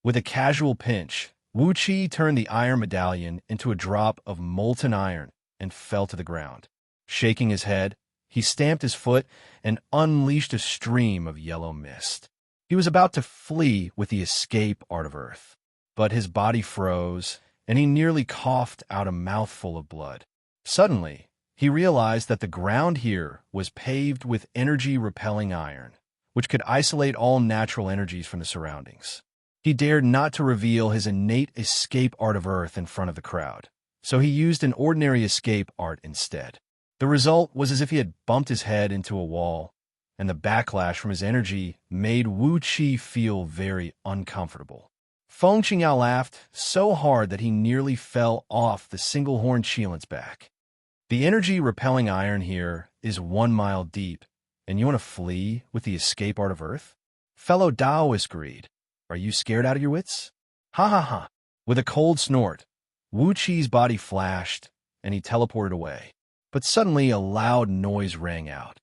With a casual pinch, Wuxia turned the iron medallion into a drop of molten iron and fell to the ground. Shaking his head, he stamped his foot and unleashed a stream of yellow mist. He was about to flee with the escape art of earth, but his body froze, and he nearly coughed out a mouthful of blood. Suddenly, he realized that the ground here was paved with energy-repelling iron, which could isolate all natural energies from the surroundings. He dared not to reveal his innate escape art of earth in front of the crowd, so he used an ordinary escape art instead. The result was as if he had bumped his head into a wall, and the backlash from his energy made Wuxia feel very uncomfortable. Feng Xianxia laughed so hard that he nearly fell off the single-horned Qilint's back. "The energy-repelling iron here is 1 mile deep, and you want to flee with the escape art of earth? Fellow Taoist greed, are you scared out of your wits? Ha ha ha!" With a cold snort, Wuxia's body flashed, and he teleported away. But suddenly a loud noise rang out.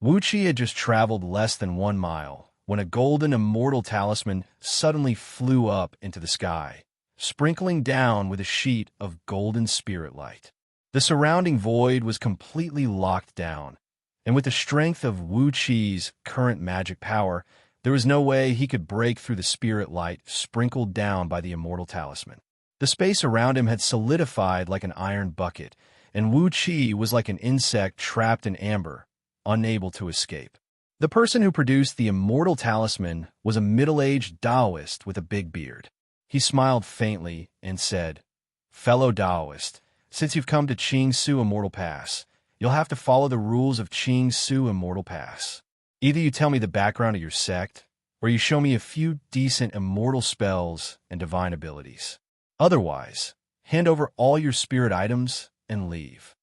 Wuxia had just traveled less than 1 mile when a golden immortal talisman suddenly flew up into the sky, sprinkling down with a sheet of golden spirit light. The surrounding void was completely locked down, and with the strength of Wuxia's current magic power, there was no way he could break through the spirit light sprinkled down by the immortal talisman. The space around him had solidified like an iron bucket, and Wuxia was like an insect trapped in amber, unable to escape. The person who produced the immortal talisman was a middle-aged Taoist with a big beard. He smiled faintly and said, "Fellow Taoist, since you've come to Xianxia Immortal Pass, you'll have to follow the rules of Xianxia Immortal Pass. Either you tell me the background of your sect, or you show me a few decent immortal spells and divine abilities. Otherwise, hand over all your spirit items and leave."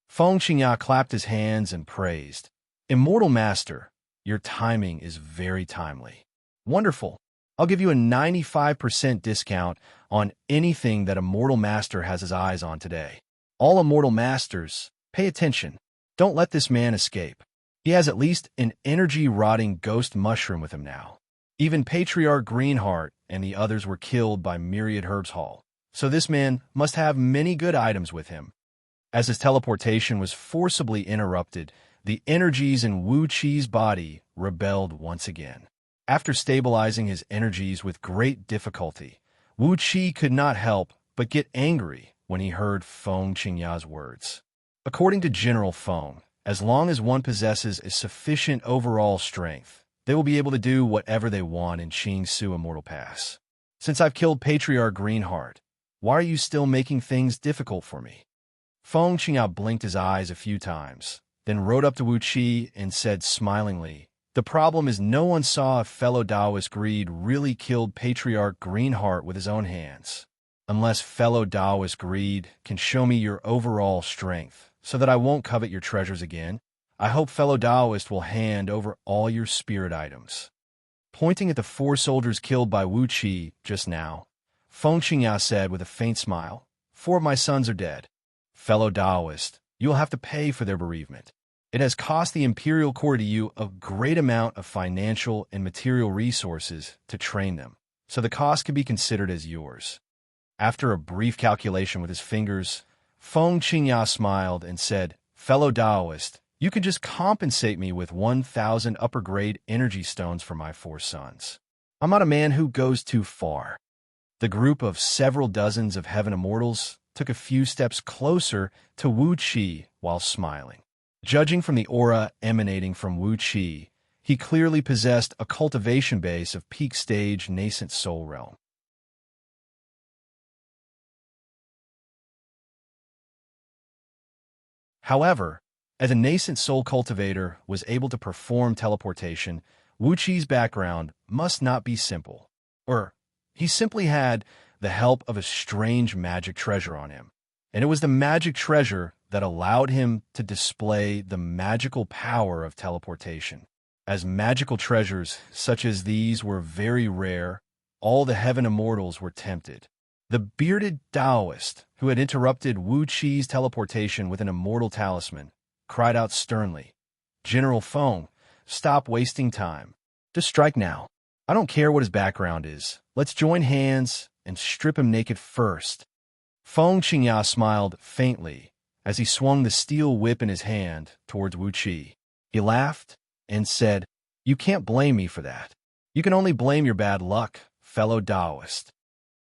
Feng Xianxia clapped his hands and praised, "Immortal Master, your timing is very timely. Wonderful. I'll give you a 95% discount on anything that Immortal Master has his eyes on today. All Immortal Masters, pay attention. Don't let this man escape. He has at least an energy-rotting ghost mushroom with him now. Even Patriarch Greenheart and the others were killed by Myriad Herbs Hall. so this man must have many good items with him. As his teleportation was forcibly interrupted, the energies in Wuxi's body rebelled once again. After stabilizing his energies with great difficulty, Wuxi could not help but get angry when he heard Feng Qingya's words. According to General Feng, as long as one possesses a sufficient overall strength, they will be able to do whatever they want in Xianxia Immortal Pass. Since I've killed Patriarch Greenheart, why are you still making things difficult for me? Feng Qingya blinked his eyes a few times, then rode up to Wuxi and said smilingly, "The problem is no one saw if fellow Taoist Greed really killed Patriarch Greenheart with his own hands. Unless fellow Taoist Greed can show me your overall strength so that I won't covet your treasures again, I hope fellow Taoist will hand over all your spirit items." Pointing at the 4 soldiers killed by Wuxi just now, Feng Qingya said with a faint smile, "4 of my sons are dead. Fellow Taoist, you will have to pay for their bereavement. It has cost the imperial court to you a great amount of financial and material resources to train them, so the cost can be considered as yours." After a brief calculation with his fingers, Feng Qingya smiled and said, "Fellow Taoist, you can just compensate me with 1,000 upper-grade energy stones for my 4 sons. I'm not a man who goes too far." The group of several dozens of heaven immortals took a few steps closer to Wuxi while smiling. Judging from the aura emanating from Wuxi, he clearly possessed a cultivation base of peak-stage nascent soul realm. However, as a nascent soul cultivator was able to perform teleportation, Wuxi's background must not be simple. Or, he simply had the help of a strange magic treasure on him. And it was the magic treasure that allowed him to display the magical power of teleportation. As magical treasures such as these were very rare, all the heaven immortals were tempted. The bearded Taoist, who had interrupted Wuxi's teleportation with an immortal talisman, cried out sternly, "General Feng, stop wasting time. Just strike now. I don't care what his background is. Let's join hands and strip him naked first." Feng Qingya smiled faintly as he swung the steel whip in his hand towards Wuxi. He laughed and said, "You can't blame me for that. You can only blame your bad luck, fellow Taoist."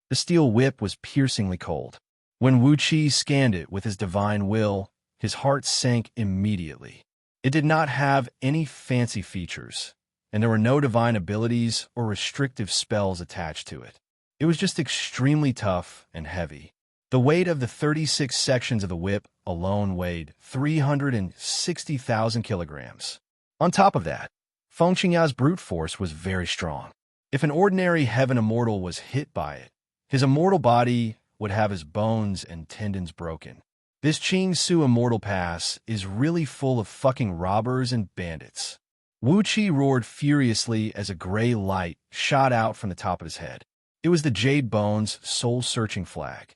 The steel whip was piercingly cold. When Wuxi scanned it with his divine will, his heart sank immediately. It did not have any fancy features, and there were no divine abilities or restrictive spells attached to it. It was just extremely tough and heavy. The weight of the 36 sections of the whip alone weighed 360,000 kilograms. On top of that, Feng Qingya's brute force was very strong. If an ordinary heaven immortal was hit by it, his immortal body would have his bones and tendons broken. This Xianxia Immortal Pass is really full of fucking robbers and bandits. Wuxi roared furiously as a gray light shot out from the top of his head. It was the Jade Bones soul-searching flag.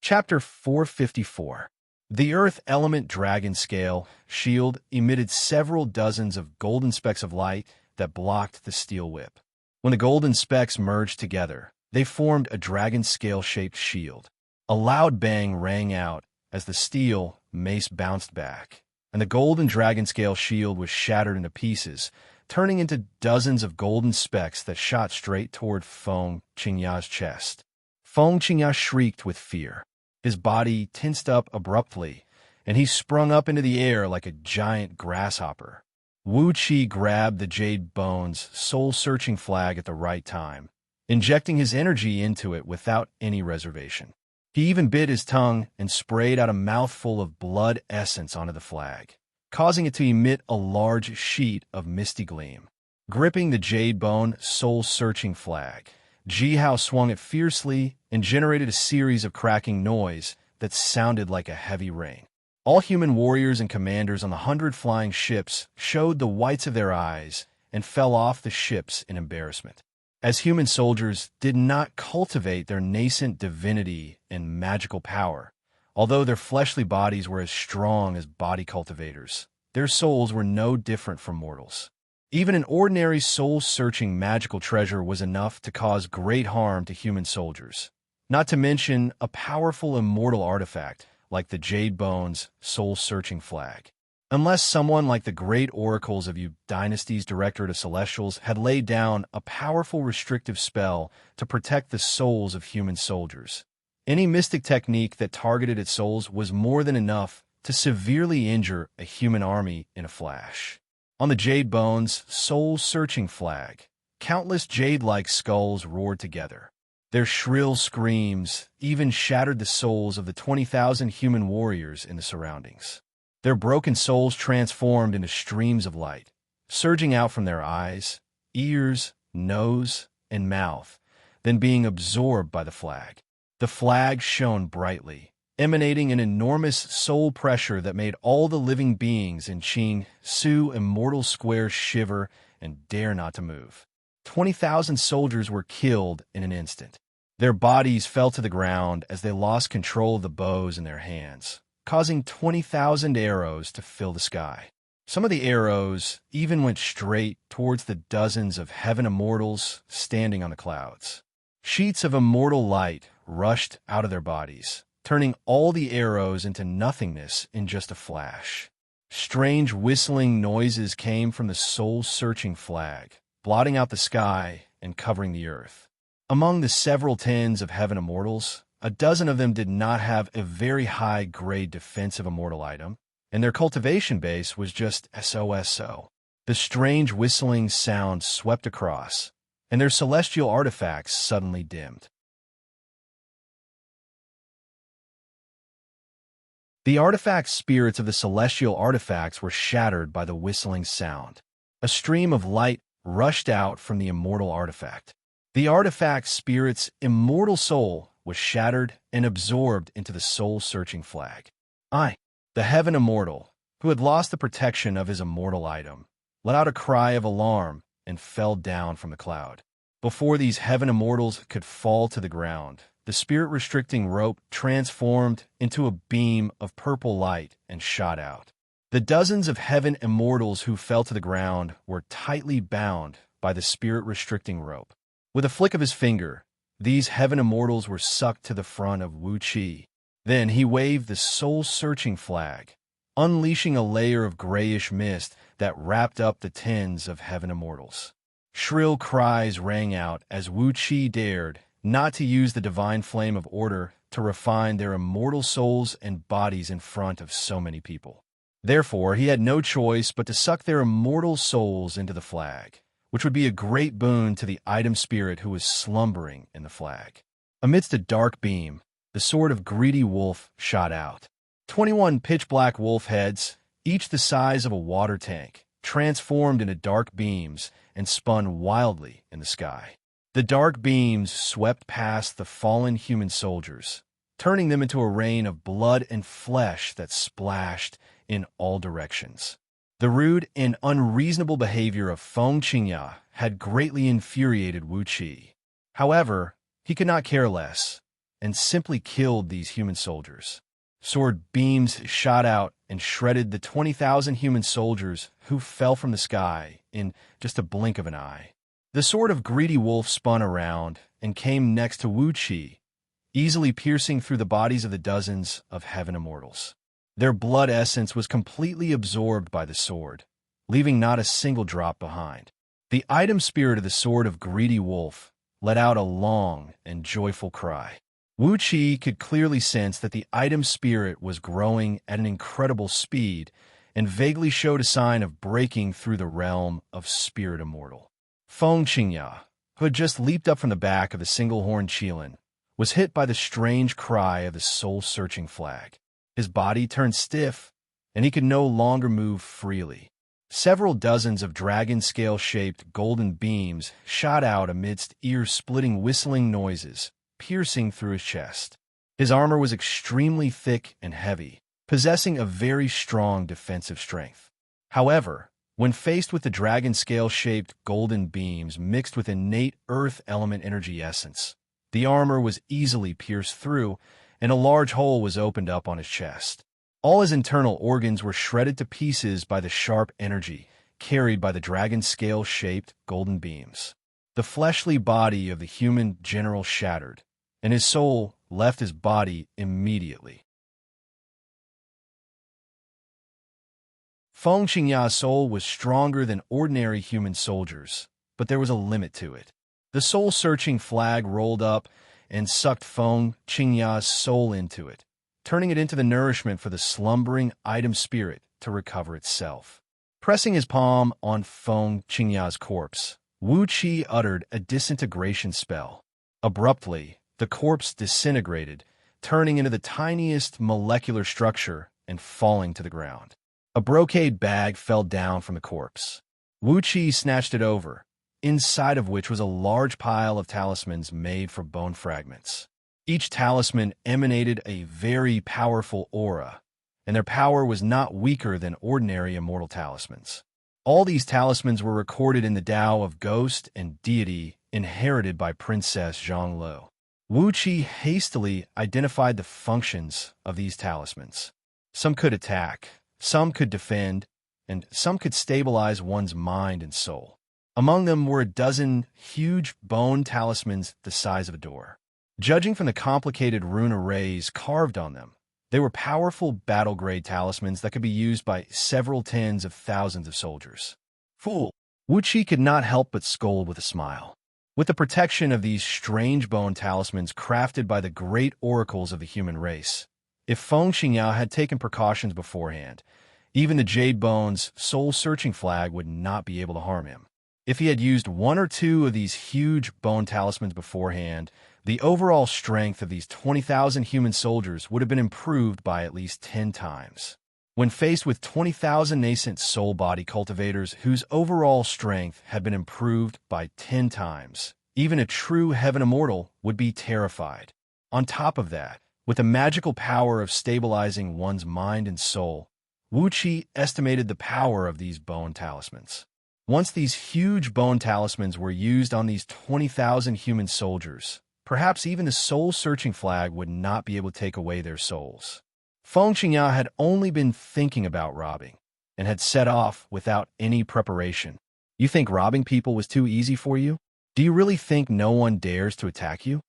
Chapter 454. The Earth Element Dragon Scale shield emitted several dozens of golden specks of light that blocked the steel whip. When the golden specks merged together, they formed a dragon scale-shaped shield. A loud bang rang out as the steel mace bounced back, and the golden dragon scale shield was shattered into pieces, turning into dozens of golden specks that shot straight toward Feng Qingya's chest. Feng Qingya shrieked with fear. His body tensed up abruptly, and he sprung up into the air like a giant grasshopper. Wuxi grabbed the Jade Bones soul-searching flag at the right time, injecting his energy into it without any reservation. He even bit his tongue and sprayed out a mouthful of blood essence onto the flag, causing it to emit a large sheet of misty gleam. Gripping the Jade Bone soul-searching flag, Jihao swung it fiercely and generated a series of cracking noise that sounded like a heavy rain. All human warriors and commanders on the 100 flying ships showed the whites of their eyes and fell off the ships in embarrassment. As human soldiers did not cultivate their nascent divinity and magical power, Although their fleshly bodies were as strong as body cultivators, their souls were no different from mortals. Even an ordinary soul-searching magical treasure was enough to cause great harm to human soldiers, not to mention a powerful immortal artifact like the Jade Bone's soul-searching flag. Unless someone like the great oracles of Yu Dynasty's Directorate of Celestials had laid down a powerful restrictive spell to protect the souls of human soldiers, any mystic technique that targeted its souls was more than enough to severely injure a human army in a flash. On the Jade Bone's soul-searching flag, countless jade-like skulls roared together. Their shrill screams even shattered the souls of the 20,000 human warriors in the surroundings. Their broken souls transformed into streams of light, surging out from their eyes, ears, nose, and mouth, then being absorbed by the flag. The flag shone brightly, emanating an enormous soul pressure that made all the living beings in Xianxia Immortal Square shiver and dare not to move. 20,000 soldiers were killed in an instant. Their bodies fell to the ground as they lost control of the bows in their hands, causing 20,000 arrows to fill the sky. Some of the arrows even went straight towards the dozens of heaven immortals standing on the clouds. Sheets of immortal light rushed out of their bodies, turning all the arrows into nothingness in just a flash. Strange whistling noises came from the soul-searching flag, blotting out the sky and covering the earth. Among the several tens of heaven immortals, a dozen of them did not have a very high-grade defensive immortal item, and their cultivation base was just SOSO. The strange whistling sound swept across, and their celestial artifacts suddenly dimmed. The artifact spirits of the celestial artifacts were shattered by the whistling sound. A stream of light rushed out from the immortal artifact. The artifact spirit's immortal soul was shattered and absorbed into the soul-searching flag. The heaven immortal, who had lost the protection of his immortal item, let out a cry of alarm and fell down from the cloud. Before these heaven immortals could fall to the ground, the spirit-restricting rope transformed into a beam of purple light and shot out. The dozens of heaven immortals who fell to the ground were tightly bound by the spirit-restricting rope. With a flick of his finger, these heaven immortals were sucked to the front of Wuxia. Then he waved the soul-searching flag, unleashing a layer of grayish mist that wrapped up the tens of heaven immortals. Shrill cries rang out as Wuxia dared not to use the divine flame of order to refine their immortal souls and bodies in front of so many people. Therefore, he had no choice but to suck their immortal souls into the flag, which would be a great boon to the item spirit who was slumbering in the flag. Amidst a dark beam, the sword of greedy wolf shot out. 21 pitch-black wolf heads, each the size of a water tank, transformed into dark beams and spun wildly in the sky. The dark beams swept past the fallen human soldiers, turning them into a rain of blood and flesh that splashed in all directions. The rude and unreasonable behavior of Xianxia had greatly infuriated Wuxia. However, he could not care less, and simply killed these human soldiers. Sword beams shot out and shredded the 20,000 human soldiers who fell from the sky in just a blink of an eye. The sword of greedy wolf spun around and came next to Wuxia, easily piercing through the bodies of the dozens of heaven immortals. Their blood essence was completely absorbed by the sword, leaving not a single drop behind. The item spirit of the sword of greedy wolf let out a long and joyful cry. Wuxia could clearly sense that the item spirit was growing at an incredible speed and vaguely showed a sign of breaking through the realm of spirit immortal. Xianxia, who had just leaped up from the back of the single-horned Qilin, was hit by the strange cry of the soul-searching flag. His body turned stiff, and he could no longer move freely. Several dozens of dragon-scale-shaped golden beams shot out amidst ear-splitting whistling noises, piercing through his chest. His armor was extremely thick and heavy, possessing a very strong defensive strength. However, when faced with the dragon-scale-shaped golden beams mixed with innate earth element energy essence, the armor was easily pierced through, and a large hole was opened up on his chest. All his internal organs were shredded to pieces by the sharp energy carried by the dragon scale-shaped golden beams. The fleshly body of the human general shattered, and his soul left his body immediately. Feng Xianxia's soul was stronger than ordinary human soldiers, but there was a limit to it. The soul-searching flag rolled up and sucked Feng Xianxia's soul into it, turning it into the nourishment for the slumbering item spirit to recover itself. Pressing his palm on Feng Xianxia's corpse, Wuxia uttered a disintegration spell. Abruptly, the corpse disintegrated, turning into the tiniest molecular structure and falling to the ground. A brocade bag fell down from the corpse. Wuxia snatched it over, inside of which was a large pile of talismans made from bone fragments. Each talisman emanated a very powerful aura, and their power was not weaker than ordinary immortal talismans. All these talismans were recorded in the Tao of Ghost and Deity inherited by Princess Zhonglu. Wuqi hastily identified the functions of these talismans. Some could attack, some could defend, and some could stabilize one's mind and soul. Among them were a dozen huge bone talismans the size of a door. Judging from the complicated rune arrays carved on them, they were powerful battle-grade talismans that could be used by several tens of thousands of soldiers. Fool! Wuqi could not help but scold with a smile. With the protection of these strange bone talismans crafted by the great oracles of the human race, if Feng Xianxia had taken precautions beforehand, even the Jade Bone's soul-searching flag would not be able to harm him. If he had used one or two of these huge bone talismans beforehand, the overall strength of these 20,000 human soldiers would have been improved by at least 10 times. When faced with 20,000 nascent soul-body cultivators whose overall strength had been improved by 10 times, even a true heaven immortal would be terrified. On top of that, with the magical power of stabilizing one's mind and soul, Wuqi estimated the power of these bone talismans. Once these huge bone talismans were used on these 20,000 human soldiers, perhaps even the soul-searching flag would not be able to take away their souls. Feng Xianxia had only been thinking about robbing, and had set off without any preparation. You think robbing people was too easy for you? Do you really think no one dares to attack you?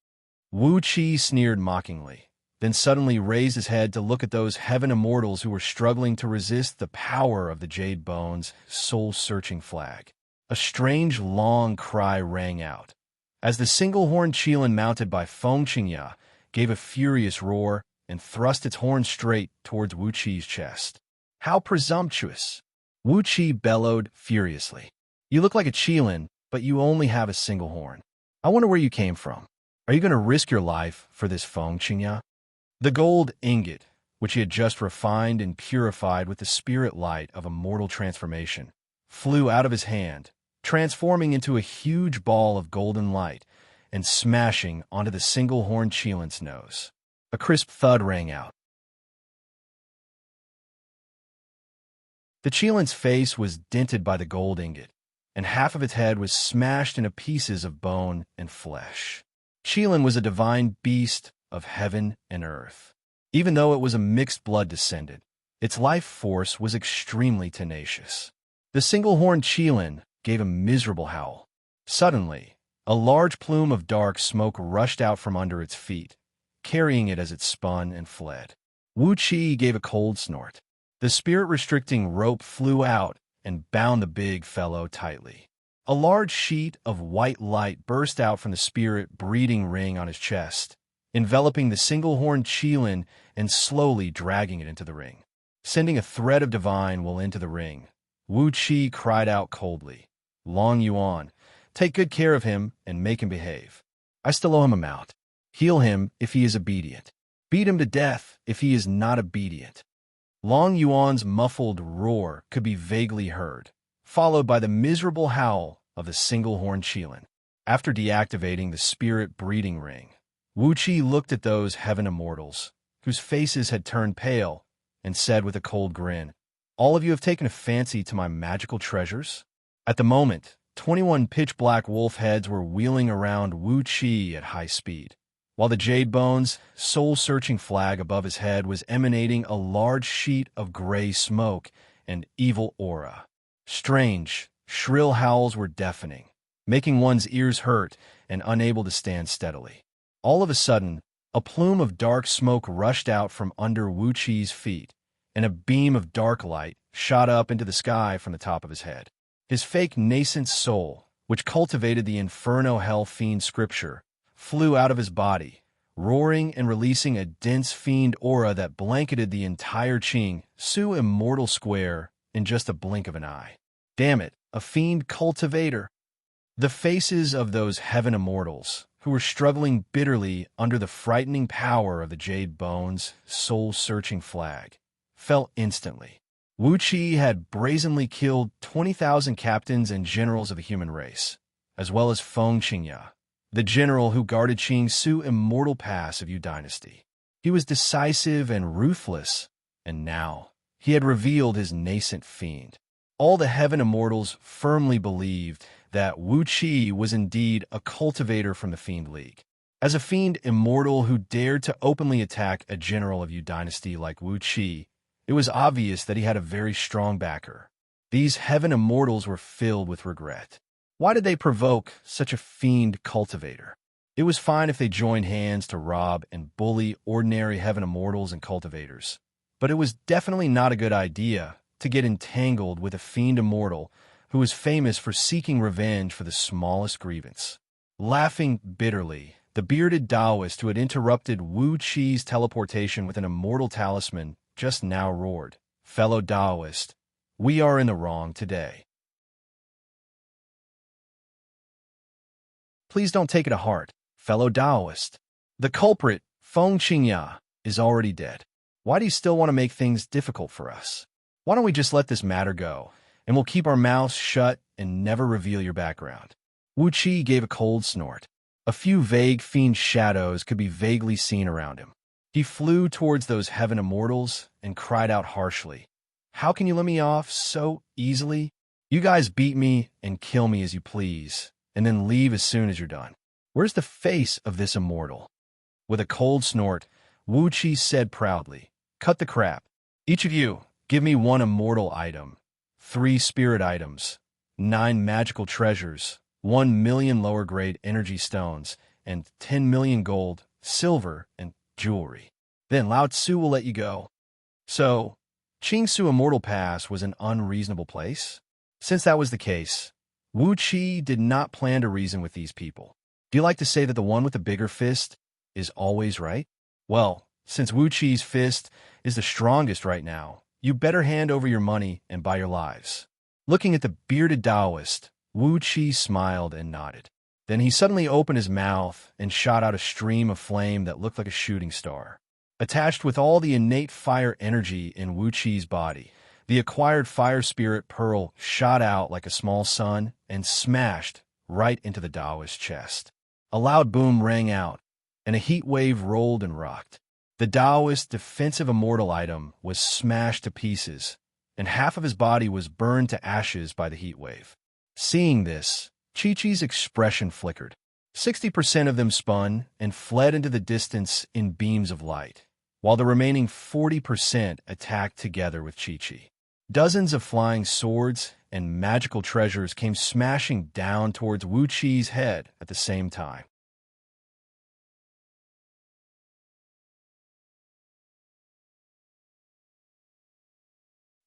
Wuqi sneered mockingly, then suddenly raised his head to look at those heaven immortals who were struggling to resist the power of the Jade Bone's soul-searching flag. A strange, long cry rang out, as the single-horned Qilin mounted by Feng Xianxia gave a furious roar and thrust its horn straight towards Wuqi's chest. How presumptuous! Wuqi bellowed furiously. You look like a Qilin, but you only have a single horn. I wonder where you came from. Are you going to risk your life for this Feng Xianxia? The gold ingot, which he had just refined and purified with the spirit light of immortal transformation, flew out of his hand, transforming into a huge ball of golden light and smashing onto the single-horned Qilin's nose. A crisp thud rang out. The Qilin's face was dented by the gold ingot, and half of its head was smashed into pieces of bone and flesh. Qilin was a divine beast of heaven and earth. Even though it was a mixed-blood descendant, its life force was extremely tenacious. The single-horned Qilin gave a miserable howl. Suddenly, a large plume of dark smoke rushed out from under its feet, carrying it as it spun and fled. Wuqi gave a cold snort. The spirit-restricting rope flew out and bound the big fellow tightly. A large sheet of white light burst out from the spirit-breeding ring on his chest, enveloping the single-horned Qilin and slowly dragging it into the ring. Sending a thread of divine will into the ring, Wuqi cried out coldly, Long Yuan, take good care of him and make him behave. I still owe him a mount. Heal him if he is obedient. Beat him to death if he is not obedient. Long Yuan's muffled roar could be vaguely heard, followed by the miserable howl of the single-horned Qilin. After deactivating the spirit-breeding ring, Wuqi looked at those heaven immortals, whose faces had turned pale, and said with a cold grin, All of you have taken a fancy to my magical treasures? At the moment, 21 pitch-black wolf heads were wheeling around Wuqi at high speed, while the Jade Bones' soul-searching flag above his head was emanating a large sheet of gray smoke and evil aura. Strange, shrill howls were deafening, making one's ears hurt and unable to stand steadily. All of a sudden, a plume of dark smoke rushed out from under Wuxi's feet, and a beam of dark light shot up into the sky from the top of his head. His fake nascent soul, which cultivated the Inferno Hell Fiend scripture, flew out of his body, roaring and releasing a dense fiend aura that blanketed the entire Xianxia immortal square in just a blink of an eye. Damn it, a fiend cultivator! The faces of those heaven immortals, who were struggling bitterly under the frightening power of the Jade Bones' soul-searching flag, fell instantly. Wuxia had brazenly killed 20,000 captains and generals of the human race, as well as Xianxia, the general who guarded Xianxia immortal pass of Yu Dynasty. He was decisive and ruthless, and now he had revealed his nascent fiend. All the heaven immortals firmly believed that Wuxia was indeed a cultivator from the Fiend League. As a fiend immortal who dared to openly attack a general of Yu Dynasty like Wuxia, it was obvious that he had a very strong backer. These heaven immortals were filled with regret. Why did they provoke such a fiend cultivator? It was fine if they joined hands to rob and bully ordinary heaven immortals and cultivators, but it was definitely not a good idea to get entangled with a fiend immortal who was famous for seeking revenge for the smallest grievance. Laughing bitterly, the bearded Taoist who had interrupted Wu Chi's teleportation with an immortal talisman just now roared, "Fellow Taoist, we are in the wrong today. Please don't take it to heart, fellow Taoist. The culprit, Xianxia, is already dead. Why do you still want to make things difficult for us? Why don't we just let this matter go, and we'll keep our mouths shut and never reveal your background?" Wuxia gave a cold snort. A few vague fiend shadows could be vaguely seen around him. He flew towards those heaven immortals and cried out harshly, "How can you let me off so easily? You guys beat me and kill me as you please, and then leave as soon as you're done. Where's the face of this immortal?" With a cold snort, Wuxia said proudly, "Cut the crap. Each of you, give me 1 immortal item, 3 spirit items, 9 magical treasures, 1 million lower-grade energy stones, and 10 million gold, silver, and jewelry. Then Lao Tzu will let you go." So, Xianxia Immortal Pass was an unreasonable place? Since that was the case, Wuxia did not plan to reason with these people. Do you like to say that the one with the bigger fist is always right? Well, since Wuxi's fist is the strongest right now, you better hand over your money and buy your lives. Looking at the bearded Taoist, Wuxia smiled and nodded. Then he suddenly opened his mouth and shot out a stream of flame that looked like a shooting star. Attached with all the innate fire energy in Wuxi's body, the acquired fire spirit pearl shot out like a small sun and smashed right into the Taoist's chest. A loud boom rang out, and a heat wave rolled and rocked. The Taoist's defensive immortal item was smashed to pieces, and half of his body was burned to ashes by the heat wave. Seeing this, Chi-Chi's expression flickered. 60% of them spun and fled into the distance in beams of light, while the remaining 40% attacked together with Chi-Chi. Dozens of flying swords and magical treasures came smashing down towards Wuxi's head at the same time.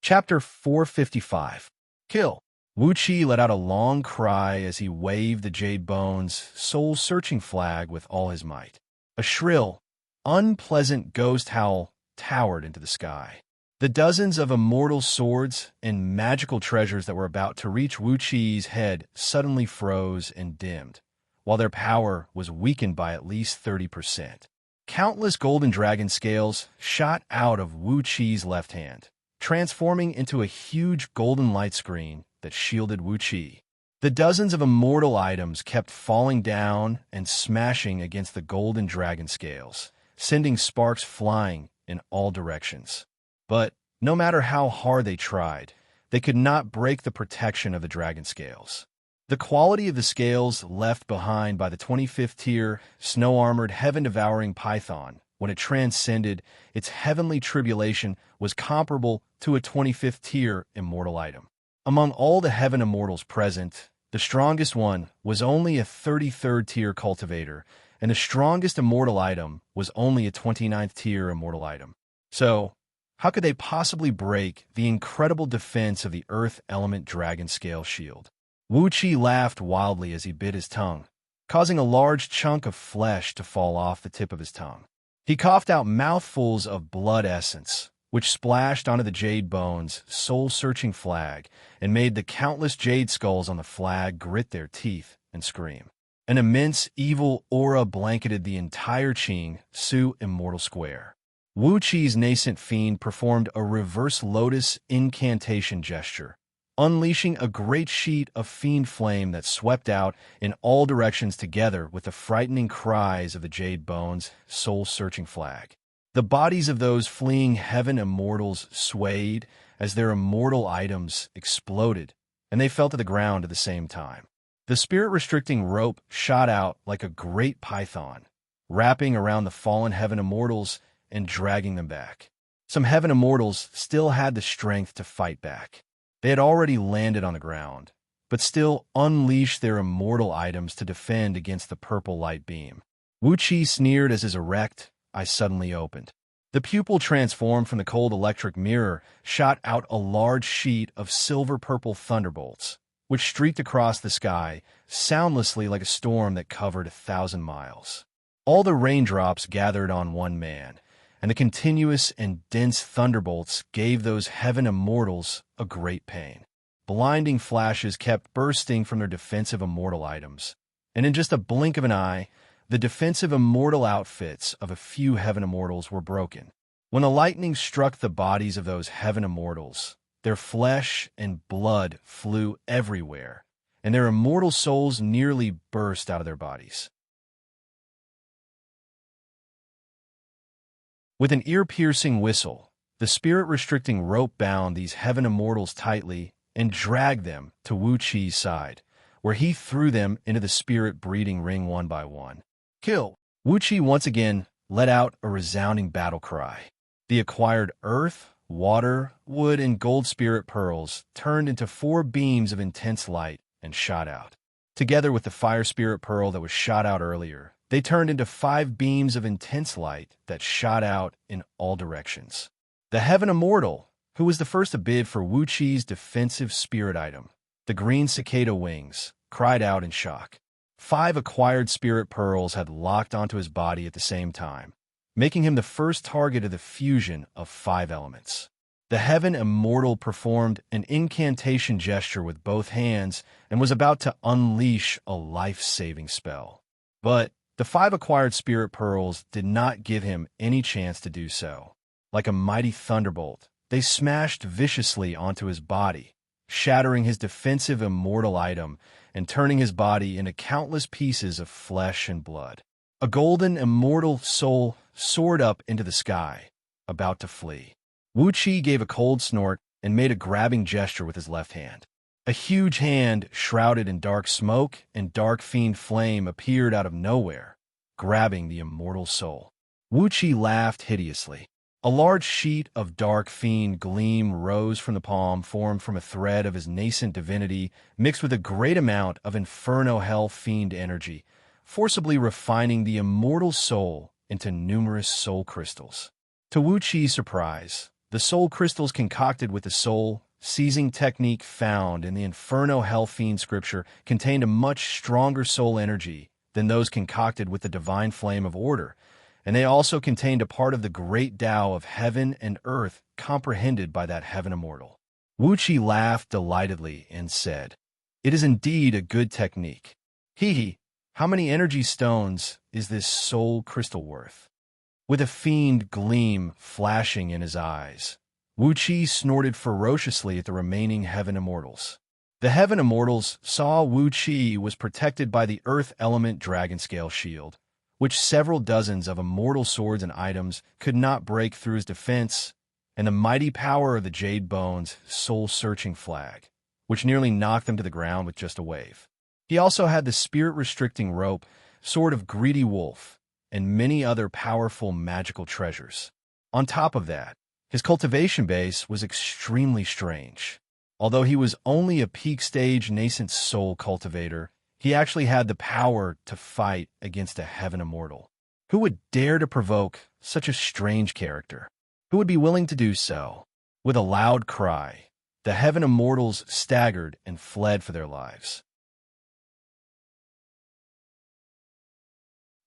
Chapter 455. Kill. Wuxia let out a long cry as he waved the Jade Bones' soul-searching flag with all his might. A shrill, unpleasant ghost howl towered into the sky. The dozens of immortal swords and magical treasures that were about to reach Wuxi's head suddenly froze and dimmed, while their power was weakened by at least 30%. Countless golden dragon scales shot out of Wuxi's left hand, transforming into a huge golden light screen that shielded Wuxia. The dozens of immortal items kept falling down and smashing against the golden dragon scales, sending sparks flying in all directions. But no matter how hard they tried, they could not break the protection of the dragon scales. The quality of the scales left behind by the 25th tier, snow-armored, heaven-devouring python, when it transcended its heavenly tribulation, was comparable to a 25th tier immortal item. Among all the heaven immortals present, the strongest one was only a 33rd tier cultivator, and the strongest immortal item was only a 29th tier immortal item. So, how could they possibly break the incredible defense of the earth element dragon scale shield? Wuxia laughed wildly as he bit his tongue, causing a large chunk of flesh to fall off the tip of his tongue. He coughed out mouthfuls of blood essence, which splashed onto the jade bone's soul-searching flag and made the countless jade skulls on the flag grit their teeth and scream. An immense evil aura blanketed the entire Xianxia immortal square. Wuxia's nascent fiend performed a reverse lotus incantation gesture, unleashing a great sheet of fiend flame that swept out in all directions together with the frightening cries of the jade bone's soul-searching flag. The bodies of those fleeing heaven immortals swayed as their immortal items exploded, and they fell to the ground at the same time. The spirit-restricting rope shot out like a great python, wrapping around the fallen heaven immortals and dragging them back. Some heaven immortals still had the strength to fight back. They had already landed on the ground, but still unleashed their immortal items to defend against the purple light beam. Wuxia sneered as his erect eyes suddenly opened. The pupil transformed from the cold electric mirror, shot out a large sheet of silver-purple thunderbolts, which streaked across the sky, soundlessly like a storm that covered 1,000 miles. All the raindrops gathered on one man, and the continuous and dense thunderbolts gave those heaven immortals a great pain. Blinding flashes kept bursting from their defensive immortal items, and in just a blink of an eye, the defensive immortal outfits of a few heaven immortals were broken. When the lightning struck the bodies of those heaven immortals, their flesh and blood flew everywhere, and their immortal souls nearly burst out of their bodies. With an ear-piercing whistle, the spirit-restricting rope bound these heaven immortals tightly and dragged them to Wuxia's side, where he threw them into the spirit-breeding ring one by one. Kill! Wuxia once again let out a resounding battle cry. The acquired earth, water, wood, and gold spirit pearls turned into 4 beams of intense light and shot out. Together with the fire spirit pearl that was shot out earlier, they turned into 5 beams of intense light that shot out in all directions. The heaven immortal, who was the first to bid for Wuxia's defensive spirit item, the green cicada wings, cried out in shock. 5 acquired spirit pearls had locked onto his body at the same time, making him the first target of the fusion of 5 elements. The heaven immortal performed an incantation gesture with both hands and was about to unleash a life-saving spell. But the 5 acquired spirit pearls did not give him any chance to do so. Like a mighty thunderbolt, they smashed viciously onto his body, shattering his defensive immortal item and turning his body into countless pieces of flesh and blood. A golden immortal soul soared up into the sky, about to flee. Wuxia gave a cold snort and made a grabbing gesture with his left hand. A huge hand, shrouded in dark smoke and dark fiend flame, appeared out of nowhere, grabbing the immortal soul. Wuxia laughed hideously. A large sheet of dark fiend gleam rose from the palm, formed from a thread of his nascent divinity, mixed with a great amount of inferno hell fiend energy, forcibly refining the immortal soul into numerous soul crystals. To Wuxia's surprise, the soul crystals concocted with the soul seizing technique found in the Inferno Hell Fiend scripture contained a much stronger soul energy than those concocted with the divine flame of order, and they also contained a part of the great Tao of heaven and earth comprehended by that heaven immortal. Wuxia laughed delightedly and said, "It is indeed a good technique. Hee, how many energy stones is this soul crystal worth?" With a fiend gleam flashing in his eyes, Wuxia snorted ferociously at the remaining heaven immortals. The heaven immortals saw Wuxia was protected by the earth element dragon scale shield, which several dozens of immortal swords and items could not break through his defense, and the mighty power of the Jade Bone's soul-searching flag, which nearly knocked them to the ground with just a wave. He also had the spirit-restricting rope, sword of greedy wolf, and many other powerful magical treasures. On top of that, his cultivation base was extremely strange. Although he was only a peak-stage nascent soul cultivator, he actually had the power to fight against a heaven immortal. Who would dare to provoke such a strange character? Who would be willing to do so? With a loud cry, the heaven immortals staggered and fled for their lives.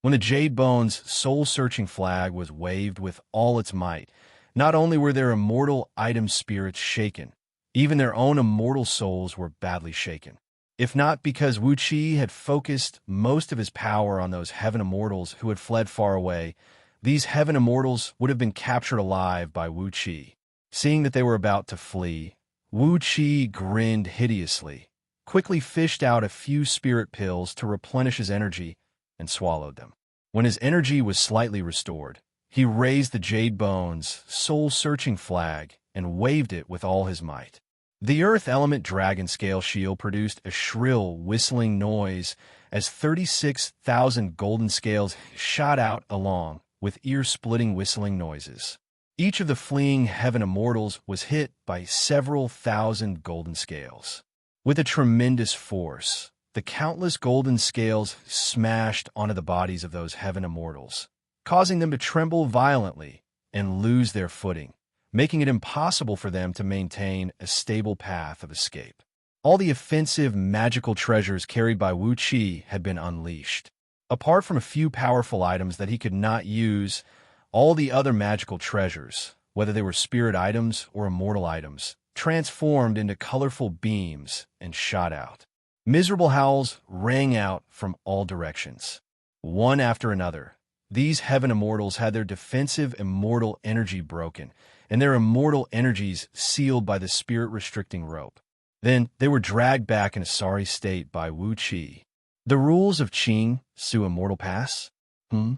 When the Jade Bone's soul-searching flag was waved with all its might, not only were their immortal item spirits shaken, even their own immortal souls were badly shaken. If not because Wuxia had focused most of his power on those heaven immortals who had fled far away, these heaven immortals would have been captured alive by Wuxia. Seeing that they were about to flee, Wuxia grinned hideously, quickly fished out a few spirit pills to replenish his energy, and swallowed them. When his energy was slightly restored, he raised the Jade Bone's soul-searching flag and waved it with all his might. The Earth Element Dragon Scale Shield produced a shrill, whistling noise as 36,000 golden scales shot out along with ear-splitting whistling noises. Each of the fleeing heaven immortals was hit by several thousand golden scales. With a tremendous force, the countless golden scales smashed onto the bodies of those heaven immortals, causing them to tremble violently and lose their footing, making it impossible for them to maintain a stable path of escape. All the offensive magical treasures carried by Wuxia had been unleashed. Apart from a few powerful items that he could not use, all the other magical treasures, whether they were spirit items or immortal items, transformed into colorful beams and shot out. Miserable howls rang out from all directions. One after another, these heaven immortals had their defensive immortal energy broken, and their immortal energies sealed by the spirit-restricting rope. Then they were dragged back in a sorry state by Wuxia. The rules of Xianxia Immortal Pass? When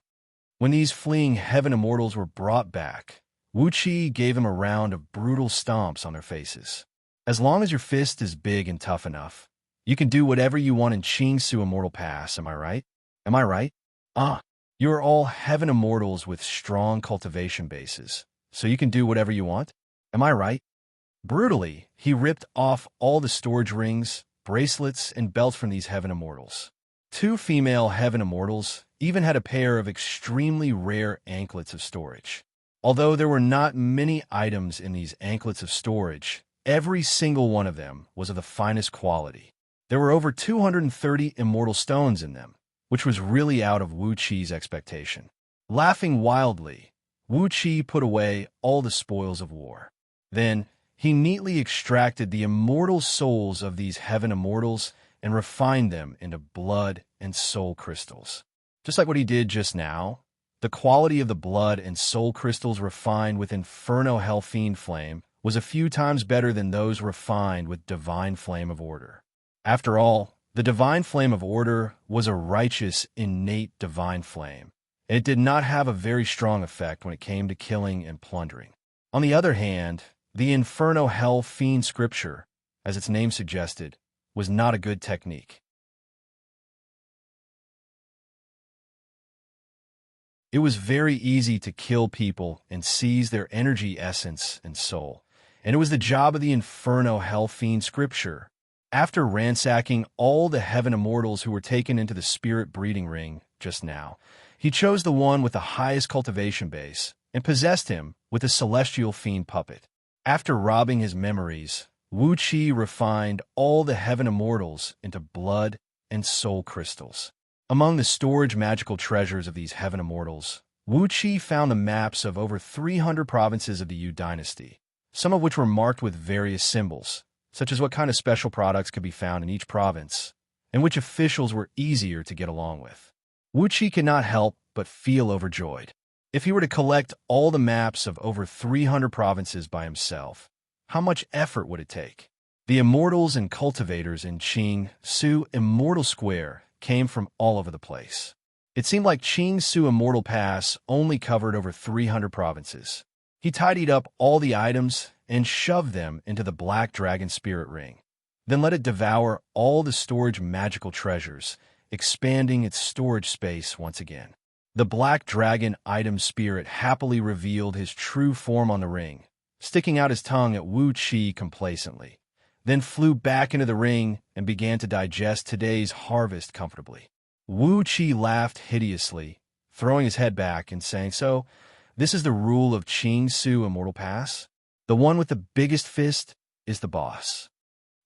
these fleeing heaven immortals were brought back, Wuxia gave them a round of brutal stomps on their faces. As long as your fist is big and tough enough, you can do whatever you want in Xianxia Immortal Pass, am I right? Am I right? You are all heaven immortals with strong cultivation bases, so you can do whatever you want? Am I right? Brutally, he ripped off all the storage rings, bracelets, and belts from these heaven immortals. 2 female heaven immortals even had a pair of extremely rare anklets of storage. Although there were not many items in these anklets of storage, every single one of them was of the finest quality. There were over 230 immortal stones in them, which was really out of Wuxia's expectation. Laughing wildly, Wuxia put away all the spoils of war. Then, he neatly extracted the immortal souls of these heaven immortals and refined them into blood and soul crystals. Just like what he did just now, the quality of the blood and soul crystals refined with Inferno Hellfiend Flame was a few times better than those refined with Divine Flame of Order. After all, the Divine Flame of Order was a righteous, innate divine flame, and it did not have a very strong effect when it came to killing and plundering. On the other hand, the Inferno Hell Fiend Scripture, as its name suggested, was not a good technique. It was very easy to kill people and seize their energy essence and soul, and it was the job of the Inferno Hell Fiend Scripture. After ransacking all the heaven immortals who were taken into the spirit breeding ring just now, he chose the one with the highest cultivation base and possessed him with a celestial fiend puppet. After robbing his memories, Wuxia refined all the heaven immortals into blood and soul crystals. Among the storage magical treasures of these heaven immortals, Wuxia found the maps of over 300 provinces of the Yu dynasty, some of which were marked with various symbols, such as what kind of special products could be found in each province, and which officials were easier to get along with. Wuxia could not help but feel overjoyed. If he were to collect all the maps of over 300 provinces by himself, how much effort would it take? The immortals and cultivators in Xianxia Immortal Square came from all over the place. It seemed like Xianxia Immortal Pass only covered over 300 provinces. He tidied up all the items and shoved them into the Black Dragon Spirit Ring. Then let it devour all the storage magical treasures, expanding its storage space once again. The black dragon item spirit happily revealed his true form on the ring, sticking out his tongue at Wuxia complacently, then flew back into the ring and began to digest today's harvest comfortably. Wuxia laughed hideously, throwing his head back and saying, "So, this is the rule of Xianxia Immortal Pass? The one with the biggest fist is the boss."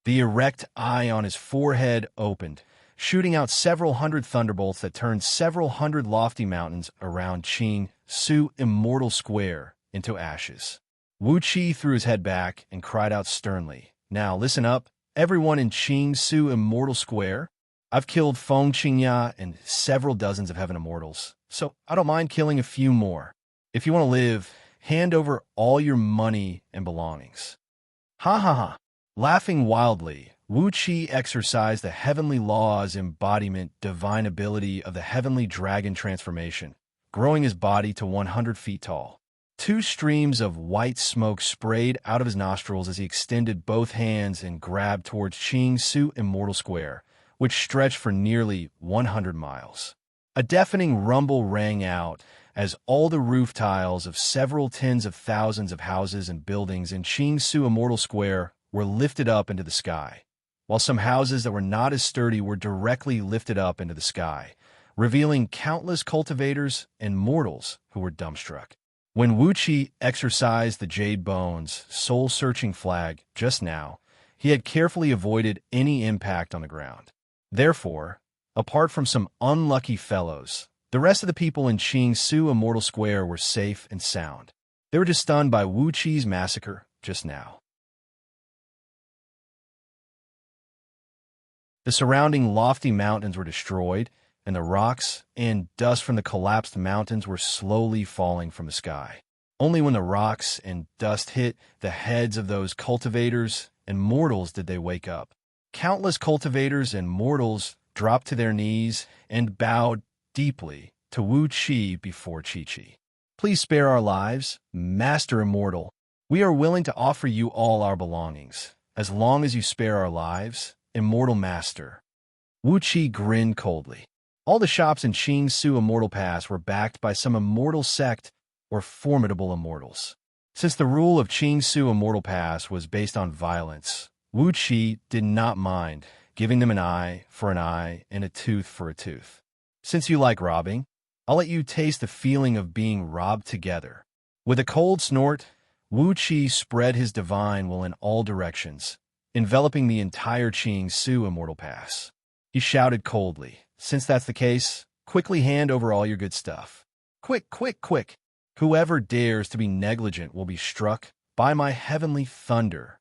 The erect eye on his forehead opened, shooting out several hundred thunderbolts that turned several hundred lofty mountains around Xianxia Immortal Square into ashes. Wuxia threw his head back and cried out sternly, "Now listen up, everyone in Xianxia Immortal Square. I've killed Xianxia and several dozens of heaven immortals, so I don't mind killing a few more. If you want to live, hand over all your money and belongings." Ha ha ha. Laughing wildly, Wuxia exercised the heavenly law's embodiment divine ability of the heavenly dragon transformation, growing his body to 100 feet tall. 2 streams of white smoke sprayed out of his nostrils as he extended both hands and grabbed towards Xianxia Immortal Square, which stretched for nearly 100 miles. A deafening rumble rang out as all the roof tiles of several tens of thousands of houses and buildings in Xianxia Immortal Square were lifted up into the sky, while some houses that were not as sturdy were directly lifted up into the sky, revealing countless cultivators and mortals who were dumbstruck. When Wuxia exercised the Jade Bone's soul-searching flag just now, he had carefully avoided any impact on the ground. Therefore, apart from some unlucky fellows, the rest of the people in Xianxia Immortal Square were safe and sound. They were just stunned by Wuxia's massacre just now. The surrounding lofty mountains were destroyed, and the rocks and dust from the collapsed mountains were slowly falling from the sky. Only when the rocks and dust hit the heads of those cultivators and mortals did they wake up. Countless cultivators and mortals dropped to their knees and bowed deeply to Wuxia before Chi-Chi. "Please spare our lives, Master Immortal. We are willing to offer you all our belongings, as long as you spare our lives, Immortal Master." Wuxia grinned coldly. All the shops in Xianxia Immortal Pass were backed by some immortal sect or formidable immortals. Since the rule of Xianxia Immortal Pass was based on violence, Wuxia did not mind giving them an eye for an eye and a tooth for a tooth. "Since you like robbing, I'll let you taste the feeling of being robbed together." With a cold snort, Wuxia spread his divine will in all directions, enveloping the entire Xianxia Immortal Pass. He shouted coldly, "Since that's the case, quickly hand over all your good stuff. Quick, quick, quick! Whoever dares to be negligent will be struck by my heavenly thunder."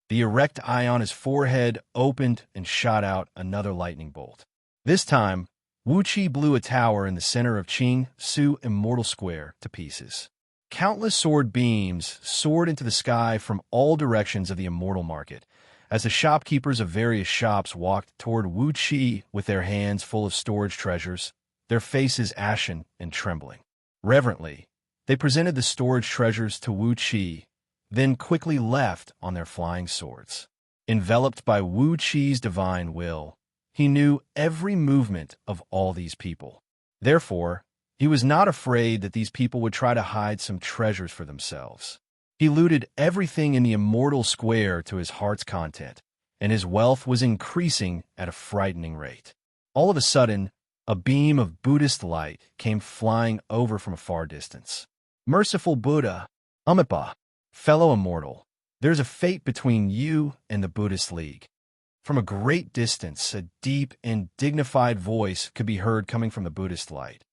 The erect eye on his forehead opened and shot out another lightning bolt. This time, Wuxia blew a tower in the center of Xianxia Immortal Square to pieces. Countless sword beams soared into the sky from all directions of the immortal market, as the shopkeepers of various shops walked toward Wuxia with their hands full of storage treasures, their faces ashen and trembling. Reverently, they presented the storage treasures to Wuxia, then quickly left on their flying swords. Enveloped by Wuxia's divine will, he knew every movement of all these people. Therefore, he was not afraid that these people would try to hide some treasures for themselves. He looted everything in the immortal square to his heart's content, and his wealth was increasing at a frightening rate. All of a sudden, a beam of Buddhist light came flying over from a far distance. "Merciful Buddha, Amipa, fellow immortal, there's a fate between you and the Buddhist League." From a great distance, a deep and dignified voice could be heard coming from the Buddhist light.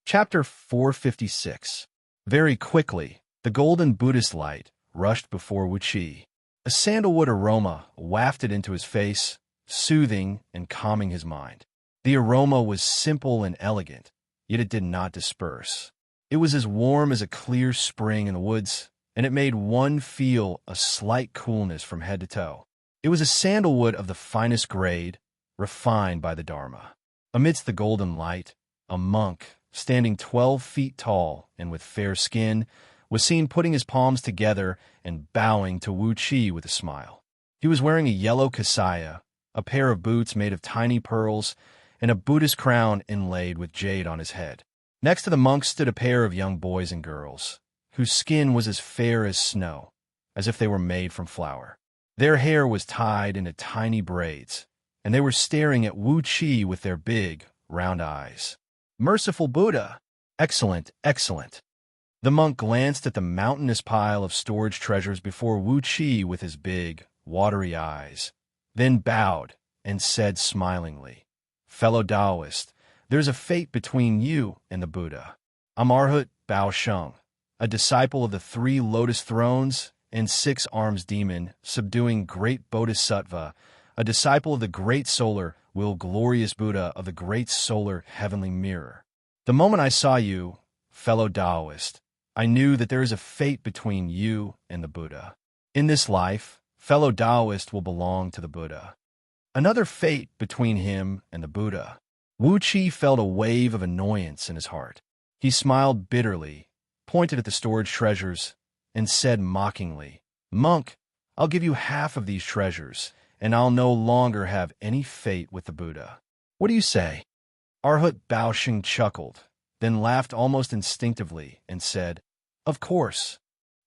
Chapter 456. Very quickly, the golden Buddhist light rushed before Wuxia. A sandalwood aroma wafted into his face, soothing and calming his mind. The aroma was simple and elegant, yet it did not disperse. It was as warm as a clear spring in the woods, and it made one feel a slight coolness from head to toe. It was a sandalwood of the finest grade, refined by the Dharma. Amidst the golden light, a monk standing 12 feet tall and with fair skin, was seen putting his palms together and bowing to Wuxia with a smile. He was wearing a yellow kasaya, a pair of boots made of tiny pearls, and a Buddhist crown inlaid with jade on his head. Next to the monk stood a pair of young boys and girls, whose skin was as fair as snow, as if they were made from flour. Their hair was tied into tiny braids, and they were staring at Wuxia with their big, round eyes. "Merciful Buddha! Excellent, excellent!" The monk glanced at the mountainous pile of storage treasures before Wuxia with his big, watery eyes, then bowed and said smilingly, "Fellow Taoist, there's a fate between you and the Buddha. I'm Arhat Baosheng, a disciple of the 3 lotus thrones and 6 arms demon, subduing great Bodhisattva, a disciple of the great solar, will glorious Buddha of the great solar heavenly mirror. The moment I saw you, fellow Taoist, I knew that there is a fate between you and the Buddha. In this life, fellow Taoist will belong to the Buddha. Another fate between him and the Buddha." Wuxia felt a wave of annoyance in his heart. He smiled bitterly, pointed at the storage treasures, and said mockingly, "Monk, I'll give you half of these treasures, and I'll no longer have any fate with the Buddha. What do you say?" Arhat Baosheng chuckled, then laughed almost instinctively and said, "Of course."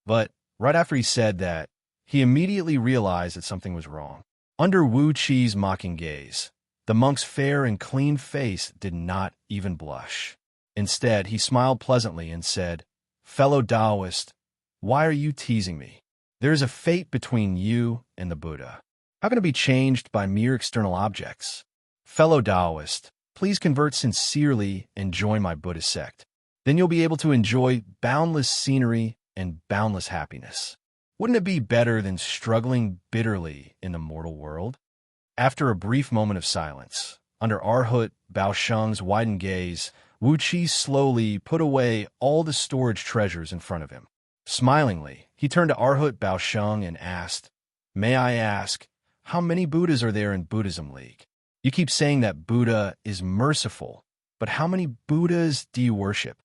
But right after he said that, he immediately realized that something was wrong. Under Wuxia's mocking gaze, the monk's fair and clean face did not even blush. Instead, he smiled pleasantly and said, "Fellow Taoist, why are you teasing me? There is a fate between you and the Buddha. How can it be changed by mere external objects? Fellow Taoist, please convert sincerely and join my Buddhist sect. Then you'll be able to enjoy boundless scenery and boundless happiness. Wouldn't it be better than struggling bitterly in the mortal world?" After a brief moment of silence, under Arhat Baosheng's widened gaze, Wuxia slowly put away all the storage treasures in front of him. Smilingly, he turned to Arhat Baosheng and asked, "May I ask, how many Buddhas are there in Buddhism League? You keep saying that Buddha is merciful, but how many Buddhas do you worship?"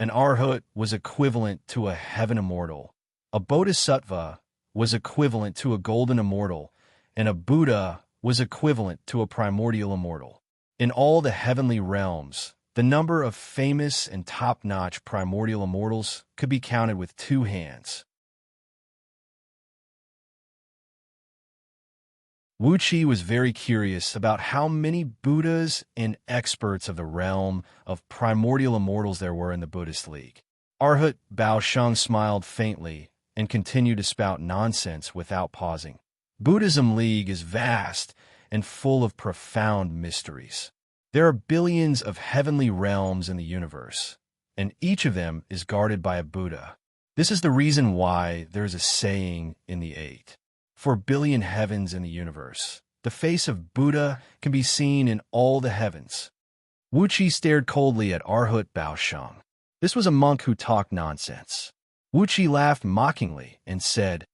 An Arhat was equivalent to a heaven immortal, a Bodhisattva was equivalent to a golden immortal, and a Buddha was equivalent to a primordial immortal. In all the heavenly realms, the number of famous and top-notch primordial immortals could be counted with 2 hands. Wuxia was very curious about how many Buddhas and experts of the realm of primordial immortals there were in the Buddhist League. Arhat Baosheng smiled faintly and continued to spout nonsense without pausing. Buddhism League is vast and full of profound mysteries. There are billions of heavenly realms in the universe, and each of them is guarded by a Buddha. This is the reason why there is a saying in the 4 billion heavens in the universe. The face of Buddha can be seen in all the heavens. Wuxia stared coldly at Arhat Baosheng. This was a monk who talked nonsense. Wuxia laughed mockingly and said,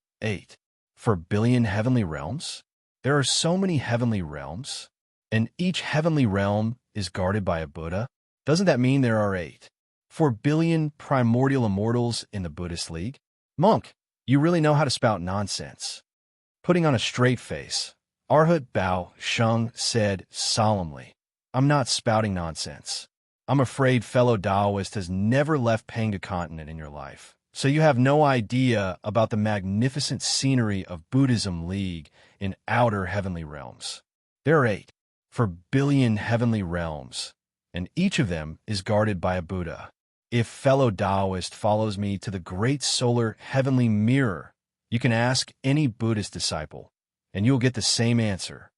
4 billion heavenly realms? There are so many heavenly realms, and each heavenly realm is guarded by a Buddha? Doesn't that mean there are 4 billion primordial immortals in the Buddhist League? Monk, you really know how to spout nonsense." Putting on a straight face, Arhat Baosheng said solemnly, "I'm not spouting nonsense. I'm afraid fellow Taoist has never left Panga continent in your life, so you have no idea about the magnificent scenery of Buddhism League in outer heavenly realms. There are 4 billion heavenly realms, and each of them is guarded by a Buddha. If fellow Taoist follows me to the great solar heavenly mirror, you can ask any Buddhist disciple, and you'll get the same answer."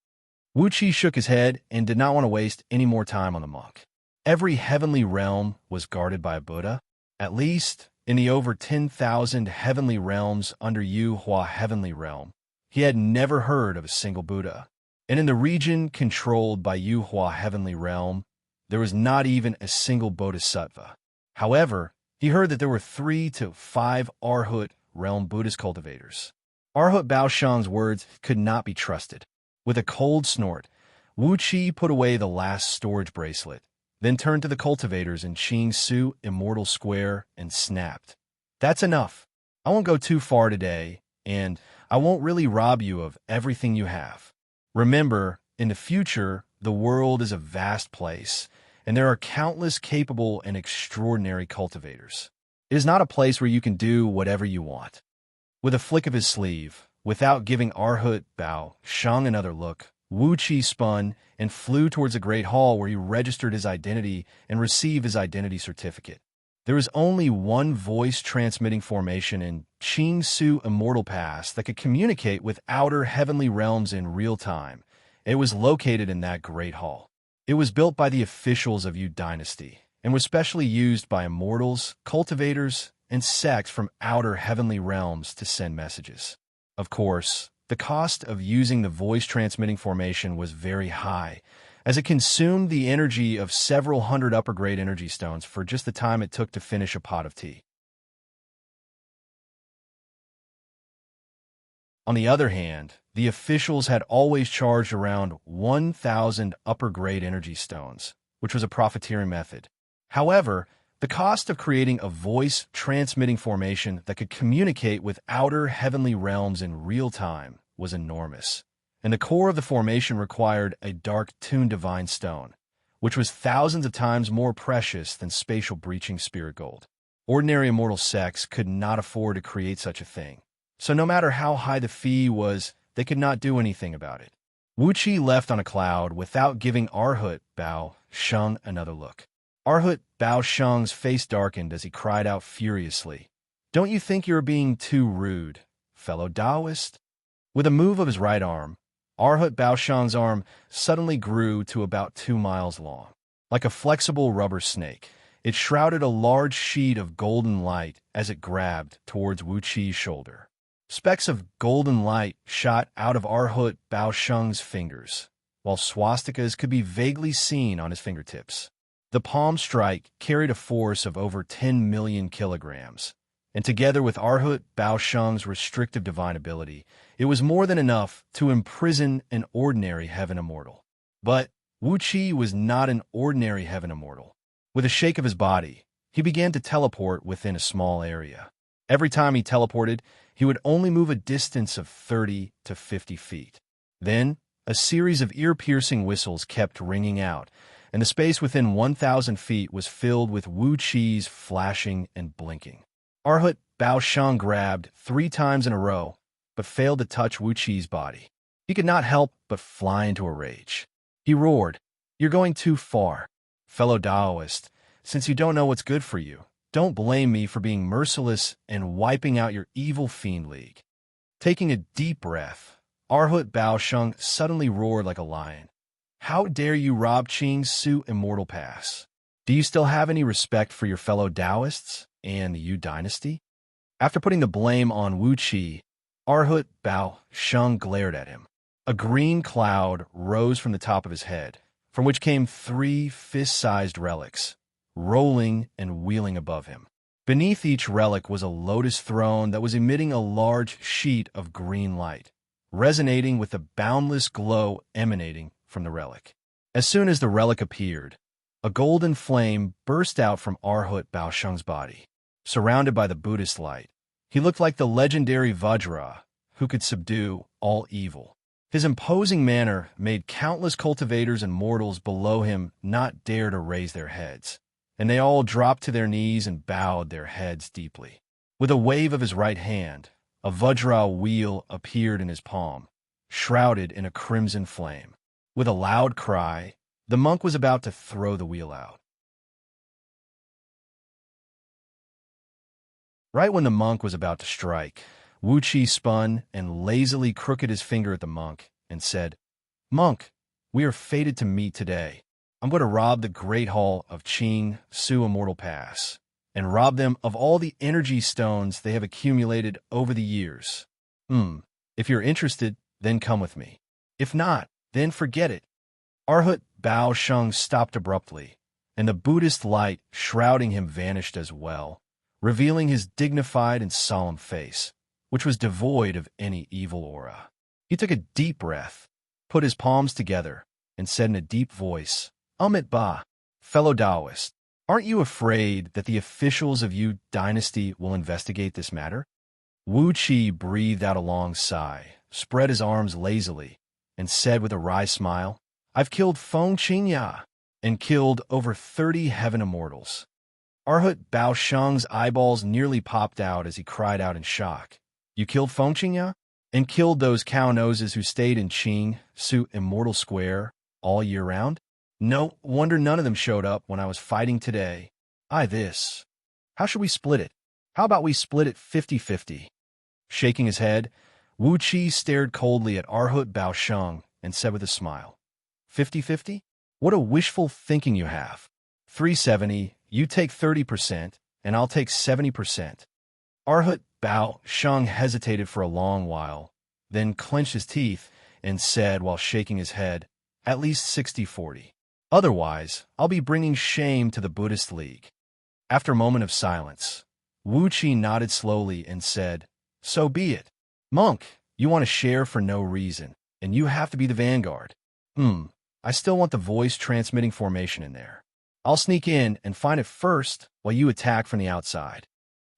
Wuxia shook his head and did not want to waste any more time on the monk. Every heavenly realm was guarded by a Buddha, at least in the over 10,000 heavenly realms under Yuhua heavenly realm. He had never heard of a single Buddha. And in the region controlled by Yuhua heavenly realm, there was not even a single Bodhisattva. However, he heard that there were 3 to 5 Arhat realm Buddhist cultivators. Arhat Baosheng's words could not be trusted. With a cold snort, Wuxia put away the last storage bracelet, then turned to the cultivators in Xianxia Immortal Square and snapped. That's enough. I won't go too far today, and I won't really rob you of everything you have. Remember, in the future, the world is a vast place, and there are countless capable and extraordinary cultivators. It is not a place where you can do whatever you want. With a flick of his sleeve, without giving Arhut Bao Shang another look, Wuxia spun and flew towards the Great Hall where he registered his identity and received his identity certificate. There was only one voice-transmitting formation in Xianxia Immortal Pass that could communicate with outer heavenly realms in real time. It was located in that Great Hall. It was built by the officials of Yu Dynasty and was specially used by immortals, cultivators, and sects from outer heavenly realms to send messages. Of course, the cost of using the voice-transmitting formation was very high, as it consumed the energy of several hundred upper-grade energy stones for just the time it took to finish a pot of tea. On the other hand, the officials had always charged around 1,000 upper-grade energy stones, which was a profiteering method. However, the cost of creating a voice-transmitting formation that could communicate with outer heavenly realms in real time was enormous, and the core of the formation required a dark-tuned divine stone, which was thousands of times more precious than spatial breaching spirit gold. Ordinary immortal sects could not afford to create such a thing, so no matter how high the fee was, they could not do anything about it. Wuxia left on a cloud without giving Arhut Bao Shang another look. Arhut Bao Shang's face darkened as he cried out furiously, "Don't you think you're being too rude, fellow Taoist?" With a move of his right arm, Arhut Bao Shang's arm suddenly grew to about 2 miles long. Like a flexible rubber snake, it shrouded a large sheet of golden light as it grabbed towards Wuxia's shoulder. Specks of golden light shot out of Arhut Bao Shang's fingers, while swastikas could be vaguely seen on his fingertips. The palm strike carried a force of over 10 million kilograms, and together with Arhut Bao Shang's restrictive divine ability, it was more than enough to imprison an ordinary heaven immortal. But Wuxia was not an ordinary heaven immortal. With a shake of his body, he began to teleport within a small area. Every time he teleported, he would only move a distance of 30 to 50 feet. Then, a series of ear-piercing whistles kept ringing out, and the space within 1,000 feet was filled with Wuxia's flashing and blinking. Arhut Bao Shang grabbed 3 times in a row, but failed to touch Wuxia's body. He could not help but fly into a rage. He roared, "You're going too far. Fellow Taoist, since you don't know what's good for you, don't blame me for being merciless and wiping out your evil fiend league." Taking a deep breath, Arhut Bao Shang suddenly roared like a lion. "How dare you rob Xianxia Immortal Pass? Do you still have any respect for your fellow Taoists and the Yu Dynasty?" After putting the blame on Wuxia, Arhut Bao Shang glared at him. A green cloud rose from the top of his head, from which came 3 fist-sized relics, rolling and wheeling above him. Beneath each relic was a lotus throne that was emitting a large sheet of green light, resonating with the boundless glow emanating from the relic. As soon as the relic appeared, a golden flame burst out from Arhut Bao Shang's body. Surrounded by the Buddhist light, he looked like the legendary Vajra, who could subdue all evil. His imposing manner made countless cultivators and mortals below him not dare to raise their heads, and they all dropped to their knees and bowed their heads deeply. With a wave of his right hand, a Vajra wheel appeared in his palm, shrouded in a crimson flame. With a loud cry, the monk was about to throw the wheel out. Right when the monk was about to strike, Wuxia spun and lazily crooked his finger at the monk and said, "Monk, we are fated to meet today. I'm going to rob the Great Hall of Xianxia Immortal Pass and rob them of all the energy stones they have accumulated over the years. If you're interested, then come with me. If not, then forget it." Arhut Bao Shang stopped abruptly, and the Buddhist light shrouding him vanished as well, revealing his dignified and solemn face, which was devoid of any evil aura. He took a deep breath, put his palms together, and said in a deep voice, "Amit Ba, Fellow Taoist, aren't you afraid that the officials of Yu Dynasty will investigate this matter? Wuxia breathed out a long sigh, spread his arms lazily, and said with a wry smile, I've killed Feng Qingya and killed over 30 heaven immortals. Arhut Baosheng's eyeballs nearly popped out as he cried out in shock. You killed Feng Qingya? And killed those cow noses who stayed in Qing Su Immortal Square all year round? No wonder none of them showed up when I was fighting today. This. How should we split it? How about we split it 50-50? Shaking his head, Wu Qi stared coldly at Arhut Baosheng and said with a smile, 50-50? What a wishful thinking you have. 370, you take 30%, and I'll take 70%. Arhut Baosheng hesitated for a long while, then clenched his teeth and said while shaking his head, at least 60-40. Otherwise, I'll be bringing shame to the Buddhist League. After a moment of silence, Wu Qi nodded slowly and said, so be it. Monk, you want to share for no reason, and you have to be the vanguard. I still want the voice transmitting formation in there. I'll sneak in and find it first while you attack from the outside.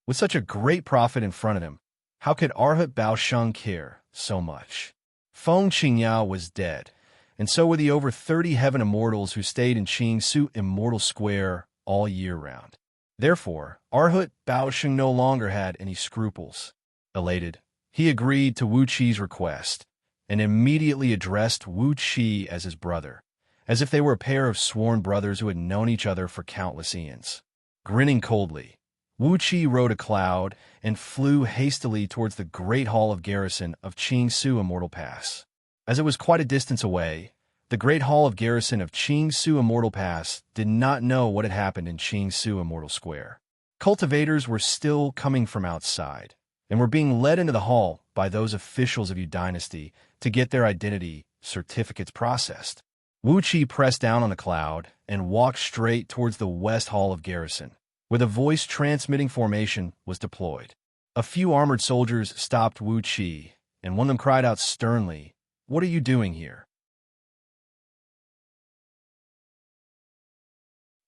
With such a great prophet in front of him, how could Arhut Baosheng care so much? Feng Qingya was dead, and so were the over 30 heaven immortals who stayed in Qing Su Immortal Square all year round. Therefore, Arhut Baosheng no longer had any scruples. Elated, he agreed to Wu Qi's request and immediately addressed Wu Qi as his brother, as if they were a pair of sworn brothers who had known each other for countless eons. Grinning coldly, Wu Qi rode a cloud and flew hastily towards the great hall of garrison of Qing Su Immortal Pass. As it was quite a distance away, the great hall of garrison of Qing Su Immortal Pass did not know what had happened in Qing Su Immortal Square. Cultivators were still coming from outside, and were being led into the hall by those officials of Yu Dynasty to get their identity certificates processed. Wu Qi pressed down on the cloud and walked straight towards the West Hall of Garrison, where the voice-transmitting formation was deployed. A few armored soldiers stopped Wu Qi, and one of them cried out sternly, "What are you doing here?"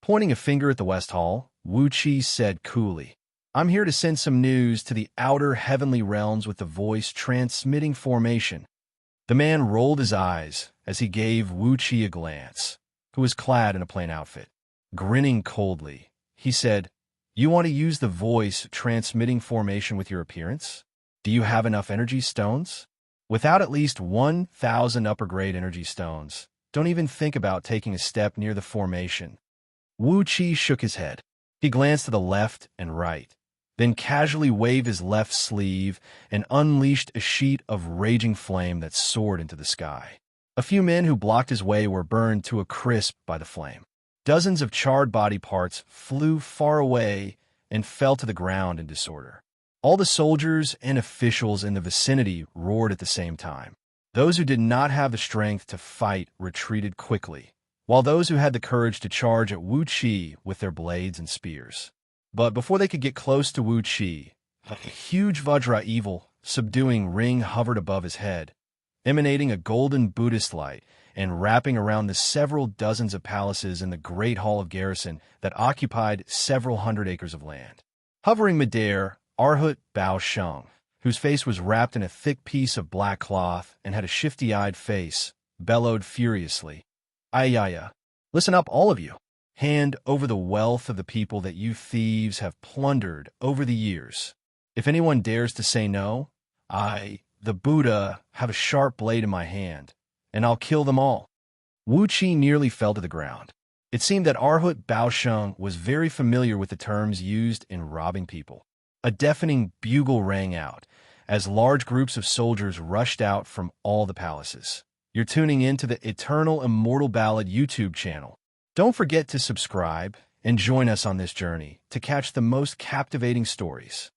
Pointing a finger at the West Hall, Wu Qi said coolly, "I'm here to send some news to the outer heavenly realms with the voice-transmitting formation." The man rolled his eyes as he gave Wu Qi a glance, who was clad in a plain outfit. Grinning coldly, he said, "You want to use the voice-transmitting formation with your appearance? Do you have enough energy stones? Without at least 1,000 upper-grade energy stones, don't even think about taking a step near the formation." Wu Qi shook his head. He glanced to the left and right, then casually waved his left sleeve and unleashed a sheet of raging flame that soared into the sky. A few men who blocked his way were burned to a crisp by the flame. Dozens of charred body parts flew far away and fell to the ground in disorder. All the soldiers and officials in the vicinity roared at the same time. Those who did not have the strength to fight retreated quickly, while those who had the courage to charge at Wu Qi with their blades and spears. But before they could get close to Wu Qi, a huge Vajra evil, subduing ring hovered above his head, emanating a golden Buddhist light and wrapping around the several dozens of palaces in the great hall of garrison that occupied several hundred acres of land. Hovering midair, Arhut Baosheng, whose face was wrapped in a thick piece of black cloth and had a shifty-eyed face, bellowed furiously, "Ayaya, listen up, all of you. Hand over the wealth of the people that you thieves have plundered over the years. If anyone dares to say no, I, the Buddha, have a sharp blade in my hand, and I'll kill them all." Wu Qi nearly fell to the ground. It seemed that Arhut Baosheng was very familiar with the terms used in robbing people. A deafening bugle rang out as large groups of soldiers rushed out from all the palaces. You're tuning in to the Eternal Immortal Ballad YouTube channel. Don't forget to subscribe and join us on this journey to catch the most captivating stories.